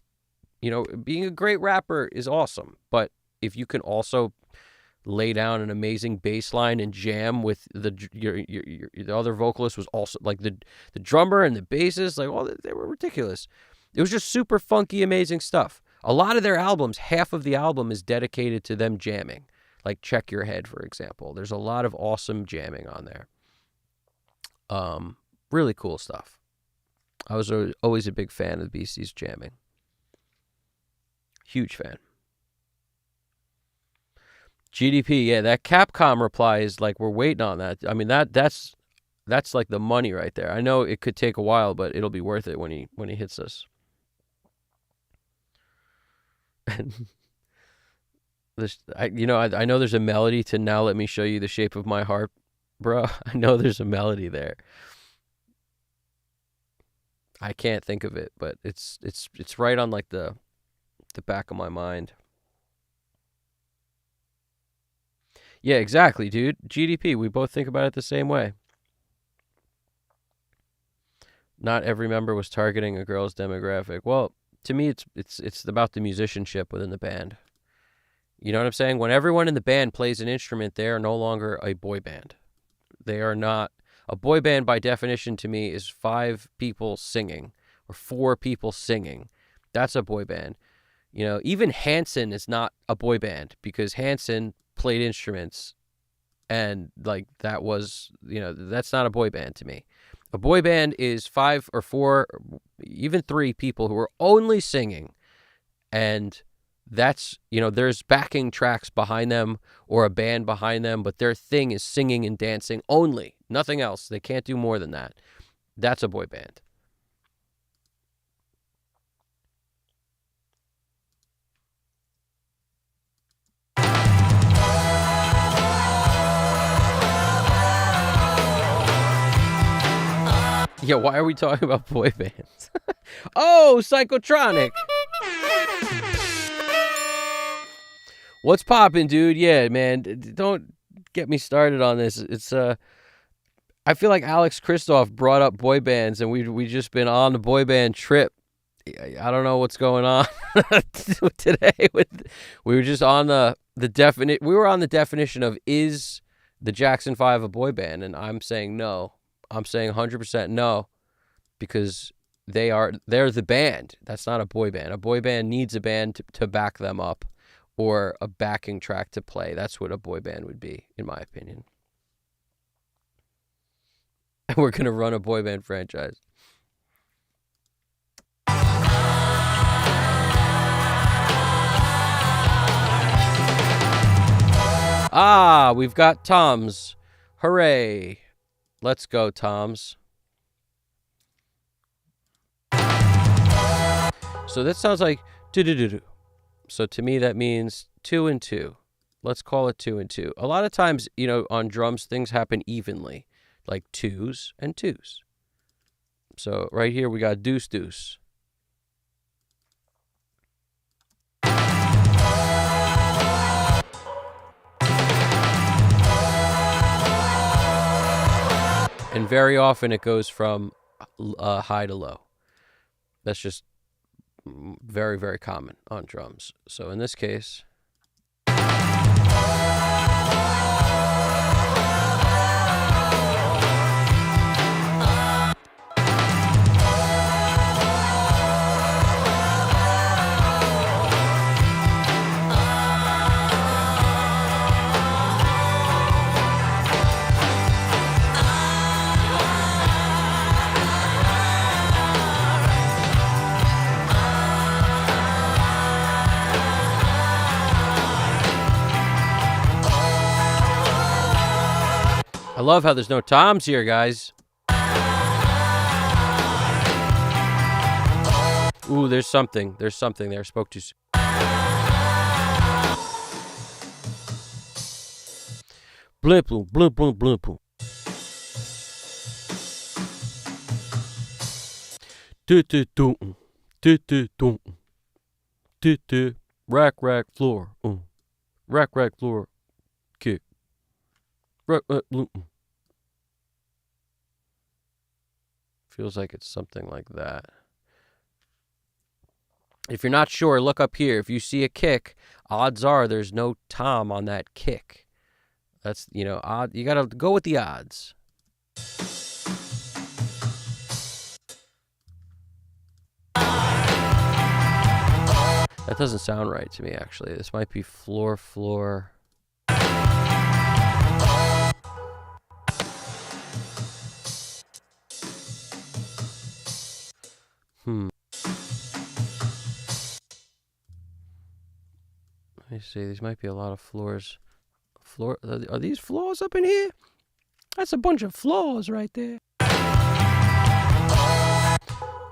being a great rapper is awesome. But if you can also lay down an amazing bass line and jam with the other vocalist was also like the drummer and the bassist, like they were ridiculous. It was just super funky, amazing stuff. A lot of their albums, half of the album is dedicated to them jamming. Like Check Your Head, for example. There's a lot of awesome jamming on there. Really cool stuff. I was always a big fan of the Beasties jamming. Huge fan. GDP, yeah, that Capcom reply is like, we're waiting on that. I mean, that's like the money right there. I know it could take a while, but it'll be worth it when he hits us. I know there's a melody to Now Let Me Show You the Shape of My Heart, bro. I know there's a melody there. I can't think of it, but it's right on like the back of my mind. Yeah, exactly, dude. GDP, we both think about it the same way. Not every member was targeting a girl's demographic. Well, to me, it's about the musicianship within the band. You know what I'm saying? When everyone in the band plays an instrument, they are no longer a boy band. They are not... A boy band, by definition, to me, is 5 people singing or 4 people singing. That's a boy band. Even Hanson is not a boy band because Hanson played instruments, and like that was, that's not a boy band to me. A boy band is 5 or 4, even 3 people who are only singing, and that's, there's backing tracks behind them or a band behind them, but their thing is singing and dancing only, nothing else. They can't do more than that. That's a boy band. Yeah, why are we talking about boy bands? Oh, Psychotronic. What's poppin', dude? Yeah, man, don't get me started on this. It's I feel like Alex Christoph brought up boy bands, and we just been on the boy band trip. I don't know what's going on today. We were just on we were on the definition of is the Jackson 5 a boy band? And I'm saying no. I'm saying 100% no, because they're the band. That's not a boy band. A boy band needs a band to back them up, or a backing track to play. That's what a boy band would be, in my opinion. And we're going to run a boy band franchise. Ah, we've got Toms. Hooray. Let's go, Toms. So that sounds like do-do-do-do. So to me, that means 2 and 2. Let's call it 2 and 2. A lot of times, on drums, things happen evenly, like 2s and 2s. So right here, we got deuce, deuce. And very often it goes from high to low. That's just very, very common on drums. So in this case... I love how there's no toms here, guys. Ooh, there's something. There's something there. Spoke too soon. Blimp, blimp, blimp, blimp, blimp. Rack, rack, floor. Rack, rack, floor. Kick. Rack, rack, feels like it's something like that. If you're not sure, look up here. If you see a kick, odds are there's no tom on that kick. That's, odd. You got to go with the odds. That doesn't sound right to me, actually. This might be floor, floor. Let me see. These might be a lot of floors. Are these floors up in here? That's a bunch of floors right there. It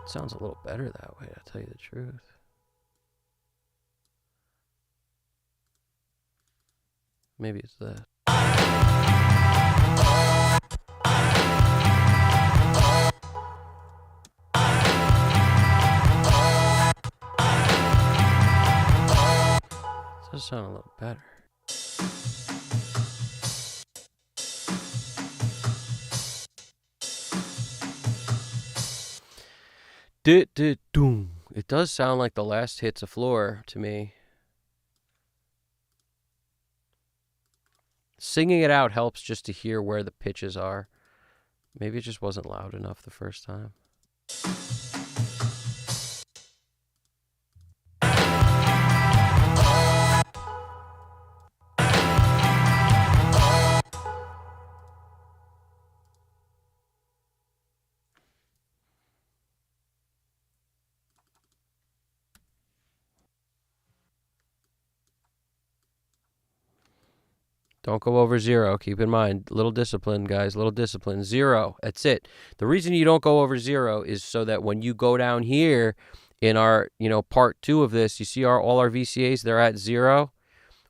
sounds a little better that way, I'll tell you the truth. Maybe it's that. It does sound a little better. Doom. It does sound like the last hit's a floor to me. Singing it out helps just to hear where the pitches are. Maybe it just wasn't loud enough the first time. Don't go over 0. Keep in mind, little discipline, guys, little discipline. 0, that's it. The reason you don't go over 0 is so that when you go down here in our, part 2 of this, you see all our VCAs, they're at 0.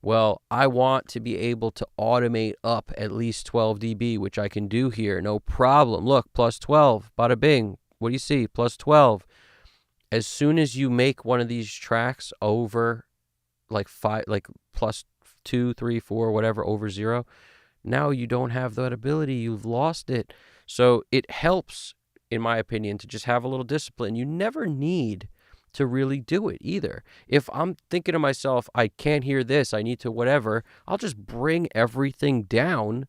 Well, I want to be able to automate up at least 12 dB, which I can do here, no problem. Look, plus 12, bada bing. What do you see? Plus 12. As soon as you make one of these tracks over like plus 2, 3, 4, whatever, over 0, now you don't have that ability. You've lost it. So it helps, in my opinion, to just have a little discipline. You never need to really do it either. If I'm thinking to myself, I can't hear this, I need to whatever, I'll just bring everything down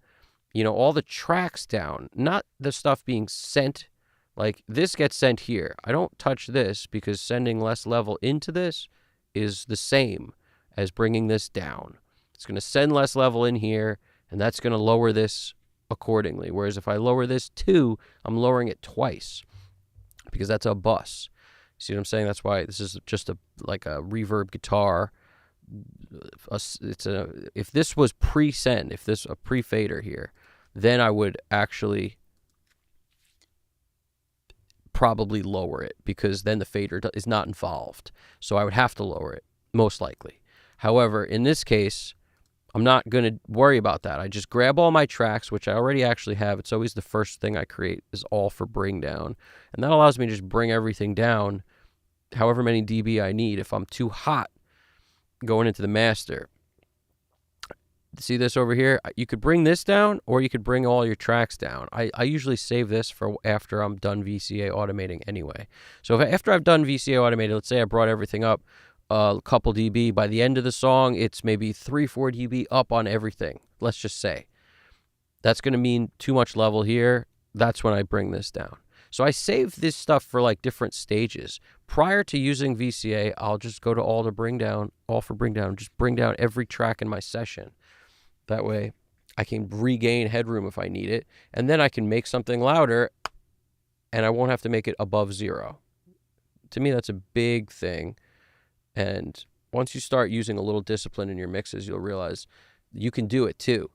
all the tracks down, not the stuff being sent. Like this gets sent here. I don't touch this because sending less level into this is the same as bringing this down. It's going to send less level in here, and that's going to lower this accordingly. Whereas if I lower this 2, I'm lowering it twice because that's a bus. See what I'm saying? That's why this is just like a reverb guitar. If this was pre-send, if this a pre-fader here, then I would actually probably lower it because then the fader is not involved. So I would have to lower it, most likely. However, in this case, I'm not going to worry about that. I just grab all my tracks, which I already actually have. It's always the first thing I create is all for bring down. And that allows me to just bring everything down however many dB I need. If I'm too hot going into the master, see this over here? You could bring this down or you could bring all your tracks down. I usually save this for after I'm done VCA automating anyway. So after I've done VCA automated, let's say I brought everything up a couple dB. By the end of the song, it's maybe 3-4 dB up on everything. Let's just say. That's going to mean too much level here. That's when I bring this down. So I save this stuff for like different stages. Prior to using VCA, I'll just go to all for bring down, just bring down every track in my session. That way I can regain headroom if I need it. And then I can make something louder and I won't have to make it above 0. To me, that's a big thing. And once you start using a little discipline in your mixes, you'll realize you can do it too.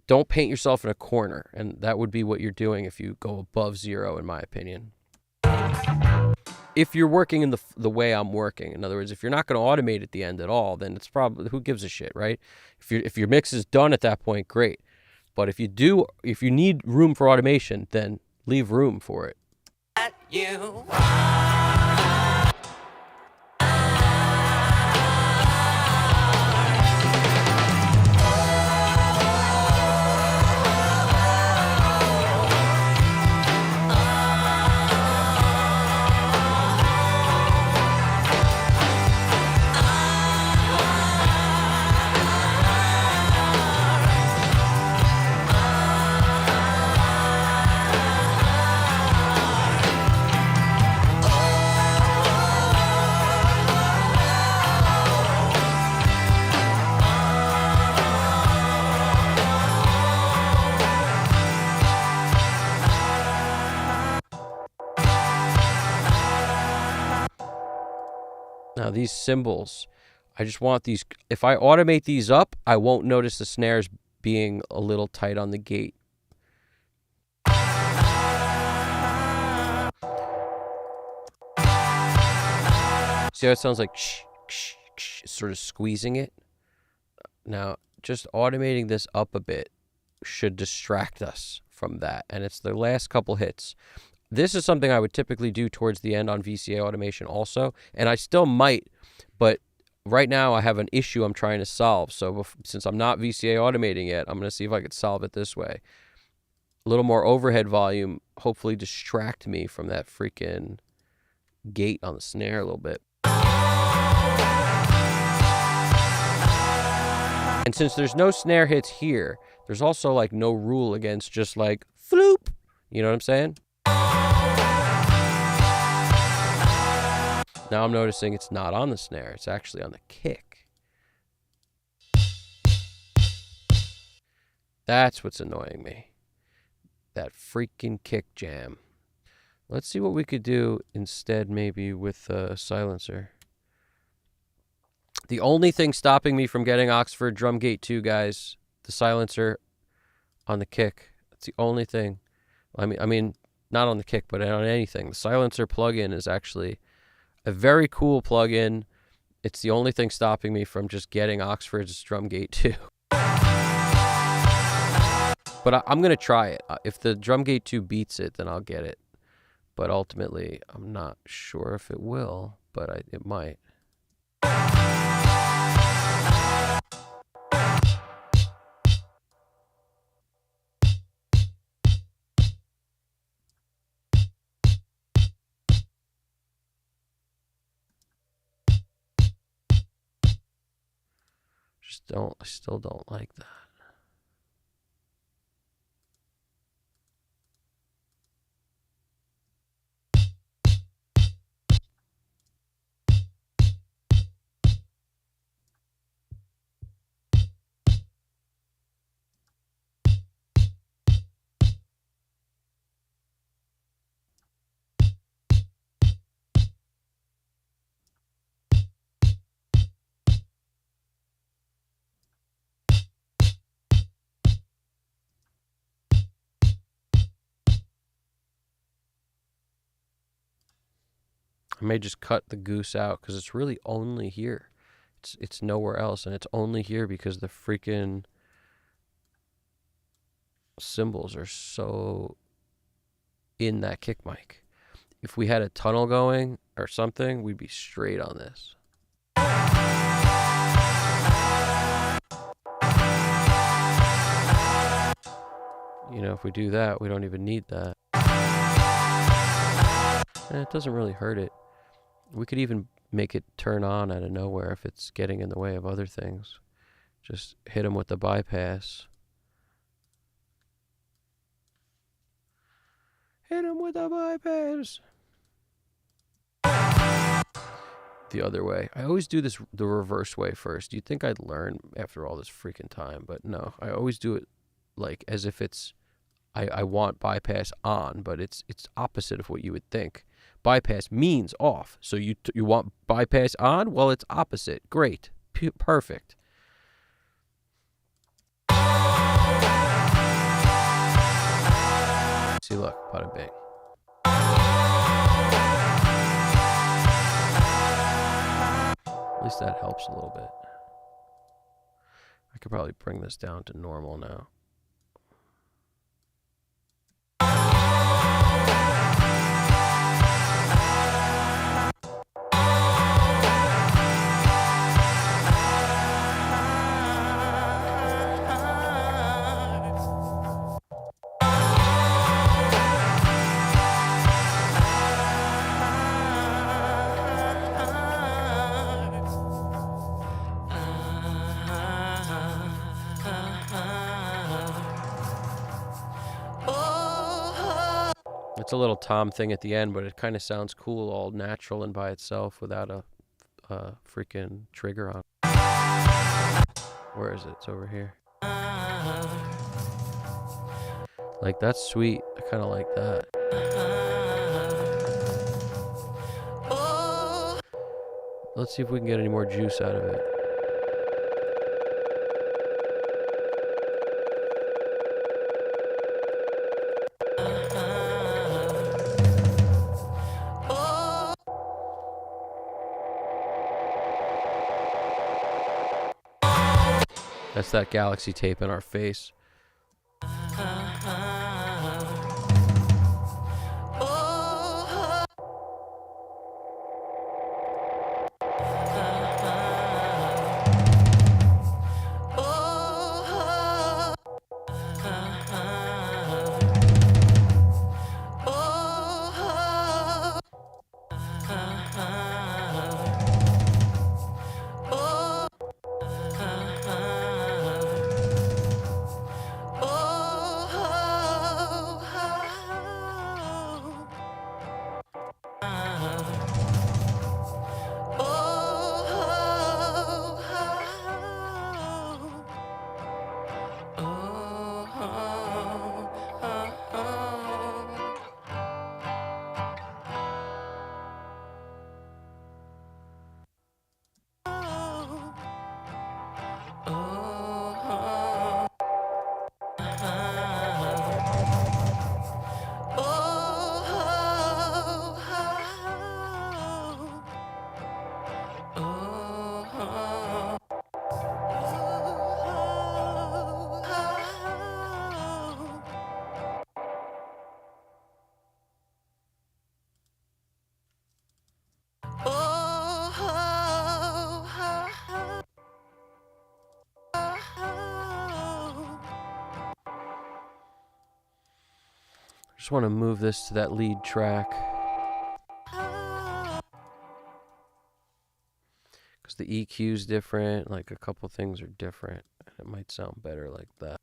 Don't paint yourself in a corner. And that would be what you're doing if you go above 0, in my opinion. If you're working in the way I'm working, in other words, if you're not going to automate at the end at all, then it's probably, who gives a shit, right? If your mix is done at that point, great. But if you need room for automation, then leave room for it. At you. Now these cymbals, I just want these, if I automate these up, I won't notice the snares being a little tight on the gate. See how it sounds like shh, shh, shh, sort of squeezing it? Now, just automating this up a bit should distract us from that. And it's the last couple hits. This is something I would typically do towards the end on VCA automation also, and I still might, but right now I have an issue I'm trying to solve. So since I'm not VCA automating yet, I'm going to see if I could solve it this way. A little more overhead volume, hopefully distract me from that freaking gate on the snare a little bit. And since there's no snare hits here, there's also like no rule against just like floop. You know what I'm saying? Now I'm noticing it's not on the snare. It's actually on the kick. That's what's annoying me. That freaking kick jam. Let's see what we could do instead maybe with a silencer. The only thing stopping me from getting Oxford Drum Gate 2, guys, the silencer on the kick. That's the only thing. I mean, not on the kick, but on anything. The silencer plugin is actually a very cool plugin. It's the only thing stopping me from just getting Oxford's Drum Gate 2. But I'm going to try it. If the Drum Gate 2 beats it, then I'll get it. But ultimately, I'm not sure if it will, but it might. I still don't like that. I may just cut the goose out because it's really only here. It's nowhere else, and it's only here because the freaking cymbals are so in that kick mic. If we had a tunnel going or something, we'd be straight on this. You know, if we do that, we don't even need that. And it doesn't really hurt it. We could even make it turn on out of nowhere if it's getting in the way of other things. Just hit them with the bypass. Hit him with a bypass. The other way. I always do this the reverse way first. You'd think I'd learn after all this freaking time, but no. I always do it like as if it's I want bypass on, but it's opposite of what you would think. Bypass means off. So you want bypass on? Well, it's opposite. Great. Perfect. See, look, bada bing. At least that helps a little bit. I could probably bring this down to normal now. It's a little tom thing at the end, but it kind of sounds cool, all natural and by itself without a freaking trigger on. Where is it? It's over here. Like, that's sweet. I kind of like that. Let's see if we can get any more juice out of it. That's that galaxy tape in our face. Just want to move this to that lead track. Because the EQ's different, like a couple things are different. And it might sound better like that.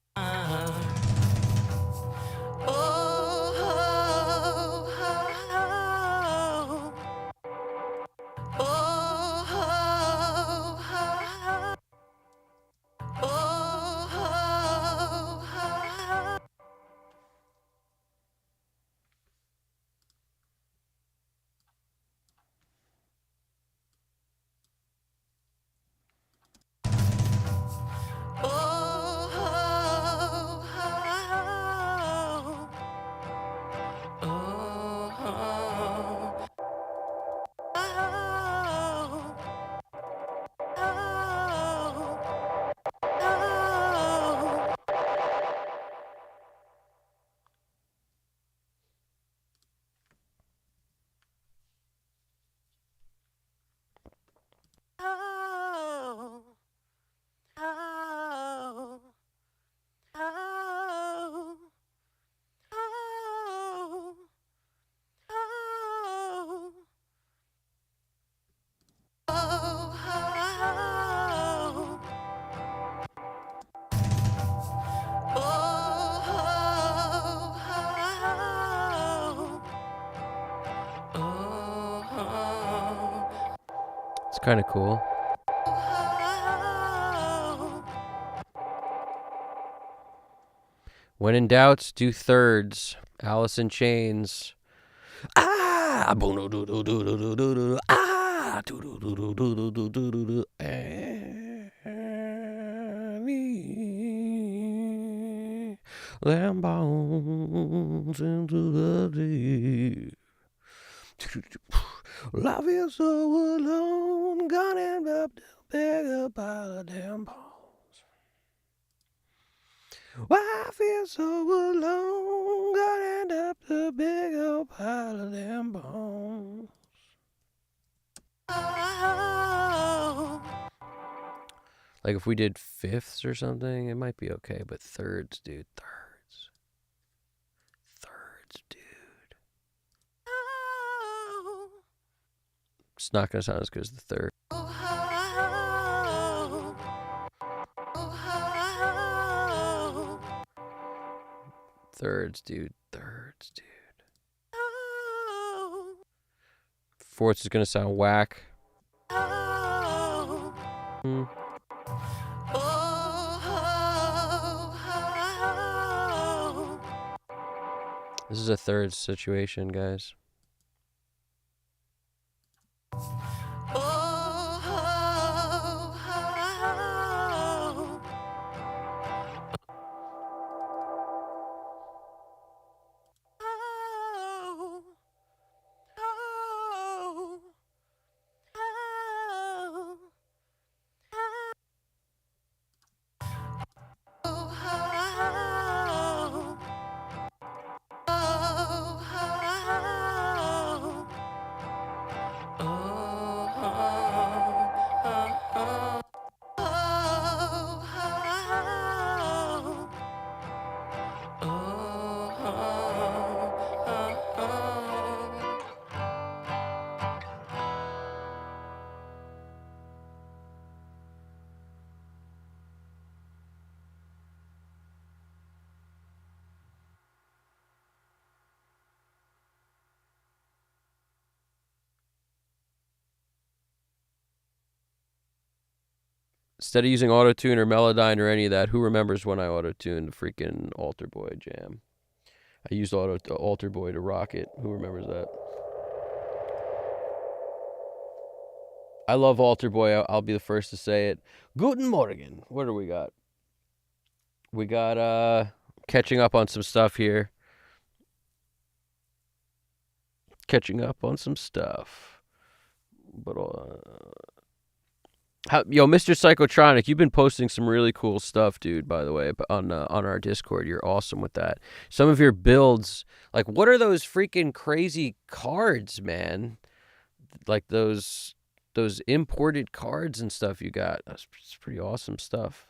kind of cool. When in doubts, do thirds. Alice in Chains. Ah, ah, lamb bones into the deep. I feel so alone, gonna end up to pick up pile of damn bones. Why I feel so alone, gonna end up to pick up pile of damn bones. Like if we did fifths or something, it might be okay, but thirds, dude, thirds. Thirds, dude. It's not gonna sound as good as the third. Thirds, dude. Thirds, dude. Fourths is gonna sound whack. This is a third situation, guys. Instead of using auto-tune or Melodyne or any of that, who remembers when I auto-tuned the freaking Altar Boy jam? I used Altar Boy to rock it. Who remembers that? I love Altar Boy. I'll be the first to say it. Guten Morgen. What do we got? We got catching up on some stuff here. Catching up on some stuff. But Mr. Psychotronic, you've been posting some really cool stuff, dude, by the way, on our Discord. You're awesome with that. Some of your builds, like, what are those freaking crazy cards, man? Like those imported cards and stuff you got. That's pretty awesome stuff.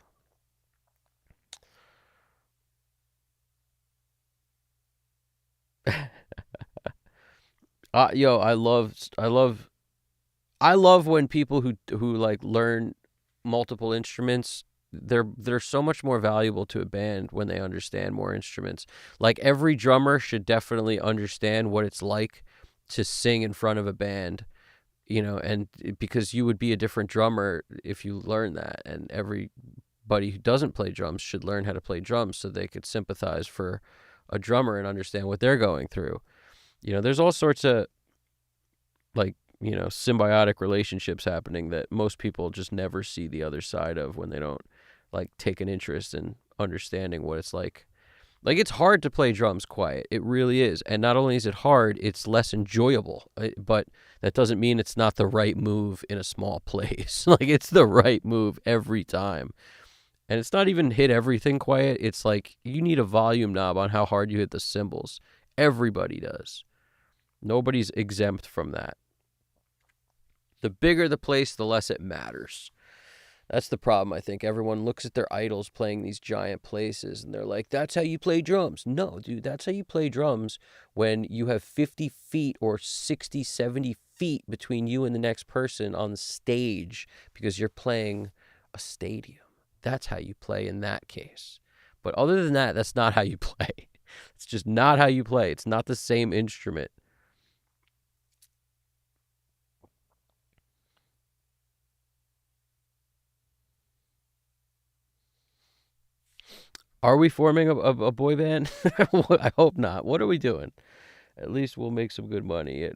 I love when people who like learn multiple instruments, they're so much more valuable to a band when they understand more instruments. Like every drummer should definitely understand what it's like to sing in front of a band, and because you would be a different drummer if you learn that, and everybody who doesn't play drums should learn how to play drums so they could sympathize for a drummer and understand what they're going through. There's all sorts of like, symbiotic relationships happening that most people just never see the other side of when they don't like take an interest in understanding what it's like. Like, it's hard to play drums quiet. It really is. And not only is it hard, it's less enjoyable. But that doesn't mean it's not the right move in a small place. Like, it's the right move every time. And it's not even hit everything quiet. It's like you need a volume knob on how hard you hit the cymbals. Everybody does. Nobody's exempt from that. The bigger the place, the less it matters. That's the problem, I think. Everyone looks at their idols playing these giant places, and they're like, that's how you play drums. No, dude, that's how you play drums when you have 50 feet or 60, 70 feet between you and the next person on stage because you're playing a stadium. That's how you play in that case. But other than that, that's not how you play. It's just not how you play. It's not the same instrument. Are we forming a boy band? I hope not. What are we doing? At least we'll make some good money.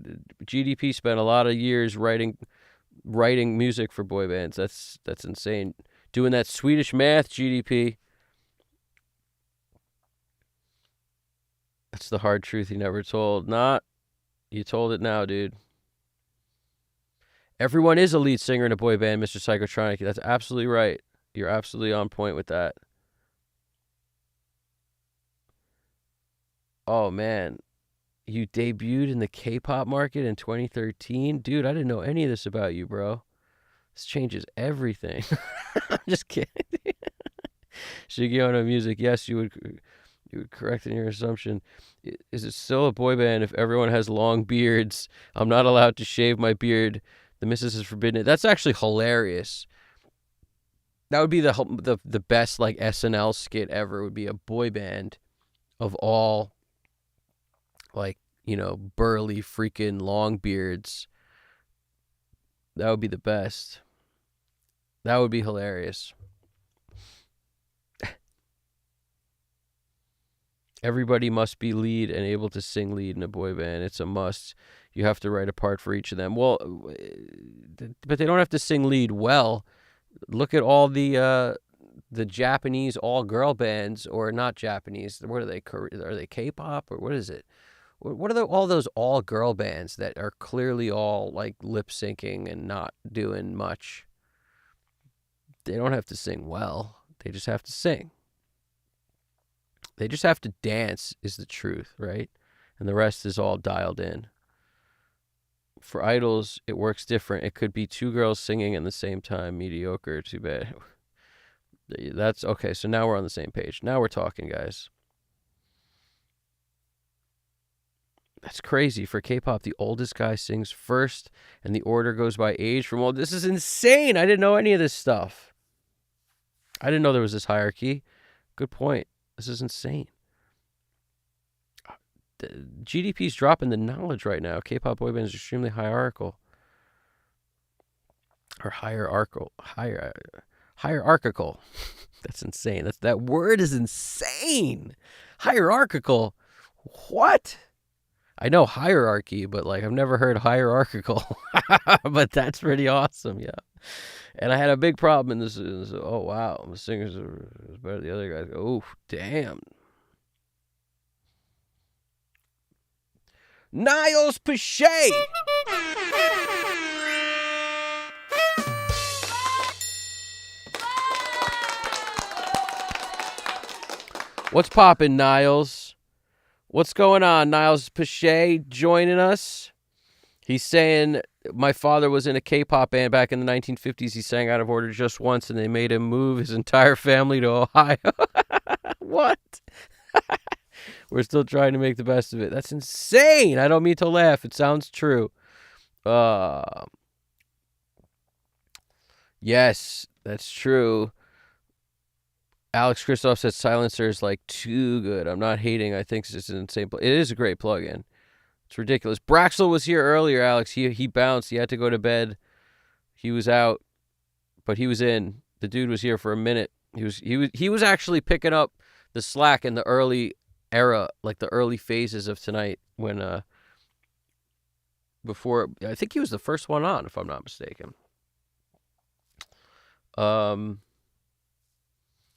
GDP spent a lot of years writing music for boy bands. That's insane. Doing that Swedish math, GDP. That's the hard truth he never told. Not. You told it now, dude. Everyone is a lead singer in a boy band, Mr. Psychotronic. That's absolutely right. You're absolutely on point with that. Oh, man. You debuted in the K-pop market in 2013? Dude, I didn't know any of this about you, bro. This changes everything. I'm just kidding. Shigeona Music, yes, you would correct in your assumption. Is it still a boy band if everyone has long beards? I'm not allowed to shave my beard. The missus has forbidden it. That's actually hilarious. That would be the best like SNL skit ever. Would be a boy band of all like, you know, burly freaking long beards. That would be the best. That would be hilarious. Everybody must be lead and able to sing lead in a boy band. It's a must. You have to write a part for each of them. Well, but they don't have to sing lead well. Look at all the Japanese all-girl bands, or not Japanese. What are they? Are they K-pop or what is it? What are all those all-girl bands that are clearly all like lip syncing and not doing much? They don't have to sing well. They just have to sing. They just have to dance is the truth, right? And the rest is all dialed in. For idols, it works different. It could be two girls singing at the same time. Mediocre, too bad. That's okay. So now we're on the same page. Now we're talking, guys. That's crazy. For K-pop, the oldest guy sings first, and the order goes by age from old. This is insane. I didn't know any of this stuff. I didn't know there was this hierarchy. Good point. This is insane. The GDP's dropping the knowledge right now. K-pop boy bands are extremely hierarchical. Or hierarchical. That's insane. That word is insane. Hierarchical. What? I know hierarchy, but like I've never heard hierarchical. But that's pretty awesome, yeah. And I had a big problem in this. Oh wow, the singers are better than the other guys. Oh damn. Niles Pache. What's poppin', Niles? What's going on? Niles Pache joining us. He's saying my father was in a K-pop band back in the 1950s. He sang out of order just once, and they made him move his entire family to Ohio. What? We're still trying to make the best of it. That's insane. I don't mean to laugh. It sounds true. Yes, that's true. Alex Christoph said Silencer is like too good. I'm not hating. I think it's an insane. It is a great plugin. It's ridiculous. Braxel was here earlier, Alex. He bounced. He had to go to bed. He was out, but he was in. The dude was here for a minute. He was actually picking up the slack in the early era, like the early phases of tonight when before I think he was the first one on, if I'm not mistaken.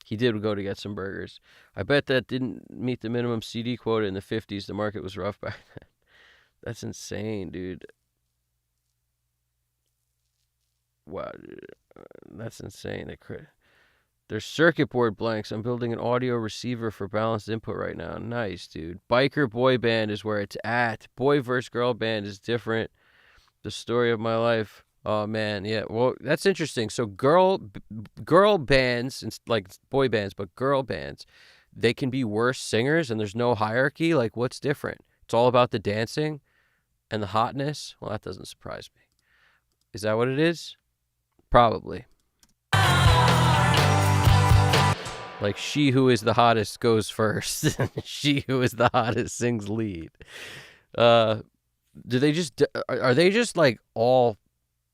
He did go to get some burgers. I bet that didn't meet the minimum CD quota in the 50s. The market was rough back then. That's insane, dude. Wow, dude. That's insane. There's circuit board blanks. I'm building an audio receiver for balanced input right now. Nice, dude. Biker boy band is where it's at. Boy versus girl band is different. The story of my life. Oh, man, yeah. Well, that's interesting. So girl bands, like boy bands, but girl bands, they can be worse singers and there's no hierarchy. Like, what's different? It's all about the dancing and the hotness. Well, that doesn't surprise me. Is that what it is? Probably. Like, she who is the hottest goes first. She who is the hottest sings lead. Are they just like all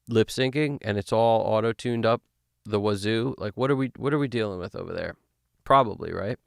lip syncing and it's all auto tuned up the wazoo? Like what are we dealing with over there? Probably, right?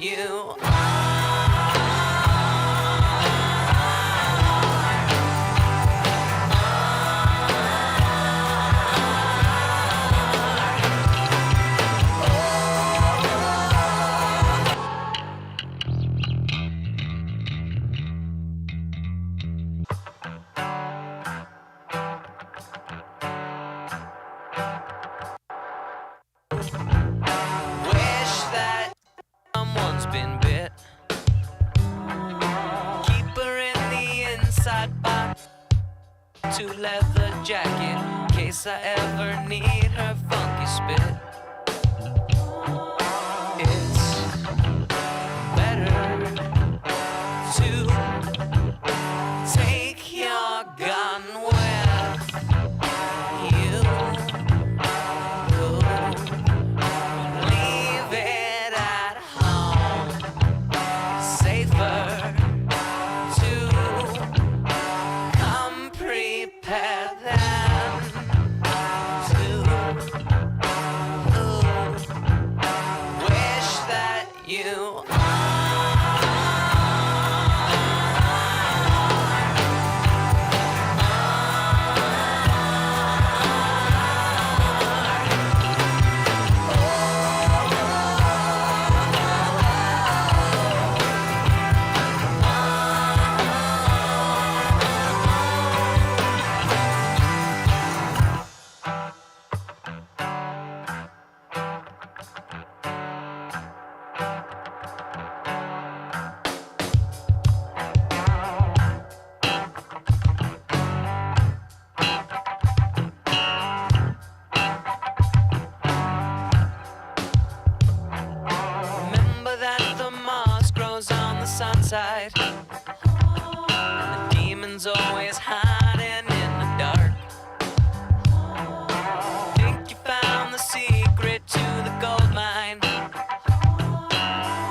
you wish that someone's been bit. Keep her in the inside box to leather jacket in case I ever need her funky spit. It's better to take your gun with you. Leave it at home. Safer to come prepared than to wish that you remember that the moss grows on the sun side, and the demon's always hiding in the dark. Think you found the secret to the gold mine?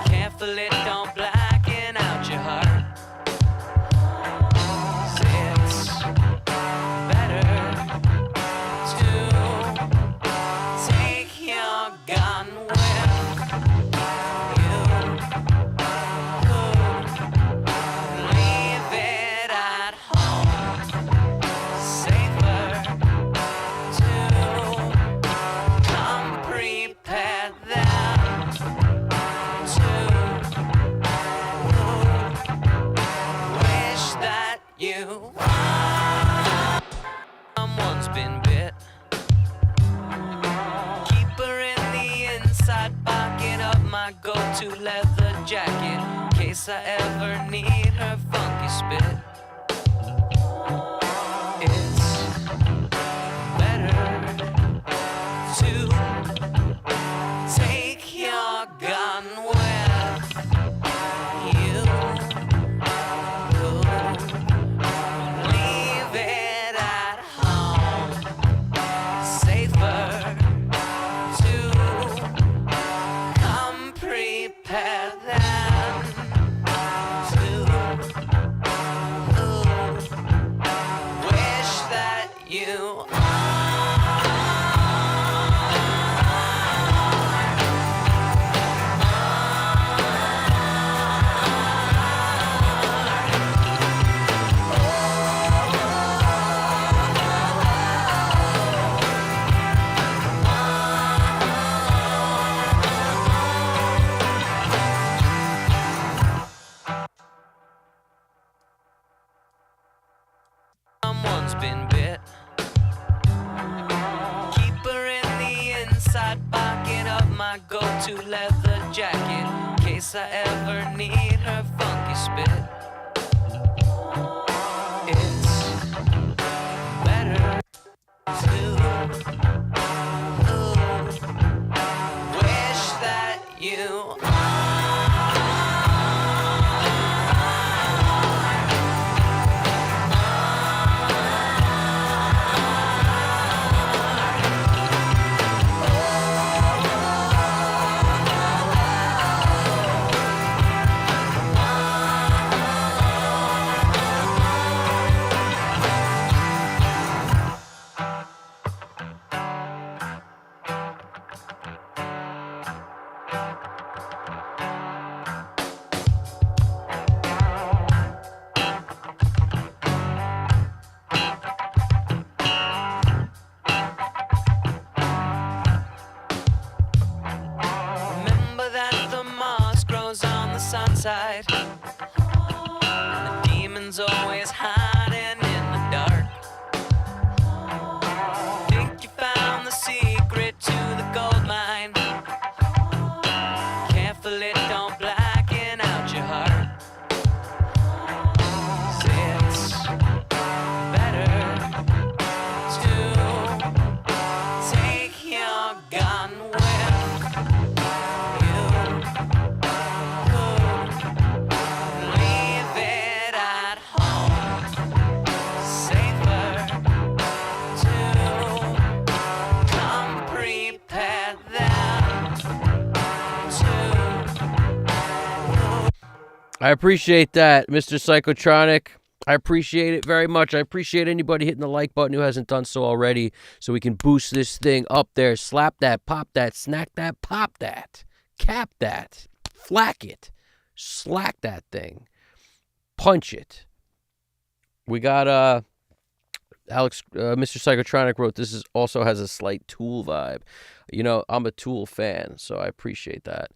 Careful it don't blacken out your heart. 'Cause it's better to take your gun with you. Leave it at home. Safer to come prepared than to wish that you someone's been bit. Keep her in the inside pocket of my go-to leather jacket in case I ever need her funky spit. It's better to take your gun with you. Leave it at home. Safer to come prepared than to wish that you someone's been bit. Keep her in the inside pocket of my go-to leather jacket in case I ever need her funky spit. It's better to wish that you sun side. And the demon's always hiding in the dark. Think you found the secret to the gold mine. Careful it don't blacken out your heart. 'Cause it's better to take your gun with you. Leave it at home. Safer to come prepared than to. I appreciate that, Mr. Psychotronic. I appreciate it very much. I appreciate anybody hitting the like button who hasn't done so already, so we can boost this thing up there. Slap that, pop that, snack that, pop that, cap that, flack it, slack that thing, punch it. We got Alex, Mr. Psychotronic wrote, this also has a slight Tool vibe. You know, I'm a Tool fan, so I appreciate that.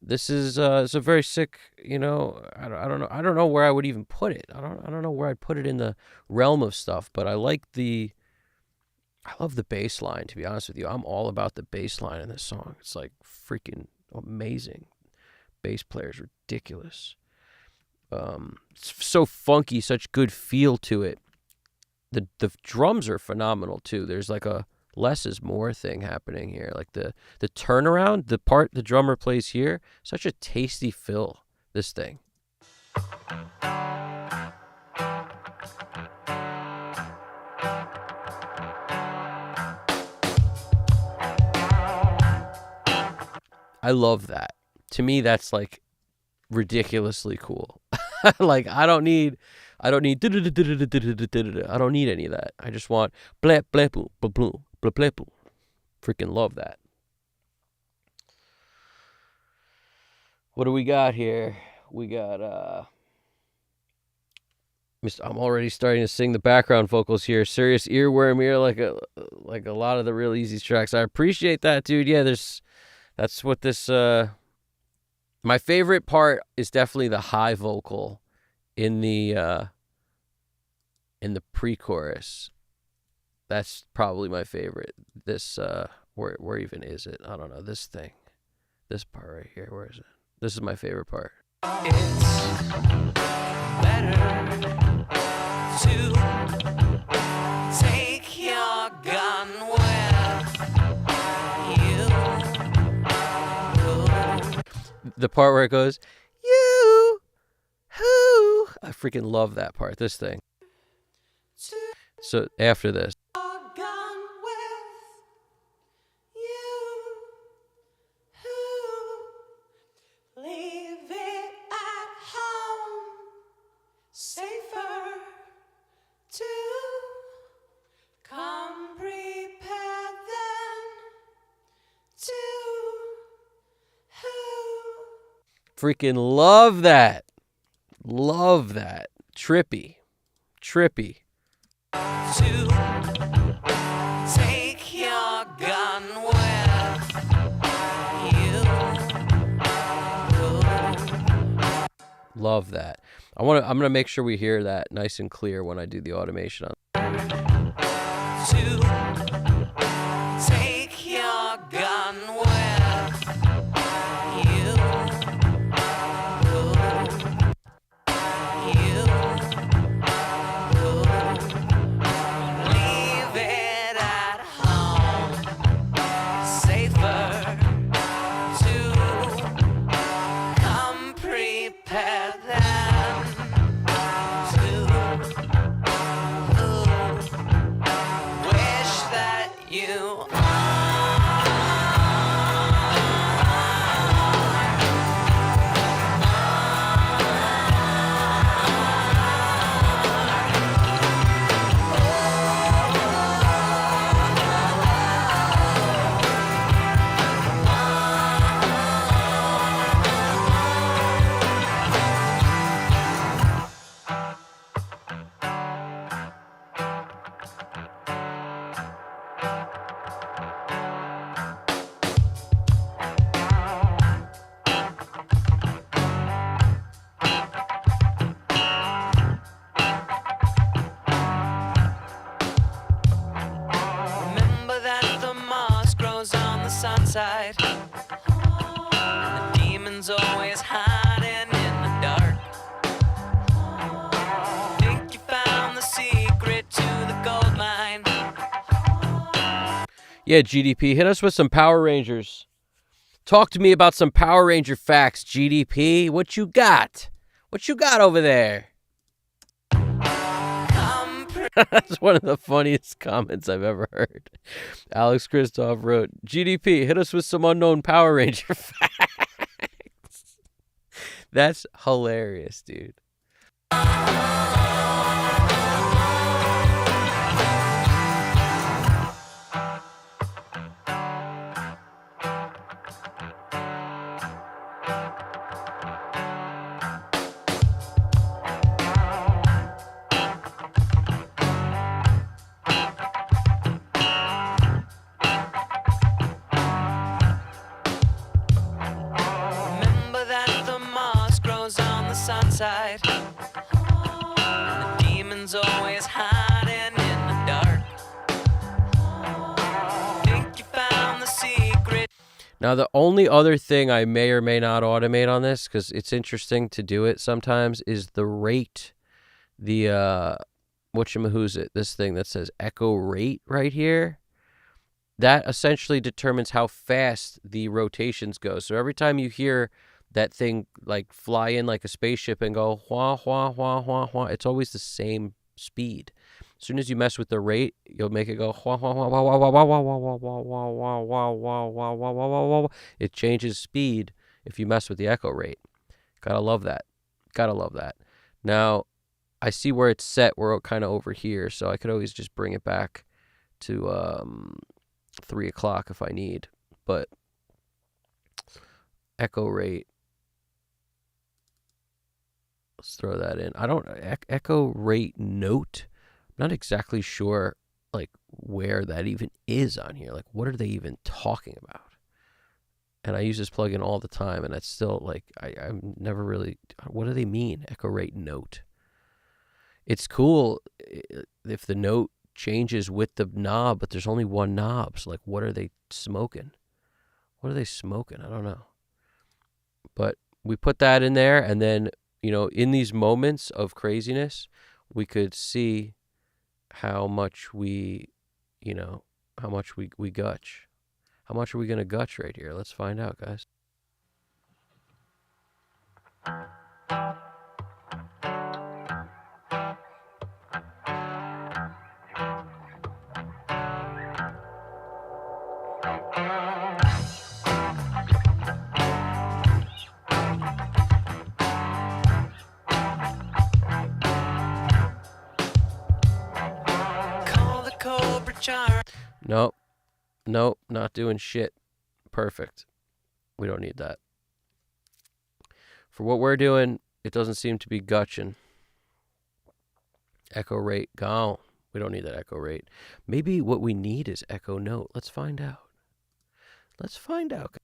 This is it's a very sick, you know, I don't know where I would even put it. I don't know where I'd put it in the realm of stuff, but I love the bass line, to be honest with you. I'm all about the bass line in this song. It's like freaking amazing. Bass player's ridiculous. It's so funky, such good feel to it. The drums are phenomenal too. There's like a less is more thing happening here. Like the turnaround, the part the drummer plays here, such a tasty fill, this thing. I love that. To me, that's like ridiculously cool. Like I don't need I don't need any of that. I just want blap blap boom boom boom blap blap boom. Freaking love that. What do we got here? We got I'm already starting to sing the background vocals here. Serious earworm here, like a lot of the real easy tracks. I appreciate that, dude. Yeah, that's what this my favorite part is definitely the high vocal in the pre-chorus. That's probably my favorite. This where even is it? I don't know. This thing. This part right here. Where is it? This is my favorite part. It's better to take your gun with you. The part where it goes, you, who. I freaking love that part. This thing. So after this. Freaking love that. Love that. Trippy. Trippy. To take your gun with you. Love that. I'm gonna make sure we hear that nice and clear when I do the automation on. To take your gun with you. Leave it at home. Safer to come prepared than to wish that you side. And the demon's always hiding in the dark. Think you found the secret to the gold mine. Yeah, GDP, hit us with some Power Rangers. Talk to me about some Power Ranger facts, GDP. What you got? What you got over there? That's one of the funniest comments I've ever heard. Alex Kristoff wrote, GDP, hit us with some unknown Power Ranger facts. That's hilarious, dude. Remember that the moss grows on the sun side. And the demon's always hiding in the dark. Think you found the secret. Now, the only other thing I may or may not automate on this, because it's interesting to do it sometimes, is the rate, the, whatchamahoosit, this thing that says echo rate right here. That essentially determines how fast the rotations go. So every time you hear that thing like fly in like a spaceship and go wah, wah, wah, wah, wah, it's always the same speed. As soon as you mess with the rate, you'll make it go wah, wah, wah, wah, wah, wah, wah, wah, wah, wah, wah, wah, wah, wah, wah, wah, wah, wah, wah. It changes speed if you mess with the echo rate. Gotta love that. Gotta love that. Now, I see where it's set. We're kind of over here, so I could always just bring it back to 3 o'clock if I need, but echo rate, let's throw that in. I don't echo rate note. I'm not exactly sure like where that even is on here. Like, what are they even talking about? And I use this plugin all the time, and it's still like I'm never really. What do they mean? Echo rate note. It's cool if the note changes with the knob, but there's only one knob. So like, what are they smoking? What are they smoking? I don't know. But we put that in there, and then, you know, in these moments of craziness, we could see how much we, you know, how much we gutch. How much are we going to gutch right here? Let's find out, guys. Call the Cobra Charm. Nope, not doing shit. Perfect. We don't need that. For what we're doing, it doesn't seem to be gutching. Echo rate gone. We don't need that echo rate. Maybe what we need is echo note. Let's find out. Let's find out.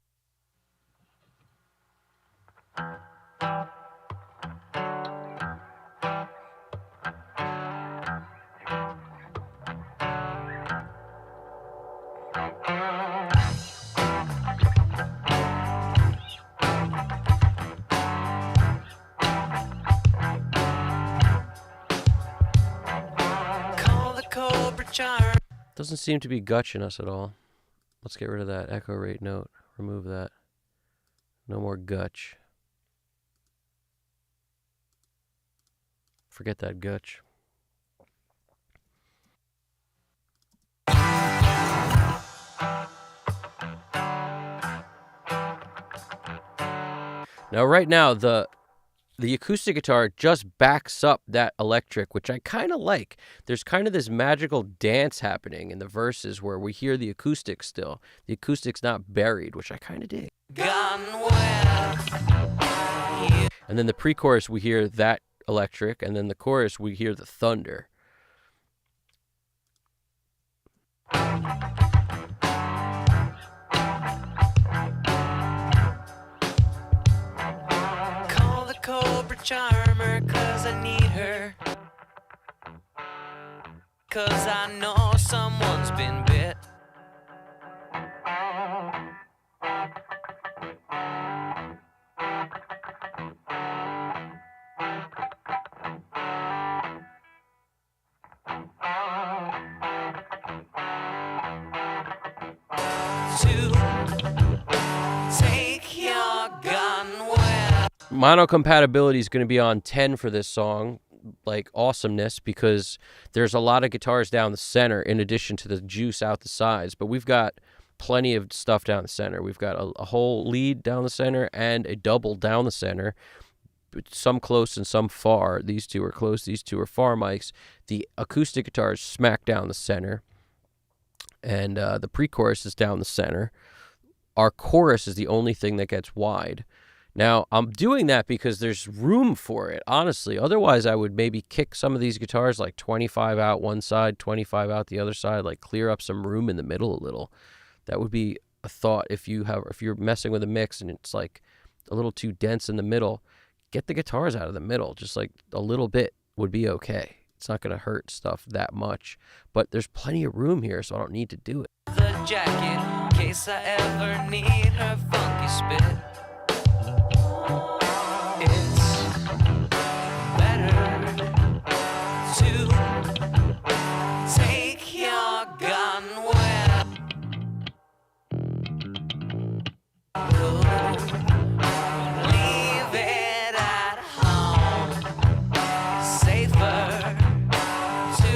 Call the Cobra Charm. Doesn't seem to be gutching us at all. Let's get rid of that echo rate note. Remove that. No more gutch. Forget that gutch. Now, right now, the acoustic guitar just backs up that electric, which I kind of like. There's kind of this magical dance happening in the verses where we hear the acoustic still. The acoustic's not buried, which I kind of dig. Gone west. And then the pre-chorus, we hear that electric, and then the chorus, we hear the thunder. Call the Cobra Charmer, 'cause I need her. 'Cause I know someone's been bit. to take your gun where. Mono compatibility is going to be on 10 for this song, like awesomeness, because there's a lot of guitars down the center in addition to the juice out the sides, but we've got plenty of stuff down the center. We've got a whole lead down the center and a double down the center, some close and some far. These two are close, these two are far mics. The acoustic guitars smack down the center, and the pre-chorus is down the center. Our chorus is the only thing that gets wide. Now, I'm doing that because there's room for it, honestly. Otherwise, I would maybe kick some of these guitars like 25 out one side, 25 out the other side, like clear up some room in the middle a little. That would be a thought if you're messing with a mix and it's like a little too dense in the middle. Get the guitars out of the middle. Just like a little bit would be okay. It's not going to hurt stuff that much. But there's plenty of room here, so I don't need to do it. The jacket, in case I ever need her funky spit. It's better to take your gun where. Leave it at home. Safer to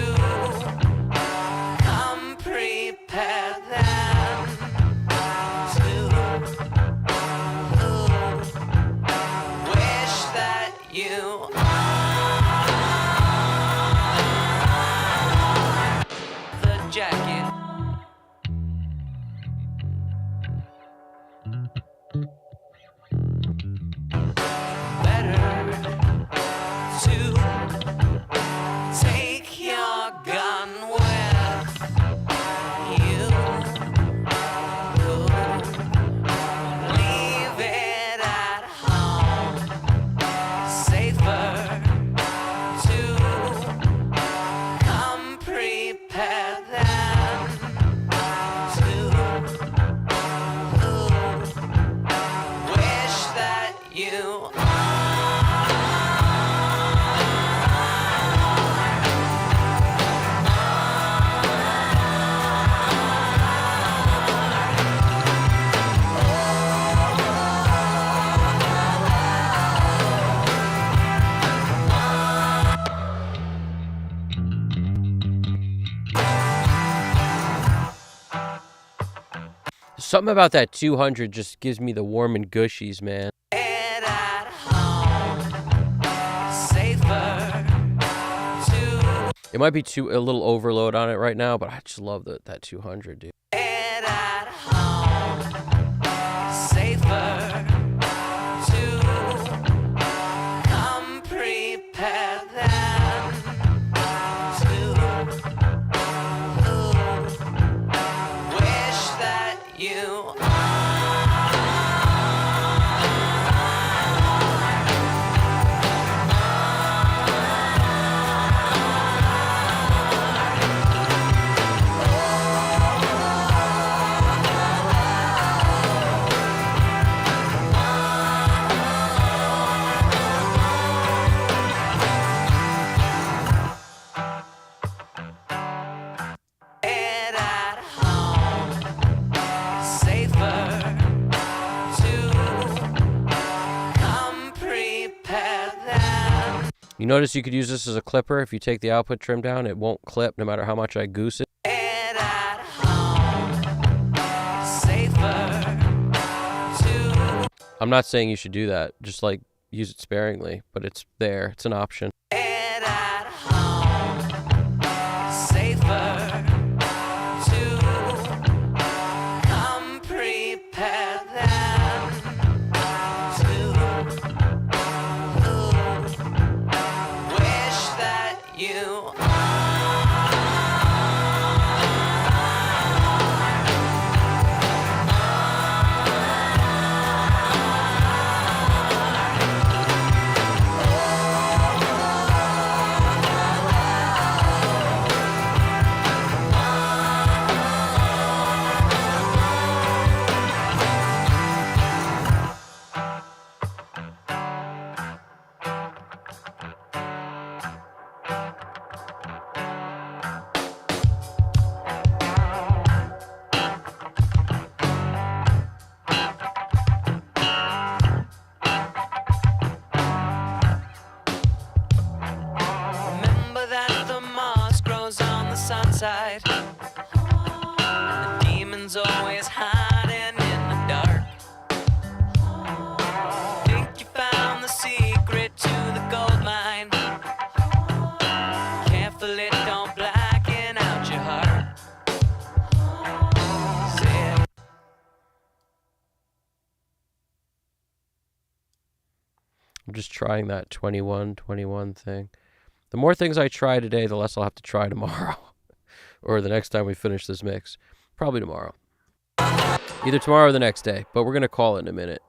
come prepared than to wish that you are the jacket. Better to take your gun with you. Leave it at home. Safer to come prepared than to wish that you Something about that 200 just gives me the warm and gushies, man. it at home. Safer to It might be a little overload on it right now, but I just love that 200, dude. it at home. Safer to come prepared than to wish that you it at home. Safer to come prepared than You notice you could use this as a clipper. If you take the output trim down, it won't clip no matter how much I goose it. it at home. Safer to I'm not saying you should do that. Just like use it sparingly, but it's there. It's an option. it at home. Safer to come prepared than to wish that you side. And the demon's always hiding in the dark. Think you found the secret to the gold mine. Careful it don't blacken out your heart. Say it. I'm just trying that 21 thing. The more things I try today, the less I'll have to try tomorrow. Or the next time we finish this mix. Probably tomorrow. Either tomorrow or the next day. But we're going to call it in a minute.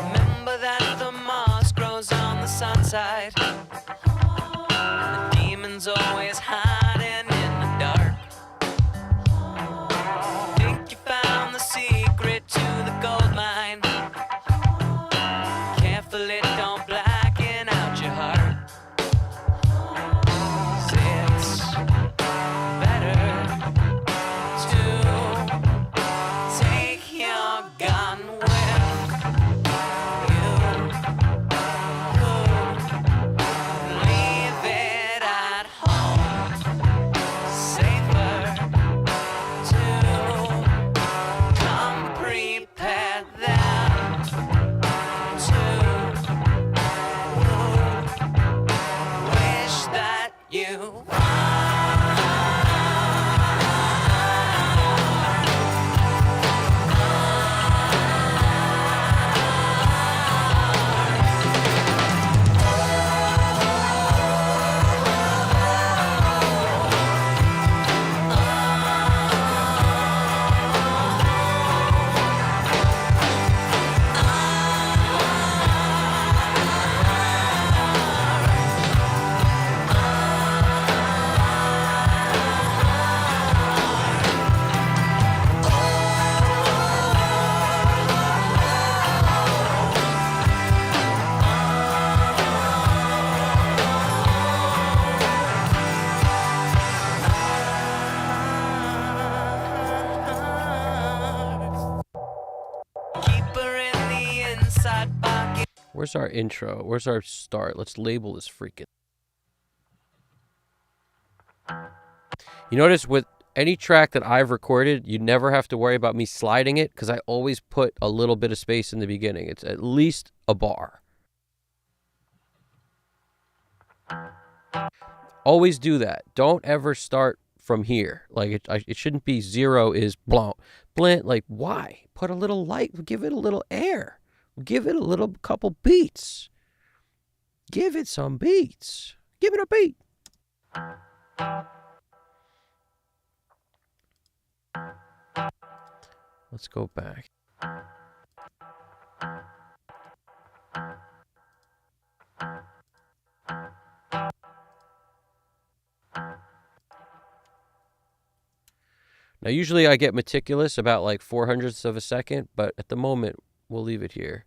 Remember that the moss grows on the sunside. And the demon's always hiding in the dark. Think you found the secret to the gold mine. Careful it don't blacken out your heart. It's better to take your gun with you. Leave it at home. Safer to come prepared than to wish that you keep her in the inside pocket. Where's our intro? Where's our start? Let's label this freaking. You notice with any track that I've recorded, you never have to worry about me sliding it because I always put a little bit of space in the beginning. It's at least a bar. Always do that. Don't ever start from here. Like it shouldn't be 0 is blint. Like why? Put a little light. Give it a little air. Give it a little couple beats. Give it some beats. Give it a beat. Let's go back. Now, usually I get meticulous about like 400ths of a second, but at the moment, we'll leave it here.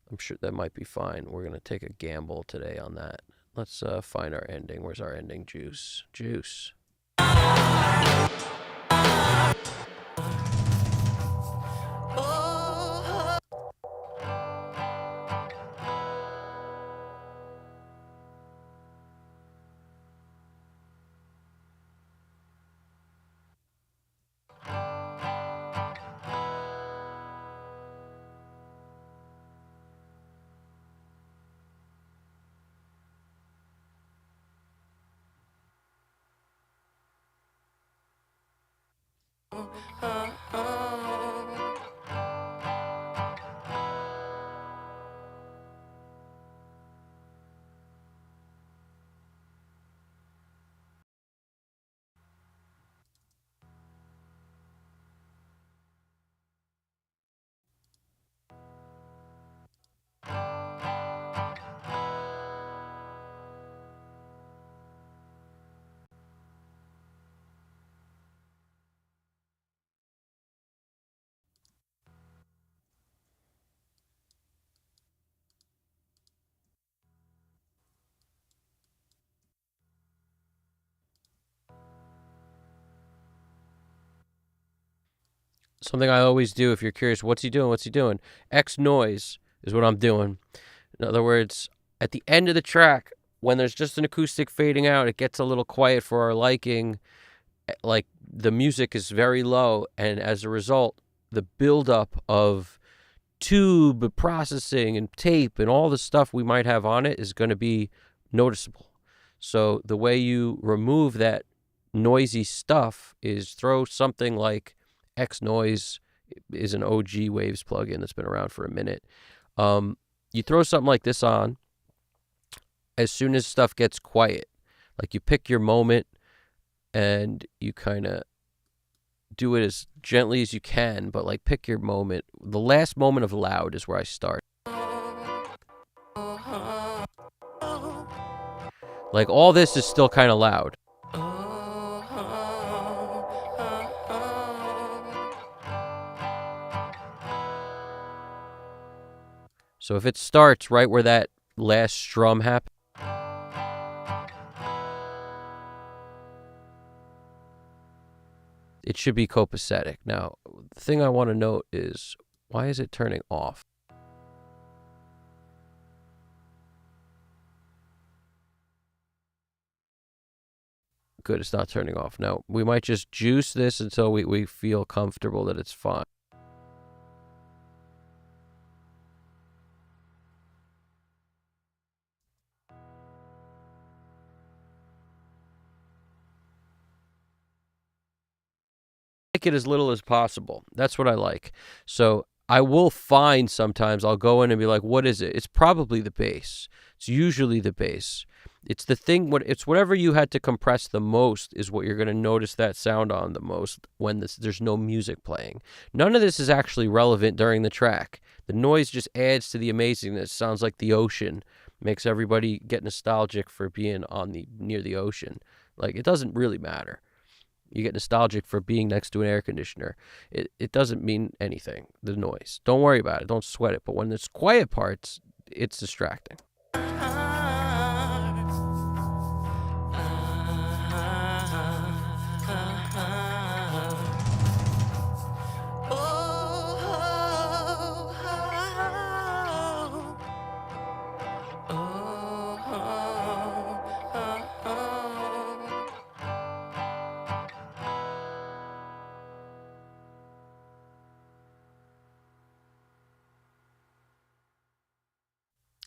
I'm sure that might be fine. We're going to take a gamble today on that. Let's find our ending. Where's our ending? Juice. Juice. something I always do if you're curious, what's he doing? What's he doing? X noise is what I'm doing. In other words, at the end of the track, when there's just an acoustic fading out, it gets a little quiet for our liking. Like the music is very low, and as a result, the buildup of tube processing and tape and all the stuff we might have on it is going to be noticeable. So the way you remove that noisy stuff is throw something like X Noise is an OG Waves plugin that's been around for a minute. You throw something like this on as soon as stuff gets quiet. Like you pick your moment and you kind of do it as gently as you can, but like pick your moment. The last moment of loud is where I start. Like all this is still kind of loud. So if it starts right where that last strum happens, it should be copacetic. Now, the thing I want to note is, why is it turning off? Good, it's not turning off. Now, we might just juice this until we feel comfortable that it's fine. Make it as little as possible. That's what I like. So I will find sometimes I'll go in and be like, what is it? It's probably the bass. It's usually the bass. It's the thing, it's whatever you had to compress the most is what you're going to notice that sound on the most when there's no music playing. None of this is actually relevant during the track. The noise just adds to the amazingness. Sounds like the ocean. Makes everybody get nostalgic for being near the ocean. Like, it doesn't really matter. You get nostalgic for being next to an air conditioner. It doesn't mean anything, the noise. Don't worry about it. Don't sweat it. But when there's quiet parts, it's distracting.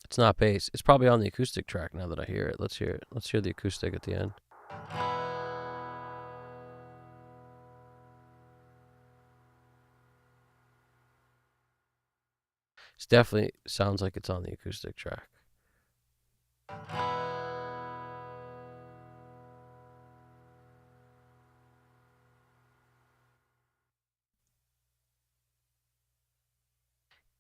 It's not bass. It's probably on the acoustic track now that I hear it. Let's hear it. Let's hear the acoustic at the end. It definitely sounds like it's on the acoustic track.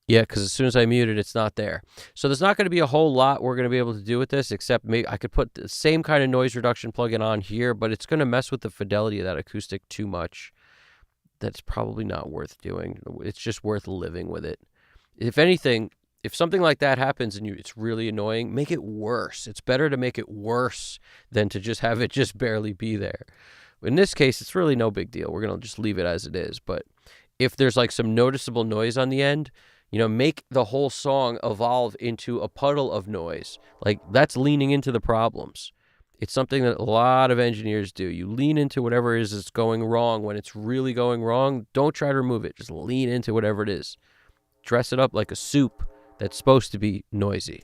Yeah, because as soon as I mute it, it's not there. So there's not going to be a whole lot we're going to be able to do with this, except maybe I could put the same kind of noise reduction plugin on here, but it's going to mess with the fidelity of that acoustic too much. That's probably not worth doing. It's just worth living with it. If anything, if something like that happens and it's really annoying, make it worse. It's better to make it worse than to just have it just barely be there. In this case, it's really no big deal. We're going to just leave it as it is. But if there's like some noticeable noise on the end, make the whole song evolve into a puddle of noise. Like, that's leaning into the problems. It's something that a lot of engineers do. You lean into whatever it is that's going wrong. When it's really going wrong, don't try to remove it. Just lean into whatever it is. Dress it up like a soup that's supposed to be noisy.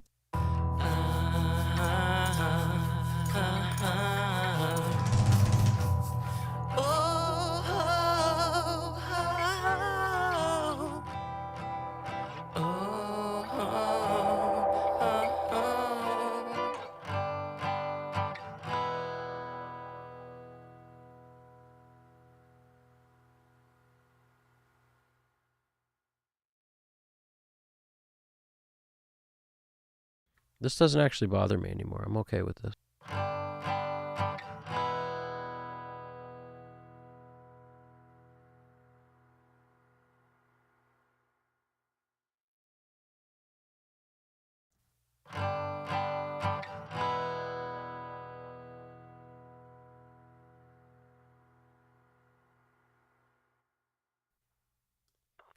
This doesn't actually bother me anymore. I'm okay with this.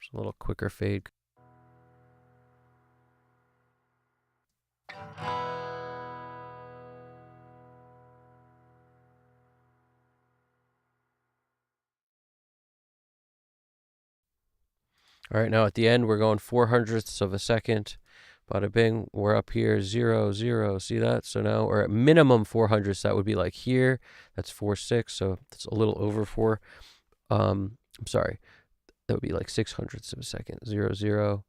Just a little quicker fade. All right, now at the end, we're going 400ths of a second. Bada bing, we're up here, 0, 0. See that? So now we're at minimum 400ths. That would be like here. That's 4/6, so that's a little over 4. I'm sorry. That would be like 600ths of a second. 0, 0.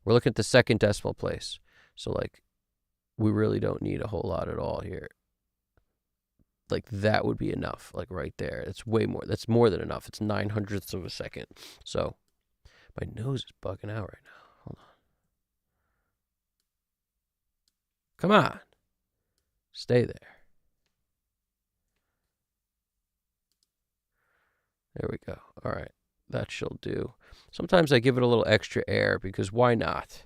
We're looking at the second decimal place. So, like, we really don't need a whole lot at all here. Like, that would be enough, like right there. It's way more. That's more than enough. It's 900ths of a second. So, my nose is bugging out right now. Hold on. Come on. Stay there. There we go. All right. That shall do. Sometimes I give it a little extra air because why not?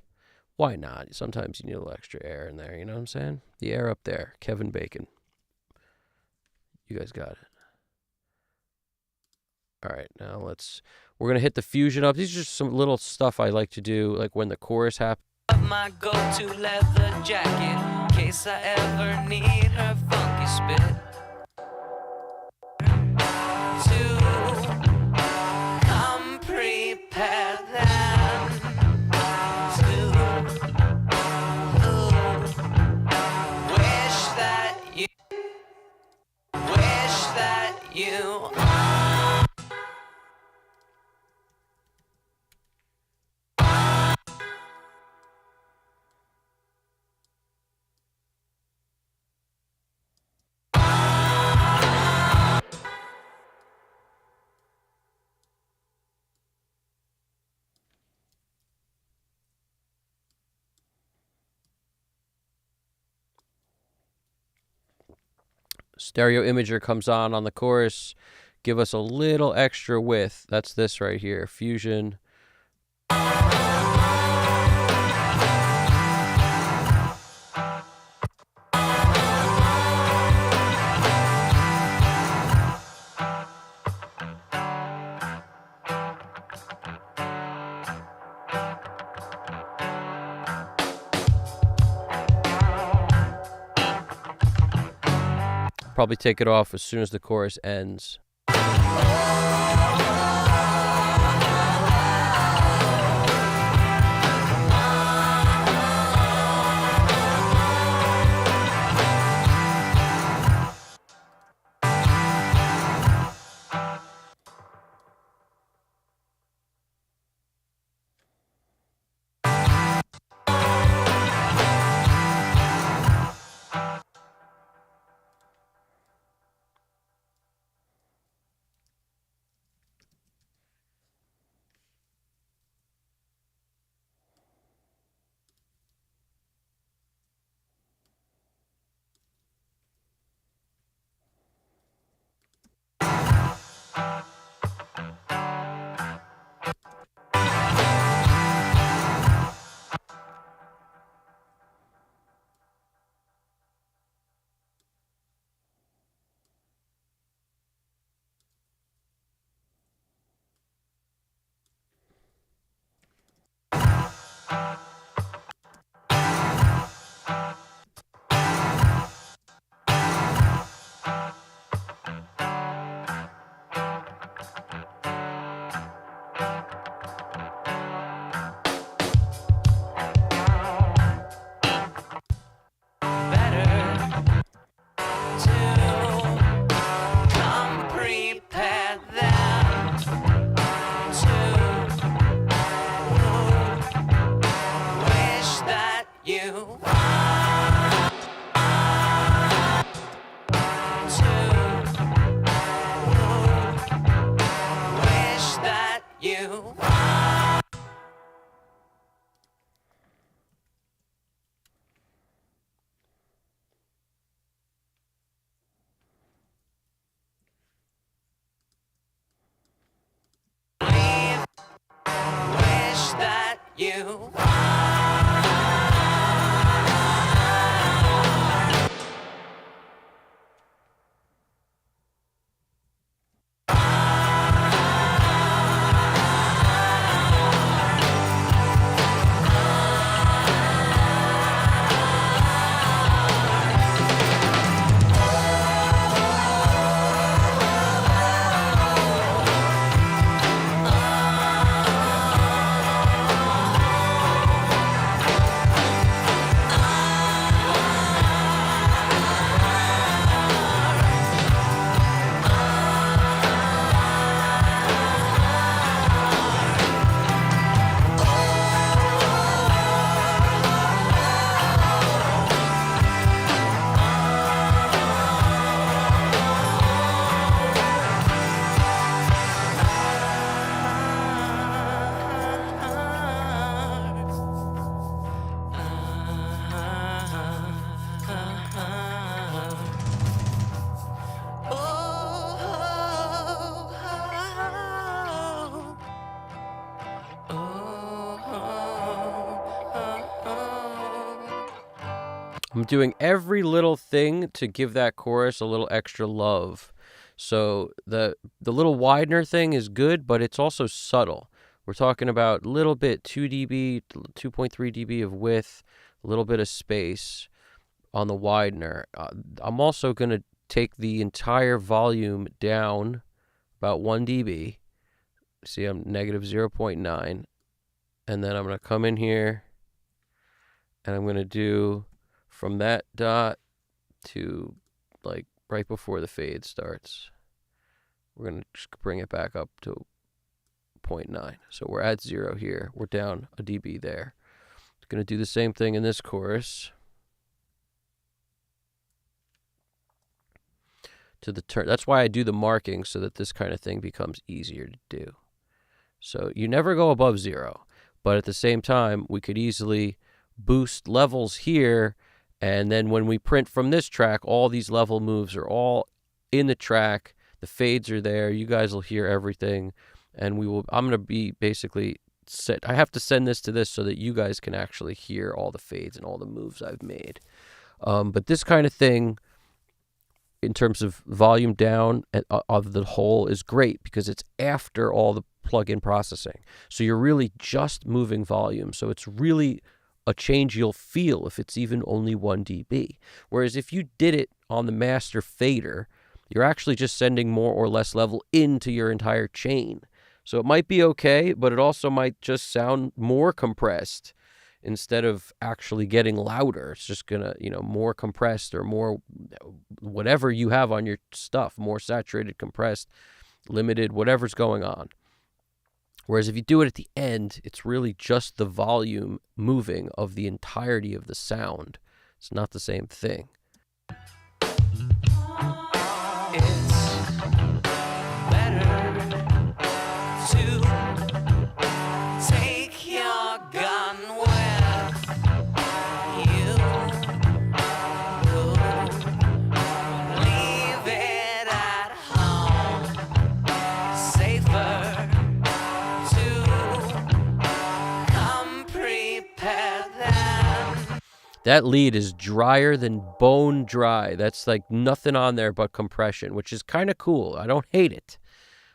Why not? Sometimes you need a little extra air in there. You know what I'm saying? The air up there. Kevin Bacon. You guys got it. All right. Now we're going to hit the fusion up. These are just some little stuff I like to do, like when the chorus happens. My go-to leather jacket, in case I ever need her funky spit. To come prepared then to wish that you Stereo imager comes on the chorus. Give us a little extra width. That's this right here. Fusion. Probably take it off as soon as the chorus ends. you. I'm doing every little thing to give that chorus a little extra love. So the little widener thing is good, but it's also subtle. We're talking about a little bit 2 dB, 2.3 dB of width, a little bit of space on the widener. I'm also going to take the entire volume down about 1 dB. See, I'm negative 0.9. And then I'm going to come in here and I'm going to do from that dot to like right before the fade starts. We're going to just bring it back up to 0.9. So we're at 0 here. We're down a dB there. Going to do the same thing in this chorus. To the turn. That's why I do the marking, so that this kind of thing becomes easier to do. So you never go above 0, but at the same time, we could easily boost levels here, and then when we print from this track, all these level moves are all in the track. The fades are there. You guys will hear everything, and I'm going to be basically I have to send this to this so that you guys can actually hear all the fades and all the moves I've made. But this kind of thing, in terms of volume down of the whole, is great because it's after all the plug-in processing. So you're really just moving volume. So it's really a change you'll feel if it's even only 1 dB. Whereas if you did it on the master fader, you're actually just sending more or less level into your entire chain. So it might be okay, but it also might just sound more compressed instead of actually getting louder. It's just going to, more compressed or more whatever you have on your stuff, more saturated, compressed, limited, whatever's going on. Whereas if you do it at the end, it's really just the volume moving of the entirety of the sound. It's not the same thing. It's better to take your gun with you. Leave it at home. Safer to come prepared than. That lead is drier than bone dry. That's like nothing on there but compression, which is kind of cool. I don't hate it.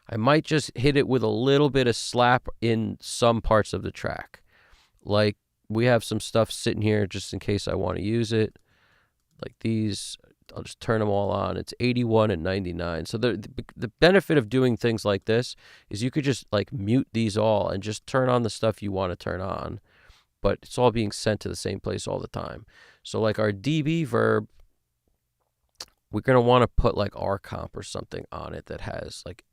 I might just hit it with a little bit of slap in some parts of the track. Like we have some stuff sitting here just in case I want to use it. Like these, I'll just turn them all on. It's 81 and 99. So the benefit of doing things like this is you could just like mute these all and just turn on the stuff you want to turn on. But it's all being sent to the same place all the time. So like our dB verb, we're going to want to put like R comp or something on it that has like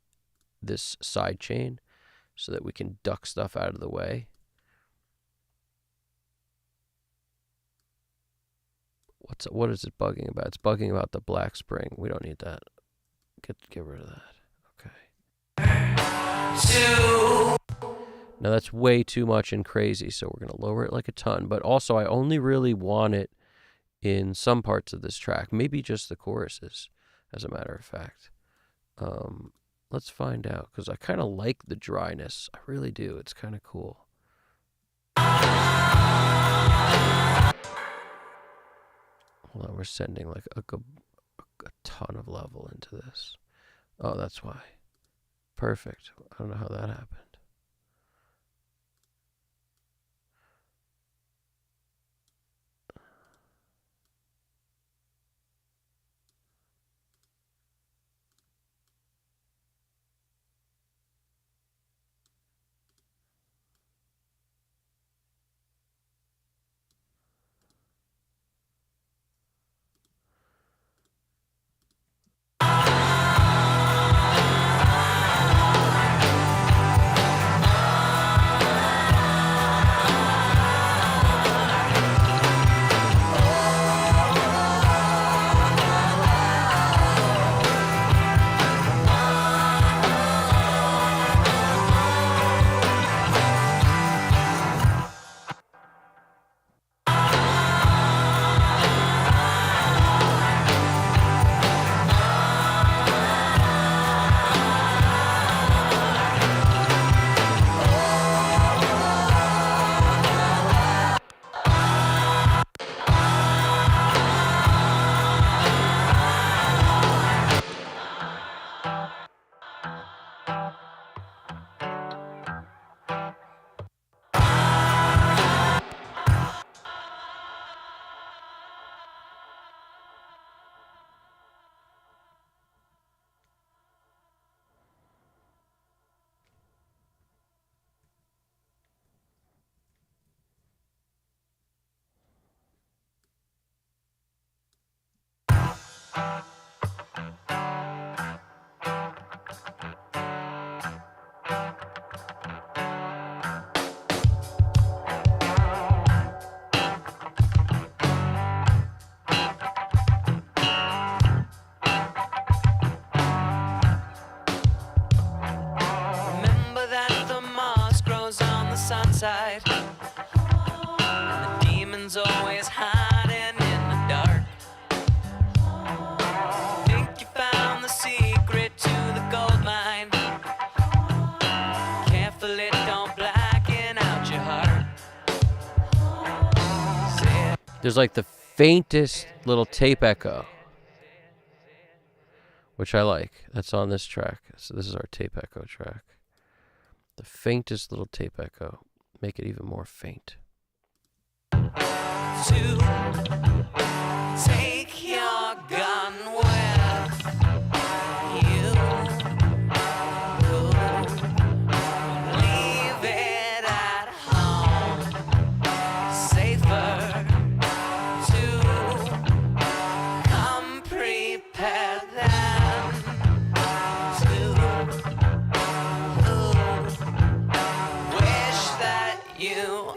this side chain so that we can duck stuff out of the way. What is it bugging about? It's bugging about the black spring. We don't need that. Get rid of that. Okay. Now that's way too much and crazy, so we're going to lower it like a ton. But also, I only really want it in some parts of this track, maybe just the choruses, as a matter of fact. Let's find out, because I kind of like the dryness. I really do. It's kind of cool. Hold on, we're sending like a ton of level into this. Oh, that's why. Perfect. I don't know how that happened. Remember that the moss grows on the sunside, and the demon's always hiding in the dark. Think you found the secret to the gold mine? Careful it don't blacken out your heart. There's like the faintest little tape echo, which I like. That's on this track. So this is our tape echo track. The faintest little tape echo. Make it even more faint. To take your gun with you, leave it at home, safer to come prepared than to wish that you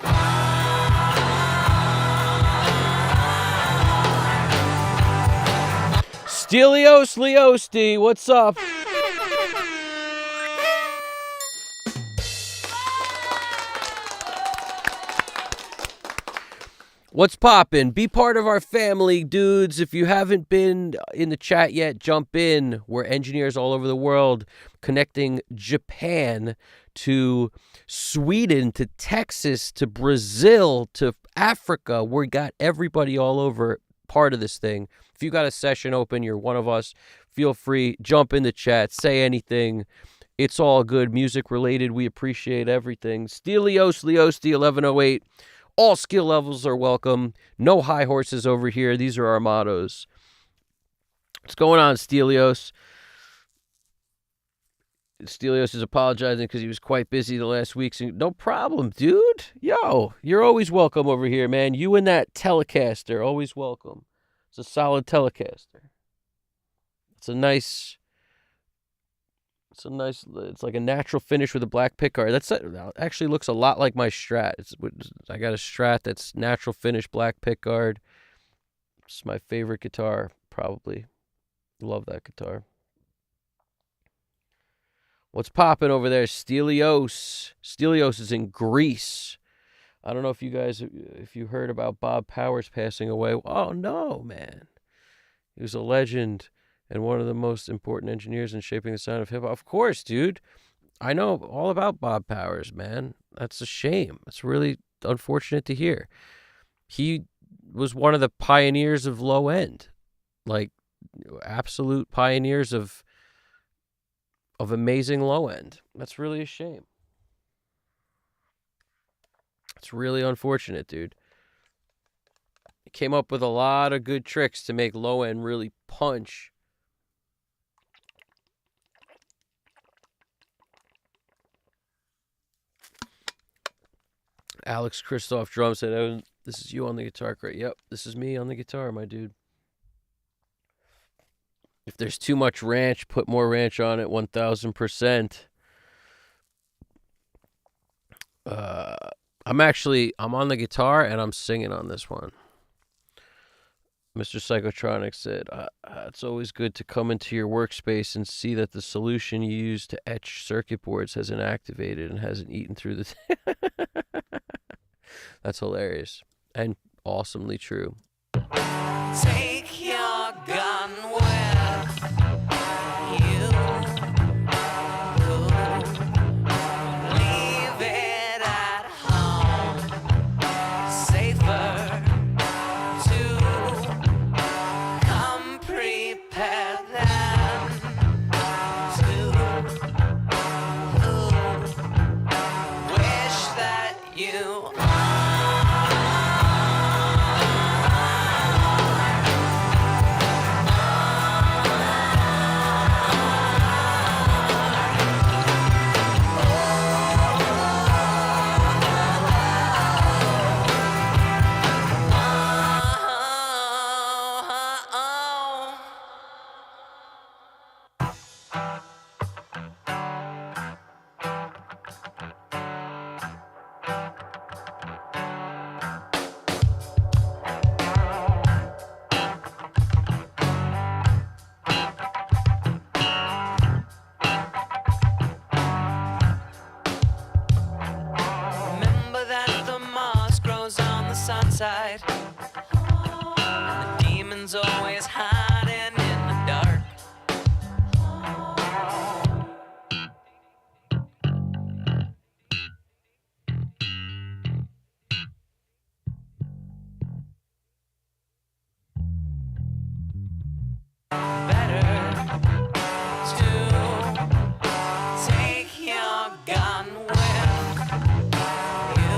Stelios Leosti, what's up? What's poppin'? Be part of our family, dudes. If you haven't been in the chat yet, jump in. We're engineers all over the world, connecting Japan to Sweden to Texas to Brazil to Africa. We got everybody all over part of this thing. If you got a session open, you're one of us, feel free, jump in the chat, say anything. It's all good, music related. We appreciate everything. Stelios Leosti 1108. All skill levels are welcome. No high horses over here. These are our mottos. What's going on, Stelios? Stelios is apologizing because he was quite busy the last week. So no problem, dude. Yo, you're always welcome over here, man. You and that Telecaster, always welcome. It's a solid Telecaster. It's like a natural finish with a black pickguard. That actually looks a lot like my Strat. I got a Strat that's natural finish, black pickguard. It's my favorite guitar, probably. Love that guitar. What's popping over there? Stelios. Stelios is in Greece. I don't know if you heard about Bob Powers passing away. Oh, no, man. He was a legend and one of the most important engineers in shaping the sound of hip-hop. Of course, dude. I know all about Bob Powers, man. That's a shame. It's really unfortunate to hear. He was one of the pioneers of low end. Like, absolute pioneers of amazing low end. That's really a shame. It's really unfortunate, dude. He came up with a lot of good tricks to make low end really punch. Alex Christoph Drum said, "Evan, this is you on the guitar crate." Yep, this is me on the guitar, my dude. If there's too much ranch, put more ranch on it, 1000%. I'm on the guitar and I'm singing on this one. Mr. Psychotronic said, it's always good to come into your workspace and see that the solution you use to etch circuit boards hasn't activated and hasn't eaten through the... That's hilarious and awesomely true. take your gun with you, leave it at home, safer to come prepared than to wish that you side. And the demon's always hiding in the dark. Better to take your gun with you.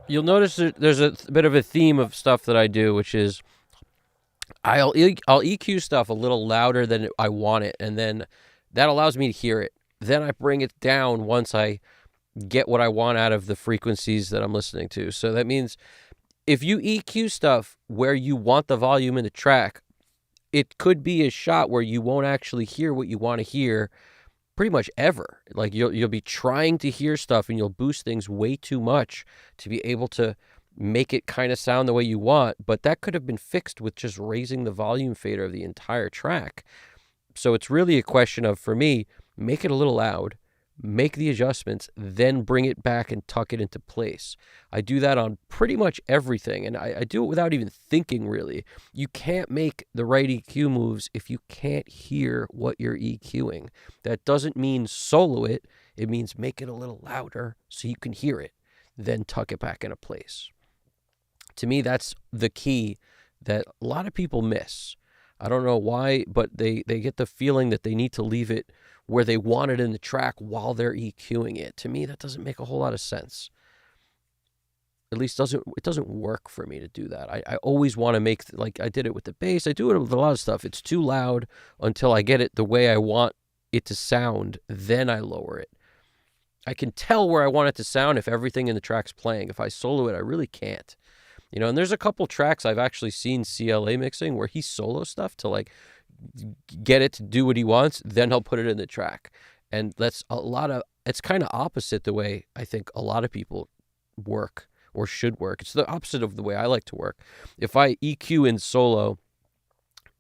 You'll notice there's a bit of a theme of stuff that I do, which is I'll EQ stuff a little louder than I want it, and then that allows me to hear it. Then I bring it down once I get what I want out of the frequencies that I'm listening to. So that means if you EQ stuff where you want the volume in the track, it could be a shot where you won't actually hear what you want to hear pretty much ever. Like you'll be trying to hear stuff and you'll boost things way too much to be able to make it kind of sound the way you want, but that could have been fixed with just raising the volume fader of the entire track. So it's really a question of, for me, make it a little loud, make the adjustments, then bring it back and tuck it into place. I do that on pretty much everything, and I do it without even thinking, really. You can't make the right EQ moves if you can't hear what you're EQing. That doesn't mean solo it. It means make it a little louder so you can hear it, then tuck it back into place. To me, that's the key that a lot of people miss. I don't know why, but they get the feeling that they need to leave it where they want it in the track while they're EQing it. To me, that doesn't make a whole lot of sense. At least it doesn't work for me to do that. I always want to make, like I did it with the bass. I do it with a lot of stuff. It's too loud until I get it the way I want it to sound. Then I lower it. I can tell where I want it to sound if everything in the track's playing. If I solo it, I really can't. You know, and there's a couple tracks I've actually seen CLA mixing where he solo stuff to like get it to do what he wants, then he'll put it in the track. And that's it's kind of opposite the way I think a lot of people work or should work. It's the opposite of the way I like to work. If I EQ in solo,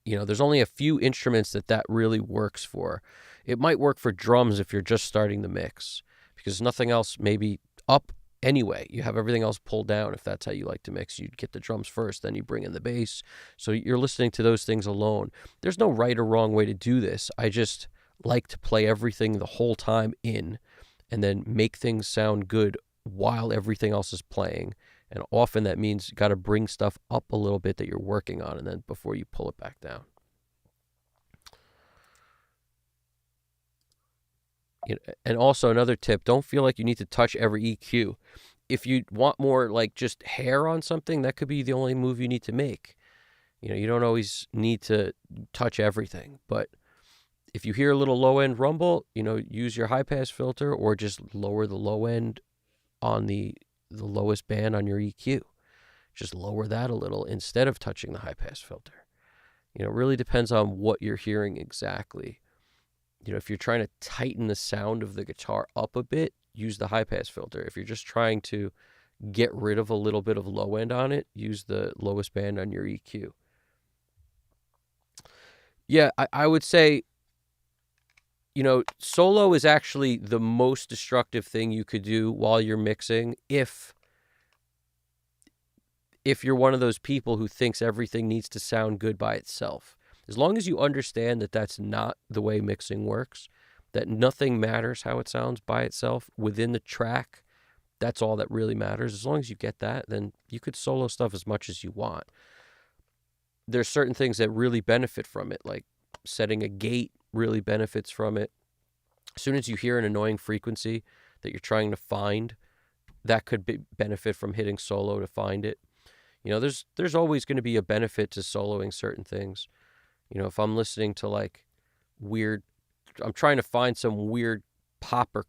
you know, there's only a few instruments that really works for. It might work for drums if you're just starting the mix, because nothing else maybe up anyway. You have everything else pulled down. If that's how you like to mix, you'd get the drums first, then you bring in the bass. So you're listening to those things alone. There's no right or wrong way to do this. I just like to play everything the whole time in and then make things sound good while everything else is playing. And often that means you got to bring stuff up a little bit that you're working on, and then before you pull it back down. And also another tip, don't feel like you need to touch every EQ. If you want more like just hair on something, that could be the only move you need to make. You know, you don't always need to touch everything, but if you hear a little low end rumble, you know, use your high pass filter or just lower the low end on the lowest band on your EQ. Just lower that a little instead of touching the high pass filter. You know, it really depends on what you're hearing exactly. You know, if you're trying to tighten the sound of the guitar up a bit, use the high pass filter. If you're just trying to get rid of a little bit of low end on it, use the lowest band on your EQ. Yeah, I would say, you know, solo is actually the most destructive thing you could do while you're mixing if you're one of those people who thinks everything needs to sound good by itself. As long as you understand that that's not the way mixing works, that nothing matters how it sounds by itself within the track, that's all that really matters. As long as you get that, then you could solo stuff as much as you want. There's certain things that really benefit from it, like setting a gate really benefits from it. As soon as you hear an annoying frequency that you're trying to find, that could benefit from hitting solo to find it. You know, there's always going to be a benefit to soloing certain things. You know, if I'm listening to like I'm trying to find some weird pop or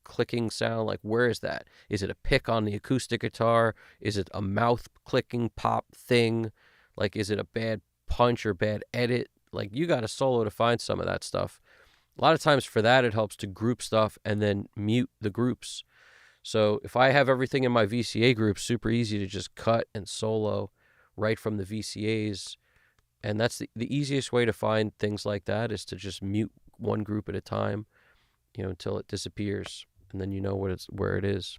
clicking sound, like where is that? Is it a pick on the acoustic guitar? Is it a mouth clicking pop thing? Like, is it a bad punch or bad edit? Like, you got to solo to find some of that stuff. A lot of times for that, it helps to group stuff and then mute the groups. So if I have everything in my VCA group, super easy to just cut and solo right from the VCAs. And that's the easiest way to find things like that, is to just mute one group at a time, you know, until it disappears, and then you know where it is.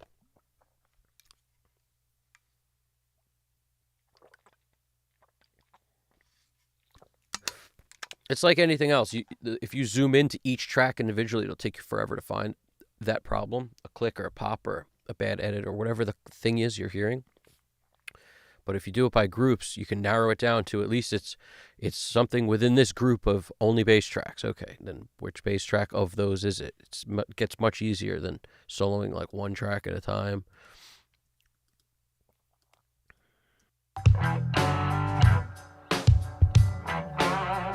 It's like anything else. If you zoom into each track individually, it'll take you forever to find that problem, a click or a pop or a bad edit or whatever the thing is you're hearing. But if you do it by groups, you can narrow it down to at least it's something within this group of only bass tracks. Okay, then which bass track of those is it? It gets much easier than soloing like one track at a time.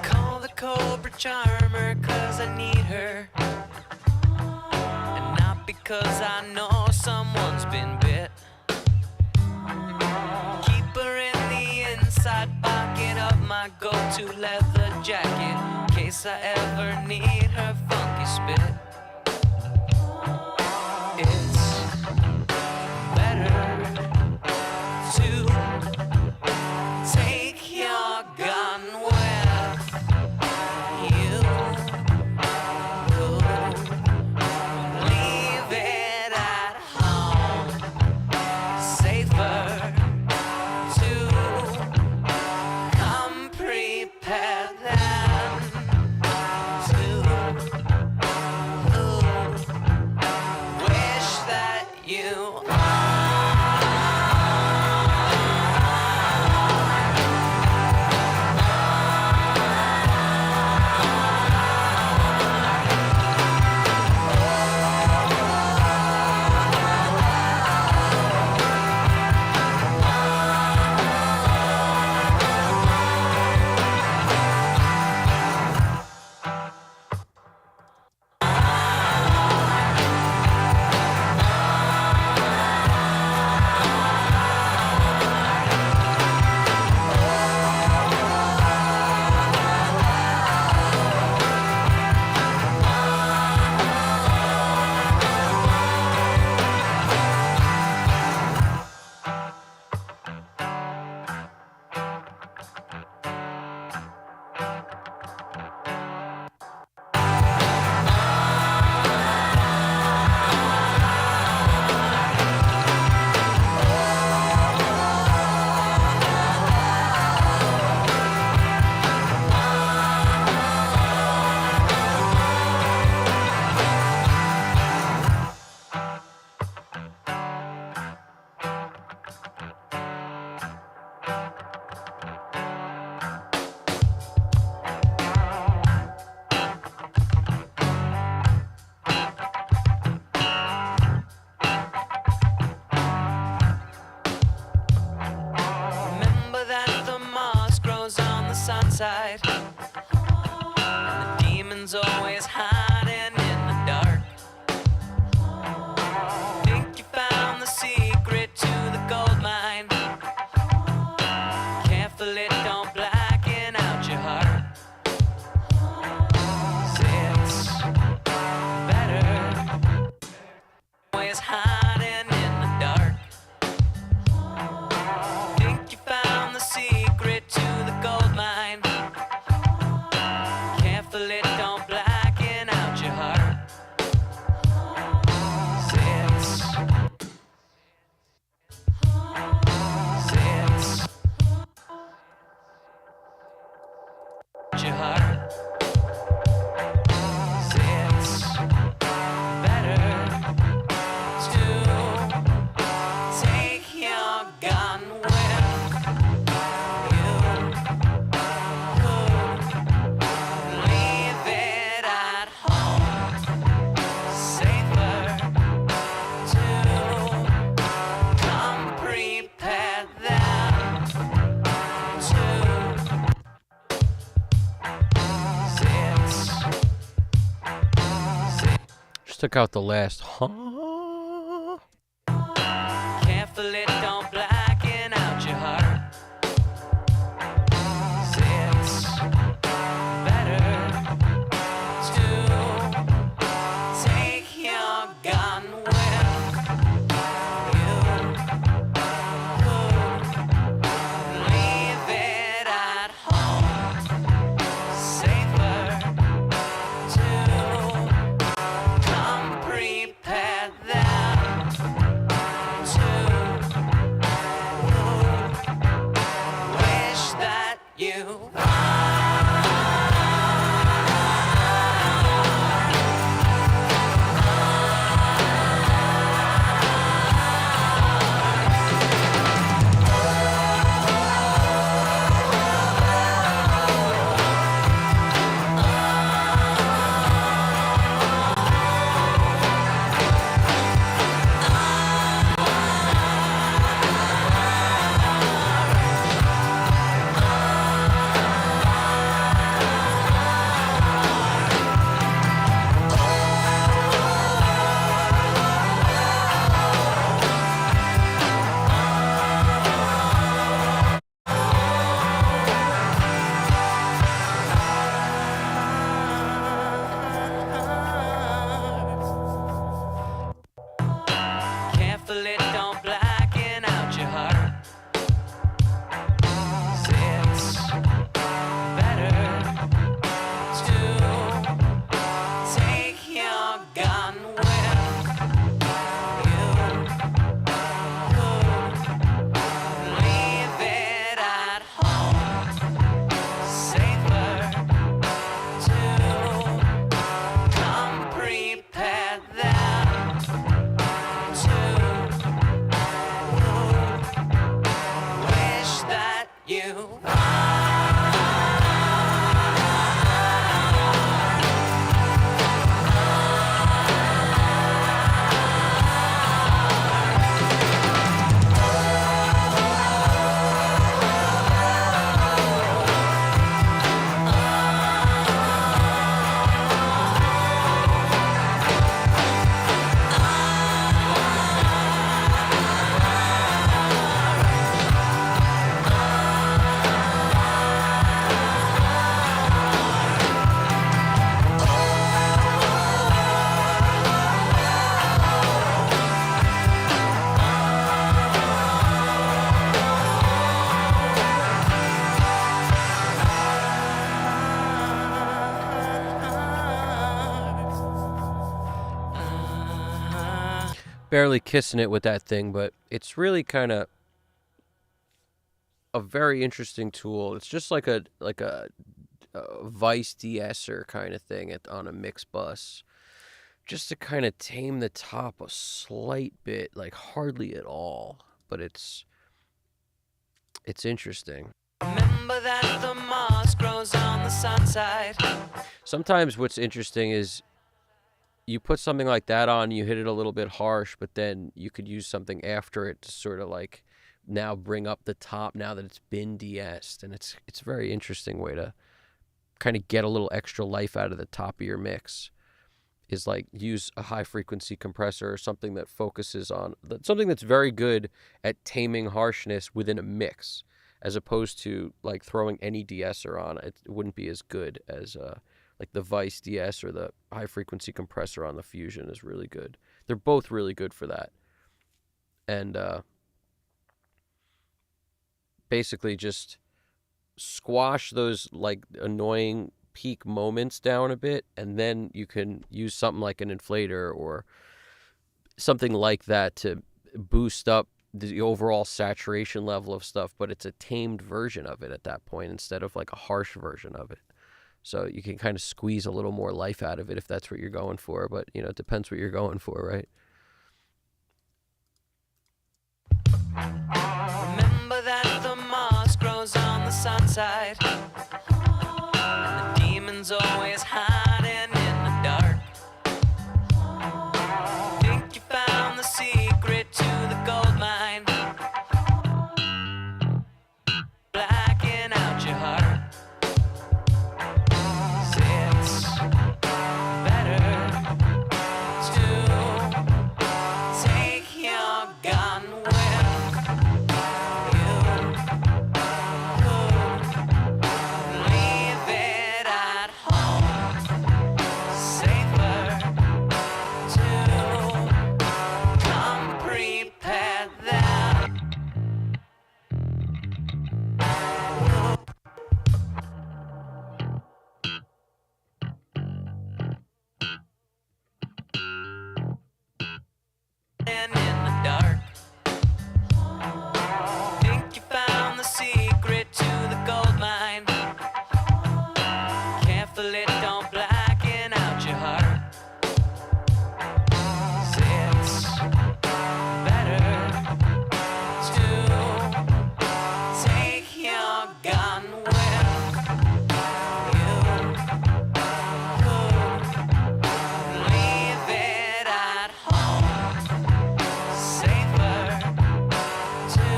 Call the Cobra Charmer 'cause I need her, and not because I know someone's been bit. Keep her in the inside pocket of my go-to leather jacket in case I ever need her funky spit. It's better to take your gun with you. Leave it at home. Safer to come prepared than to wish that you remember that the moss grows on the sunside, and the demon's always hiding in the dark. Think you found the secret to the gold mine? Careful it don't blacken out your heart. 'Cause it's better always hiding in the dark. Think you found the secret to the gold mine? Careful it don't blacken out your heart. 'Cause it's your heart. 'Cause it's better to take your gun with you. Leave it at home. Safer to come prepared than to. 'Cause it's Just took out the last huh. careful it don't blacken out your heart. 'Cause it's better to take your gun with you. Leave it at home. Safer to come prepared barely kissing it with that thing, but it's really kind of a very interesting tool. It's just like a Vice de-esser kind of thing on a mix bus, just to kind of tame the top a slight bit, like hardly at all, but it's interesting. Remember that the moss grows on the sun side. Sometimes what's interesting is you put something like that on, you hit it a little bit harsh, but then you could use something after it to sort of like now bring up the top now that it's been de-essed, and it's a very interesting way to kind of get a little extra life out of the top of your mix. Is like use a high frequency compressor or something that focuses on something that's very good at taming harshness within a mix, as opposed to like throwing any de-esser on. It wouldn't be as good as like the Vice DS or the high frequency compressor on the Fusion is really good. They're both really good for that. And basically just squash those like annoying peak moments down a bit, and then you can use something like an inflator or something like that to boost up the overall saturation level of stuff, but it's a tamed version of it at that point instead of like a harsh version of it. So you can kind of squeeze a little more life out of it if that's what you're going for, but you know, it depends what you're going for, right? Remember that the moss grows on the sun side. And the demon's always hiding in the dark. Think you found the secret to the gold mine. Blacking out your heart. It's better to take your gun with you. Leave it at home. Safer to come prepared there. In the dark. Think you found the secret to the gold mine. Careful it don't blacken out your heart. It's better to take your gun with you. Leave it at home. Safer to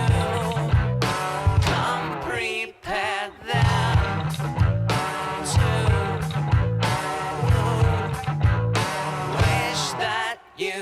come prepared there. To wish that you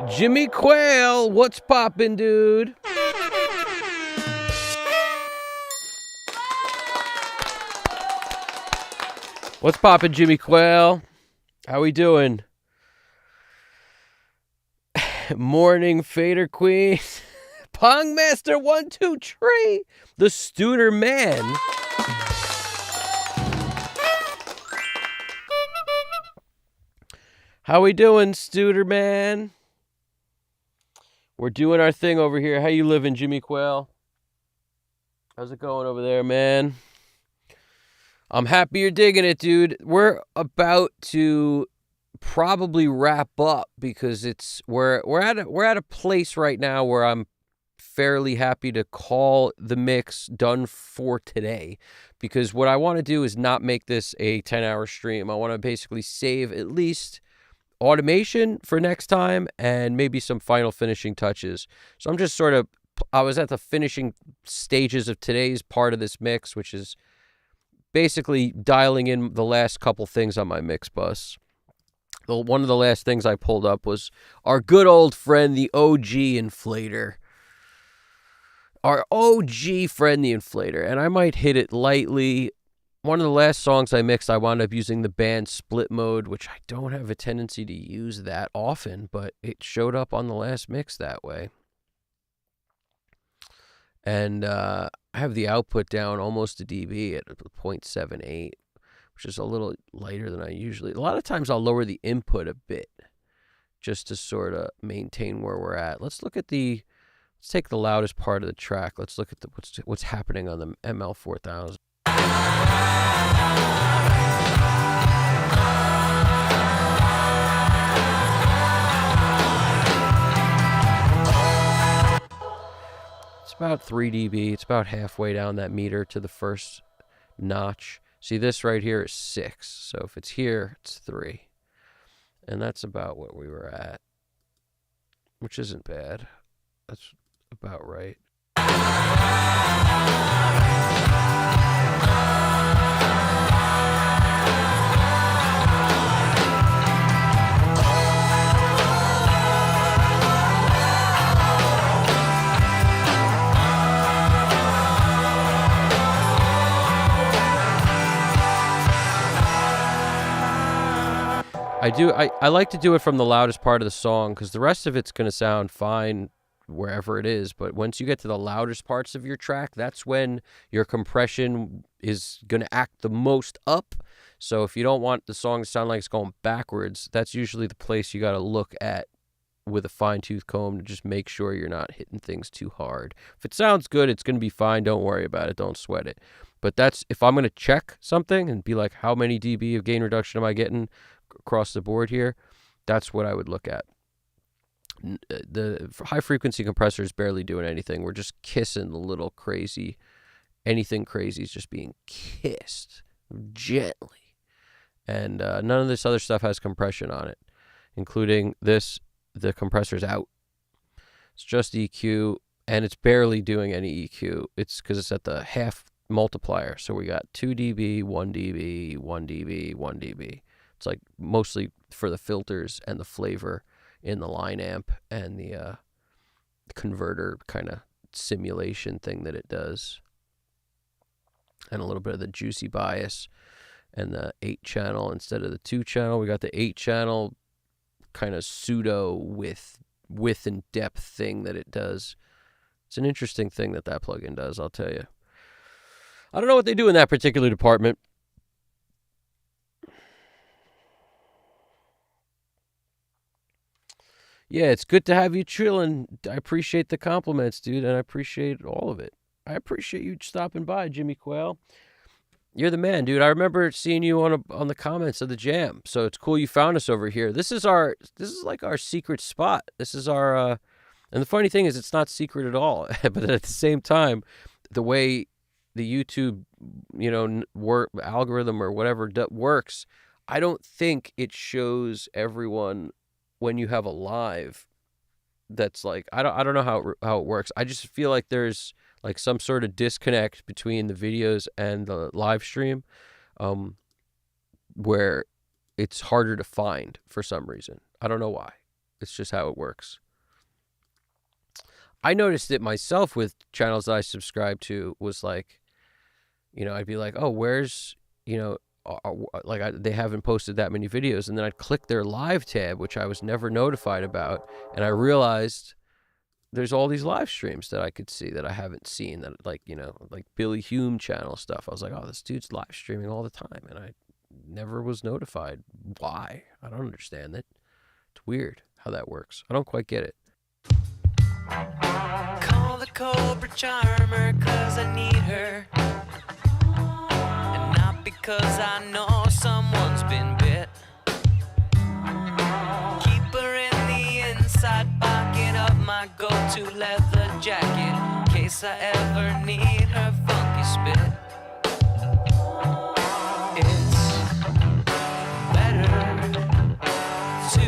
Jimmy Quail, what's poppin', dude? What's poppin', Jimmy Quail? How we doing? Morning, Fader Queen. Pong Master 123, the Studer Man. How we doing, Studer Man? We're doing our thing over here. How you living, Jimmy Quail? How's it going over there, man? I'm happy you're digging it, dude. We're about to probably wrap up because we're at a place right now where I'm fairly happy to call the mix done for today, because what I want to do is not make this a 10-hour stream. I want to basically save at least automation for next time and maybe some final finishing touches. So I'm just I was at the finishing stages of today's part of this mix, which is basically dialing in the last couple things on my mix bus. One of the last things I pulled up was our good old friend, the OG inflator. Our OG friend, the inflator. And I might hit it lightly. One of the last songs I mixed, I wound up using the band Split Mode, which I don't have a tendency to use that often, but it showed up on the last mix that way. And I have the output down almost to dB at 0.78. Which is a little lighter than I usually. A lot of times I'll lower the input a bit just to sort of maintain where we're at. Let's take the loudest part of the track. Let's look at what's happening on the ML4000. It's about 3 dB. It's about halfway down that meter to the first notch. See, this right here is 6. So if it's here, it's 3. And that's about what we were at, which isn't bad. That's about right. I like to do it from the loudest part of the song because the rest of it's going to sound fine wherever it is. But once you get to the loudest parts of your track, that's when your compression is going to act the most up. So if you don't want the song to sound like it's going backwards, that's usually the place you got to look at with a fine-tooth comb to just make sure you're not hitting things too hard. If it sounds good, it's going to be fine. Don't worry about it. Don't sweat it. But that's if I'm going to check something and be like, how many dB of gain reduction am I getting across the board here? That's what I would look at. The high-frequency compressor is barely doing anything. We're just kissing the little crazy. Anything crazy is just being kissed gently. And none of this other stuff has compression on it, including this. The compressor's out. It's just EQ, and it's barely doing any EQ. It's because it's at the half multiplier. So we got 2 dB, 1 dB, 1 dB, 1 dB. It's like mostly for the filters and the flavor in the line amp and the converter kind of simulation thing that it does. And a little bit of the juicy bias and the 8-channel instead of the 2-channel. We got the 8-channel kind of pseudo width and depth thing that it does. It's an interesting thing that plugin does, I'll tell you. I don't know what they do in that particular department. Yeah, it's good to have you chilling. I appreciate the compliments, dude, and I appreciate all of it. I appreciate you stopping by, Jimmy Quayle. You're the man, dude. I remember seeing you on the comments of the jam. So it's cool you found us over here. This is like our secret spot. This is our and the funny thing is it's not secret at all. But at the same time, the way the YouTube, algorithm or whatever works, I don't think it shows everyone when you have a live. That's like I don't know how it works. I just feel like there's like some sort of disconnect between the videos and the live stream, where it's harder to find for some reason. I don't know why. It's just how it works. I noticed it myself with channels that I subscribe to. Was like, I'd be like, oh, where's, they haven't posted that many videos. And then I'd click their live tab, which I was never notified about. And I realized there's all these live streams that I could see that I haven't seen, that like Billy Hume channel stuff. I was like, oh, this dude's live streaming all the time. And I never was notified. Why? I don't understand it. It's weird how that works. I don't quite get it. Call the Cobra Charmer 'cause I need her, and not because I know someone's been bit. chance I ever need her funky spit. It's better to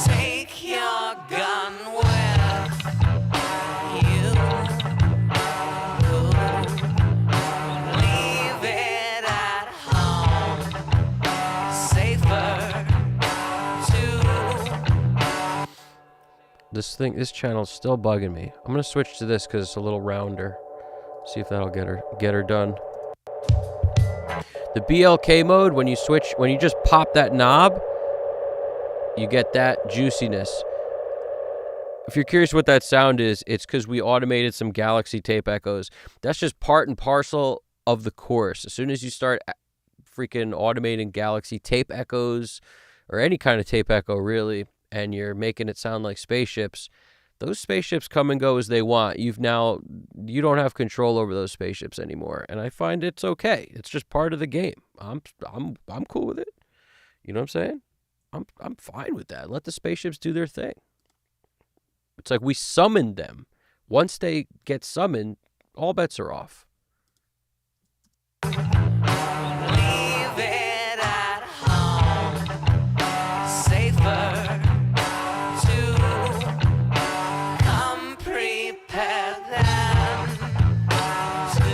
take your gun with you. Leave it at home. Safer to. This channel's still bugging me. I'm gonna switch to this because it's a little rounder. See if that'll get her done. The BLK mode, when you just pop that knob, you get that juiciness. If you're curious what that sound is, it's because we automated some Galaxy tape echoes. That's just part and parcel of the course. As soon as you start freaking automating Galaxy tape echoes, or any kind of tape echo really, and you're making it sound like spaceships, those spaceships come and go as they want. You don't have control over those spaceships anymore, and I find it's okay. It's just part of the game. I'm cool with it. You know what I'm saying? I'm fine with that. Let the spaceships do their thing. It's like we summoned them. Once they get summoned, all bets are off. Leave it at home. Safer to come prepared than to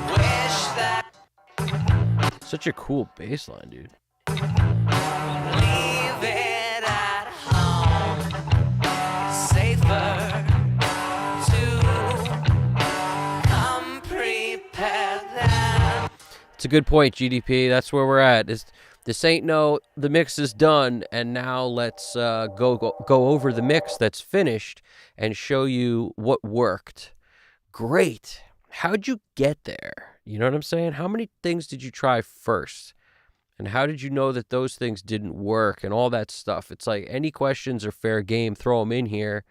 wish that. Such a cool bass line, dude. Leave it at home. Safer to come prepared than. It's a good point, GDP. That's where we're at. This ain't the mix is done, and now let's go over the mix that's finished and show you what worked. Great. How'd you get there? You know what I'm saying? How many things did you try first? And how did you know that those things didn't work and all that stuff? It's like any questions are fair game. Throw them in here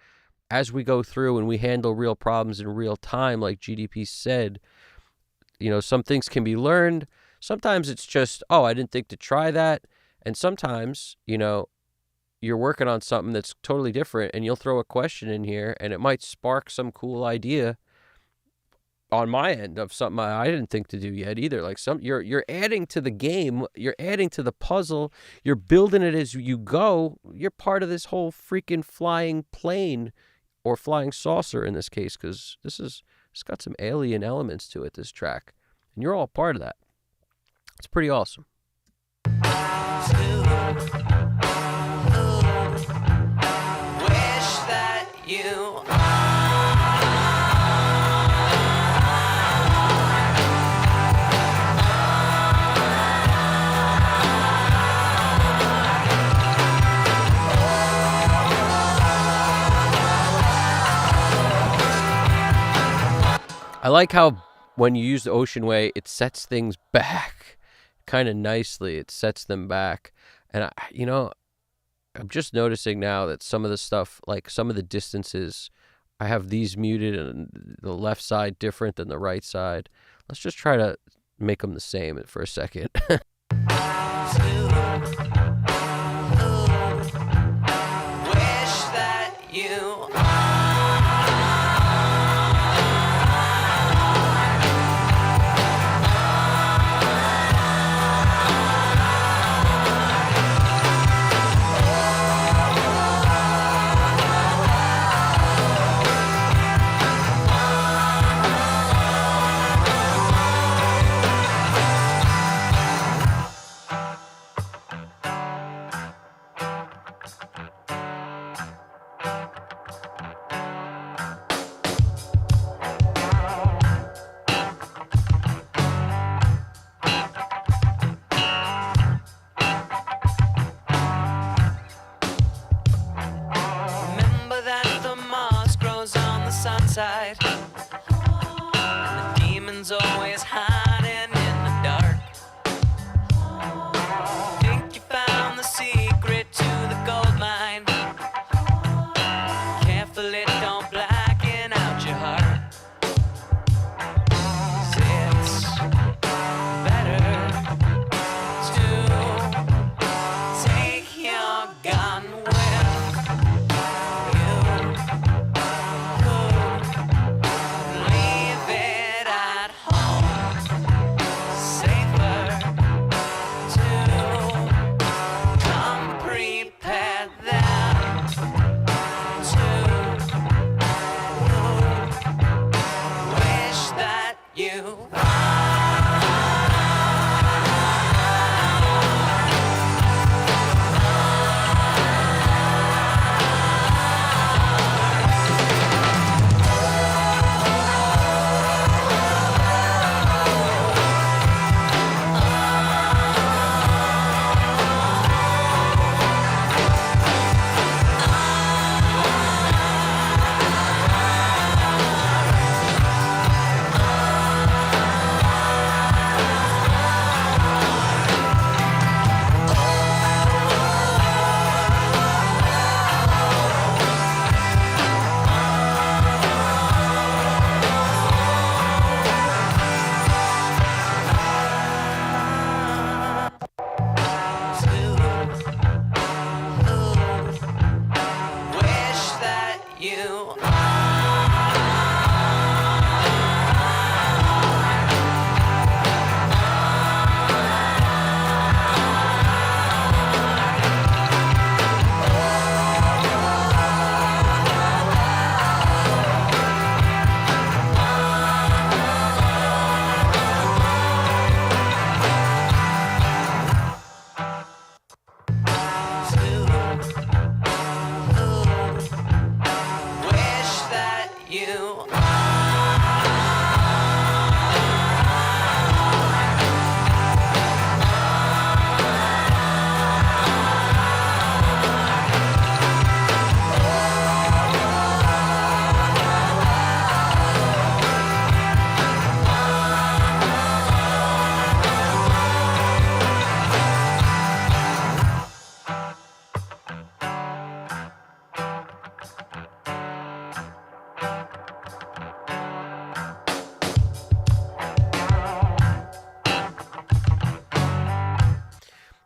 as we go through and we handle real problems in real time, like GDP said. You know, some things can be learned. Sometimes it's just, oh, I didn't think to try that. And sometimes, you know, you're working on something that's totally different and you'll throw a question in here and it might spark some cool idea on my end of something I didn't think to do yet either. Like you're adding to the game, you're adding to the puzzle, you're building it as you go. You're part of this whole freaking flying plane, or flying saucer in this case, because it's got some alien elements to it, this track. And you're all part of that. It's pretty awesome. Wish that you I like how when you use the Ocean Way, it sets things back kind of nicely. It sets them back. And, I'm just noticing now that some of the stuff, like some of the distances, I have these muted and the left side different than the right side. Let's just try to make them the same for a second. wish that you remember that the moss grows on the sunside, and the demons always hiding in the dark. Think you found the secret to the gold mine? Careful it don't blacken out your heart. 'Cause it's better to take your gun with you wish that you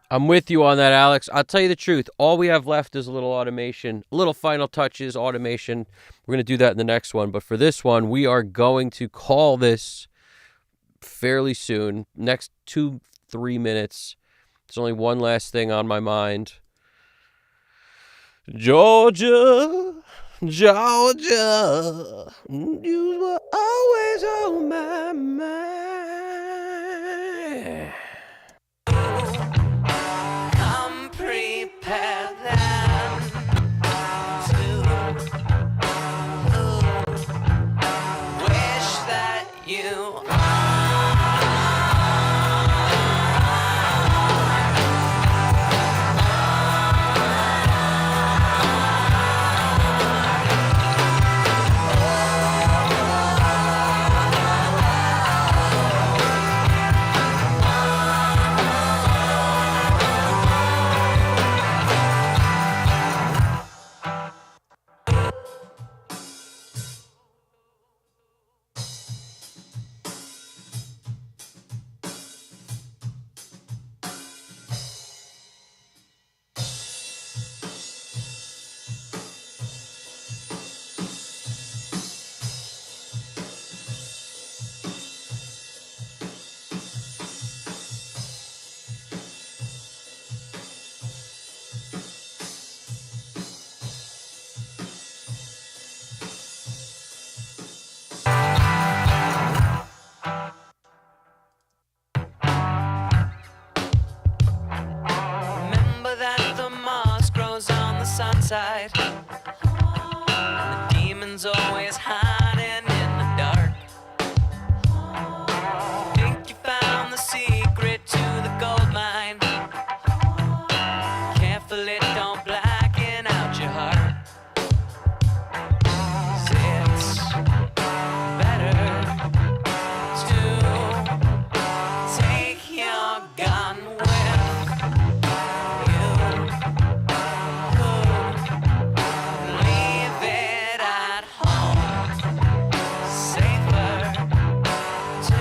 I'm with you on that, Alex. I'll tell you the truth. All we have left is a little automation, a little final touches, automation. We're going to do that in the next one. But for this one, we are going to call this fairly soon. Next 2-3 minutes. There's only one last thing on my mind. Georgia, Georgia, you were always on my mind. come prepare them to wish that you remember that the moss grows on the sunside, and the demons always hiding in the dark. Think you found the secret to the gold mine? Careful it don't blacken out your heart. 'Cause it's better to take your gun with you. Leave it at home. Safer to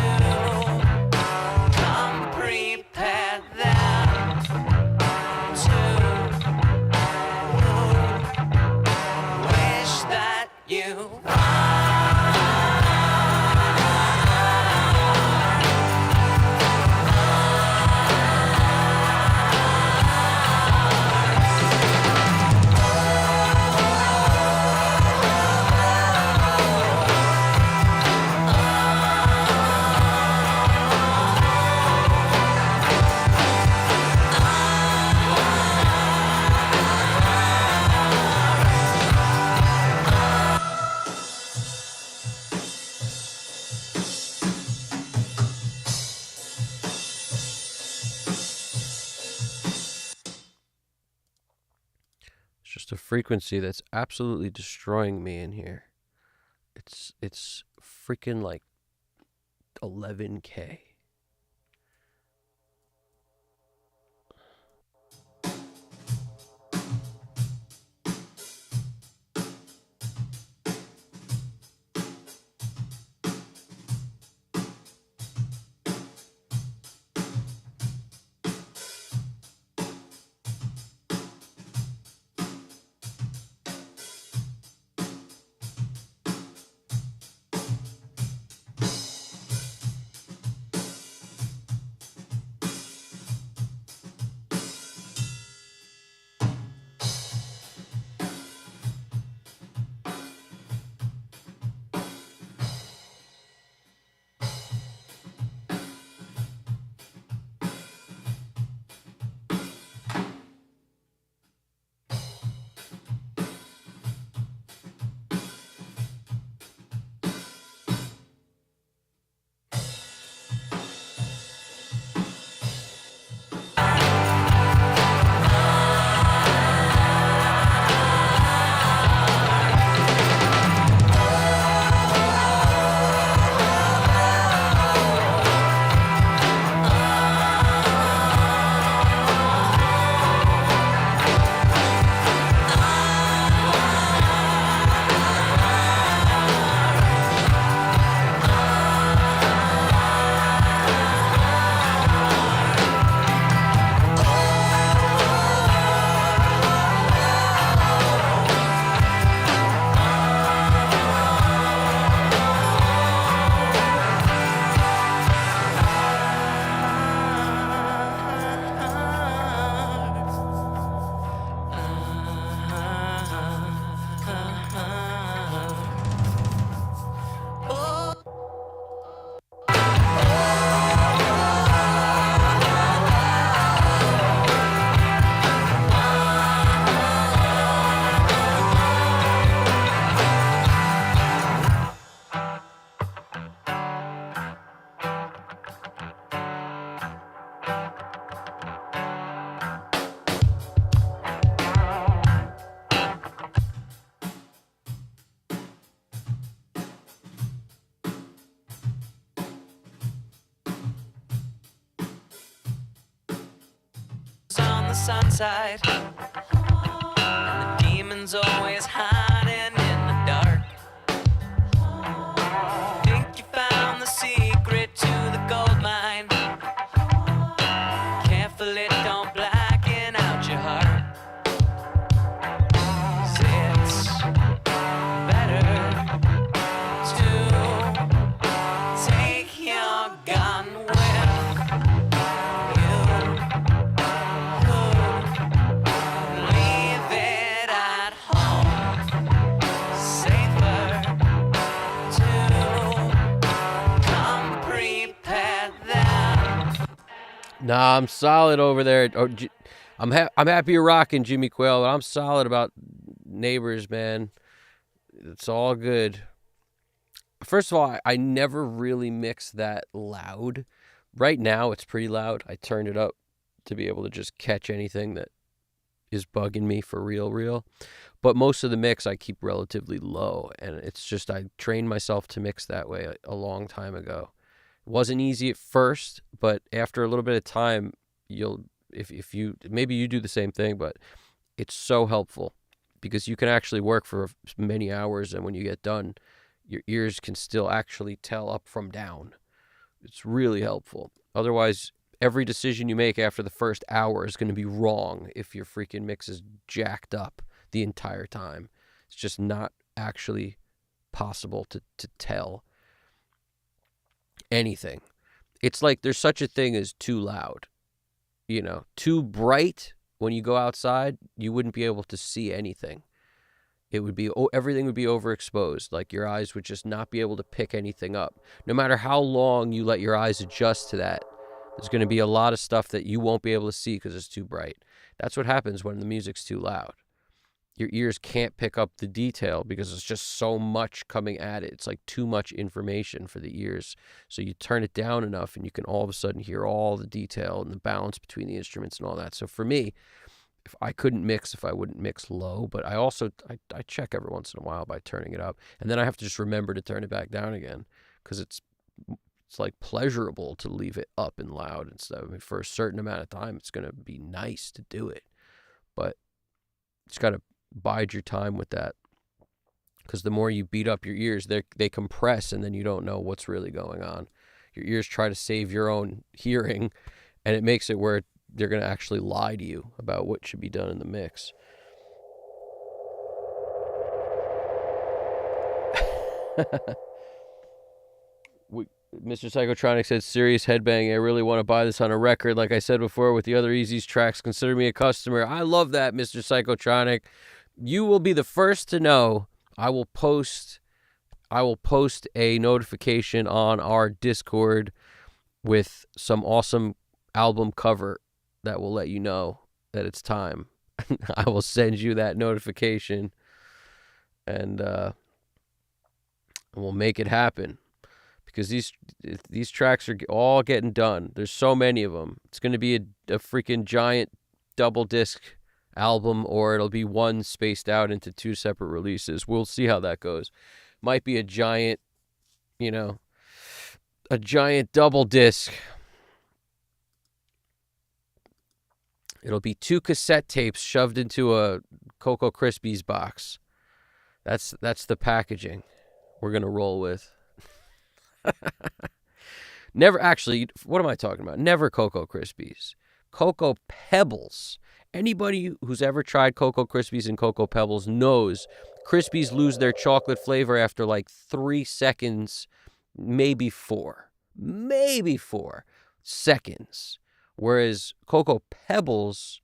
come prepare them to wish that you It's just a frequency that's absolutely destroying me in here. It's freaking like 11K. the sun side. And the demon's always hiding in the dark. Think you found the secret to the gold mine. Careful it don't blacken out your heart. 'Cause it's better to take your gun with you. Leave it at home. Safer to come prepared than. Nah, I'm solid over there. I'm happy you're rocking, Jimmy Quail, but I'm solid about Neighbors, man. It's all good. First of all, I never really mix that loud. Right now, it's pretty loud. I turned it up to be able to just catch anything that is bugging me for real. But most of the mix I keep relatively low, and it's just I trained myself to mix that way a long time ago. It wasn't easy at first, but after a little bit of time, if you maybe you do the same thing, but it's so helpful because you can actually work for many hours, and when you get done, your ears can still actually tell up from down. It's really helpful. Otherwise, every decision you make after the first hour is going to be wrong if your freaking mix is jacked up the entire time. It's just not actually possible to tell anything. It's like there's such a thing as too loud. You know, too bright. When you go outside, you wouldn't be able to see anything. It would be, everything would be overexposed. Like your eyes would just not be able to pick anything up. No matter how long you let your eyes adjust to that, there's going to be a lot of stuff that you won't be able to see because it's too bright. That's what happens when the music's too loud. Your ears can't pick up the detail because it's just so much coming at it. It's like too much information for the ears. So you turn it down enough and you can all of a sudden hear all the detail and the balance between the instruments and all that. So for me, if I couldn't mix, if I wouldn't mix low, but I also, I check every once in a while by turning it up. And then I have to just remember to turn it back down again because it's like pleasurable to leave it up and loud and stuff. I mean, for a certain amount of time, it's going to be nice to do it. But it's got to bide your time with that because the more you beat up your ears, they compress and then you don't know what's really going on. Your ears try to save your own hearing, and it makes it where they're going to actually lie to you about what should be done in the mix. Mr. Psychotronic said, serious headbang. I really want to buy this on a record. Like I said before, with the other Easy's tracks, consider me a customer. I love that, Mr. Psychotronic. You will be the first to know. I will post a notification on our Discord with some awesome album cover that will let you know that it's time. I will send you that notification, and we'll make it happen. Because these tracks are all getting done. There's so many of them. It's going to be a freaking giant double disc album, or it'll be one spaced out into two separate releases. We'll see how that goes. Might be a giant double disc. It'll be 2 cassette tapes shoved into a Cocoa Krispies box. That's the packaging we're going to roll with. Never, actually, what am I talking about? Never Cocoa Krispies. Cocoa Pebbles. Anybody who's ever tried Cocoa Krispies and Cocoa Pebbles knows Krispies lose their chocolate flavor after like 3 seconds, maybe 4 seconds. Whereas Cocoa Pebbles,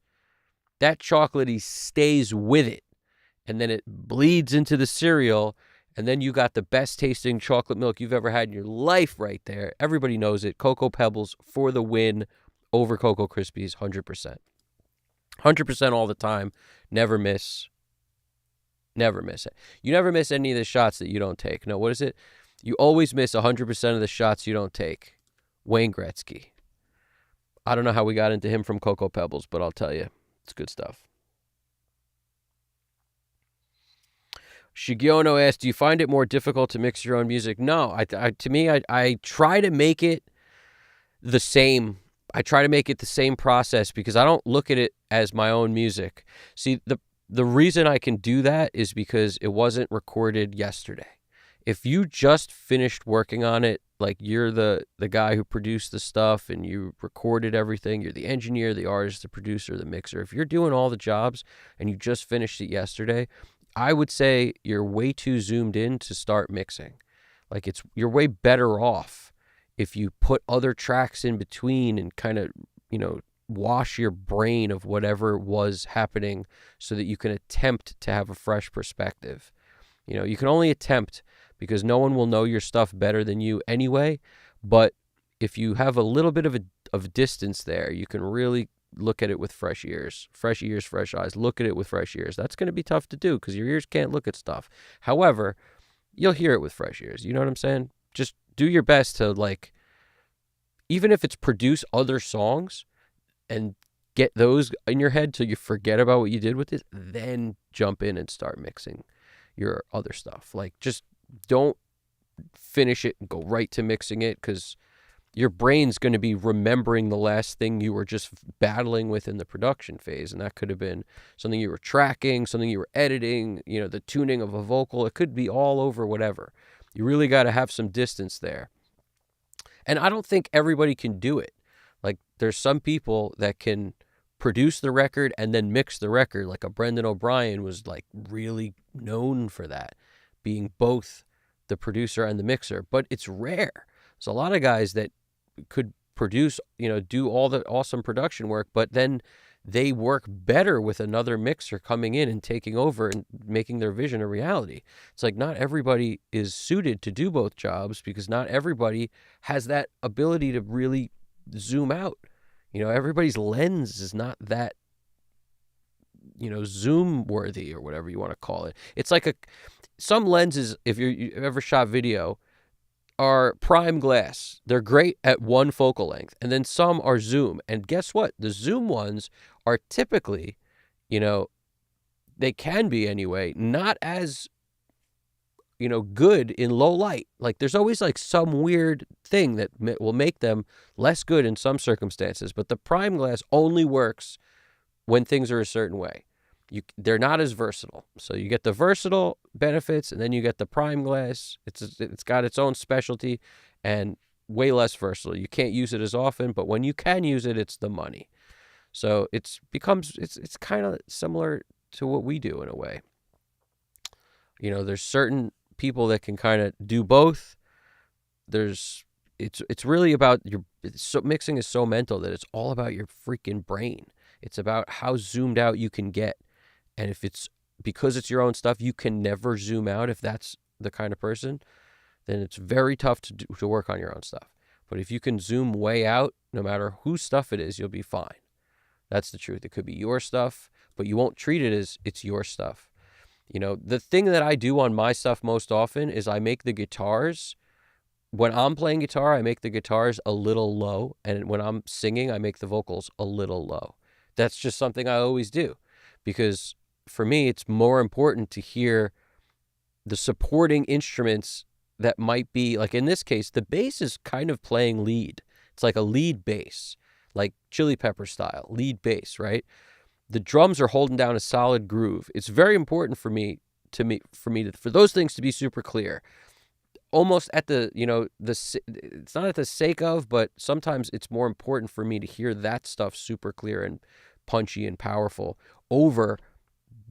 that chocolatey stays with it, and then it bleeds into the cereal. And then you got the best tasting chocolate milk you've ever had in your life right there. Everybody knows it. Cocoa Pebbles for the win over Cocoa Krispies, 100%. 100% all the time. Never miss. Never miss it. You never miss any of the shots that you don't take. No, what is it? You always miss 100% of the shots you don't take. Wayne Gretzky. I don't know how we got into him from Cocoa Pebbles, but I'll tell you, it's good stuff. Shigiono asked, do you find it more difficult to mix your own music? No, to me, I try to make it the same I try to make it the same process because I don't look at it as my own music. See, the reason I can do that is because it wasn't recorded yesterday. If you just finished working on it, like you're the guy who produced the stuff and you recorded everything, you're the engineer, the artist, the producer, the mixer. If you're doing all the jobs and you just finished it yesterday, I would say you're way too zoomed in to start mixing. Like you're way better off if you put other tracks in between and kind of, wash your brain of whatever was happening so that you can attempt to have a fresh perspective. You can only attempt because no one will know your stuff better than you anyway. But if you have a little bit of distance there, you can really look at it with fresh ears, fresh eyes. Look at it with fresh ears. That's going to be tough to do because your ears can't look at stuff. However, you'll hear it with fresh ears. You know what I'm saying? Just do your best to, even if it's produce other songs and get those in your head till you forget about what you did with it, then jump in and start mixing your other stuff. Just don't finish it and go right to mixing it because your brain's going to be remembering the last thing you were just battling with in the production phase. And that could have been something you were tracking, something you were editing, the tuning of a vocal. It could be all over whatever. You really got to have some distance there. And I don't think everybody can do it. There's some people that can produce the record and then mix the record. Like a Brendan O'Brien was really known for that, being both the producer and the mixer. But it's rare. There's a lot of guys that could produce, do all the awesome production work, but then they work better with another mixer coming in and taking over and making their vision a reality. It's not everybody is suited to do both jobs because not everybody has that ability to really zoom out. Everybody's lens is not that, zoom worthy or whatever you want to call it. It's some lenses, if you ever shot video, are prime glass. They're great at one focal length. And then some are zoom. And guess what? The zoom ones are typically, they can be anyway, not as, good in low light. There's always some weird thing that will make them less good in some circumstances. But the prime glass only works when things are a certain way. They're not as versatile. So you get the versatile benefits and then you get the prime glass. It's got its own specialty and way less versatile. You can't use it as often, but when you can use it, it's the money. So it's kind of similar to what we do in a way. There's certain people that can kind of do both. It's really about mixing is so mental that it's all about your freaking brain. It's about how zoomed out you can get. And if it's because it's your own stuff, you can never zoom out. If that's the kind of person, then it's very tough to work on your own stuff. But if you can zoom way out, no matter whose stuff it is, you'll be fine. That's the truth. It could be your stuff, but you won't treat it as it's your stuff. The thing that I do on my stuff most often is I make the guitars. When I'm playing guitar, I make the guitars a little low. And when I'm singing, I make the vocals a little low. That's just something I always do. Because for me, it's more important to hear the supporting instruments that might be, in this case, the bass is kind of playing lead. It's like a lead bass, like Chili Pepper style, lead bass, right? The drums are holding down a solid groove. It's very important for those things to be super clear. Almost at it's not at the sake of, but sometimes it's more important for me to hear that stuff super clear and punchy and powerful over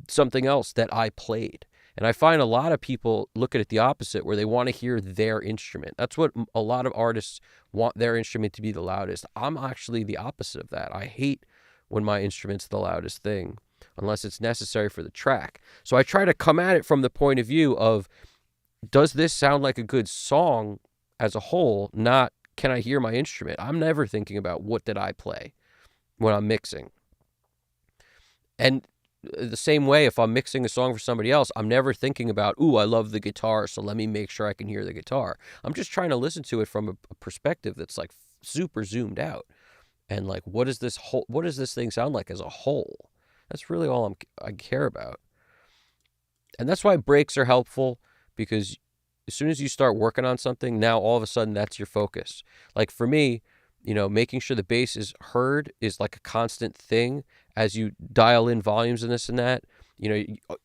something else that I played. And I find a lot of people look at it the opposite, where they want to hear their instrument. That's what a lot of artists want, their instrument to be the loudest. I'm actually the opposite of that. I hate when my instrument's the loudest thing, unless it's necessary for the track. So I try to come at it from the point of view of, does this sound like a good song as a whole? Not, can I hear my instrument? I'm never thinking about what did I play when I'm mixing. And the same way, if I'm mixing a song for somebody else, I'm never thinking about, ooh, I love the guitar, so let me make sure I can hear the guitar. I'm just trying to listen to it from a perspective that's super zoomed out. And what does this thing sound like as a whole? That's really all I care about. And that's why breaks are helpful, because as soon as you start working on something, now all of a sudden that's your focus. For me, making sure the bass is heard is like a constant thing as you dial in volumes and this and that.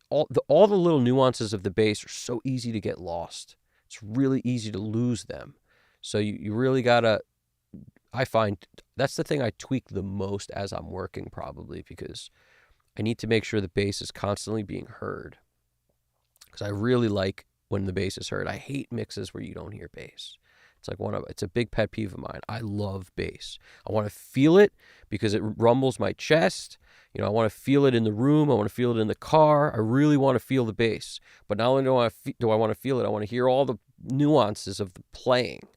All the little nuances of the bass are so easy to get lost. It's really easy to lose them. So you really gotta, I find that's the thing I tweak the most as I'm working, probably, because I need to make sure the bass is constantly being heard. Because I really like when the bass is heard. I hate mixes where you don't hear bass. It's a big pet peeve of mine. I love bass. I want to feel it because it rumbles my chest. I want to feel it in the room. I want to feel it in the car. I really want to feel the bass. But not only do I want to feel it, I want to hear all the nuances of the playing.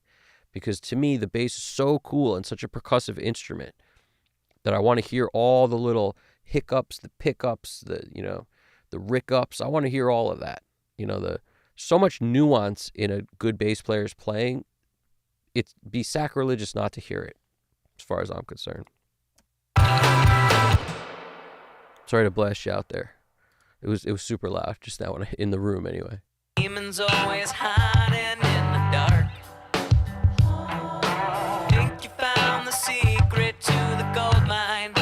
Because to me, the bass is so cool and such a percussive instrument that I want to hear all the little hiccups, the pickups, the rickups. I want to hear all of that. So much nuance in a good bass player's playing. It'd be sacrilegious not to hear it, as far as I'm concerned. Sorry to blast you out there. It was super loud just now in the room anyway. Demons always hiding in the dark. Think you found the secret to the gold mine.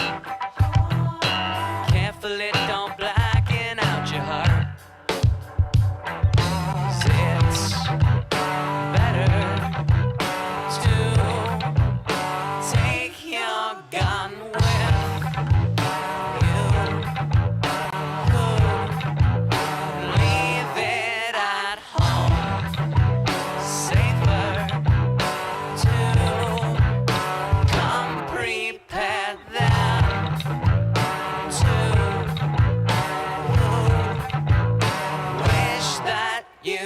Carefully don't blacken out your heart. 'Cause it's better to take your gun with you. Leave it at home. Safer to come prepared than to wish that you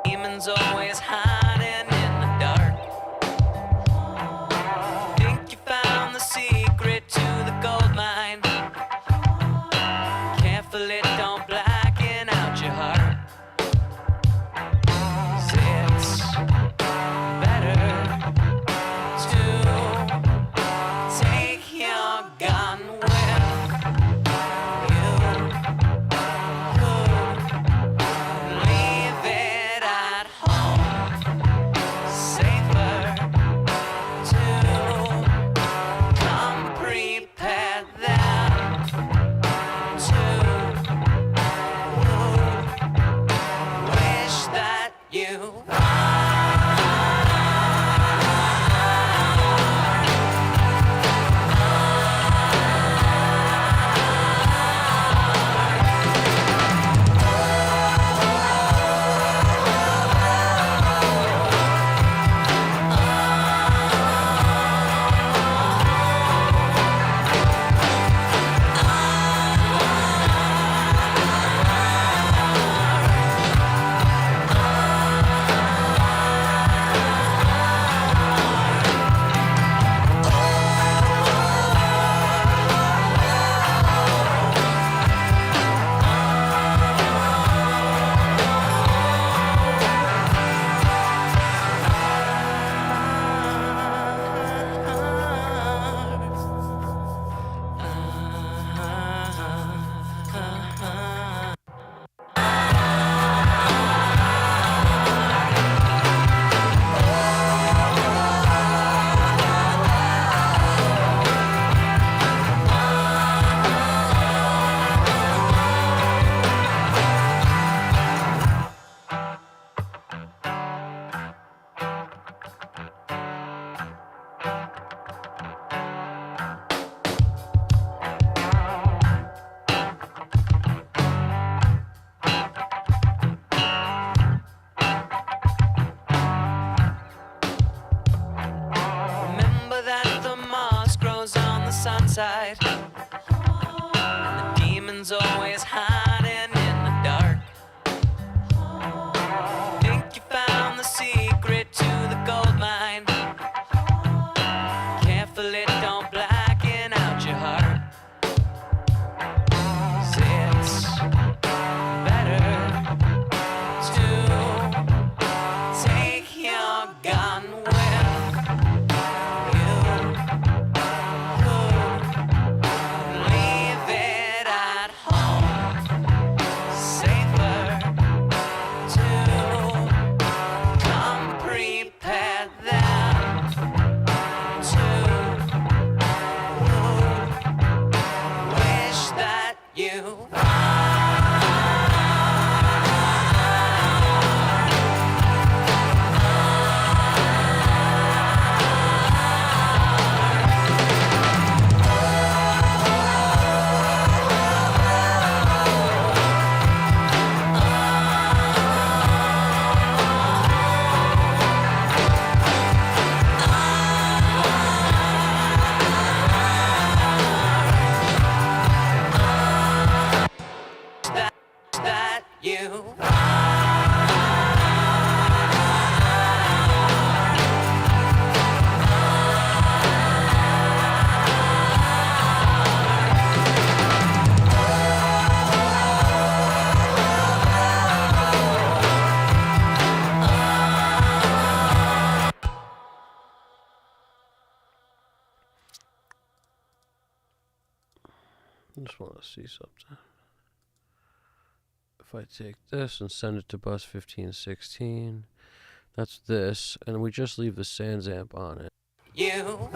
demons always hiding in the dark. Think you found the secret to the gold mine. Carefully don't blacken out your heart. 'Cause it's better to take your gun with you. Leave it at home. demons always hiding in the dark. Think you found the secret to the gold mine. Careful it don't blacken out your heart. 'Cause it's better to take your gun with you. Leave it at home. Safer to come prepared than to wish that you that you I just want to see something. If I take this and send it to bus 1516, that's this, and we just leave the sans amp on it. you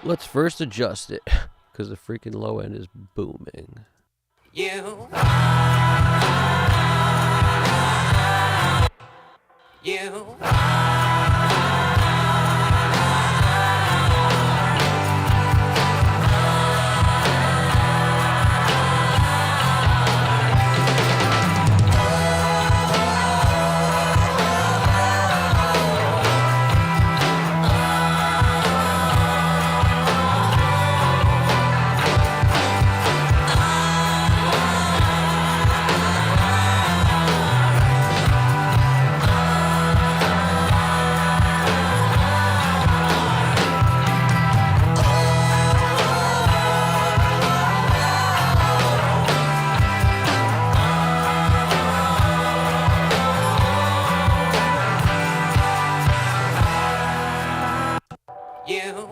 Let's first adjust it, because the freaking low end is booming. you you you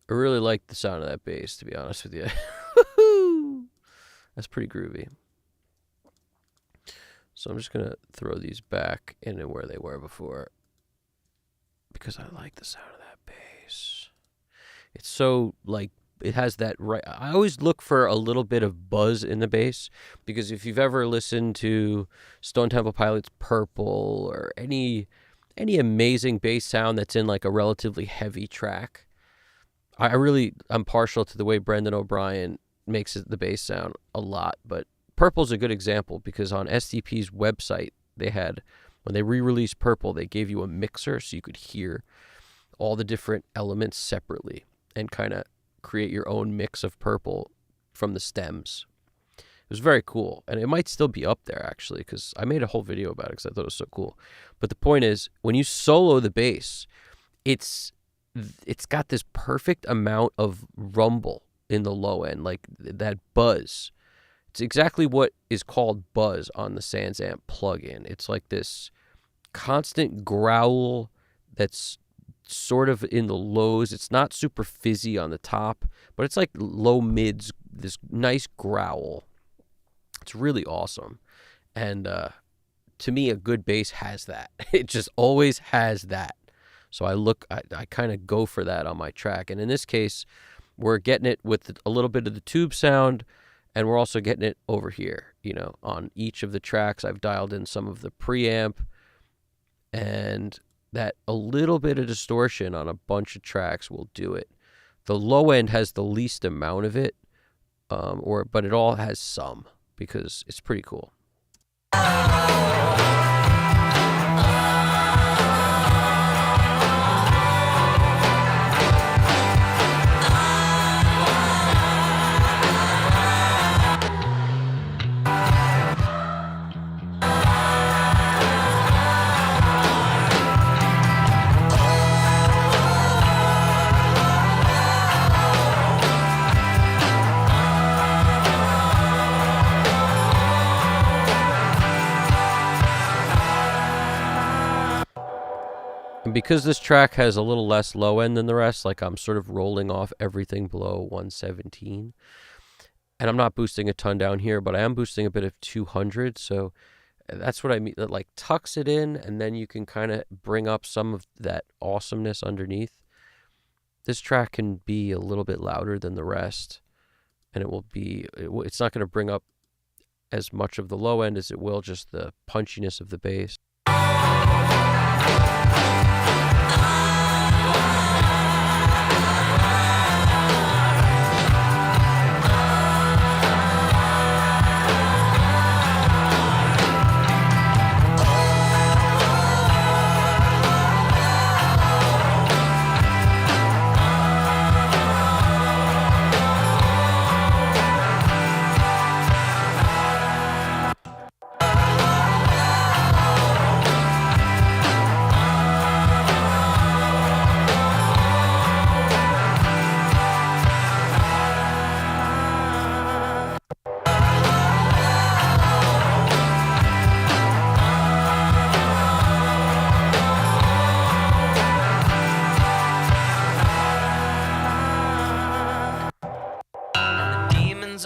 I really like the sound of that bass, to be honest with you. That's pretty groovy. So I'm just going to throw these back into where they were before, because I like the sound of that bass. It's so, like, it has that right. I always look for a little bit of buzz in the bass, because if you've ever listened to Stone Temple Pilots' Purple or any amazing bass sound that's in like a relatively heavy track, I'm partial to the way Brendan O'Brien makes the bass sound a lot. But Purple's a good example, because on STP's website, they had, when they re-released Purple, they gave you a mixer so you could hear all the different elements separately and kind of create your own mix of Purple from the stems. It was very cool, and it might still be up there actually, because I made a whole video about it because I thought it was so cool. But the point is, when you solo the bass, it's got this perfect amount of rumble in the low end, like that buzz. It's exactly what is called buzz on the Sans Amp plugin. It's like this constant growl that's sort of in the lows. It's not super fizzy on the top, but it's like low mids, this nice growl. It's really awesome. And to me, a good bass has that. It just always has that. So I kind of go for that on my track. And in this case, we're getting it with a little bit of the tube sound, and we're also getting it over here. You know, on each of the tracks, I've dialed in some of the preamp, and that a little bit of distortion on a bunch of tracks will do it. The low end has the least amount of it, but it all has some, because it's pretty cool. Because this track has a little less low end than the rest, like I'm sort of rolling off everything below 117. And I'm not boosting a ton down here, but I am boosting a bit of 200. So that's what I mean. That like tucks it in, and then you can kind of bring up some of that awesomeness underneath. This track can be a little bit louder than the rest, and it's not going to bring up as much of the low end as it will just the punchiness of the bass.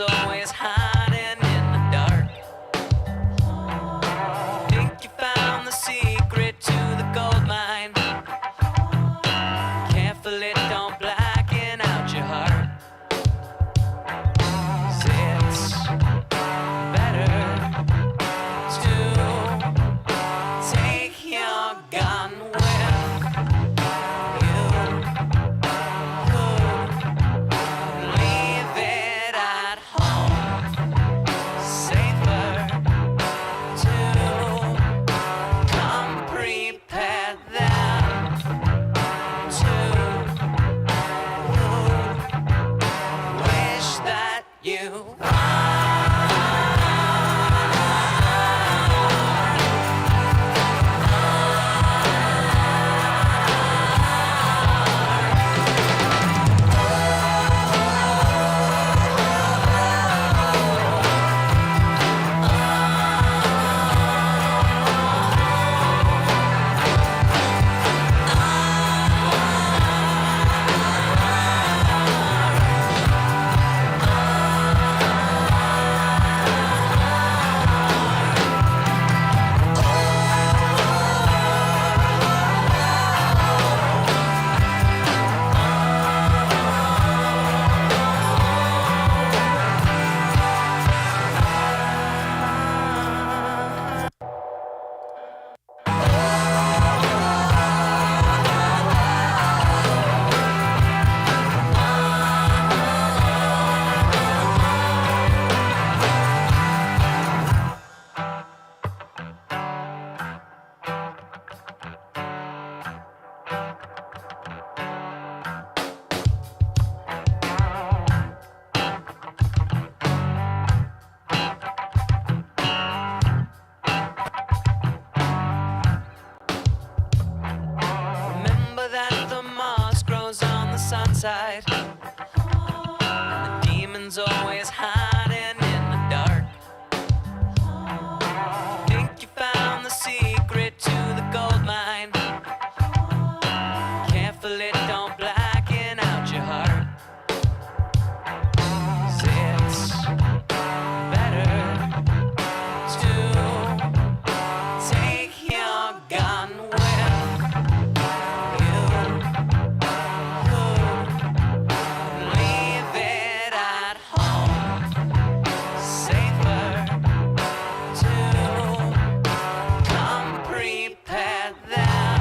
Always hiding in the dark. Think you found the secret to the gold mine. Careful it don't blacken out your heart. 'Cause it's better to take your gun with you. Leave it at home. Safer to come prepared than to wish that you side. And the demon's always hiding in the dark. Think you found the secret to the gold mine. Careful it don't blacken out your heart. 'Cause it's better to take your gun with you. Leave it at home. Safer to come prepared than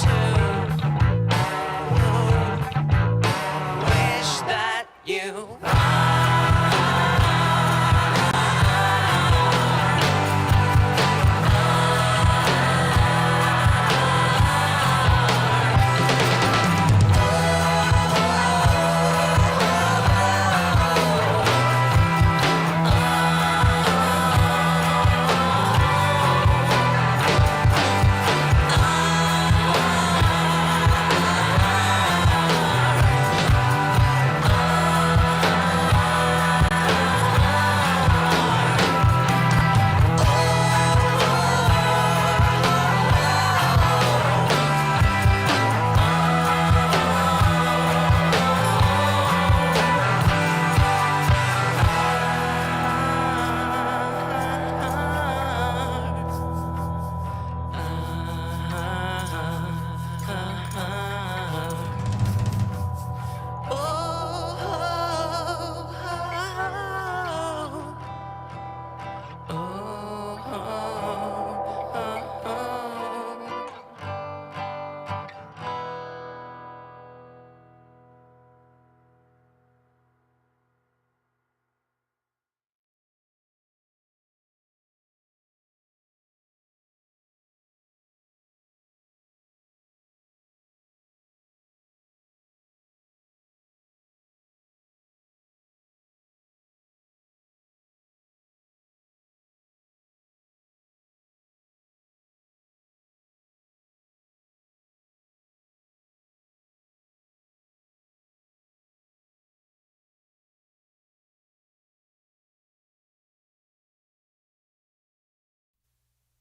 to wish that you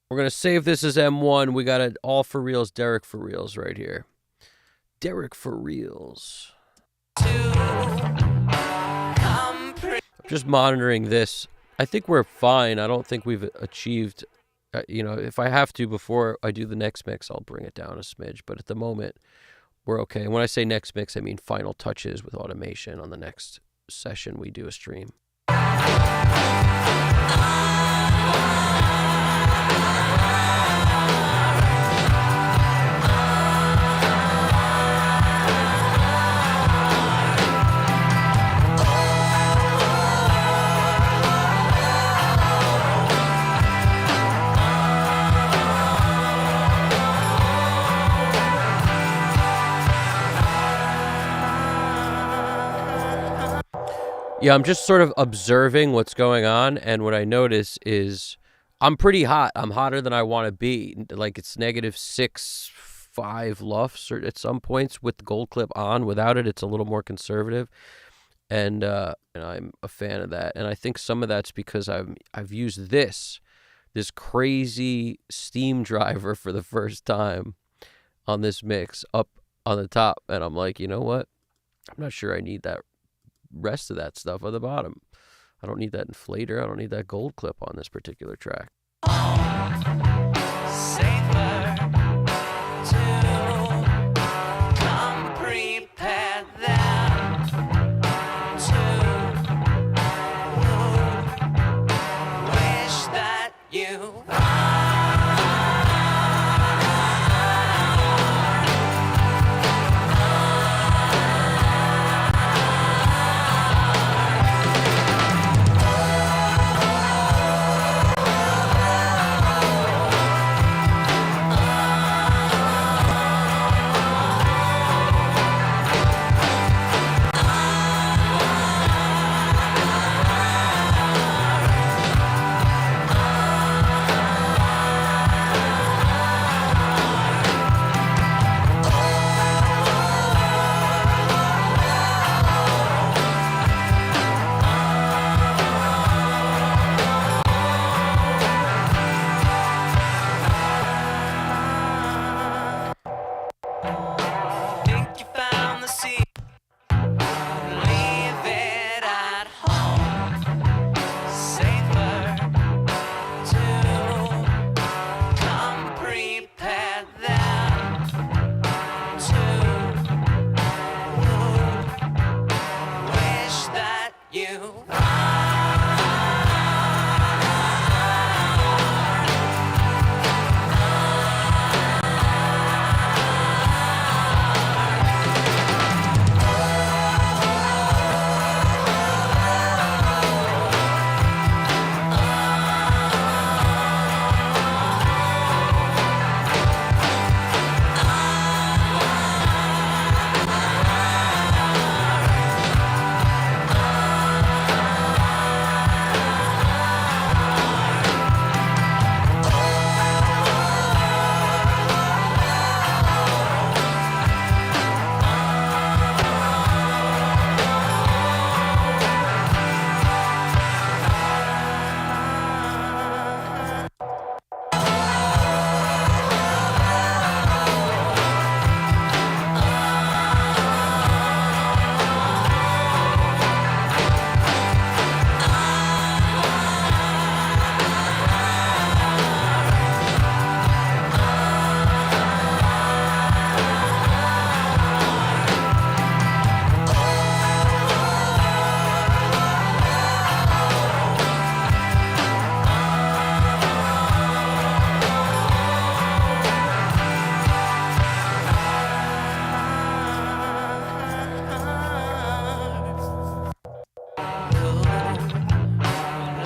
We're going to save this as M1. We got it all for reals, Derek for reals right here. Derek for reals. I'm just monitoring this. I think we're fine. I don't think we've achieved, if I have to before I do the next mix, I'll bring it down a smidge. But at the moment, we're okay. And when I say next mix, I mean final touches with automation on the next session we do a stream. Yeah, I'm just sort of observing what's going on, and what I notice is I'm pretty hot. I'm hotter than I want to be. Like it's -6.5 lufs or at some points with the gold clip on. Without it, it's a little more conservative, and I'm a fan of that. And I think some of that's because I've used this crazy steam driver for the first time on this mix up on the top, and I'm like, you know what? I'm not sure I need that rest of that stuff on the bottom. I don't need that inflator. I don't need that gold clip on this particular track. safer to come prepared than to wish that you you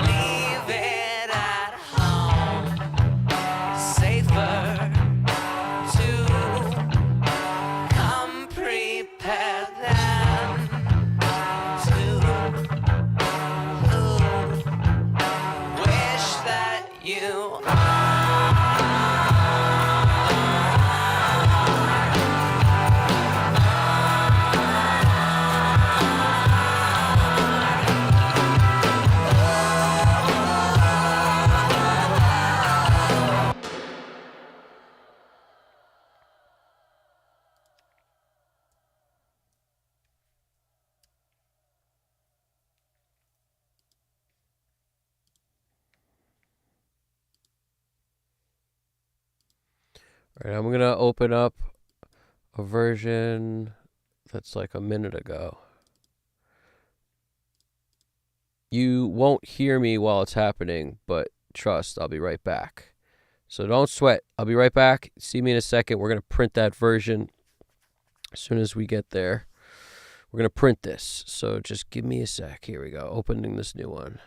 leave it at home. Safer to come prepared than to wish that you All right, I'm going to open up a version that's like a minute ago. You won't hear me while it's happening, but trust, I'll be right back. So don't sweat. I'll be right back. See me in a second. We're going to print that version as soon as we get there. We're going to print this. So just give me a sec. Here we go. Opening this new one.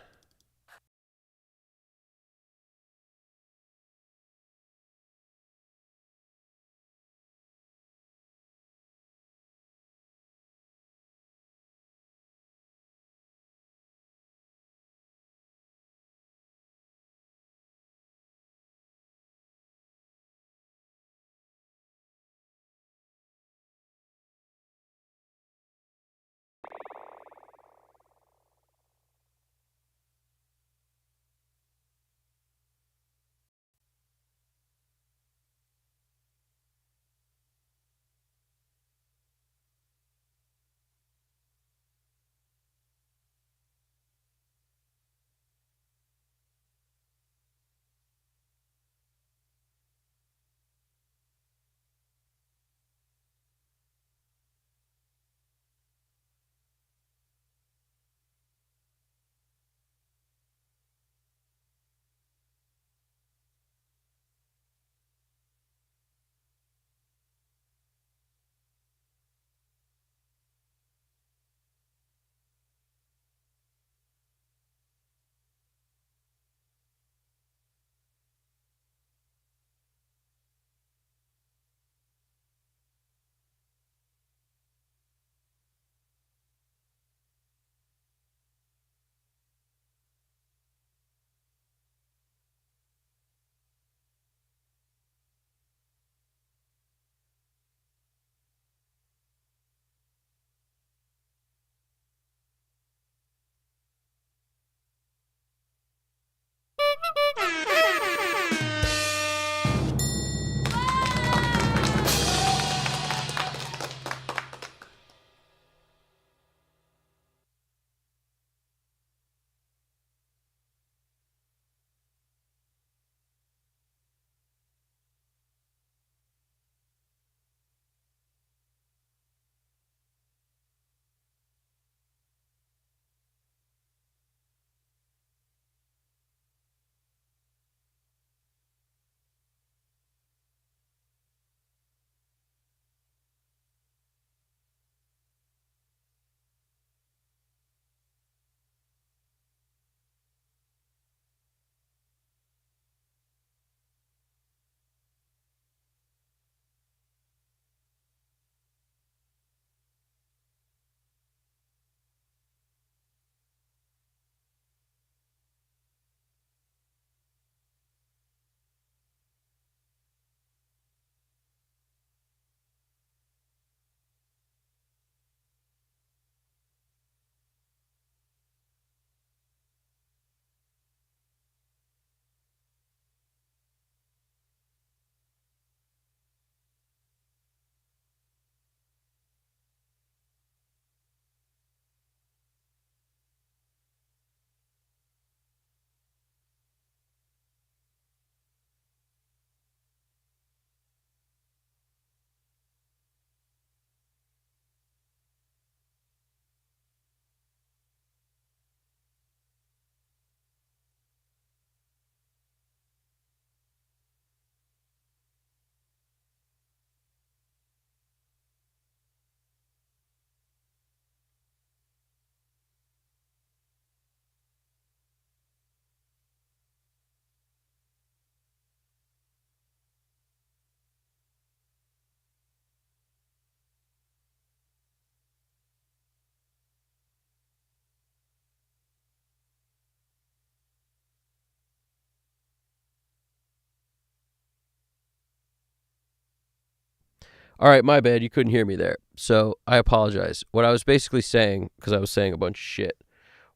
All right, my bad. You couldn't hear me there. So I apologize. What I was basically saying, because I was saying a bunch of shit,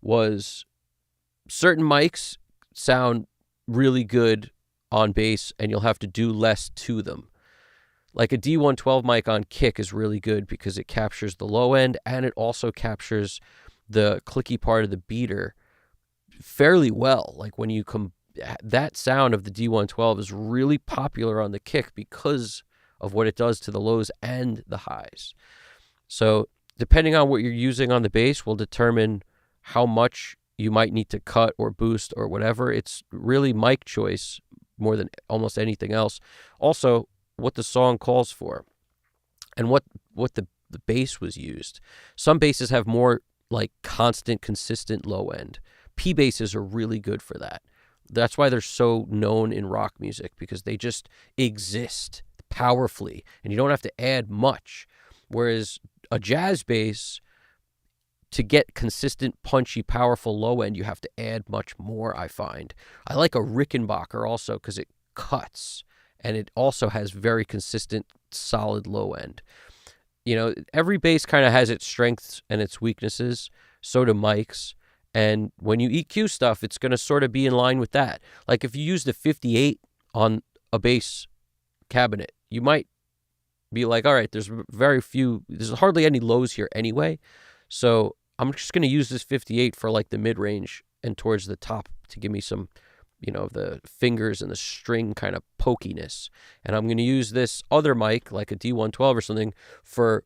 was certain mics sound really good on bass and you'll have to do less to them. Like a D112 mic on kick is really good because it captures the low end and it also captures the clicky part of the beater fairly well. Like when you that sound of the D112 is really popular on the kick because of what it does to the lows and the highs. So depending on what you're using on the bass will determine how much you might need to cut or boost or whatever. It's really mic choice more than almost anything else. Also, what the song calls for and what the bass was used. Some basses have more like constant, consistent low end. P basses are really good for that. That's why they're so known in rock music, because they just exist powerfully and you don't have to add much. Whereas a jazz bass, to get consistent, punchy, powerful low end, you have to add much more, I find. I like a Rickenbacker also because it cuts and it also has very consistent, solid low end. You know, every bass kind of has its strengths and its weaknesses. So do mics. And when you EQ stuff, it's going to sort of be in line with that. Like if you use the 58 on a bass cabinet, you might be like, all right, there's hardly any lows here anyway. So I'm just going to use this 58 for like the mid-range and towards the top to give me some, the fingers and the string kind of pokiness. And I'm going to use this other mic, like a D112 or something, for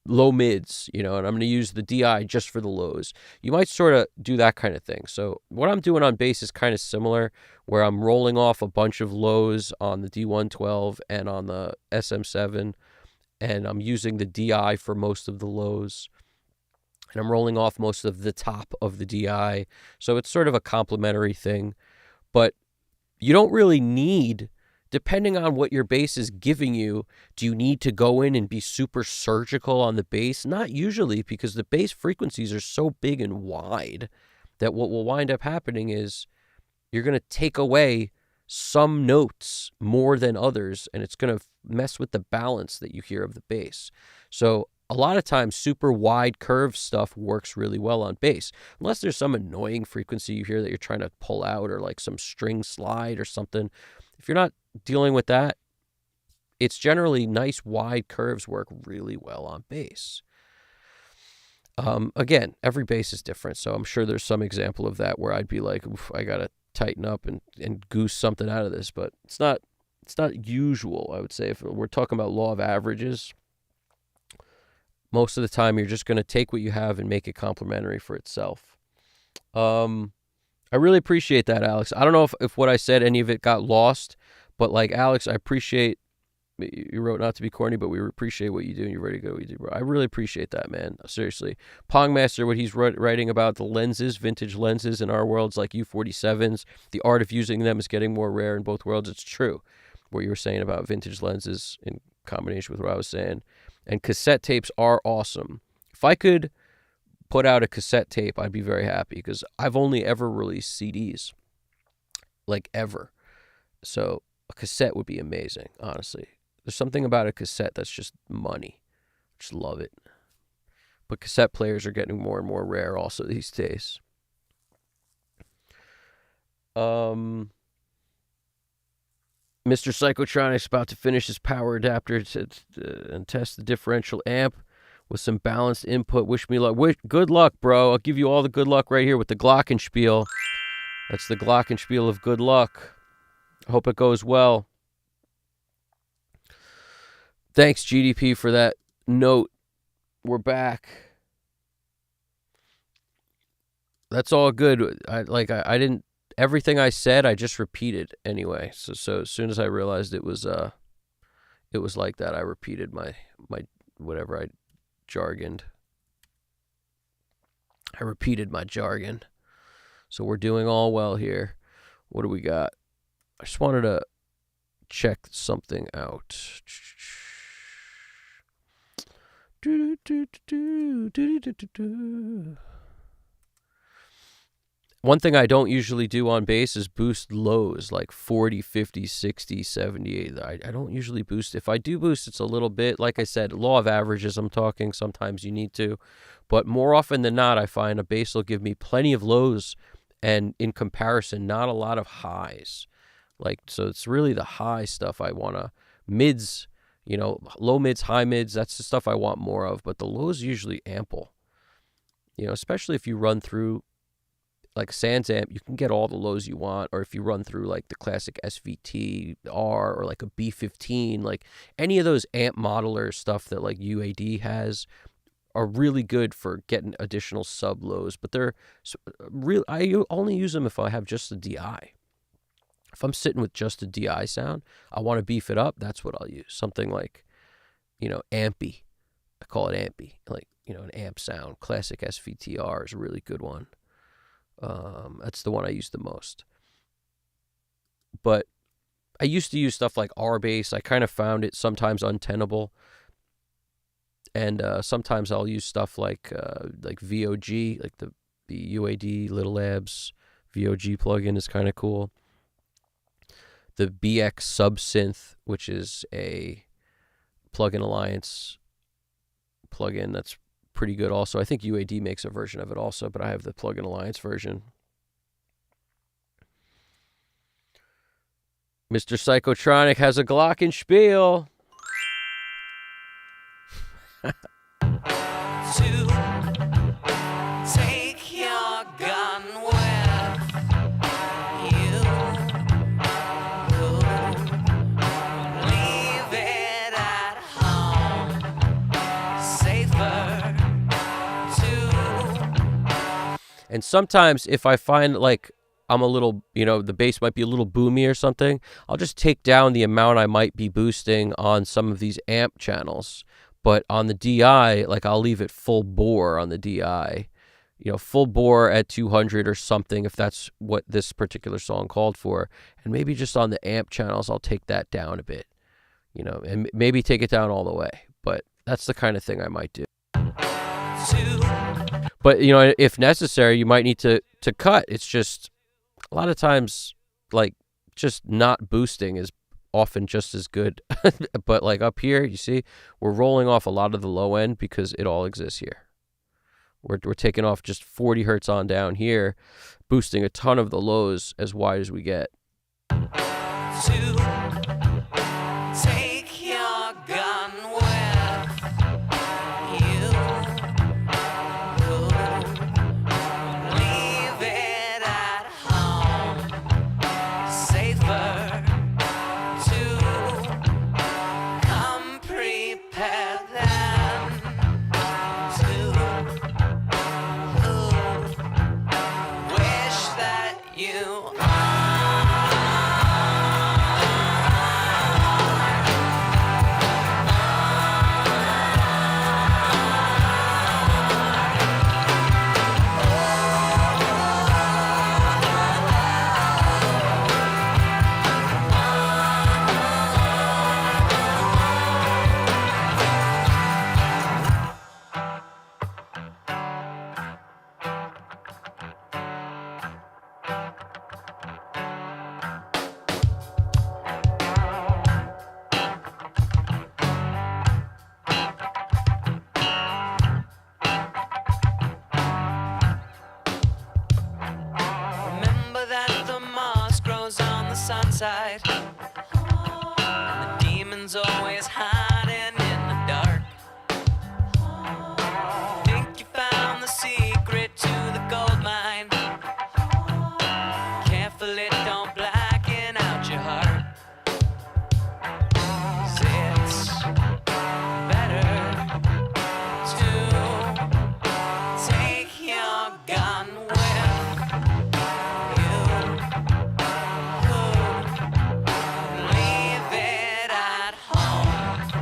low mids, and I'm going to use the DI just for the lows. You might sort of do that kind of thing. So what I'm doing on bass is kind of similar, where I'm rolling off a bunch of lows on the D112 and on the SM7, and I'm using the DI for most of the lows. And I'm rolling off most of the top of the DI. So it's sort of a complementary thing. But you don't really need, depending on what your bass is giving you, do you need to go in and be super surgical on the bass? Not usually, because the bass frequencies are so big and wide that what will wind up happening is you're going to take away some notes more than others, and it's going to mess with the balance that you hear of the bass. So a lot of times, super wide curve stuff works really well on bass, unless there's some annoying frequency you hear that you're trying to pull out, or like some string slide or something. If you're not dealing with that, it's generally nice wide curves work really well on bass. Again, every bass is different, so I'm sure there's some example of that where I'd be like, oof, I gotta tighten up and goose something out of this, but it's not usual, I would say. If we're talking about law of averages, most of the time you're just going to take what you have and make it complementary for itself. I really appreciate that, Alex. I don't know if what I said, any of it got lost, but like, Alex, I appreciate, you wrote not to be corny, but we appreciate what you do and you're ready to go what you do, bro. I really appreciate that, man. Seriously. Pongmaster, what he's writing about the lenses, vintage lenses in our worlds like U47s, the art of using them is getting more rare in both worlds. It's true. What you were saying about vintage lenses in combination with what I was saying. And cassette tapes are awesome. If I could put out a cassette tape, I'd be very happy, because I've only ever released CDs. Like, ever. So a cassette would be amazing, honestly. There's something about a cassette that's just money. Just love it. But cassette players are getting more and more rare also these days. Mr. Psychotronic's about to finish his power adapter and test the differential amp with some balanced input. Wish me luck. Good luck, bro. I'll give you all the good luck right here with the Glockenspiel. That's the Glockenspiel of good luck. I hope it goes well. Thanks, GDP, for that note. We're back. That's all good. I didn't. Everything I said, I just repeated anyway. So as soon as I realized it was like that, I repeated my whatever I jargoned. I repeated my jargon. So we're doing all well here. What do we got? I just wanted to check something out. One thing I don't usually do on bass is boost lows like 40, 50, 60, 70. I don't usually boost. If I do boost, it's a little bit. Like I said, law of averages I'm talking. Sometimes you need to. But more often than not, I find a bass will give me plenty of lows and in comparison, not a lot of highs. Like, so it's really the high stuff I want to. Mids, low mids, high mids, that's the stuff I want more of. But the lows are usually ample. Especially if you run through like Sans amp, you can get all the lows you want, or if you run through like the classic SVT R or like a B15, like any of those amp modeler stuff that like UAD has are really good for getting additional sub lows, but they're real. I only use them if I have just a DI. If I'm sitting with just a DI sound, I want to beef it up. That's what I'll use. Something like, ampy. I call it ampy, like, an amp sound. Classic SVTR is a really good one. That's the one I use the most. But I used to use stuff like R bass. I kind of found it sometimes untenable. And sometimes I'll use stuff like VOG, like the UAD Little Labs VOG plugin is kind of cool. The BX Subsynth, which is a Plugin Alliance plugin that's pretty good also. I think UAD makes a version of it also, but I have the Plugin Alliance version. Mr. Psychotronic has a glockenspiel. To take your gun with you, leave it at home, safer to. And sometimes if I find like I'm a little, the bass might be a little boomy or something, I'll just take down the amount I might be boosting on some of these amp channels. But on the DI, like I'll leave it full bore on the DI, full bore at 200 or something if that's what this particular song called for. And maybe just on the amp channels, I'll take that down a bit, and maybe take it down all the way. But that's the kind of thing I might do. But, if necessary, you might need to cut. It's just a lot of times, like, just not boosting is often just as good. But like up here, you see, we're rolling off a lot of the low end because it all exists here. We're taking off just 40 hertz on down here, boosting a ton of the lows as wide as we get. To take your gun with you, leave it at home, safer to come prepared then to wish that you remember that the moss grows on the sunside, and the demons always hiding in the dark. Think you found the secret to the gold mine? Careful it don't blacken out your heart. 'Cause it's better to take your gun with you, leave it at home,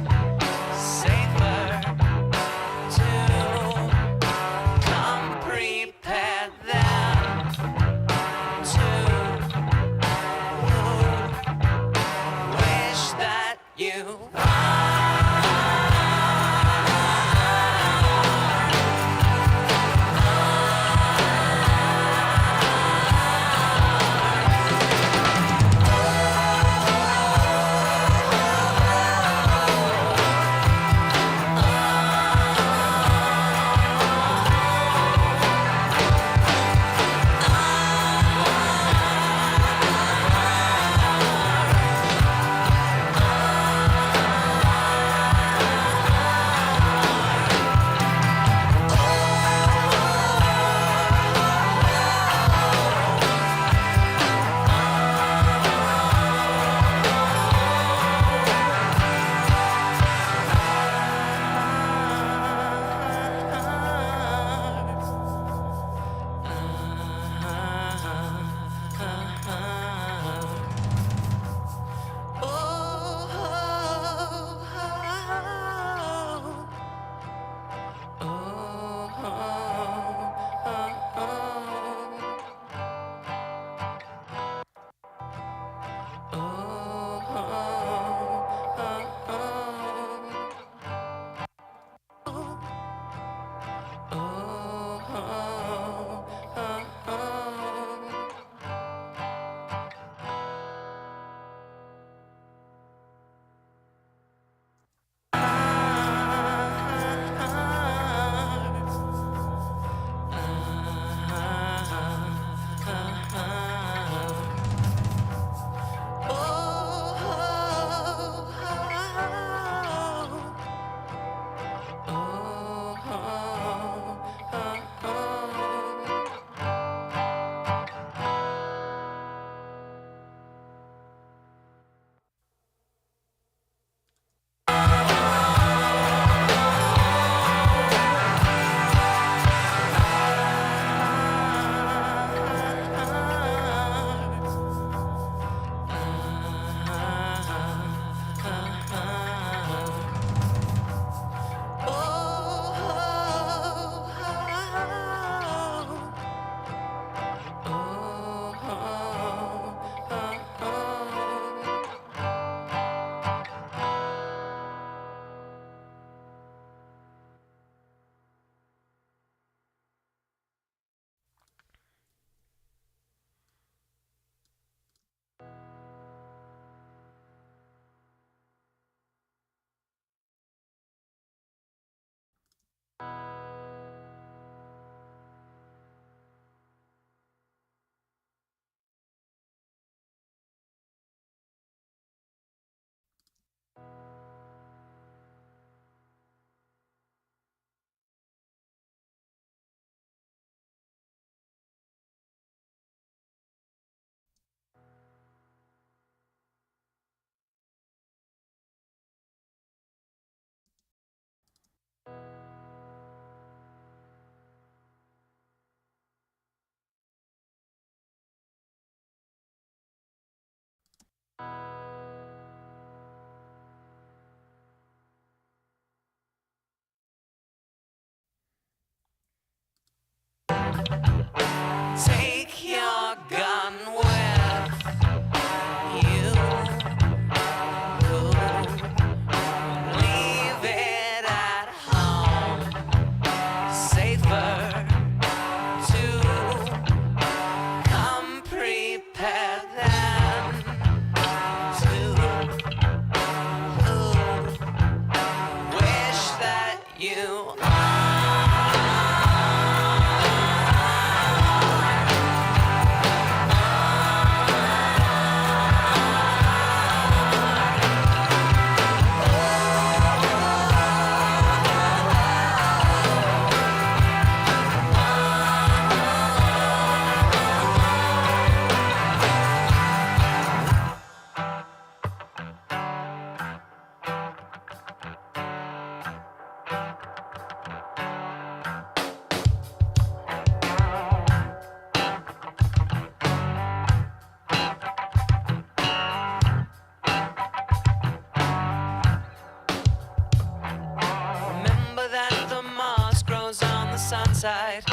sunset,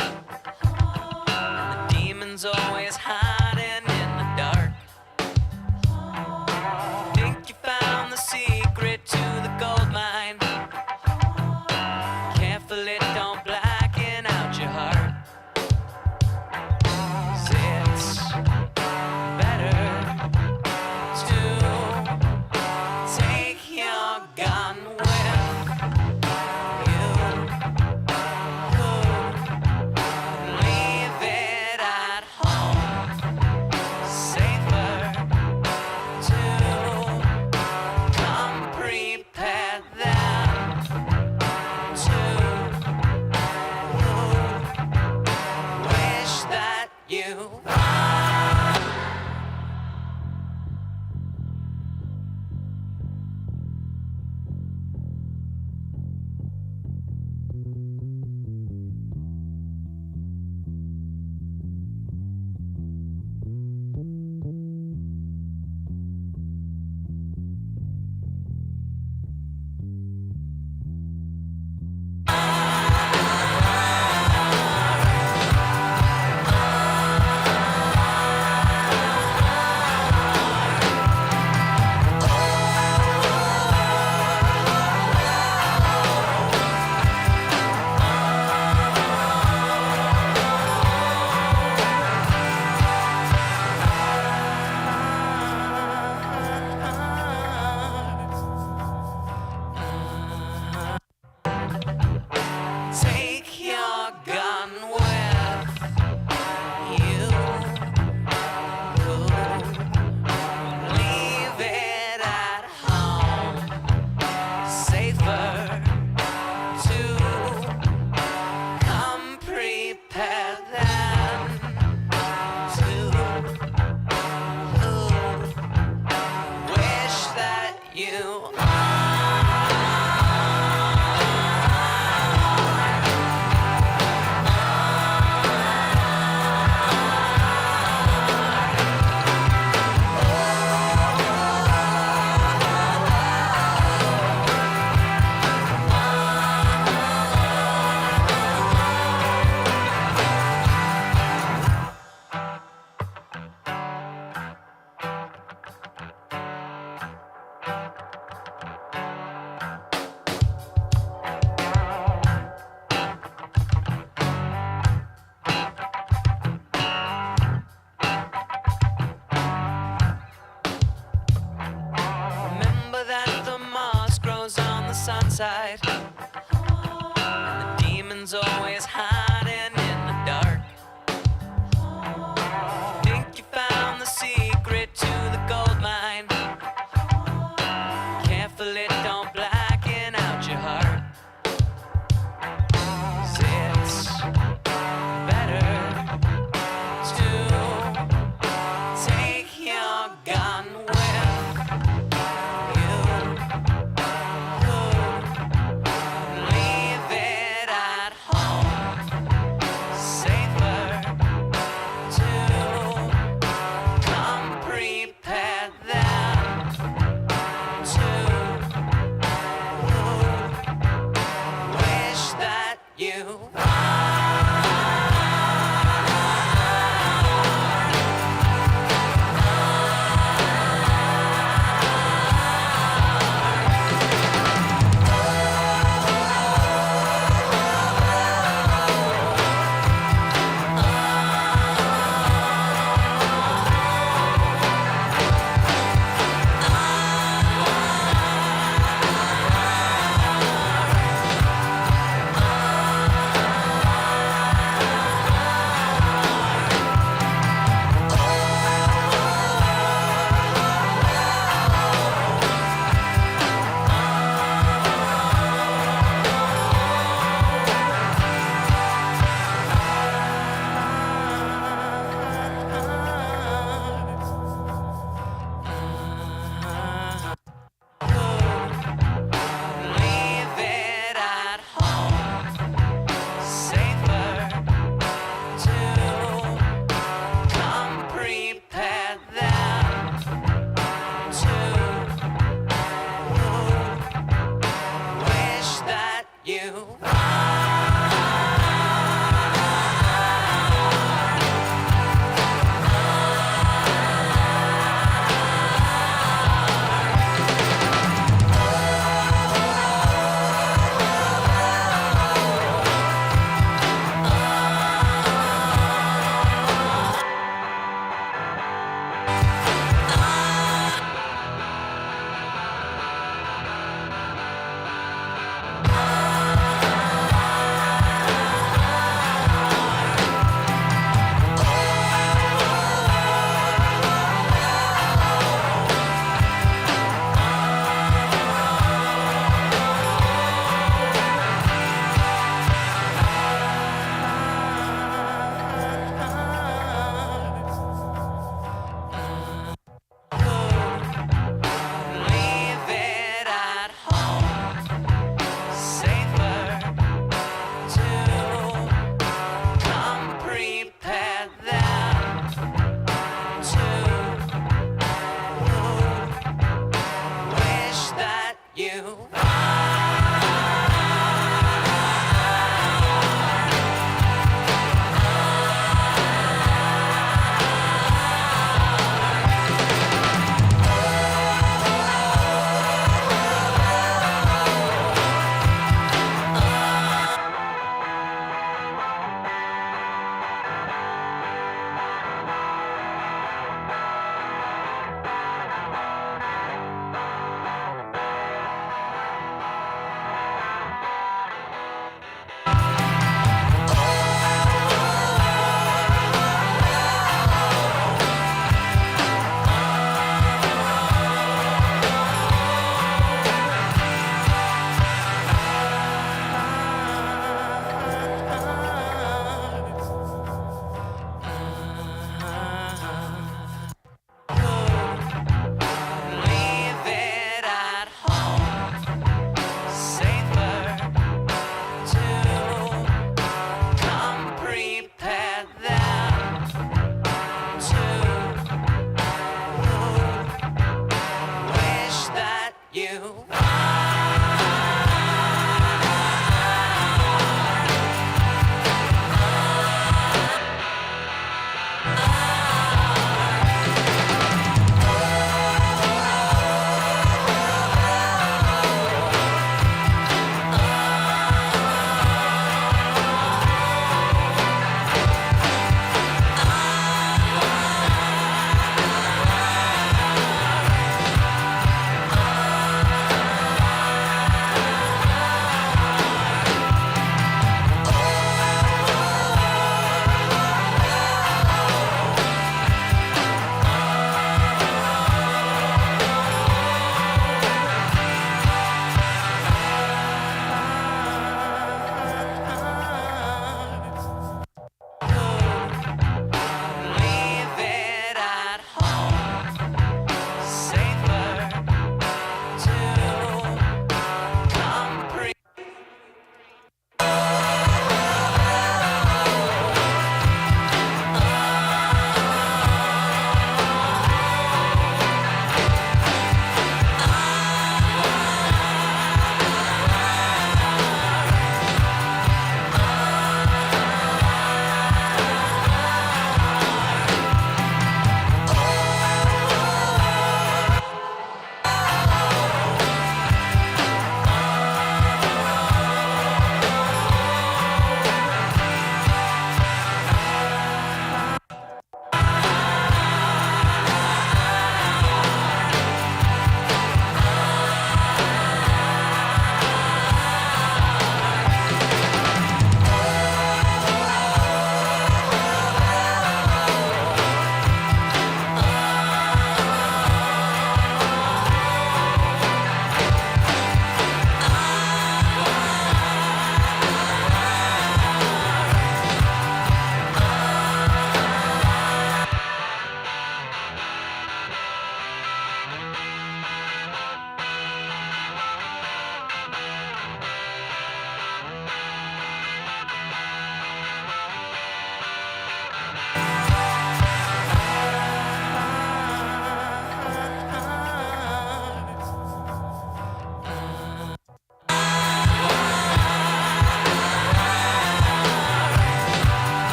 and the demons always hiding in the dark. Think you found the secret to the gold mine? Careful it don't blacken out your heart. 'Cause it's better to take your gun with you. Leave it at home. Safer to come prepared than to wish that you take your gun with you. Leave it at home. Safer to come prepared than to wish that you remember that the moss grows on the sunset, and the demons always hiding in the dark. Think you found the secret to the gold mine? Careful it don't blacken out your heart. 'Cause it's better to take your gun with you. Leave it at home.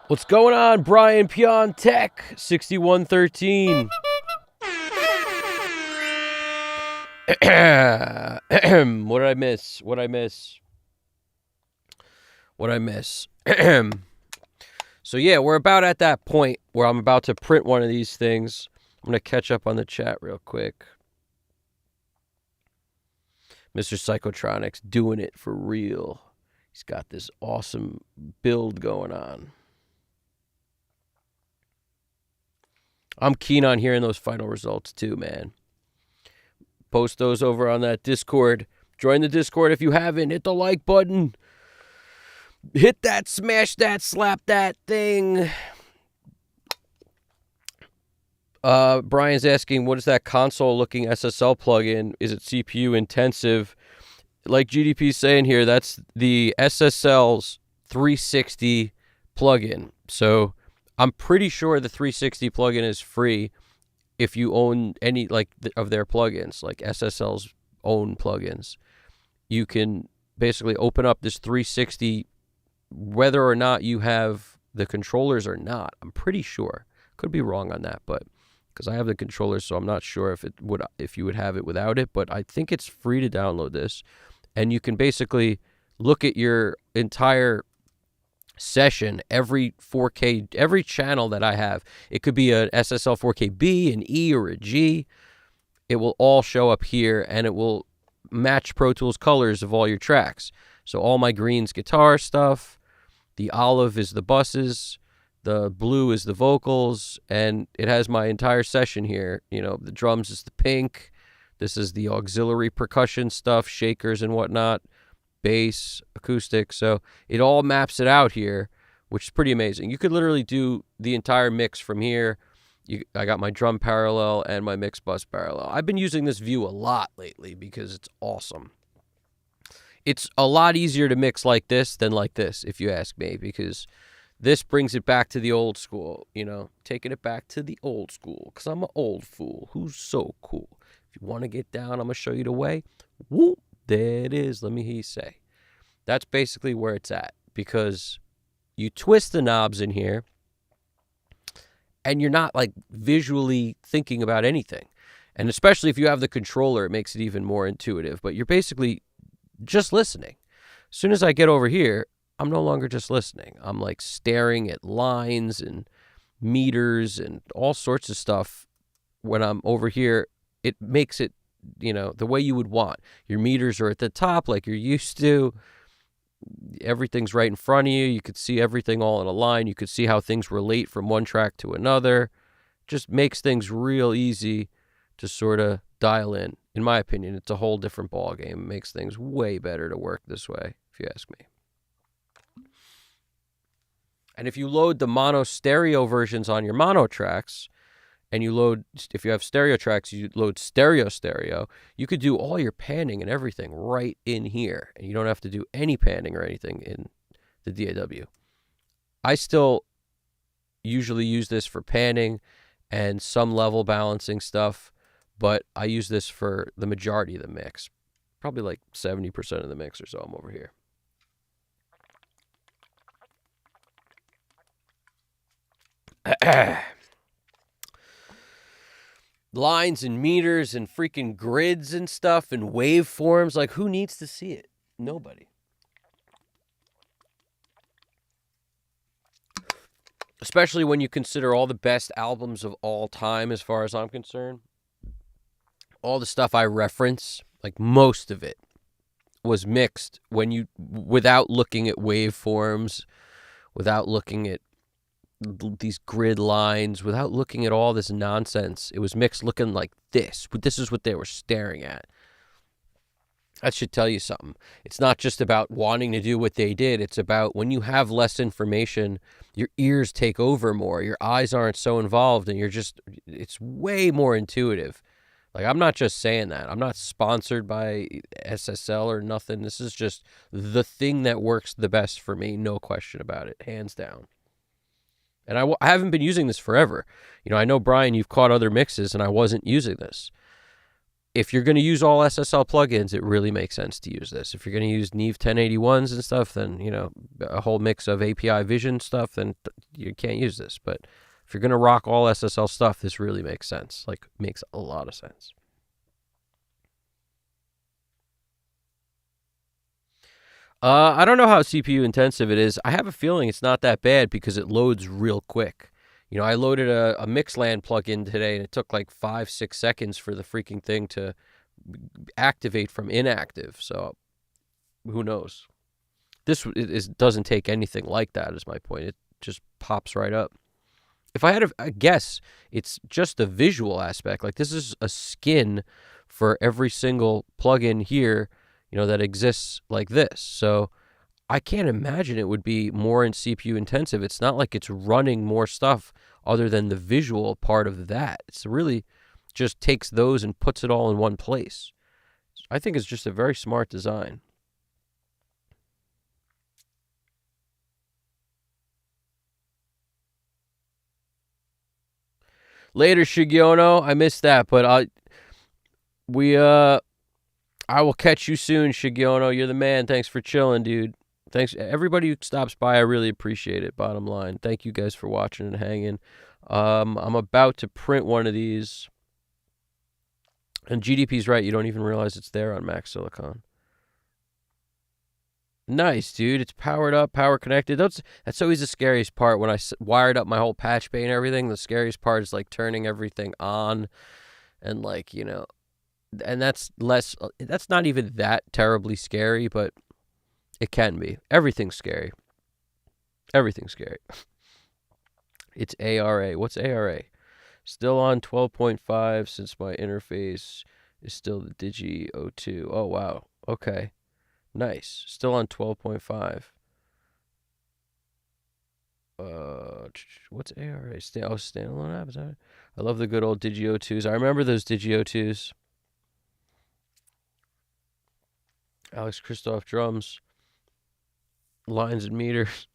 What's going on, Brian Pion Tech 6113? What did I miss? So yeah, we're about at that point where I'm about to print one of these things. I'm going to catch up on the chat real quick. Mr. Psychotronics doing it for real. He's got this awesome build going on. I'm keen on hearing those final results too, man. Post those over on that Discord. Join the Discord if you haven't. Hit the like button. Hit that, smash that, slap that thing. Brian's asking, what is that console-looking SSL plugin? Is it CPU intensive? Like GDP's saying here, that's the SSL's 360 plugin. So I'm pretty sure the 360 plugin is free if you own any of their plugins, like SSL's own plugins. You can basically open up this 360 whether or not you have the controllers or not. I'm pretty sure. Could be wrong on that, but because I have the controllers, so I'm not sure if you would have it without it, but I think it's free to download this. And you can basically look at your entire session, every 4K, every channel that I have. It could be an SSL 4KB, an E, or a G. It will all show up here, and it will match Pro Tools colors of all your tracks. So all my green's guitar stuff, the olive is the buses, the blue is the vocals, and it has my entire session here. You know, the drums is the pink. This is the auxiliary percussion stuff, shakers and whatnot, bass, acoustic. So it all maps it out here, which is pretty amazing. You could literally do the entire mix from here. I got my drum parallel and my mix bus parallel. I've been using this view a lot lately because it's awesome. It's a lot easier to mix like this than like this, if you ask me, because this brings it back to the old school, you know, taking it back to the old school, because I'm an old fool who's so cool. If you want to get down, I'm going to show you the way. Whoop, there it is. Let me hear you say. That's basically where it's at, because you twist the knobs in here, and you're not, like, visually thinking about anything. And especially if you have the controller, it makes it even more intuitive. But you're basically just listening. As soon as I get over here, I'm no longer just listening. I'm like staring at lines and meters and all sorts of stuff. When I'm over here, it makes it, you know, the way you would want. Your meters are at the top like you're used to. Everything's right in front of you. You could see everything all in a line. You could see how things relate from one track to another. Just makes things real easy to sort of dial in. In my opinion, it's a whole different ball game. It makes things way better to work this way, if you ask me. And if you load the mono stereo versions on your mono tracks, and you load, if you have stereo tracks, you load stereo, you could do all your panning and everything right in here. And you don't have to do any panning or anything in the DAW. I still usually use this for panning and some level balancing stuff, but I use this for the majority of the mix. Probably like 70% of the mix or so. I'm over here. Lines and meters and freaking grids and stuff and waveforms. Like, who needs to see it? Nobody. Especially when you consider all the best albums of all time, as far as I'm concerned. All the stuff I reference, like most of it, was mixed without looking at waveforms, without looking at these grid lines, without looking at all this nonsense. It was mixed looking like this. But this is what they were staring at. That should tell you something. It's not just about wanting to do what they did. It's about when you have less information, your ears take over more. Your eyes aren't so involved, and it's way more intuitive. Like, I'm not just saying that. I'm not sponsored by SSL or nothing. This is just the thing that works the best for me. No question about it. Hands down. And I haven't been using this forever. You know, I know, Brian, you've caught other mixes, and I wasn't using this. If you're going to use all SSL plugins, it really makes sense to use this. If you're going to use Neve 1081s and stuff, then, you know, a whole mix of API Vision stuff, then you can't use this. But if you're going to rock all SSL stuff, this really makes sense. Like, makes a lot of sense. I don't know how CPU intensive it is. I have a feeling it's not that bad because it loads real quick. I loaded a Mixland plugin today, and it took like 5-6 seconds for the freaking thing to activate from inactive. So who knows? This doesn't take anything like that, is my point. It just pops right up. If I had a guess, it's just the visual aspect. Like, this is a skin for every single plugin here, that exists like this. So I can't imagine it would be more in CPU intensive. It's not like it's running more stuff other than the visual part of that. It's really just takes those and puts it all in one place. I think it's just a very smart design. Later, Shigiono. I missed that, but I will catch you soon, Shigiono. You're the man. Thanks for chilling, dude. Thanks everybody who stops by. I really appreciate it. Bottom line, thank you guys for watching and hanging. I'm about to print one of these, and GDP's right. You don't even realize it's there on Max Silicon. Nice, dude. It's powered up, power connected. That's always the scariest part. When I wired up my whole patch bay and everything, the scariest part is like turning everything on, and like, and that's not even that terribly scary, but it can be. Everything's scary. Everything's scary. It's ARA. What's ARA? Still on 12.5 since my interface is still the Digi 02. Oh, wow. Okay. Nice. Still on 12.5. What's ARA? Standalone app? Is that? I love the good old Digi 02s. I remember those Digi 02s. Alex Christoph drums. Lines and meters.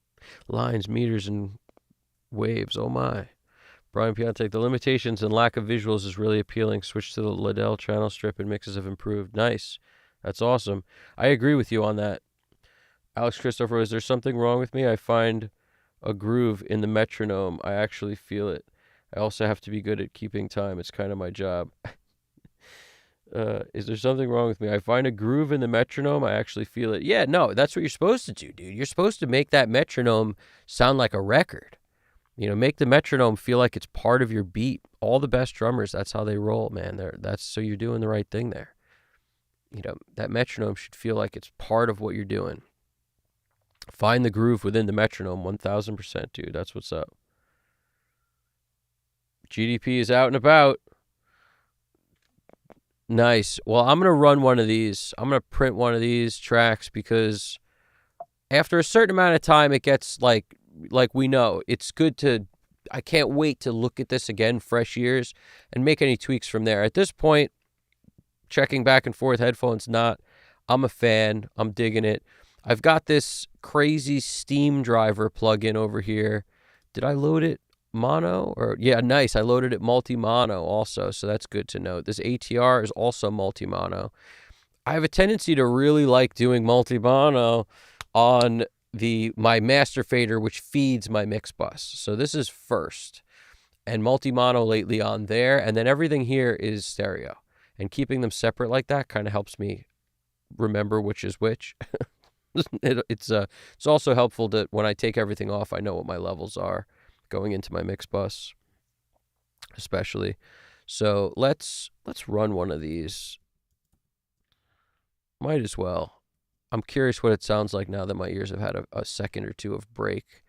Lines, meters, and waves. Oh my. Brian Piontek, the limitations and lack of visuals is really appealing. Switch to the Liddell channel strip and mixes have improved. Nice. That's awesome. I agree with you on that. Alex Christopher, is there something wrong with me? I find a groove in the metronome. I actually feel it. I also have to be good at keeping time. It's kind of my job. Is there something wrong with me? I find a groove in the metronome. I actually feel it. Yeah, no, that's what you're supposed to do, dude. You're supposed to make that metronome sound like a record. Make the metronome feel like it's part of your beat. All the best drummers, that's how they roll, man. So you're doing the right thing there. That metronome should feel like it's part of what you're doing. Find the groove within the metronome, 1,000%, dude. That's what's up. GDP is out and about. Nice. Well, I'm going to run one of these. I'm going to print one of these tracks because after a certain amount of time, it gets like we know. It's good to, I can't wait to look at this again, fresh ears, and make any tweaks from there. At this point, checking back and forth headphones, I'm a fan. I'm digging it. I've got this crazy Steam driver plugin over here. Did I load it mono? Yeah, nice. I loaded it multi-mono also, so that's good to know. This ATR is also multi-mono. I have a tendency to really like doing multi-mono on my master fader, which feeds my mix bus. So this is first, and multi-mono lately on there, and then everything here is stereo. And keeping them separate like that kind of helps me remember which is which. It's also helpful that when I take everything off, I know what my levels are going into my mix bus, especially. So let's run one of these. Might as well. I'm curious what it sounds like now that my ears have had a second or two of break.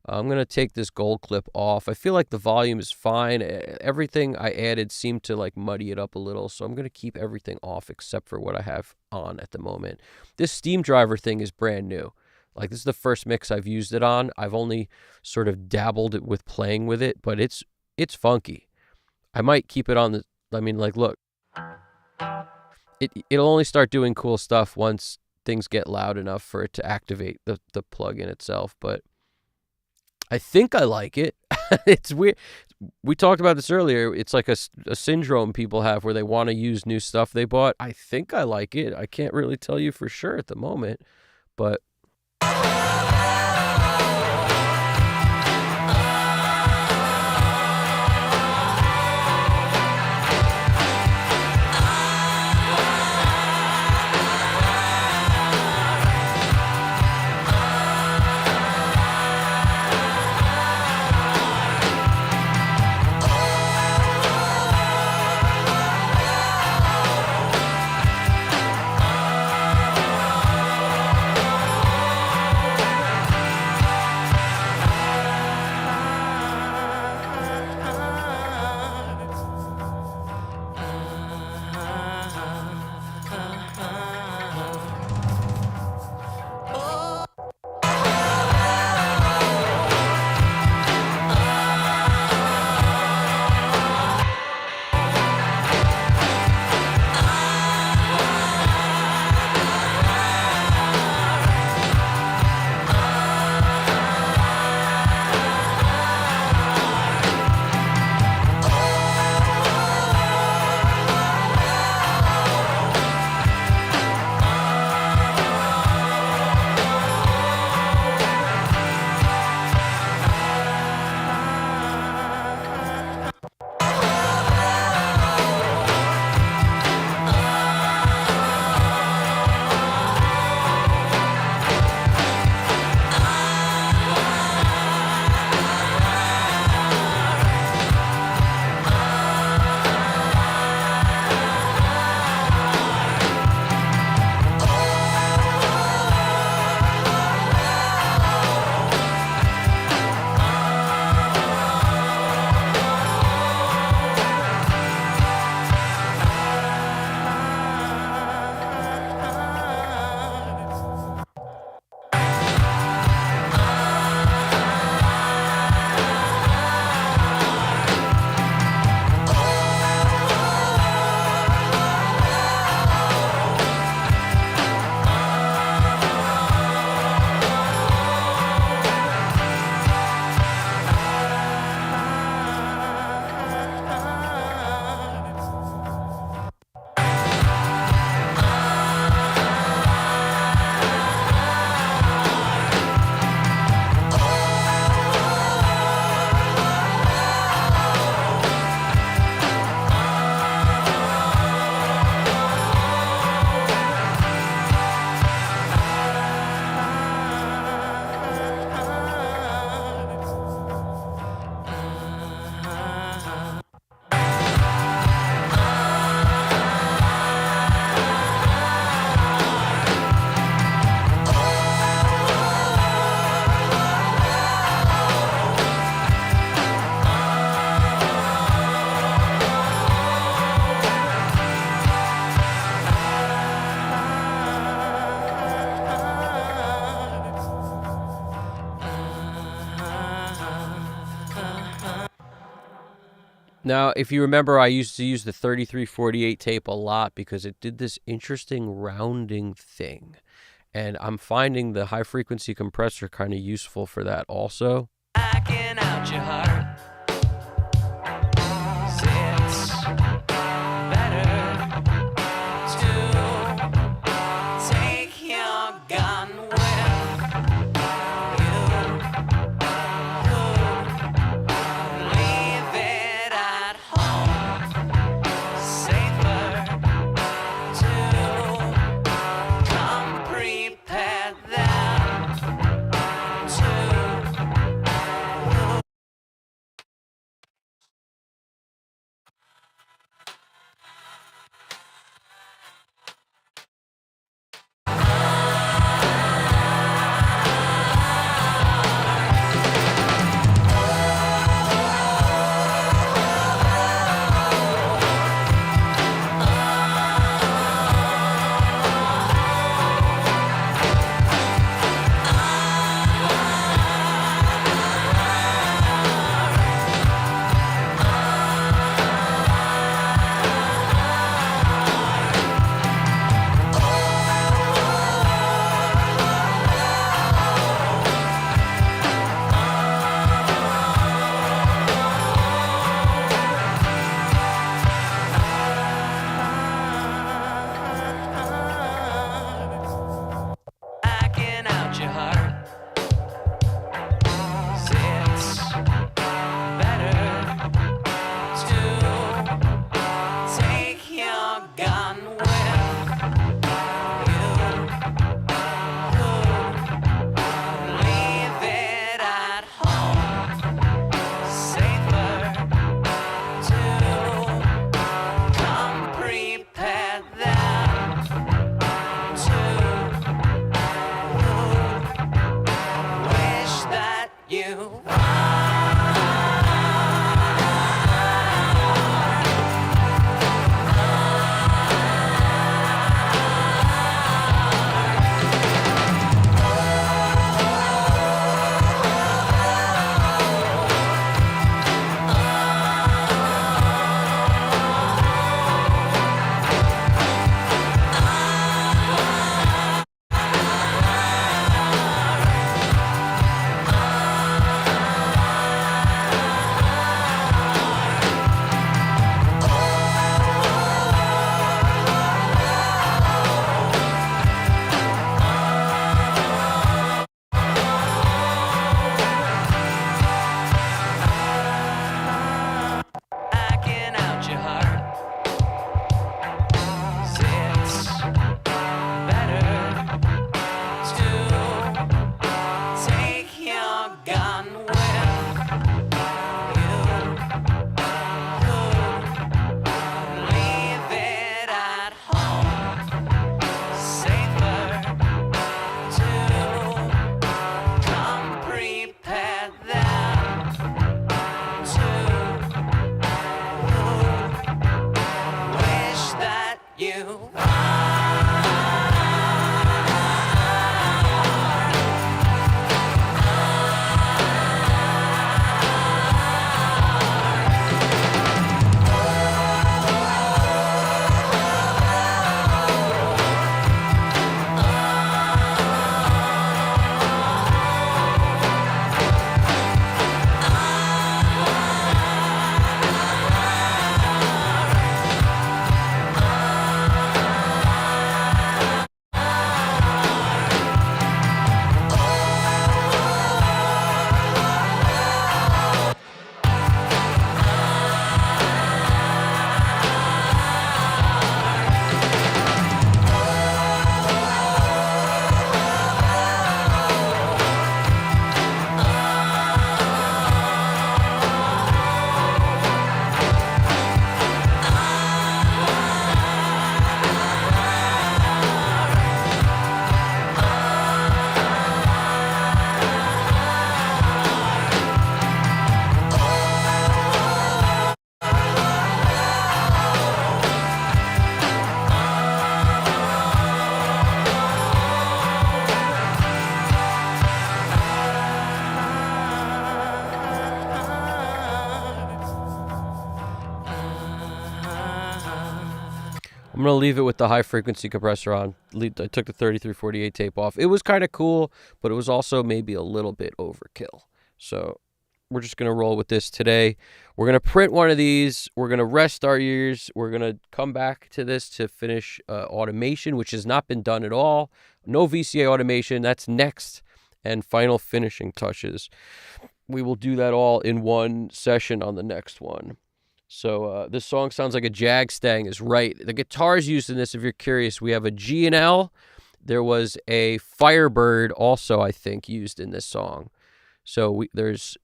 I'm going to take this gold clip off. I feel like the volume is fine. Everything I added seemed to like muddy it up a little, so I'm going to keep everything off except for what I have on at the moment. This Steam driver thing is brand new. Like, this is the first mix I've used it on. I've only sort of dabbled with playing with it, but it's funky. I might keep it on look. It'll only start doing cool stuff once things get loud enough for it to activate the plugin itself, but I think I like it. It's weird. We talked about this earlier. It's like a syndrome people have where they want to use new stuff they bought. I think I like it. I can't really tell you for sure at the moment, but Now, if you remember, I used to use the 3348 tape a lot because it did this interesting rounding thing. And I'm finding the high frequency compressor kind of useful for that also. Backing out your heart. It's better to take your gun with you. Leave it at home. Safer to come prepared than to. Backing out your heart. It's better to take your gun with you. Leave it at home. Safer to come prepared than to. Wish that you backing out your heart. It's better to take your gun with you. Leave it at home. Safer to come prepared than to. Wish that you I'm going to leave it with the high frequency compressor on. I took the 3348 tape off. It was kind of cool, but it was also maybe a little bit overkill. So we're just going to roll with this today. We're going to print one of these. We're going to rest our ears. We're going to come back to this to finish automation, which has not been done at all. No VCA automation. That's next. And final finishing touches. We will do that all in one session on the next one. So this song sounds like a Jag Stang is right. The guitars used in this, if you're curious, we have a G&L. There was a Firebird also, I think, used in this song. So there's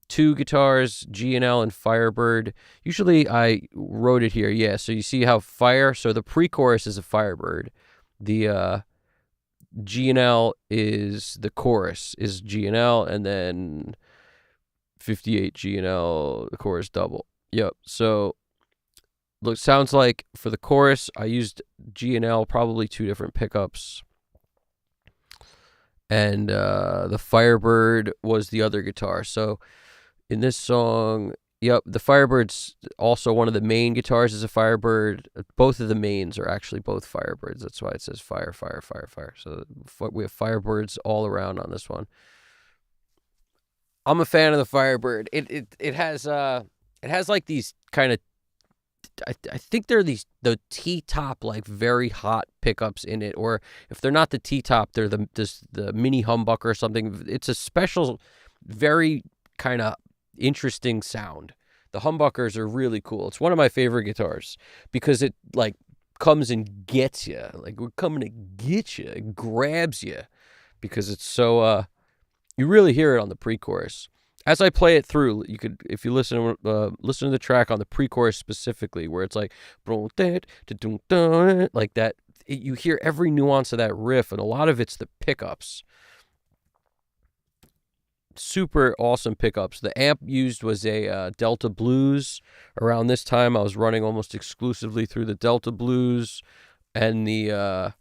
2 guitars, G&L and Firebird. Usually I wrote it here, yeah. So you see how so the pre-chorus is a Firebird. The G&L is the chorus is G&L, and then 58 G&L, the chorus double. Yep. So sounds like for the chorus, I used G&L, probably 2 different pickups. And the Firebird was the other guitar. So in this song, yep, the Firebird's also one of the main guitars is a Firebird. Both of the mains are actually both Firebirds. That's why it says fire, fire, fire, fire. So we have Firebirds all around on this one. I'm a fan of the Firebird. It has like these kind of, I think they're the T-top, like very hot pickups in it, or if they're not the T-top, they're the mini humbucker or something. It's a special, very kind of interesting sound. The humbuckers are really cool. It's one of my favorite guitars because it like comes and gets you. Like, we're coming to get you. It grabs you because it's so, you really hear it on the pre-chorus. As I play it through, you could, if you listen to the track on the pre-chorus specifically, where it's like that, you hear every nuance of that riff, and a lot of it's the pickups. Super awesome pickups. The amp used was a Delta Blues. Around this time, I was running almost exclusively through the Delta Blues, and there's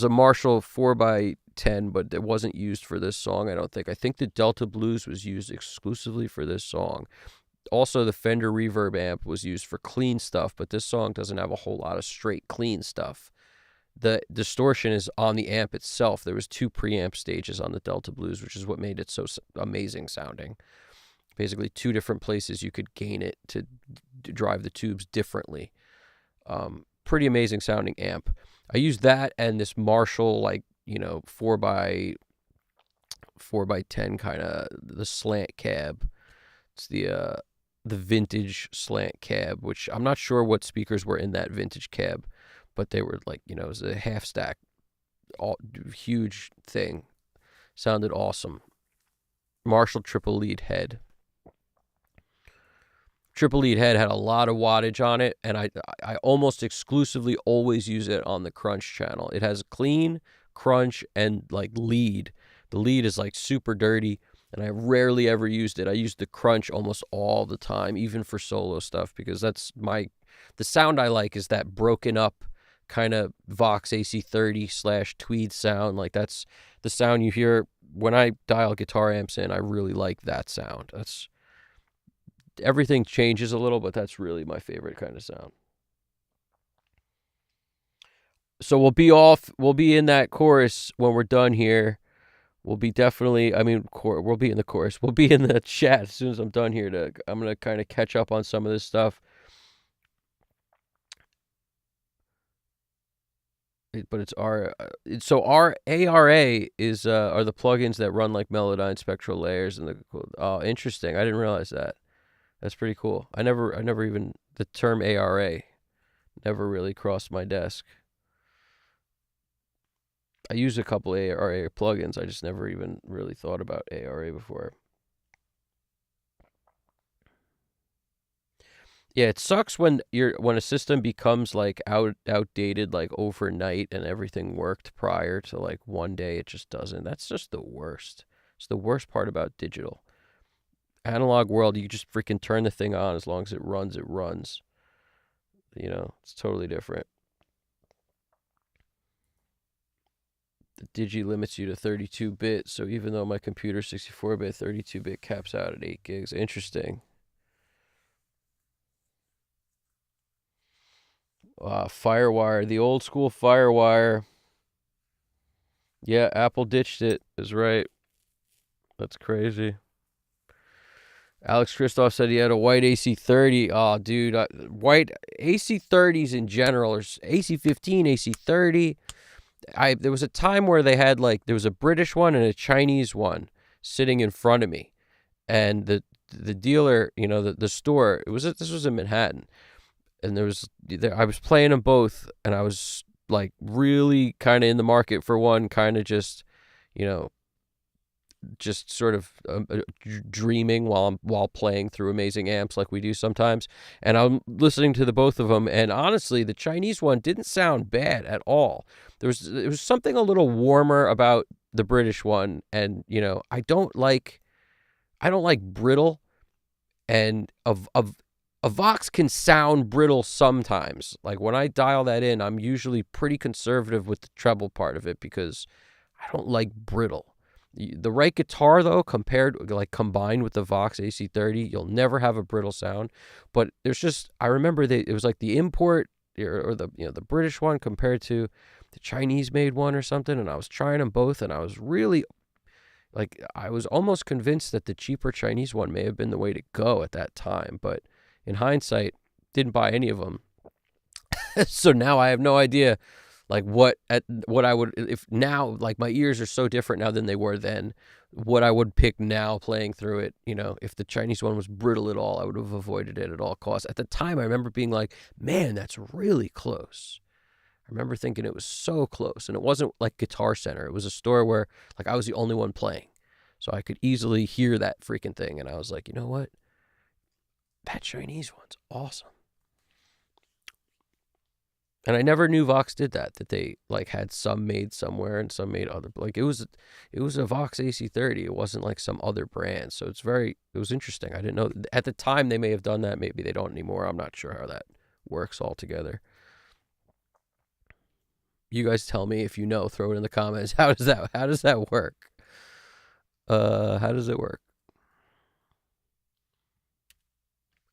a Marshall 4x10, but it wasn't used for this song, I don't think. I think the Delta Blues was used exclusively for this song. Also, the Fender Reverb amp was used for clean stuff, but this song doesn't have a whole lot of straight clean stuff. The distortion is on the amp itself. There was 2 preamp stages on the Delta Blues, which is what made it so amazing sounding. Basically, 2 different places you could gain it to drive the tubes differently. Pretty amazing sounding amp. I used that and this Marshall, 4x10 kind of, the slant cab. It's the vintage slant cab, which I'm not sure what speakers were in that vintage cab, but they were it was a half stack, huge thing. Sounded awesome. Marshall triple lead head. Triple lead head had a lot of wattage on it, and I almost exclusively always use it on the crunch channel. It has clean, crunch, and lead. The lead is super dirty, and I rarely ever used it. I used the crunch almost all the time, even for solo stuff, because that's the sound I like is that broken up kind of Vox AC30 / Tweed sound. That's the sound you hear when I dial guitar amps in. I really like that sound. Everything changes a little, but that's really my favorite kind of sound. So we'll be in that chorus when we're done here. We'll be definitely, we'll be in the chorus. We'll be in the chat as soon as I'm done here. I'm going to kind of catch up on some of this stuff. But it's our ARA is are the plugins that run like Melodyne spectral layers and interesting. I didn't realize that. That's pretty cool. I never even, the term ARA never really crossed my desk. I use a couple ARA plugins. I just never even really thought about ARA before. Yeah, it sucks when a system becomes outdated overnight, and everything worked prior to one day it just doesn't. That's just the worst. It's the worst part about digital. Analog world, you just freaking turn the thing on. As long as it runs, it runs. It's totally different. The Digi limits you to 32-bit, so even though my computer's 64-bit, 32-bit caps out at 8 gigs. Interesting. Firewire, the old school Firewire. Yeah, Apple ditched it. Is right. That's crazy. Alex Kristoff said he had a white AC30. Oh, dude, white AC30s in general, or AC15, AC30. There was a time where they had there was a British one and a Chinese one sitting in front of me, and the dealer, the store, this was in Manhattan, and I was playing them both, and I was like really kind of in the market for one, kind of just, just sort of dreaming while playing through amazing amps like we do sometimes. And I'm listening to the both of them, and honestly, the Chinese one didn't sound bad at all. There was something a little warmer about the British one, and I don't like brittle, and a Vox can sound brittle sometimes. Like when I dial that in, I'm usually pretty conservative with the treble part of it because I don't like brittle. The right guitar, though, combined with the Vox AC30, you'll never have a brittle sound. But I remember it was like the import or the British one compared to the Chinese made one or something, and I was trying them both, and I was really I was almost convinced that the cheaper Chinese one may have been the way to go at that time, but in hindsight, didn't buy any of them. So now I have no idea what I would, if now, my ears are so different now than they were then, what I would pick now playing through it. If the Chinese one was brittle at all, I would have avoided it at all costs. At the time, I remember being like, man, that's really close. I remember thinking it was so close, and it wasn't like Guitar Center. It was a store where I was the only one playing, so I could easily hear that freaking thing, and I was like, you know what? That Chinese one's awesome. And I never knew Vox did that they had some made somewhere and some made other. It was a Vox AC30. It wasn't like some other brand. So it was interesting. I didn't know at the time they may have done that. Maybe they don't anymore. I'm not sure how that works altogether. You guys tell me if you know. Throw it in the comments. How does that work? How does it work?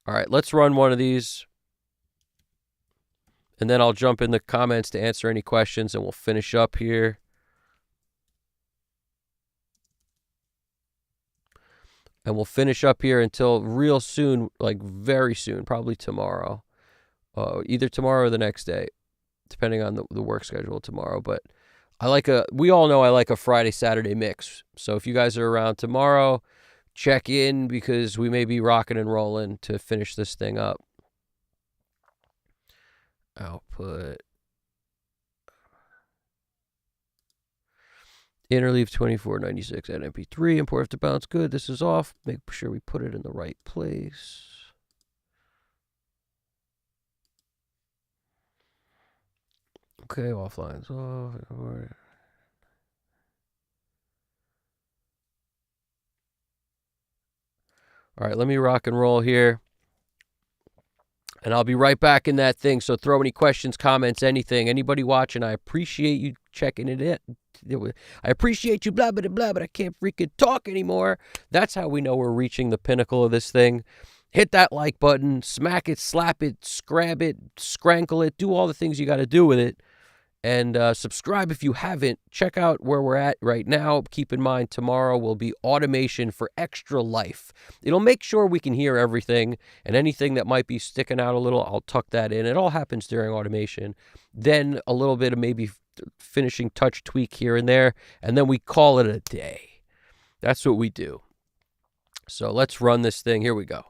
All right, let's run one of these. And then I'll jump in the comments to answer any questions, and we'll finish up here. And we'll finish up here until real soon, very soon, probably tomorrow. Either tomorrow or the next day, depending on the work schedule tomorrow. But we all know I like a Friday, Saturday mix. So if you guys are around tomorrow, check in because we may be rocking and rolling to finish this thing up. Output. Interleave 2496 at MP3. Import to bounce. Good. This is off. Make sure we put it in the right place. Okay, offline's off. All right, let me rock and roll here. And I'll be right back in that thing. So throw any questions, comments, anything. Anybody watching, I appreciate you checking it in. I appreciate you, blah, blah, blah, but I can't freaking talk anymore. That's how we know we're reaching the pinnacle of this thing. Hit that like button, smack it, slap it, scrab it, scrankle it, do all the things you got to do with it. And subscribe if you haven't. Check out where we're at right now. Keep in mind, tomorrow will be automation for extra life. It'll make sure we can hear everything, and anything that might be sticking out a little, I'll tuck that in. It all happens during automation. Then a little bit of maybe finishing touch tweak here and there, and then we call it a day. That's what we do. So let's run this thing. Here we go.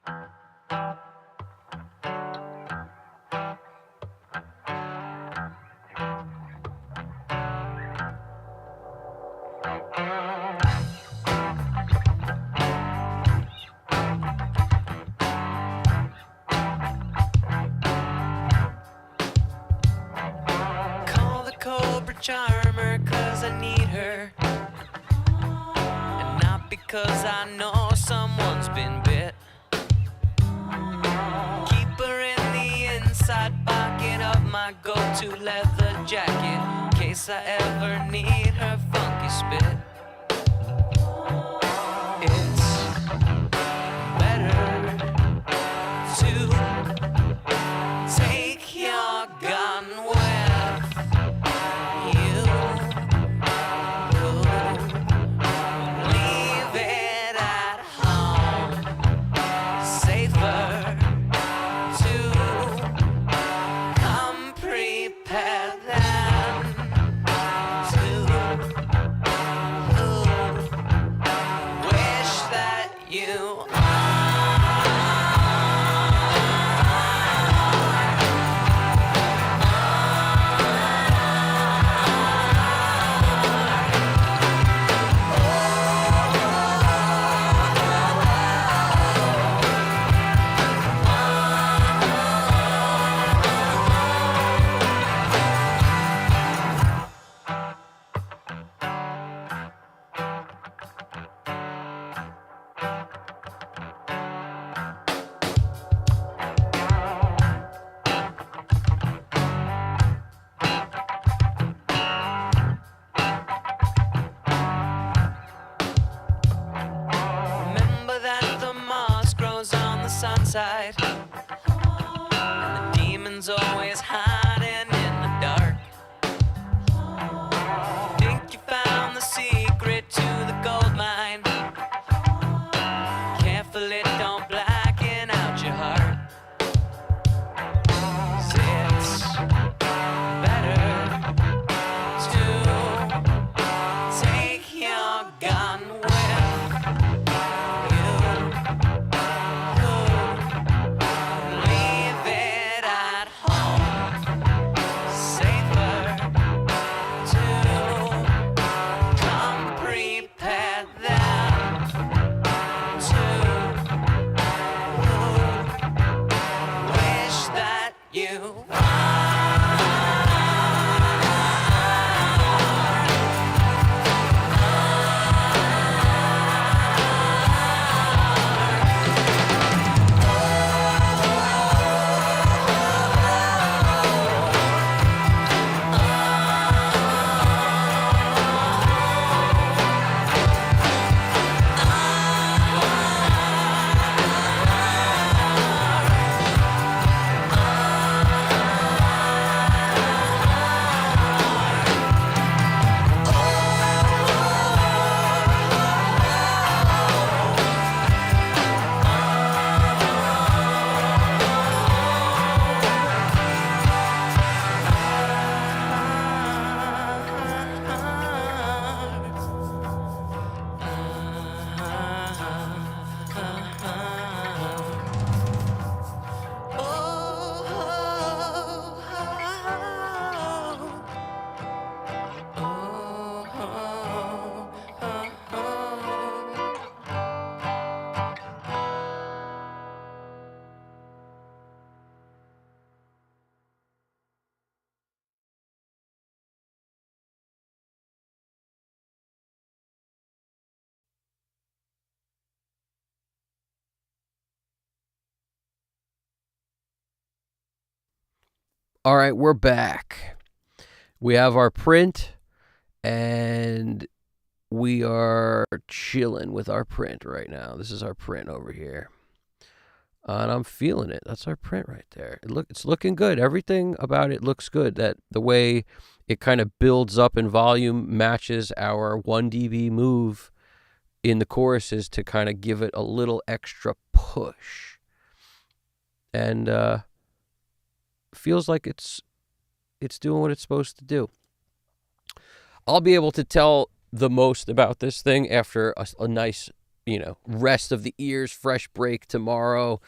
Call the Cobra Charmer 'cause I need her, and not because I know someone's been bit. Keep her in the inside pocket of my go-to leather jacket in case I ever need her funky spit. It's better to take your gun with you. Leave it at home. Safer to come prepared than to wish that you remember that the moss grows on the sunside, and the demons always hiding in the dark. Think you found the secret to the gold mine? Careful it don't blacken out your heart. 'Cause it's better to take your gun with you. Leave it at home. Safer to come prepared than to wish that you All right, we're back. We have our print, and we are chilling with our print right now. This is our print over here. And I'm feeling it. That's our print right there. It's looking good. Everything about it looks good. That the way it kind of builds up in volume matches our 1 dB move in the choruses to kind of give it a little extra push. And feels like it's doing what it's supposed to do. I'll be able to tell the most about this thing after a nice rest of the ears, fresh break tomorrow.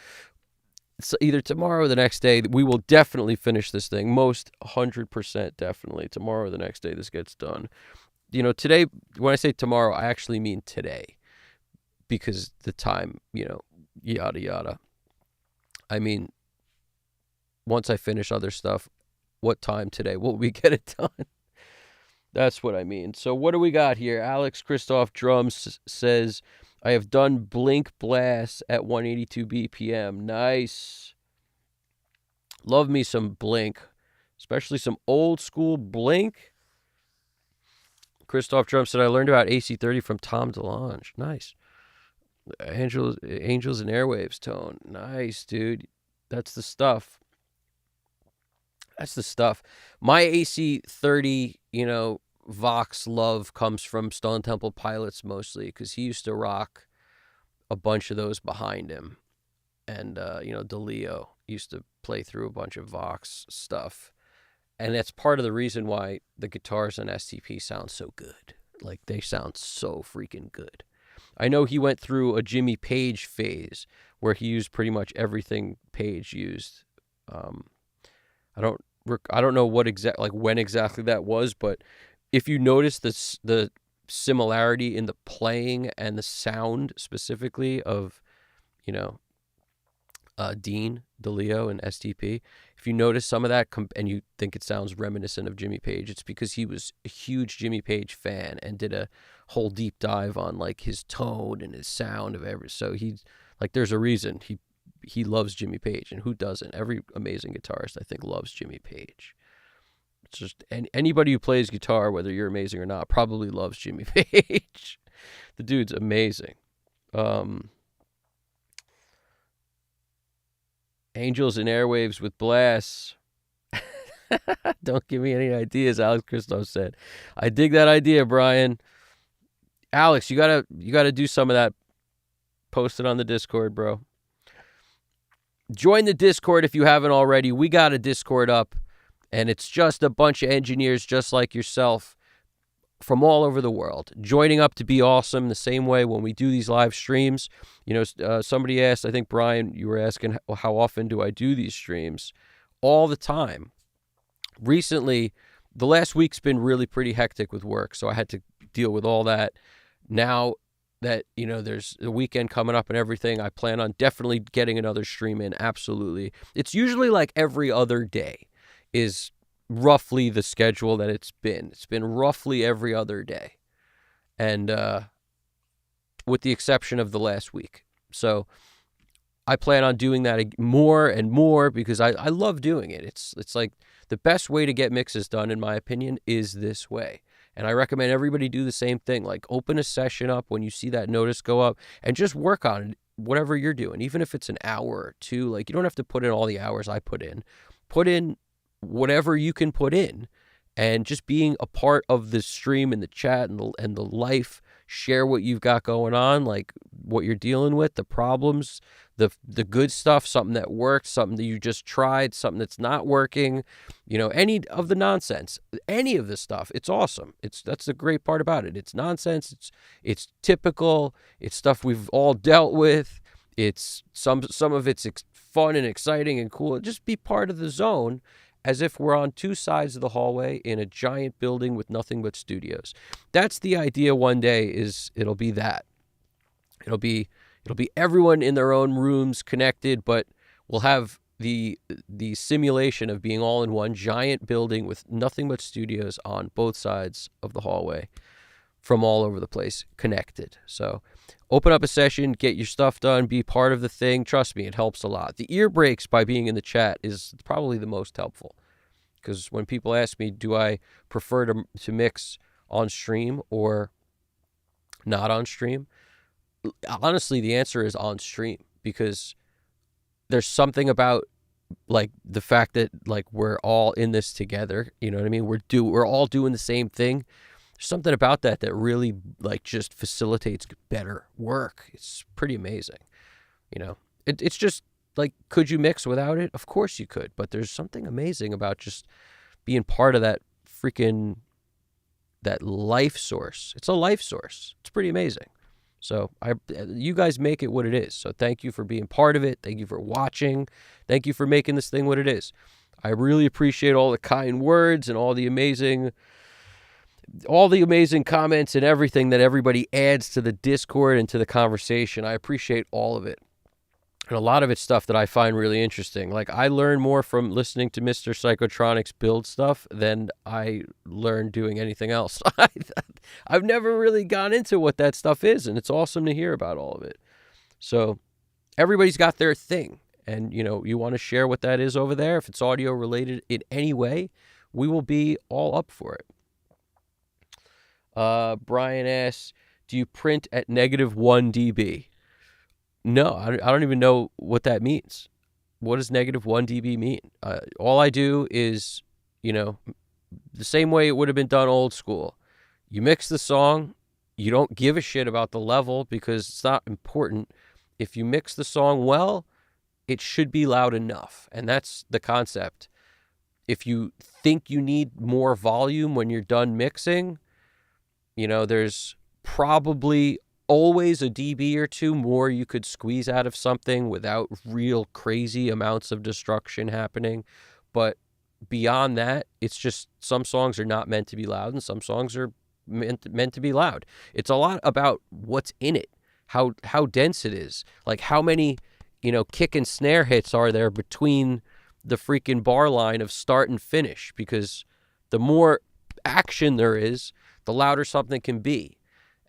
So either tomorrow or the next day, we will definitely finish this thing. Most 100% definitely. Tomorrow or the next day, this gets done. Today, when I say tomorrow, I actually mean today. Because the time, yada, yada. I mean, once I finish other stuff, what time today will we get it done? That's what I mean. So what do we got here? Alex Christoph Drums says, I have done Blink Blast at 182 BPM. Nice. Love me some Blink, especially some old school Blink. Christoph Drums said, I learned about AC30 from Tom DeLonge. Nice. Angels and Airwaves tone. Nice, dude. That's the stuff. My AC30, Vox love comes from Stone Temple Pilots mostly because he used to rock a bunch of those behind him. And, DeLeo used to play through a bunch of Vox stuff. And that's part of the reason why the guitars on STP sound so good. Like, they sound so freaking good. I know he went through a Jimmy Page phase where he used pretty much everything Page used. I don't know when exactly that was, but if you notice the similarity in the playing and the sound specifically of, Dean, DeLeo, and STP, if you notice some of that and you think it sounds reminiscent of Jimmy Page, it's because he was a huge Jimmy Page fan and did a whole deep dive on like his tone and his sound of so he's like, there's a reason he loves Jimmy Page, and who doesn't? Every amazing guitarist, I think, loves Jimmy Page. It's just anybody who plays guitar, whether you're amazing or not, probably loves Jimmy Page. The dude's amazing. Angels and Airwaves with Blast. Don't give me any ideas, Alex Christoph said. I dig that idea, Brian. Alex, you gotta do some of that. Post it on the Discord, bro. Join the Discord if you haven't already. We got a Discord up, and it's just a bunch of engineers just like yourself from all over the world joining up to be awesome. The same way when we do these live streams, somebody asked, I think Brian, you were asking, how often do I do these streams? All the time. Recently, the last week's been really pretty hectic with work, so I had to deal with all that. Now that, there's a weekend coming up and everything, I plan on definitely getting another stream in. Absolutely. It's usually like every other day is roughly the schedule that it's been. It's been roughly every other day. And with the exception of the last week. So I plan on doing that more and more because I love doing it. It's like the best way to get mixes done, in my opinion, is this way. And I recommend everybody do the same thing. Like, open a session up when you see that notice go up and just work on it, whatever you're doing. Even if it's an hour or two, like, you don't have to put in all the hours I put in. Put in whatever you can put in, and just being a part of the stream and the chat and the life. Share what you've got going on, like what you're dealing with, the problems, the good stuff, something that worked, something that you just tried, something that's not working, any of the nonsense, any of this stuff. It's awesome. That's the great part about it. It's nonsense. It's typical. It's stuff we've all dealt with. It's some of it's fun and exciting and cool. Just be part of the zone, as if we're on two sides of the hallway in a giant building with nothing but studios. That's the idea one day. It'll be that. It'll be everyone in their own rooms connected, but we'll have the simulation of being all in one giant building with nothing but studios on both sides of the hallway from all over the place, connected. So open up a session, get your stuff done, be part of the thing. Trust me, it helps a lot. The ear breaks by being in the chat is probably the most helpful, because when people ask me, do I prefer to mix on stream or not on stream? Honestly, the answer is on stream, because there's something about like the fact that like we're all in this together. You know what I mean? We're all doing the same thing. There's something about that really like just facilitates better work. It's pretty amazing. It's just like, could you mix without it? Of course you could, but there's something amazing about just being part of that that life source. It's a life source. It's pretty amazing. So you guys make it what it is. So thank you for being part of it. Thank you for watching. Thank you for making this thing what it is. I really appreciate all the kind words and all the amazing comments and everything that everybody adds to the Discord and to the conversation. I appreciate all of it. And a lot of it's stuff that I find really interesting. Like, I learn more from listening to Mr. Psychotronics build stuff than I learn doing anything else. I've never really gone into what that stuff is, and it's awesome to hear about all of it. So everybody's got their thing, and, you want to share what that is over there. If it's audio related in any way, we will be all up for it. Brian asks, do you print at -1 dB? No, I don't even know what that means. What does -1 dB mean? All I do is, the same way it would have been done old school. You mix the song. You don't give a shit about the level because it's not important. If you mix the song well, it should be loud enough. And that's the concept. If you think you need more volume when you're done mixing, there's probably always a dB or two more you could squeeze out of something without real crazy amounts of destruction happening. But beyond that, it's just some songs are not meant to be loud and some songs are meant to be loud. It's a lot about what's in it, how dense it is, like how many, kick and snare hits are there between the freaking bar line of start and finish, because the more action there is, the louder something can be.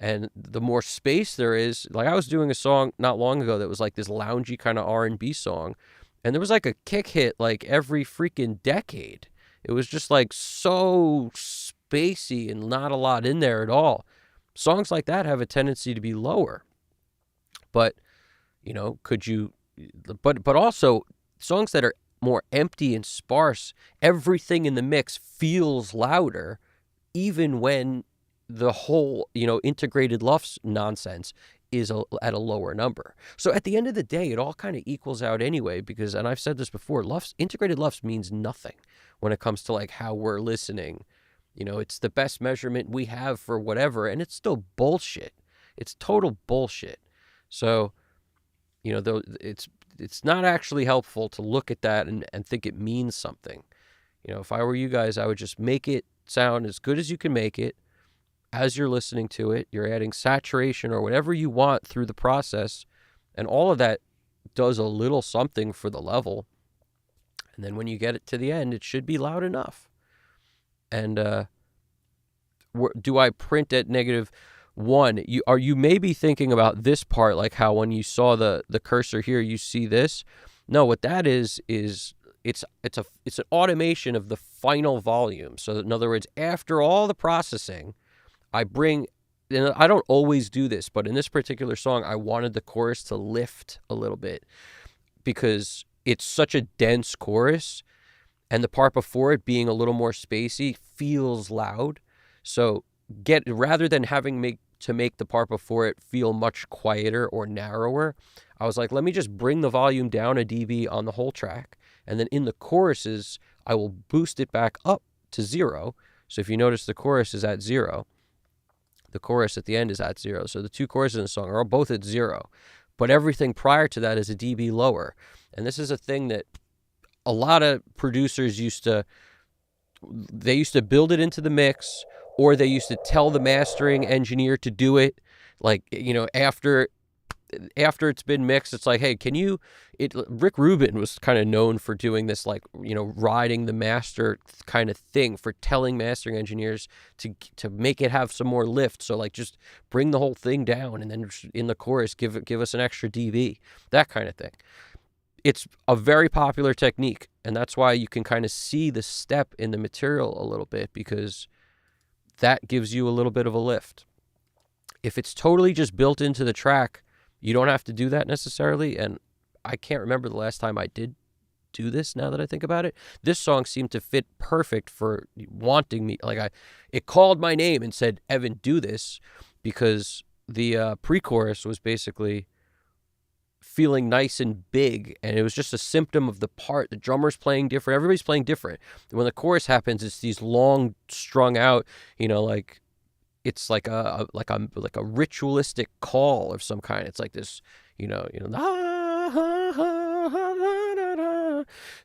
And the more space there is, like I was doing a song not long ago that was like this loungy kind of R&B song, and there was like a kick hit like every freaking decade. It was just like so spacey and not a lot in there at all. Songs like that have a tendency to be lower. But, but also songs that are more empty and sparse, everything in the mix feels louder, even when the whole, integrated LUFS nonsense is at a lower number. So at the end of the day, it all kind of equals out anyway, because, and I've said this before, integrated LUFS means nothing when it comes to like how we're listening. It's the best measurement we have for whatever, and it's still bullshit. It's total bullshit. So, though it's not actually helpful to look at that and think it means something. If I were you guys, I would just make it sound as good as you can make it. As you're listening to it, you're adding saturation or whatever you want through the process, and all of that does a little something for the level. And then when you get it to the end, it should be loud enough. And do I print at -1? You may be thinking about this part, like how when you saw the cursor here, you see this. No, what that is it's an automation of the final volume. So in other words, after all the processing, and I don't always do this, but in this particular song, I wanted the chorus to lift a little bit because it's such a dense chorus, and the part before it being a little more spacey feels loud. So rather than having to make the part before it feel much quieter or narrower, I was like, let me just bring the volume down a dB on the whole track, and then in the choruses, I will boost it back up to 0. So if you notice, the chorus is at 0. The chorus at the end is at 0. So the two choruses in the song are both at 0. But everything prior to that is a dB lower. And this is a thing that a lot of producers used to build it into the mix, or they used to tell the mastering engineer to do it. Like, after it's been mixed, it's like, hey, Rick Rubin was kind of known for doing this, like, riding the master kind of thing, for telling mastering engineers to make it have some more lift. So like, just bring the whole thing down, and then in the chorus, give us an extra dB, that kind of thing. It's a very popular technique, and that's why you can kind of see the step in the material a little bit, because that gives you a little bit of a lift. If it's totally just built into the track, you don't have to do that necessarily, and I can't remember the last time I did do this, now that I think about it. This song seemed to fit perfect for wanting me. Like, it called my name and said, Evan, do this, because the pre-chorus was basically feeling nice and big, and it was just a symptom of the part. The drummer's playing different. Everybody's playing different. When the chorus happens, it's these long, strung out, like it's like a ritualistic call of some kind. It's like this,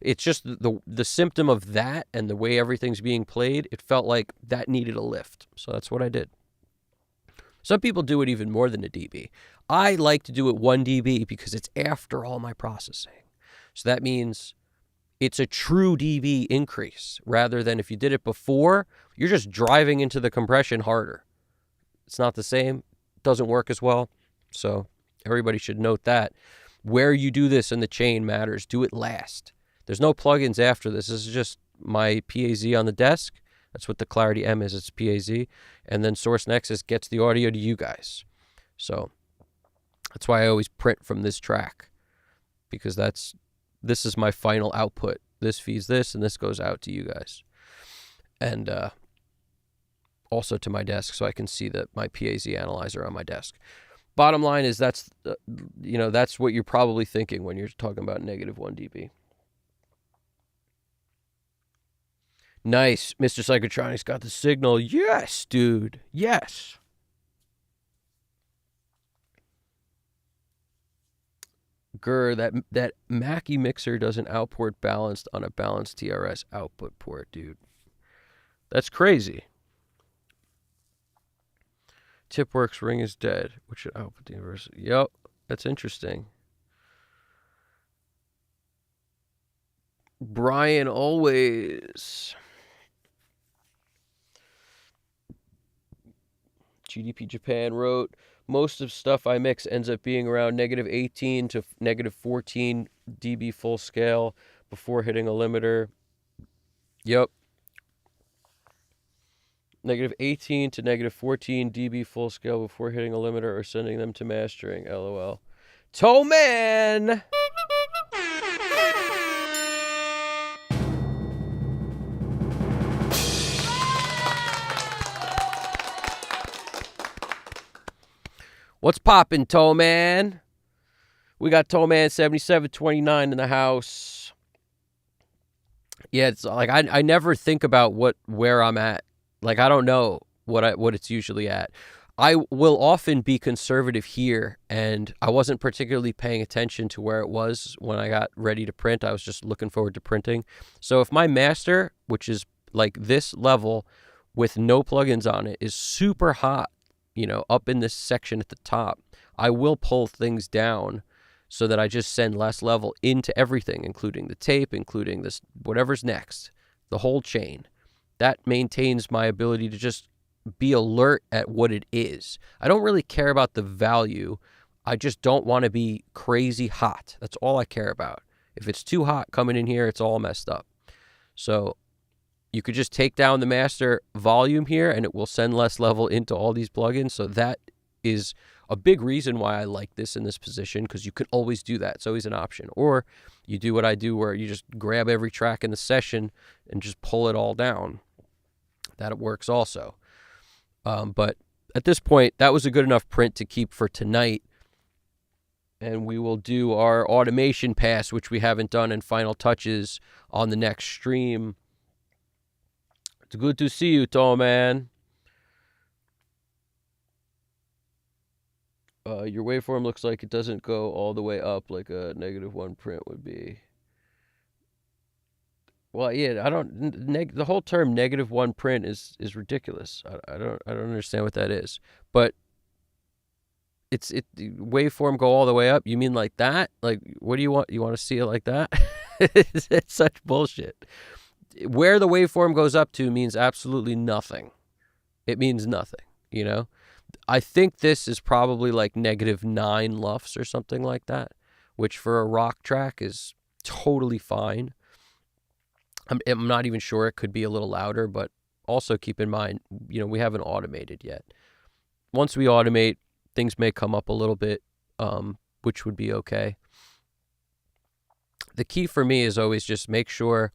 it's just the symptom of that and the way everything's being played. It felt like that needed a lift. So that's what I did. Some people do it even more than a dB. I like to do it 1 dB because it's after all my processing. So that means it's a true dB increase rather than if you did it before, you're just driving into the compression harder. It's not the same. Doesn't work as well. So everybody should note that. Where you do this in the chain matters. Do it last. There's no plugins after this. This is just my PAZ on the desk. That's what the Clarity M is. It's PAZ. And then Source Nexus gets the audio to you guys. So that's why I always print from this track, because this is my final output. This feeds this, and this goes out to you guys. And also to my desk, so I can see that my PAZ analyzer on my desk. Bottom line is that's what you're probably thinking when you're talking about -1 dB. Nice. Mr. Psychotronics got the signal. Yes, dude. Yes. That Mackie mixer doesn't output balanced on a balanced TRS output port, dude. That's crazy. Tipworks ring is dead. Which should output the university? Yep, that's interesting. Brian always. GDP Japan wrote, most of stuff I mix ends up being around -18 to -14 dB full scale before hitting a limiter. Yep. -18 to -14 dB full scale before hitting a limiter or sending them to mastering. LOL. Toe Man! What's poppin', Toe Man? We got Toe Man 7729 in the house. Yeah, it's like I never think about where I'm at. Like, I don't know what it's usually at. I will often be conservative here, and I wasn't particularly paying attention to where it was when I got ready to print. I was just looking forward to printing. So if my master, which is like this level with no plugins on it, is super hot, up in this section at the top, I will pull things down so that I just send less level into everything, including the tape, including this, whatever's next, the whole chain. That maintains my ability to just be alert at what it is. I don't really care about the value. I just don't want to be crazy hot. That's all I care about. If it's too hot coming in here, it's all messed up. So you could just take down the master volume here and it will send less level into all these plugins. So that is a big reason why I like this in this position, because you can always do that. It's always an option. Or you do what I do where you just grab every track in the session and just pull it all down. That works also. But at this point, that was a good enough print to keep for tonight. And we will do our automation pass, which we haven't done, and final touches on the next stream. It's good to see you, Tom, man. Your waveform looks like it doesn't go all the way up like a -1 print would be. Well, yeah, I don't. The whole term -1 print is ridiculous. I don't understand what that is. But the waveform go all the way up. You mean like that? Like, what do you want? You want to see it like that? It's such bullshit. Where the waveform goes up to means absolutely nothing. It means nothing. I think this is probably like -9 LUFS or something like that, which for a rock track is totally fine. I'm not even sure. It could be a little louder, but also keep in mind, we haven't automated yet. Once we automate, things may come up a little bit, which would be okay. The key for me is always just make sure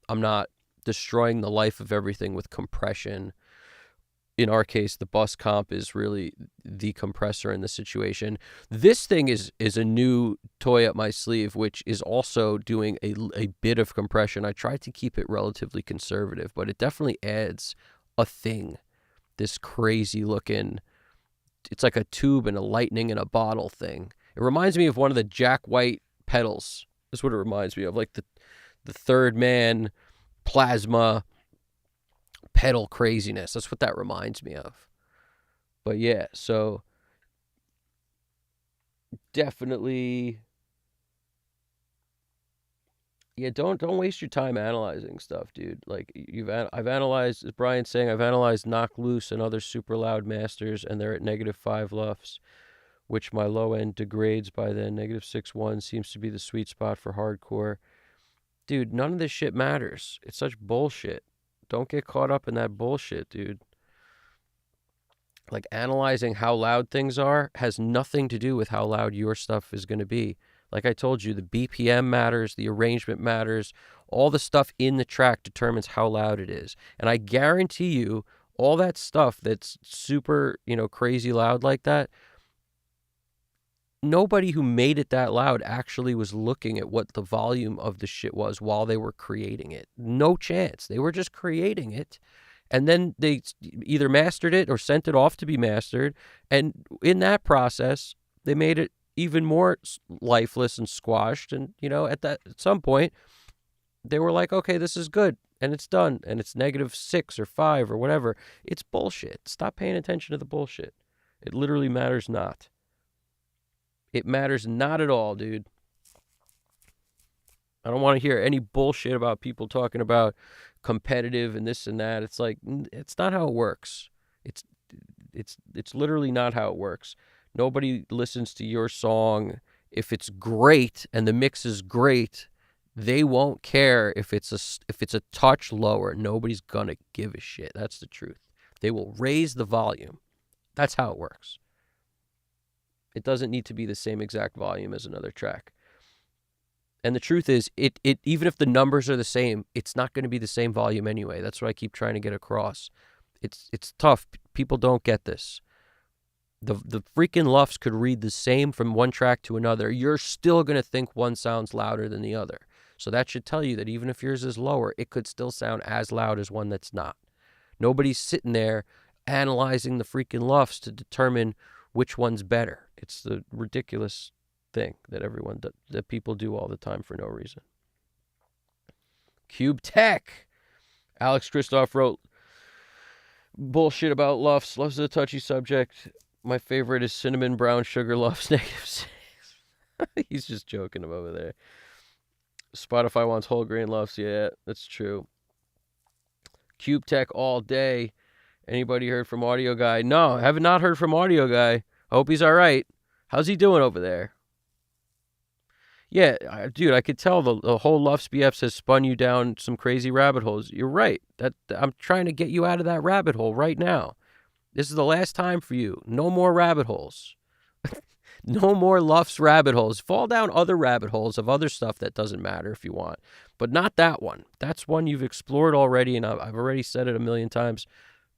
I'm not destroying the life of everything with compression. In our case, the bus comp is really the compressor in the situation. This thing is a new toy up my sleeve, which is also doing a bit of compression. I tried to keep it relatively conservative, but it definitely adds a thing this crazy looking, it's like a tube and a lightning in a bottle thing. It reminds me of one of the Jack White pedals. That's what it reminds me of, like the Third Man plasma pedal craziness. That's what that reminds me of. But yeah, so definitely, yeah, don't waste your time analyzing stuff, dude. Like I've analyzed, as Brian's saying, I've analyzed Knock Loose and other super loud masters, and they're at -5 LUFS, which my low end degrades by then. -6.1 seems to be the sweet spot for hardcore. Dude, none of this shit matters. It's such bullshit. Don't get caught up in that bullshit, dude. Like, analyzing how loud things are has nothing to do with how loud your stuff is going to be. Like I told you, the BPM matters, the arrangement matters, all the stuff in the track determines how loud it is. And I guarantee you, all that stuff that's super, crazy loud like that, nobody who made it that loud actually was looking at what the volume of the shit was while they were creating it. No chance. They were just creating it. And then they either mastered it or sent it off to be mastered. And in that process, they made it even more lifeless and squashed. And, at some point, they were like, okay, this is good. And it's done. And it's -6 or 5 or whatever. It's bullshit. Stop paying attention to the bullshit. It literally matters not. It matters not at all, dude. I don't want to hear any bullshit about people talking about competitive and this and that. It's like, it's not how it works. It's literally not how it works. Nobody listens to your song if it's great and the mix is great. They won't care if it's a touch lower. Nobody's gonna give a shit. That's the truth. They will raise the volume. That's how it works. It doesn't need to be the same exact volume as another track. And the truth is, it even if the numbers are the same, it's not going to be the same volume anyway. That's what I keep trying to get across. It's tough. People don't get this. The freaking LUFS could read the same from one track to another. You're still going to think one sounds louder than the other. So that should tell you that even if yours is lower, it could still sound as loud as one that's not. Nobody's sitting there analyzing the freaking LUFS to determine which one's better. It's the ridiculous thing that people do all the time for no reason. Cube Tech. Alex Christoph wrote, bullshit about LUFS. LUFS is a touchy subject. My favorite is cinnamon brown sugar LUFS -6. He's just joking over there. Spotify wants whole grain LUFS. Yeah, that's true. Cube Tech all day. Anybody heard from Audio Guy? No, I have not heard from Audio Guy. I hope he's all right. How's he doing over there? Yeah, dude, I could tell the whole LUFS BFs has spun you down some crazy rabbit holes. You're right. I'm trying to get you out of that rabbit hole right now. This is the last time for you. No more rabbit holes. No more LUFS rabbit holes. Fall down other rabbit holes of other stuff that doesn't matter if you want. But not that one. That's one you've explored already, and I've already said it a million times.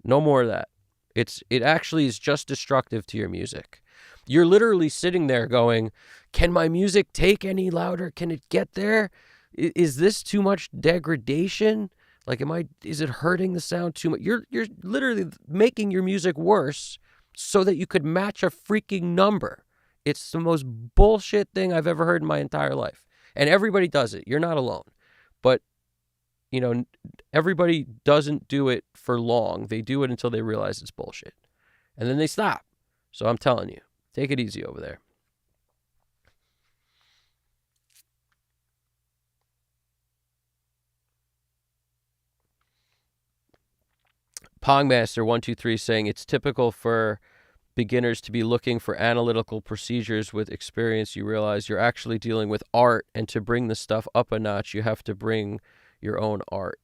No more of that. It actually is just destructive to your music. You're literally sitting there going, can my music take any louder? Can it get there? Is this too much degradation? Like, is it hurting the sound too much? You're literally making your music worse so that you could match a freaking number. It's the most bullshit thing I've ever heard in my entire life. And everybody does it. You're not alone. But, everybody doesn't do it for long. They do it until they realize it's bullshit. And then they stop. So I'm telling you, take it easy over there. Pongmaster123 saying it's typical for beginners to be looking for analytical procedures. With experience, you realize you're actually dealing with art, and to bring the stuff up a notch, you have to bring your own art.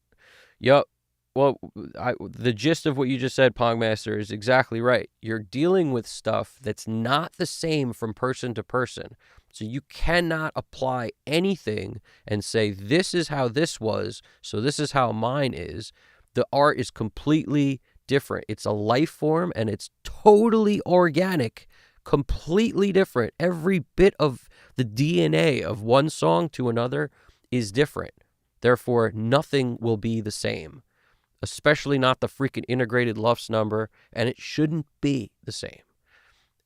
Yup. Well, the gist of what you just said, Pongmaster, is exactly right. You're dealing with stuff that's not the same from person to person. So you cannot apply anything and say, this is how this was, so this is how mine is. The art is completely different. It's a life form, and it's totally organic, completely different. Every bit of the DNA of one song to another is different. Therefore, nothing will be the same. especially not the freaking integrated LUFS number, and it shouldn't be the same.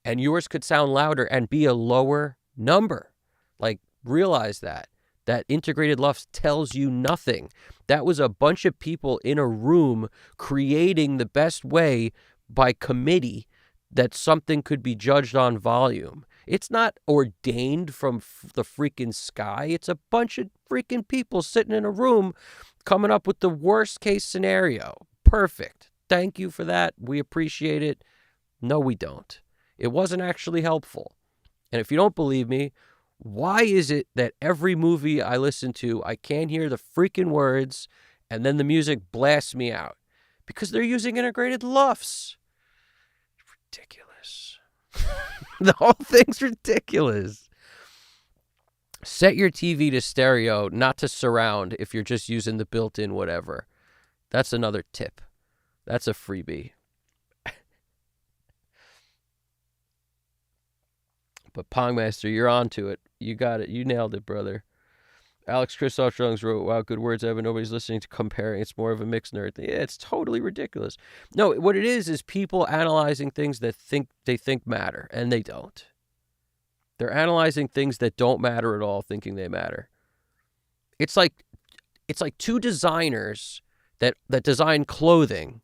And yours could sound louder and be a lower number. Like, realize that. That integrated LUFS tells you nothing. That was a bunch of people in a room creating the best way by committee that something could be judged on volume. It's not ordained from the freaking sky. It's a bunch of freaking people sitting in a room coming up with the worst case scenario. Perfect. Thank you for that. We appreciate it. No, we don't. It wasn't actually helpful. And if you don't believe me, why is it that every movie I listen to, I can't hear the freaking words and then the music blasts me out? Because they're using integrated LUFS. Ridiculous. The whole thing's ridiculous. Set your TV to stereo, not to surround if you're just using the built-in whatever. That's another tip. That's a freebie. But Pongmaster, you're on to it. You got it. You nailed it, brother. Alex Christoph Strungs wrote, wow, good words, Evan. Nobody's listening to comparing. It's more of a mixed nerd thing. Yeah, it's totally ridiculous. No, what it is people analyzing things that they think matter, and they don't. They're analyzing things that don't matter at all, thinking they matter. It's like two designers that design clothing,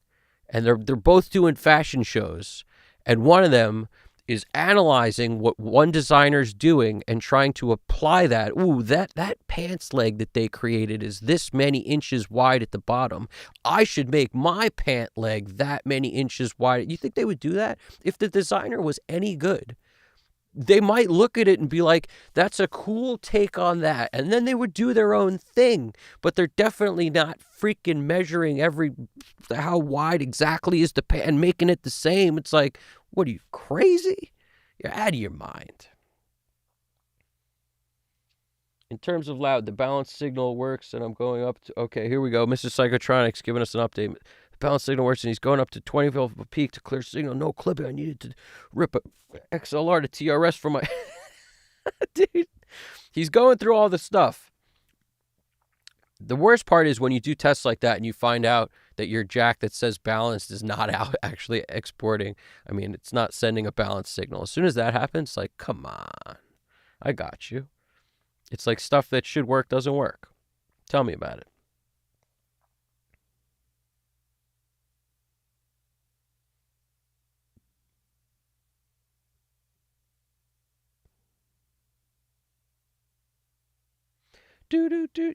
and they're both doing fashion shows, and one of them is analyzing what one designer's doing and trying to apply that. Ooh, that pants leg that they created is this many inches wide at the bottom. I should make my pant leg that many inches wide. You think they would do that? If the designer was any good, they might look at it and be like, that's a cool take on that. And then they would do their own thing. But they're definitely not freaking measuring how wide exactly is the pant and making it the same. It's like, what are you, crazy? You're out of your mind. In terms of loud, the balance signal works, and I'm going up to... Okay, here we go. Mr. Psychotronics giving us an update. The balance signal works, and he's going up to 20 volt of a peak to clear signal. No clipping. I needed to rip a XLR to TRS from my... Dude, he's going through all the stuff. The worst part is when you do tests like that and you find out that your jack that says balanced is not out actually exporting. I mean, it's not sending a balanced signal. As soon as that happens, like, come on. I got you. It's like stuff that should work doesn't work. Tell me about it.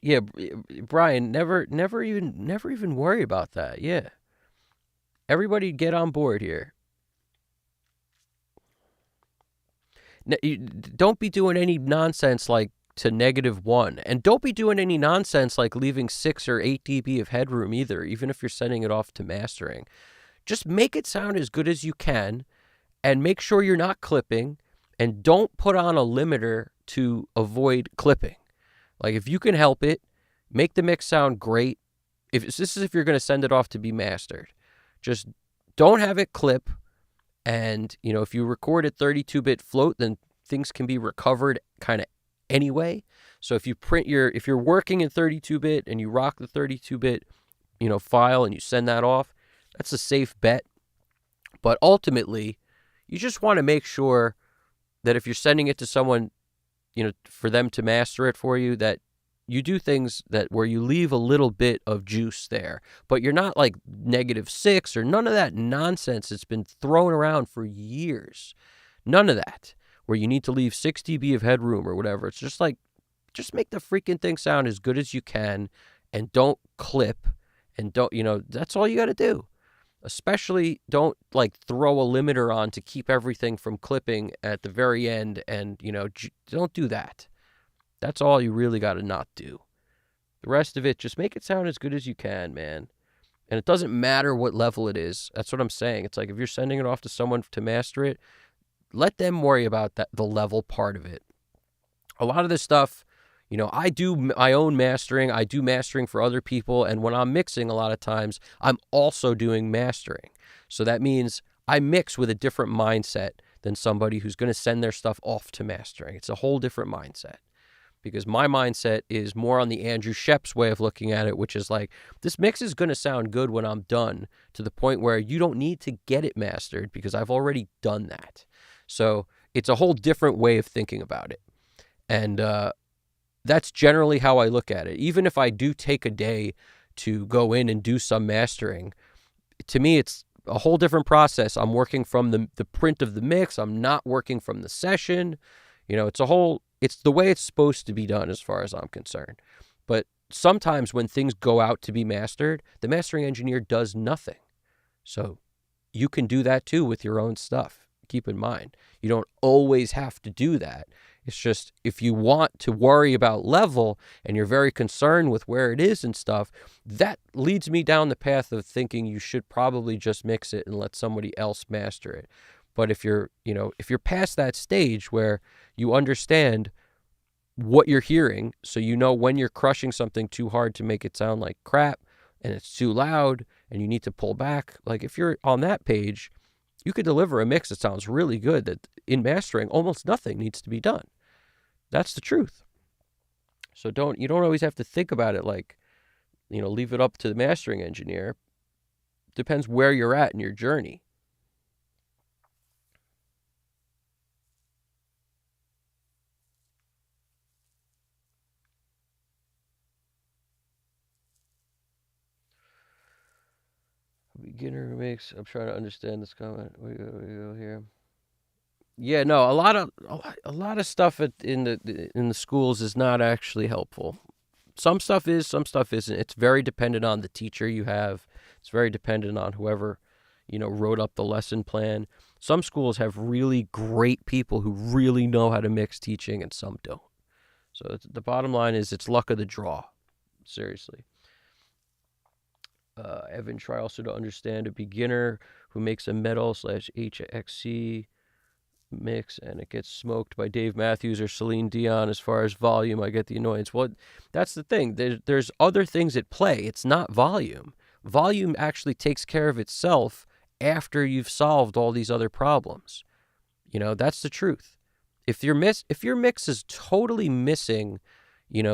Yeah, Brian, never even worry about that. Yeah. Everybody get on board here. Don't be doing any nonsense like to -1. And don't be doing any nonsense like leaving 6 or 8 dB of headroom either, even if you're sending it off to mastering. Just make it sound as good as you can and make sure you're not clipping, and don't put on a limiter to avoid clipping. Like, if you can help it, make the mix sound great. This is if you're going to send it off to be mastered. Just don't have it clip. And, if you record at 32-bit float, then things can be recovered kind of anyway. So if you're working in 32-bit and you rock the 32-bit, file and you send that off, that's a safe bet. But ultimately, you just want to make sure that if you're sending it to someone, for them to master it for you, that you do things where you leave a little bit of juice there, but you're not like -6 or none of that nonsense that's been thrown around for years. None of that, where you need to leave 6 dB of headroom or whatever. It's just like, just make the freaking thing sound as good as you can, and don't clip, and don't, that's all you got to do. Especially don't like throw a limiter on to keep everything from clipping at the very end, and don't do that. That's all you really got to not do. The rest of it, just make it sound as good as you can, man. And it doesn't matter what level it is. That's what I'm saying. It's like, if you're sending it off to someone to master it, let them worry about the level part of it. A lot of this stuff, I do my own mastering. I do mastering for other people. And when I'm mixing, a lot of times, I'm also doing mastering. So that means I mix with a different mindset than somebody who's going to send their stuff off to mastering. It's a whole different mindset. because my mindset is more on the Andrew Shep's way of looking at it, which is like, this mix is going to sound good when I'm done, to the point where you don't need to get it mastered because I've already done that. So it's a whole different way of thinking about it. And that's generally how I look at it. Even if I do take a day to go in and do some mastering, to me, it's a whole different process. I'm working from the print of the mix. I'm not working from the session. It's the way it's supposed to be done as far as I'm concerned. But sometimes when things go out to be mastered, the mastering engineer does nothing. So you can do that too with your own stuff. Keep in mind, you don't always have to do that. It's just, if you want to worry about level and you're very concerned with where it is and stuff, that leads me down the path of thinking you should probably just mix it and let somebody else master it. But if you're past that stage where you understand what you're hearing, so you know when you're crushing something too hard to make it sound like crap and it's too loud and you need to pull back, like if you're on that page, you could deliver a mix that sounds really good, that in mastering almost nothing needs to be done. That's the truth. So you don't always have to think about it like, leave it up to the mastering engineer. Depends where you're at in your journey. Beginner mix. I'm trying to understand this comment. We go here. Yeah, no, a lot of stuff in the schools is not actually helpful. Some stuff is, some stuff isn't. It's very dependent on the teacher you have. It's very dependent on whoever, wrote up the lesson plan. Some schools have really great people who really know how to mix teaching, and some don't. So the bottom line is, it's luck of the draw. Seriously. Evan, try also to understand a beginner who makes a metal/HXC mix and it gets smoked by Dave Matthews or Celine Dion. As far as volume, I get the annoyance. Well, that's the thing. There's other things at play. It's not volume. Volume actually takes care of itself after you've solved all these other problems. That's the truth. If your mix is totally missing,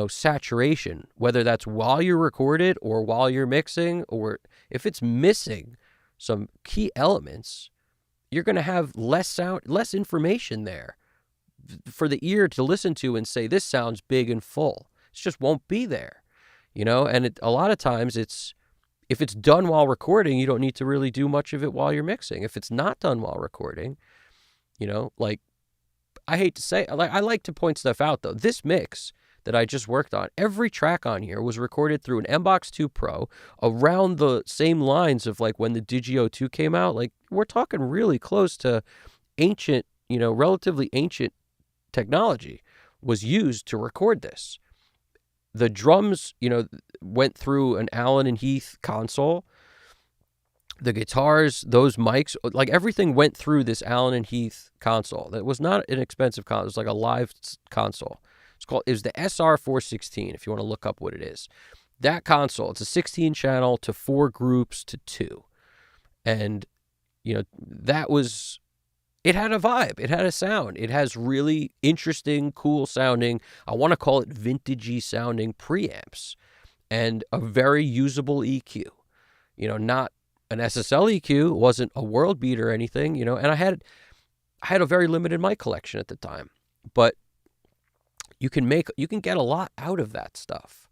saturation, whether that's while you record it or while you're mixing, or if it's missing some key elements, you're going to have less sound, less information there for the ear to listen to and say, this sounds big and full. It just won't be there, and a lot of times if it's done while recording, you don't need to really do much of it while you're mixing. If it's not done while recording, like, I hate to say, I like to point stuff out though. This mix that I just worked on, every track on here was recorded through an MBox 2 Pro around the same lines of like when the Digio 2 came out. Like, we're talking really close to ancient, relatively ancient technology was used to record this. The drums, went through an Allen and Heath console. The guitars, those mics, like everything went through this Allen and Heath console. That was not an expensive console. It was like a live console. It was the SR416, if you want to look up what it is. That console, it's a 16 channel to 4 groups to 2. And, it had a vibe. It had a sound. It has really interesting, cool sounding, I want to call it vintagey sounding preamps, and a very usable EQ. Not an SSL EQ, wasn't a world beat or anything, and I had a very limited mic collection at the time. But you can get a lot out of that stuff.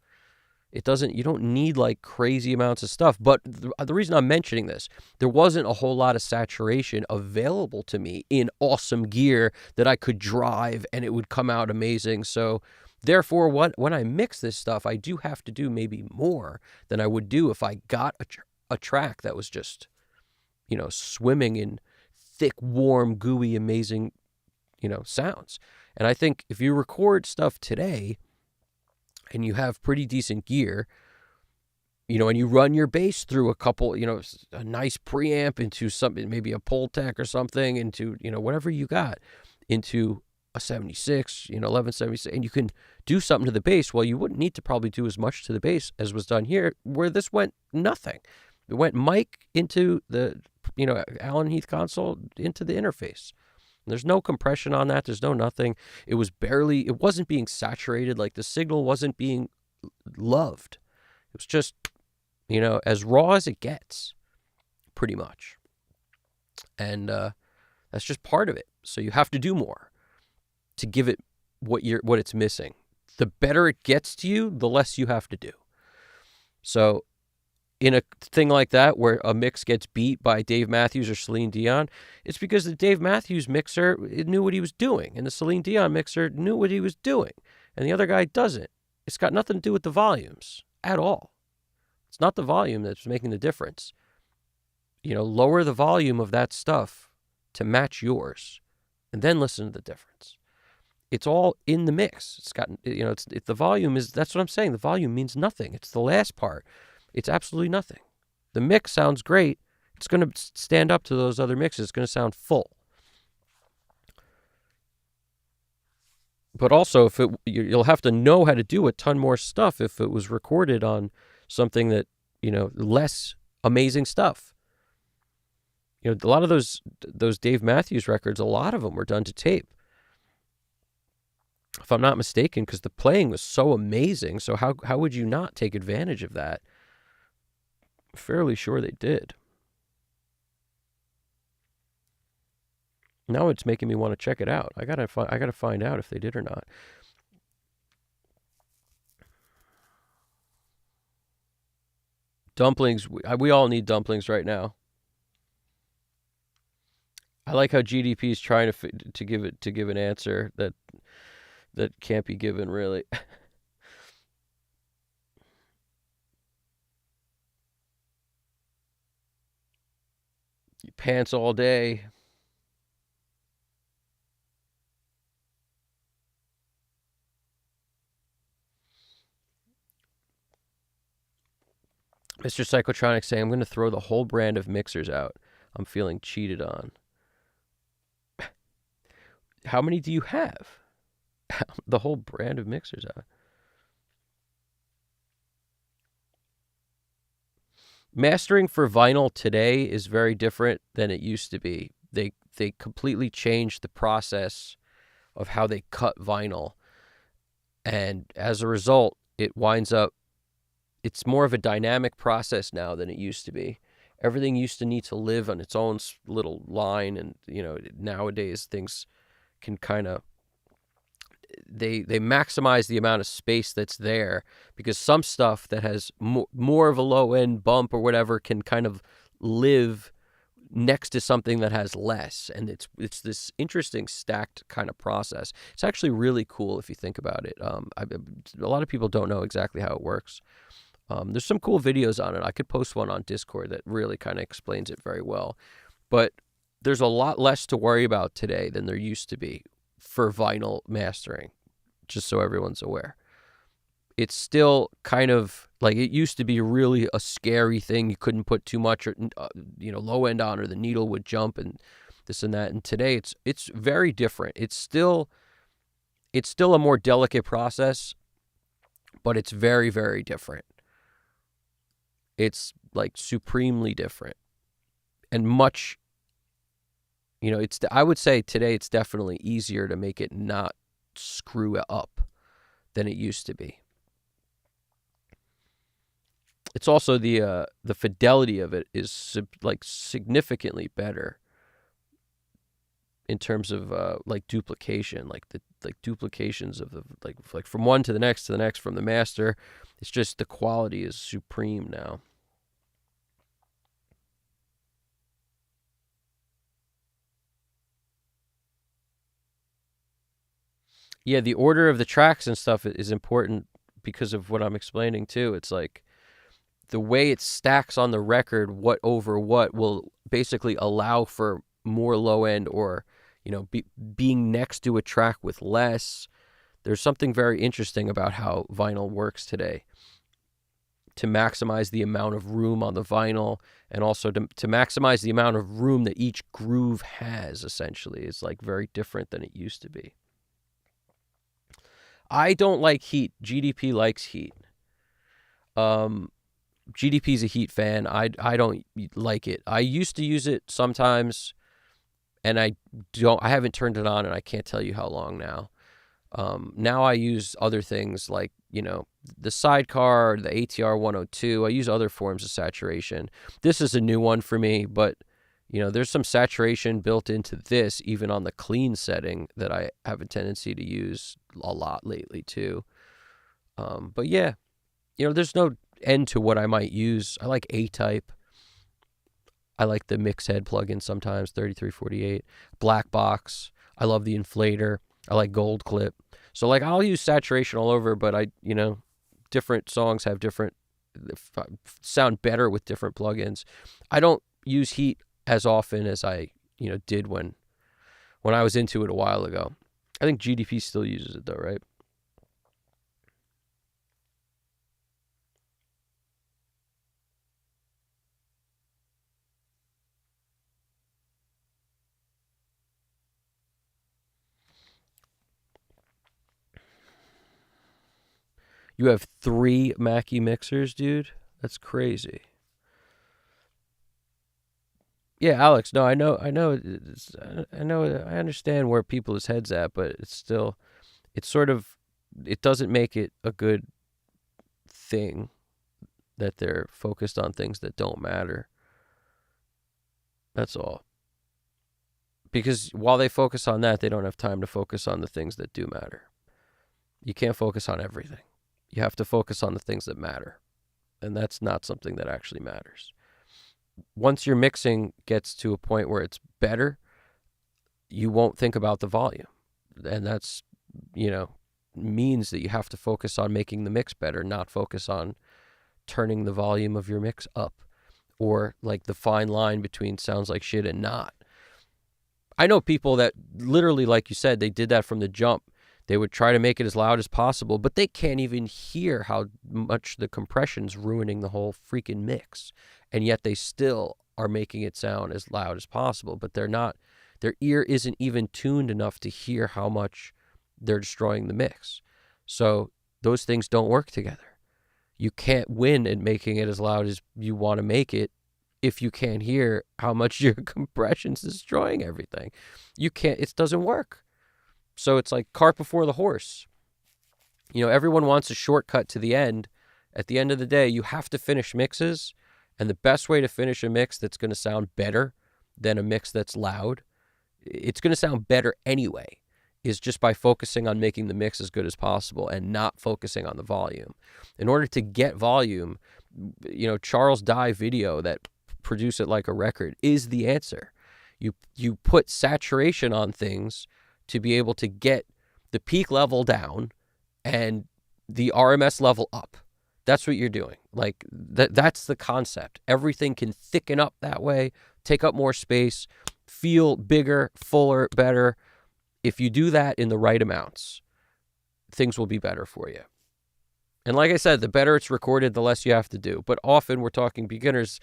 You don't need like crazy amounts of stuff. But the reason I'm mentioning this, there wasn't a whole lot of saturation available to me in awesome gear that I could drive and it would come out amazing. So therefore, when I mix this stuff, I do have to do maybe more than I would do if I got a track that was just, swimming in thick, warm, gooey, amazing, sounds. And I think if you record stuff today and you have pretty decent gear, and you run your bass through a couple, a nice preamp into something, maybe a Pultec or something, into, whatever you got, into a 76, 1176, and you can do something to the bass. Well, you wouldn't need to probably do as much to the bass as was done here, where this went nothing. It went mic into the, Allen Heath console into the interface. There's no compression on that. There's no nothing. It wasn't being saturated. Like the signal wasn't being loved. It was just, as raw as it gets, pretty much. And that's just part of it. So you have to do more to give it what it's missing. The better it gets to you, the less you have to do. So in a thing like that where a mix gets beat by Dave Matthews or Celine Dion, it's because the Dave Matthews mixer knew what he was doing, and the Celine Dion mixer knew what he was doing, and the other guy doesn't. It's got nothing to do with the volumes at all. It's not the volume that's making the difference. Lower the volume of that stuff to match yours, and then listen to the difference. It's all in the mix. It's got, the volume is, that's what I'm saying. The volume means nothing. It's the last part. It's absolutely nothing. The mix sounds great. It's going to stand up to those other mixes. It's going to sound full. But also, you'll have to know how to do a ton more stuff if it was recorded on something that, less amazing stuff. A lot of those Dave Matthews records, a lot of them were done to tape, if I'm not mistaken, because the playing was so amazing. So how would you not take advantage of that? I'm fairly sure they did. Now it's making me want to check it out. I gotta find out if they did or not. Dumplings. We all need dumplings right now. I like how GDP is trying to give an answer that can't be given, really. Pants all day. Mr. Psychotronic saying, I'm going to throw the whole brand of mixers out. I'm feeling cheated on. How many do you have? The whole brand of mixers out. Mastering for vinyl today is very different than it used to be. They completely changed the process of how they cut vinyl. And as a result, it's more of a dynamic process now than it used to be. Everything used to need to live on its own little line, and nowadays things can kind of they maximize the amount of space that's there, because some stuff that has more of a low end bump or whatever can kind of live next to something that has less, and it's this interesting stacked kind of process. It's actually really cool if you think about it. A lot of people don't know exactly how it works. There's some cool videos on it. I could post one on Discord that really kind of explains it very well. But there's a lot less to worry about today than there used to be for vinyl mastering, just so everyone's aware. It's still kind of like it used to be really a scary thing. You couldn't put too much, low end on, or the needle would jump and this and that. And today it's very different. It's still a more delicate process, but it's very, very different. It's like supremely different and much, I would say today it's definitely easier to make it not screw up than it used to be. It's also the fidelity of it is significantly better in terms of duplication, like duplications of the like from one to the next from the master. It's just the quality is supreme now. Yeah, the order of the tracks and stuff is important because of what I'm explaining too. It's like the way it stacks on the record, what over what, will basically allow for more low end, or being next to a track with less. There's something very interesting about how vinyl works today, to maximize the amount of room on the vinyl, and also to maximize the amount of room that each groove has. Essentially, it's like very different than it used to be. I don't like heat. GDP likes heat. GDP's a heat fan. I don't like it. I used to use it sometimes, and I haven't turned it on, and I can't tell you how long now. Now I use other things like, the sidecar, the ATR 102. I use other forms of saturation. This is a new one for me, but there's some saturation built into this, even on the clean setting, that I have a tendency to use a lot lately too. But yeah, there's no end to what I might use. I like A-Type. I like the mix head plugin sometimes, 3348. Black Box. I love the inflator. I like Gold Clip. So like I'll use saturation all over, but different songs have different, sound better with different plugins. I don't use heat as often as I, did when I was into it a while ago. I think GDP still uses it though, right? You have 3 Mackie mixers, dude? That's crazy. Yeah, Alex, no, I know, I understand where people's heads at, but it's sort of, it doesn't make it a good thing that they're focused on things that don't matter. That's all. Because while they focus on that, they don't have time to focus on the things that do matter. You can't focus on everything. You have to focus on the things that matter. And that's not something that actually matters. Once your mixing gets to a point where it's better, you won't think about the volume. And that's, means that you have to focus on making the mix better, not focus on turning the volume of your mix up, or like the fine line between sounds like shit and not. I know people that literally, like you said, they did that from the jump. They would try to make it as loud as possible, but they can't even hear how much the compression's ruining the whole freaking mix. And yet they still are making it sound as loud as possible, but they're not, their ear isn't even tuned enough to hear how much they're destroying the mix. So those things don't work together. You can't win at making it as loud as you want to make it if you can't hear how much your compression's destroying everything. You can't, it doesn't work. So it's like cart before the horse. Everyone wants a shortcut to the end. At the end of the day, you have to finish mixes. And the best way to finish a mix that's going to sound better than a mix that's loud, it's going to sound better anyway, is just by focusing on making the mix as good as possible and not focusing on the volume. In order to get volume, Charles Dye video that Produce It Like a Record is the answer. You put saturation on things to be able to get the peak level down and the RMS level up. That's what you're doing. Like that's the concept. Everything can thicken up that way, take up more space, feel bigger, fuller, better. If you do that in the right amounts, things will be better for you. And like I said, the better it's recorded, the less you have to do. But often we're talking beginners,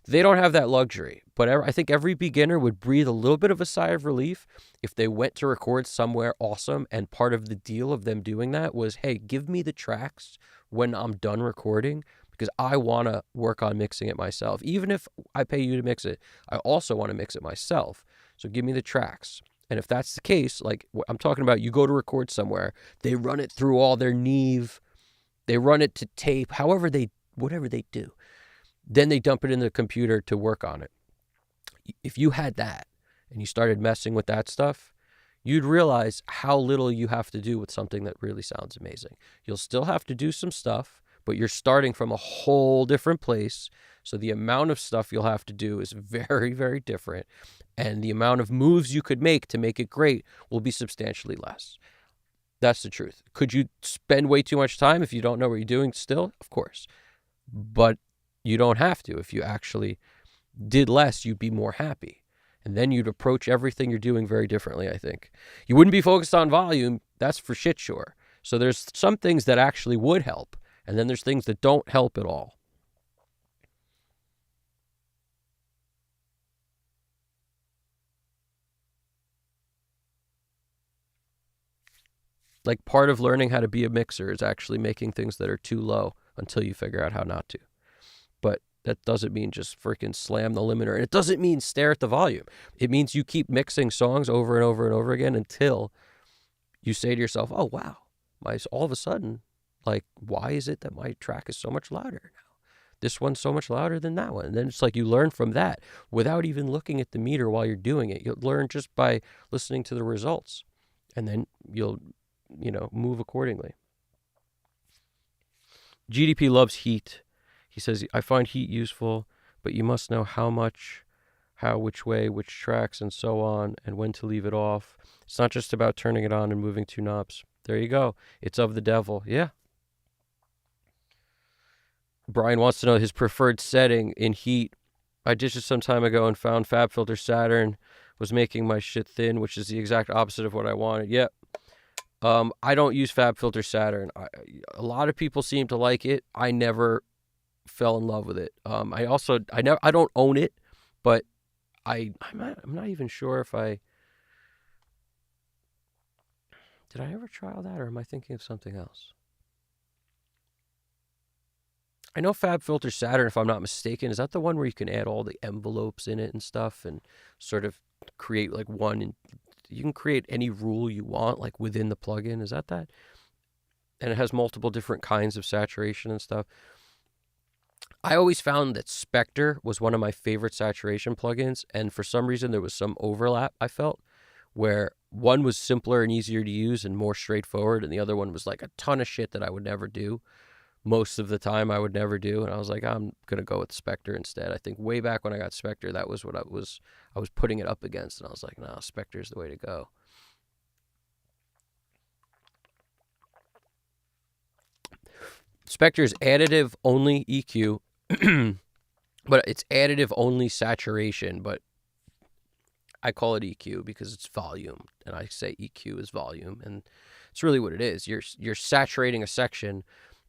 they don't have that luxury. But I think every beginner would breathe a little bit of a sigh of relief if they went to record somewhere awesome. And part of the deal of them doing that was, hey, give me the tracks when I'm done recording, because I want to work on mixing it myself. Even if I pay you to mix it, I also want to mix it myself. So give me the tracks. And if that's the case, like I'm talking about, you go to record somewhere, they run it through all their Neve, they run it to tape, whatever they do. Then they dump it in the computer to work on it. If you had that and you started messing with that stuff, you'd realize how little you have to do with something that really sounds amazing. You'll still have to do some stuff, but you're starting from a whole different place. So the amount of stuff you'll have to do is very, very different. And the amount of moves you could make to make it great will be substantially less. That's the truth. Could you spend way too much time if you don't know what you're doing still? Of course. But you don't have to. If you actually did less, you'd be more happy. And then you'd approach everything you're doing very differently, I think. You wouldn't be focused on volume. That's for shit sure. So there's some things that actually would help. And then there's things that don't help at all. Like part of learning how to be a mixer is actually making things that are too low until you figure out how not to. But That doesn't mean just freaking slam the limiter. And it doesn't mean stare at the volume. It means you keep mixing songs over and over and over again until you say to yourself, oh, wow, all of a sudden, like, why is it that my track is so much louder now? This one's so much louder than that one. And then it's like you learn from that without even looking at the meter while you're doing it. You'll learn just by listening to the results. And then you'll, move accordingly. GDP loves heat. He says, I find heat useful, but you must know how much, how, which way, which tracks, and so on, and when to leave it off. It's not just about turning it on and moving two knobs. There you go. It's of the devil. Yeah. Brian wants to know his preferred setting in heat. I did this some time ago and found FabFilter Saturn was making my shit thin, which is the exact opposite of what I wanted. Yep. I don't use FabFilter Saturn. A lot of people seem to like it. I never fell in love with it. I don't own it, but I'm not even sure if did I ever trial that, or am I thinking of something else? I know FabFilter Saturn, if I'm not mistaken, is that the one where you can add all the envelopes in it and stuff and sort of create like one, and you can create any rule you want like within the plugin. Is that? And it has multiple different kinds of saturation and stuff. I always found that Spectre was one of my favorite saturation plugins, and for some reason there was some overlap, I felt, where one was simpler and easier to use and more straightforward, and the other one was like a ton of shit that I would never do. Most of the time I would never do, and I was like, I'm going to go with Spectre instead. I think way back when I got Spectre, that was what I was putting it up against, and I was like, no, Spectre's the way to go. Spectre's additive only EQ, but it's additive only saturation, but I call it EQ because it's volume, and I say EQ is volume, and it's really what it is. You're saturating a section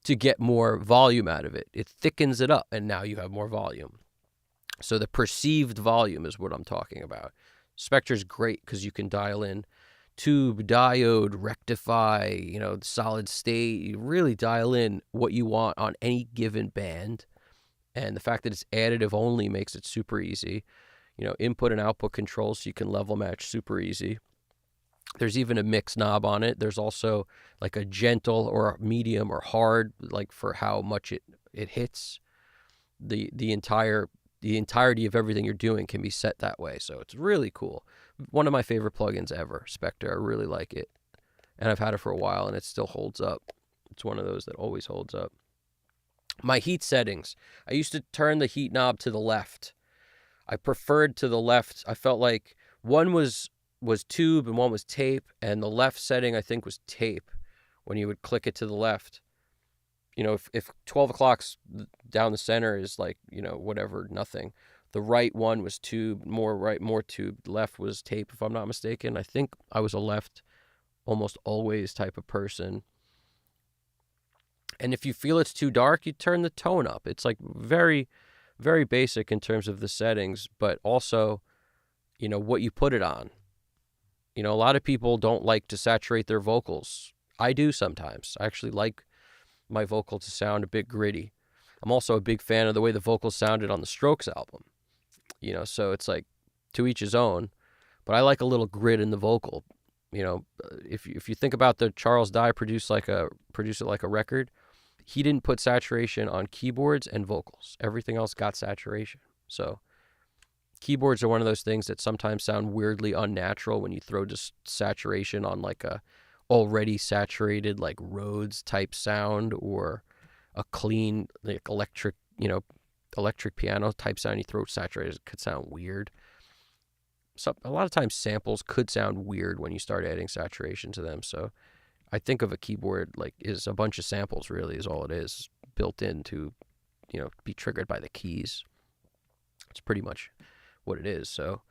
to get more volume out of it. It thickens it up, and now you have more volume. So the perceived volume is what I'm talking about. Spectre's great because you can dial in tube, diode, rectify, solid state. You really dial in what you want on any given band. And the fact that it's additive only makes it super easy. Input and output controls, so you can level match super easy. There's even a mix knob on it. There's also like a gentle or a medium or hard, like for how much it hits. The entirety of everything you're doing can be set that way. So it's really cool. One of my favorite plugins ever, Spectre. I really like it. And I've had it for a while and it still holds up. It's one of those that always holds up. My heat settings. I used to turn the heat knob to the left. I preferred to the left. I felt like one was tube and one was tape, and the left setting I think was tape when you would click it to the left. If 12 o'clock's down the center is like, whatever, nothing. The right one was tube, more tube. Left was tape, if I'm not mistaken. I think I was a left almost always type of person. And if you feel it's too dark, you turn the tone up. It's like very, very basic in terms of the settings, but also, what you put it on. A lot of people don't like to saturate their vocals. I do sometimes. I actually like my vocal to sound a bit gritty. I'm also a big fan of the way the vocals sounded on the Strokes album. So it's like to each his own, but I like a little grit in the vocal. If you think about the Charles Dye produce it like a record, he didn't put saturation on keyboards and vocals. Everything else got saturation. So keyboards are one of those things that sometimes sound weirdly unnatural when you throw just saturation on like a already saturated like Rhodes type sound, or a clean like electric piano type sound. You throw saturated, it could sound weird. So a lot of times samples could sound weird when you start adding saturation to them. So I think of a keyboard like is a bunch of samples, really is all it is, built in to, be triggered by the keys. It's pretty much what it is. So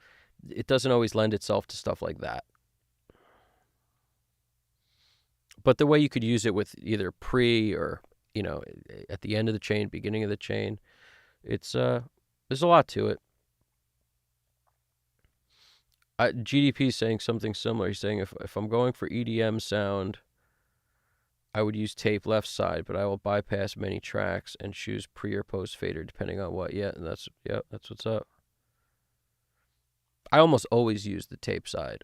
it doesn't always lend itself to stuff like that. But the way you could use it with either pre or, at the end of the chain, beginning of the chain, it's there's a lot to it. GDP is saying something similar. He's saying if I'm going for EDM sound, I would use tape left side, but I will bypass many tracks and choose pre or post fader depending on what. Yeah, and that's what's up. I almost always use the tape side.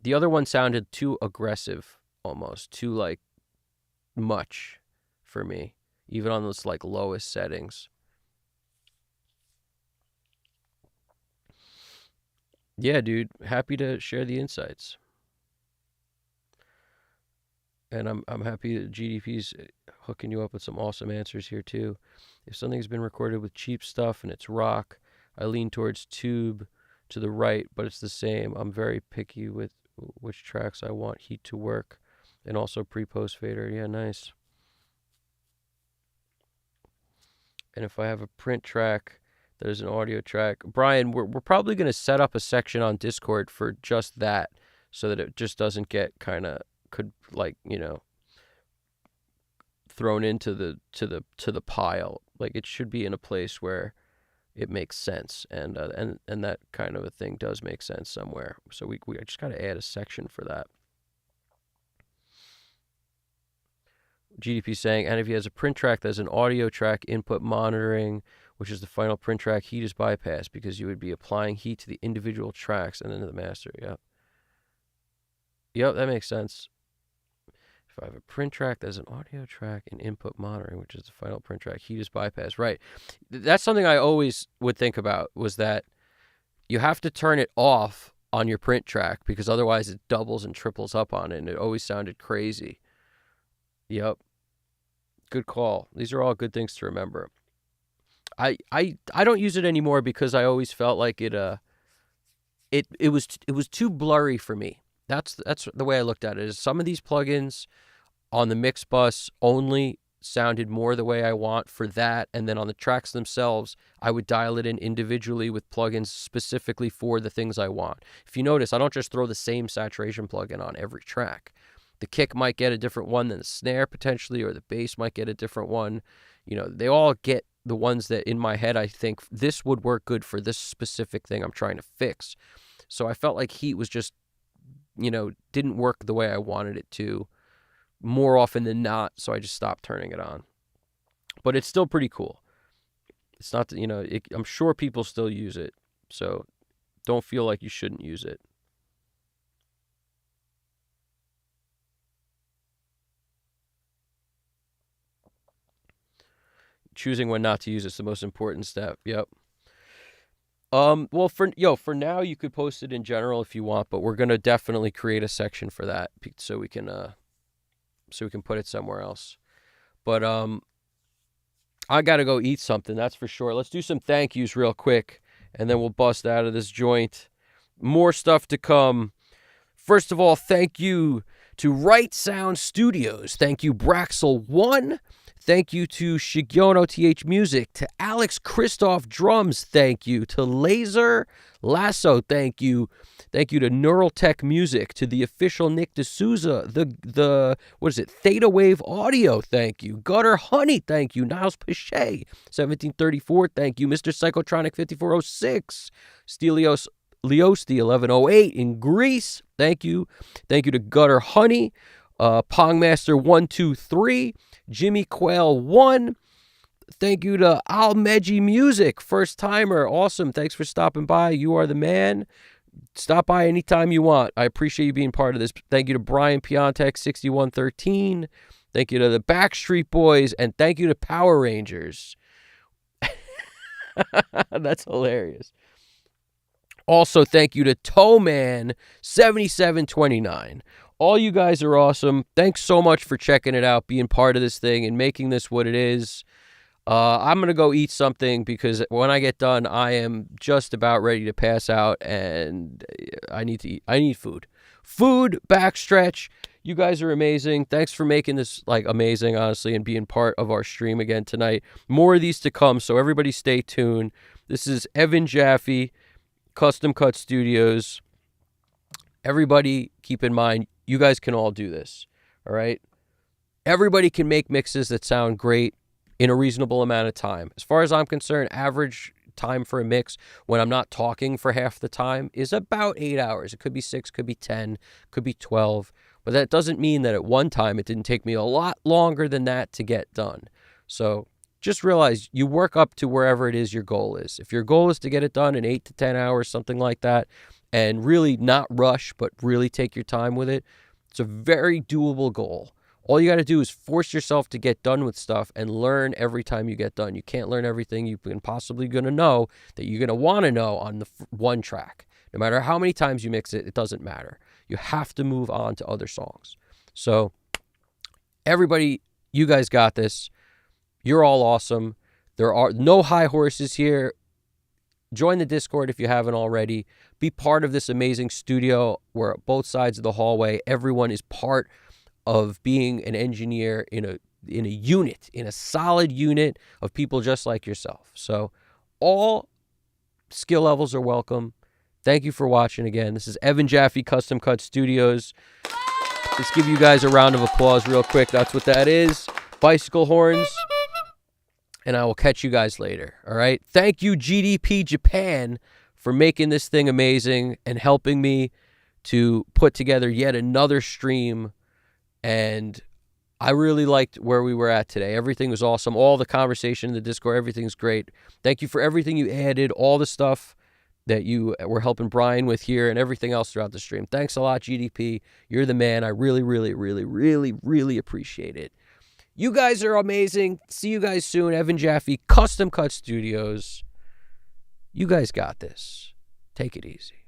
The other one sounded too aggressive, almost too like much for me, even on those like lowest settings. Yeah, dude, happy to share the insights. And I'm happy that GDP's hooking you up with some awesome answers here too. If something's been recorded with cheap stuff and it's rock, I lean towards tube to the right, but it's the same. I'm very picky with which tracks I want heat to work, and also pre-post fader. Yeah, nice. And if I have a print track that is an audio track, Brian, we're probably going to set up a section on Discord for just that, so that it just doesn't get could thrown into the pile. Like, it should be in a place where it makes sense, and that kind of a thing does make sense somewhere. So we just got to add a section for that. GDP saying, and if he has a print track that's an audio track, input monitoring, which is the final print track, heat is bypassed because you would be applying heat to the individual tracks and then to the master. Yep, that makes sense. If I have a print track that's an audio track and input monitoring, which is the final print track, heat is bypassed. Right. That's something I always would think about, was that you have to turn it off on your print track because otherwise it doubles and triples up on it, and it always sounded crazy. Yep. Good call. These are all good things to remember. I don't use it anymore because I always felt like it was too blurry for me. That's the way I looked at it. Is some of these plugins on the mix bus only sounded more the way I want for that, and then on the tracks themselves, I would dial it in individually with plugins specifically for the things I want. If you notice, I don't just throw the same saturation plugin on every track. The kick might get a different one than the snare potentially, or the bass might get a different one. They all get the ones that in my head I think this would work good for this specific thing I'm trying to fix. So I felt like heat was just, didn't work the way I wanted it to more often than not, so I just stopped turning it on. But it's still pretty cool. It's not that, I'm sure people still use it, so don't feel like you shouldn't use it. Choosing when not to use it's the most important step. Yep. Well, for now, you could post it in general if you want, but we're gonna definitely create a section for that so we can put it somewhere else. But I gotta go eat something, that's for sure. Let's do some thank yous real quick, and then we'll bust out of this joint. More stuff to come. First of all, thank you to Right Sound Studios. Thank you, Braxel1. Thank you to Shigyono TH Music, to Alex Christoph Drums, thank you, to Laser Lasso, thank you. Thank you to Neural Tech Music, to the official Nick D'Souza, the Theta Wave Audio, thank you. Gutter Honey, thank you. Niles Pichet, 1734, thank you. Mr. Psychotronic 5406, Stelios Leosti 1108 in Greece, thank you. Thank you to Gutter Honey, Pongmaster 123, Jimmy Quail 1. Thank you to Almeji Music, first timer. Awesome. Thanks for stopping by. You are the man. Stop by anytime you want. I appreciate you being part of this. Thank you to Brian Piontek 6113. Thank you to the Backstreet Boys, and thank you to Power Rangers. That's hilarious. Also, thank you to Towman 7729. All you guys are awesome. Thanks so much for checking it out, being part of this thing, and making this what it is. I'm going to go eat something because when I get done, I am just about ready to pass out, and I need to eat. I need food. Food, backstretch. You guys are amazing. Thanks for making this amazing, honestly, and being part of our stream again tonight. More of these to come, so everybody stay tuned. This is Evan Jaffe, Custom Cut Studios. Everybody keep in mind, you guys can all do this, all right? Everybody can make mixes that sound great in a reasonable amount of time. As far as I'm concerned, average time for a mix when I'm not talking for half the time is about 8 hours. It could be 6, could be 10, could be 12. But that doesn't mean that at one time it didn't take me a lot longer than that to get done. So just realize you work up to wherever it is your goal is. If your goal is to get it done in 8 to 10 hours, something like that, and really not rush, but really take your time with it, it's a very doable goal. All you got to do is force yourself to get done with stuff and learn every time you get done. You can't learn everything you can possibly going to know that you're going to want to know on the one track. No matter how many times you mix it, it doesn't matter. You have to move on to other songs. So everybody, you guys got this. You're all awesome. There are no high horses here. Join the Discord if you haven't already. Be part of this amazing studio where both sides of the hallway, everyone is part of being an engineer in a unit, in a solid unit of people just like yourself. So all skill levels are welcome. Thank you for watching again. This is Evan Jaffe, Custom Cut Studios. Let's give you guys a round of applause real quick. That's what that is. Bicycle horns. And I will catch you guys later. All right. Thank you, GDP Japan, for making this thing amazing and helping me to put together yet another stream. And I really liked where we were at today. Everything was awesome. All the conversation in the Discord, everything's great. Thank you for everything you added, all the stuff that you were helping Brian with here and everything else throughout the stream. Thanks a lot, GDP. You're the man. I really, really, really, really, really appreciate it. You guys are amazing. See you guys soon. Evan Jaffe, Custom Cut Studios. You guys got this. Take it easy.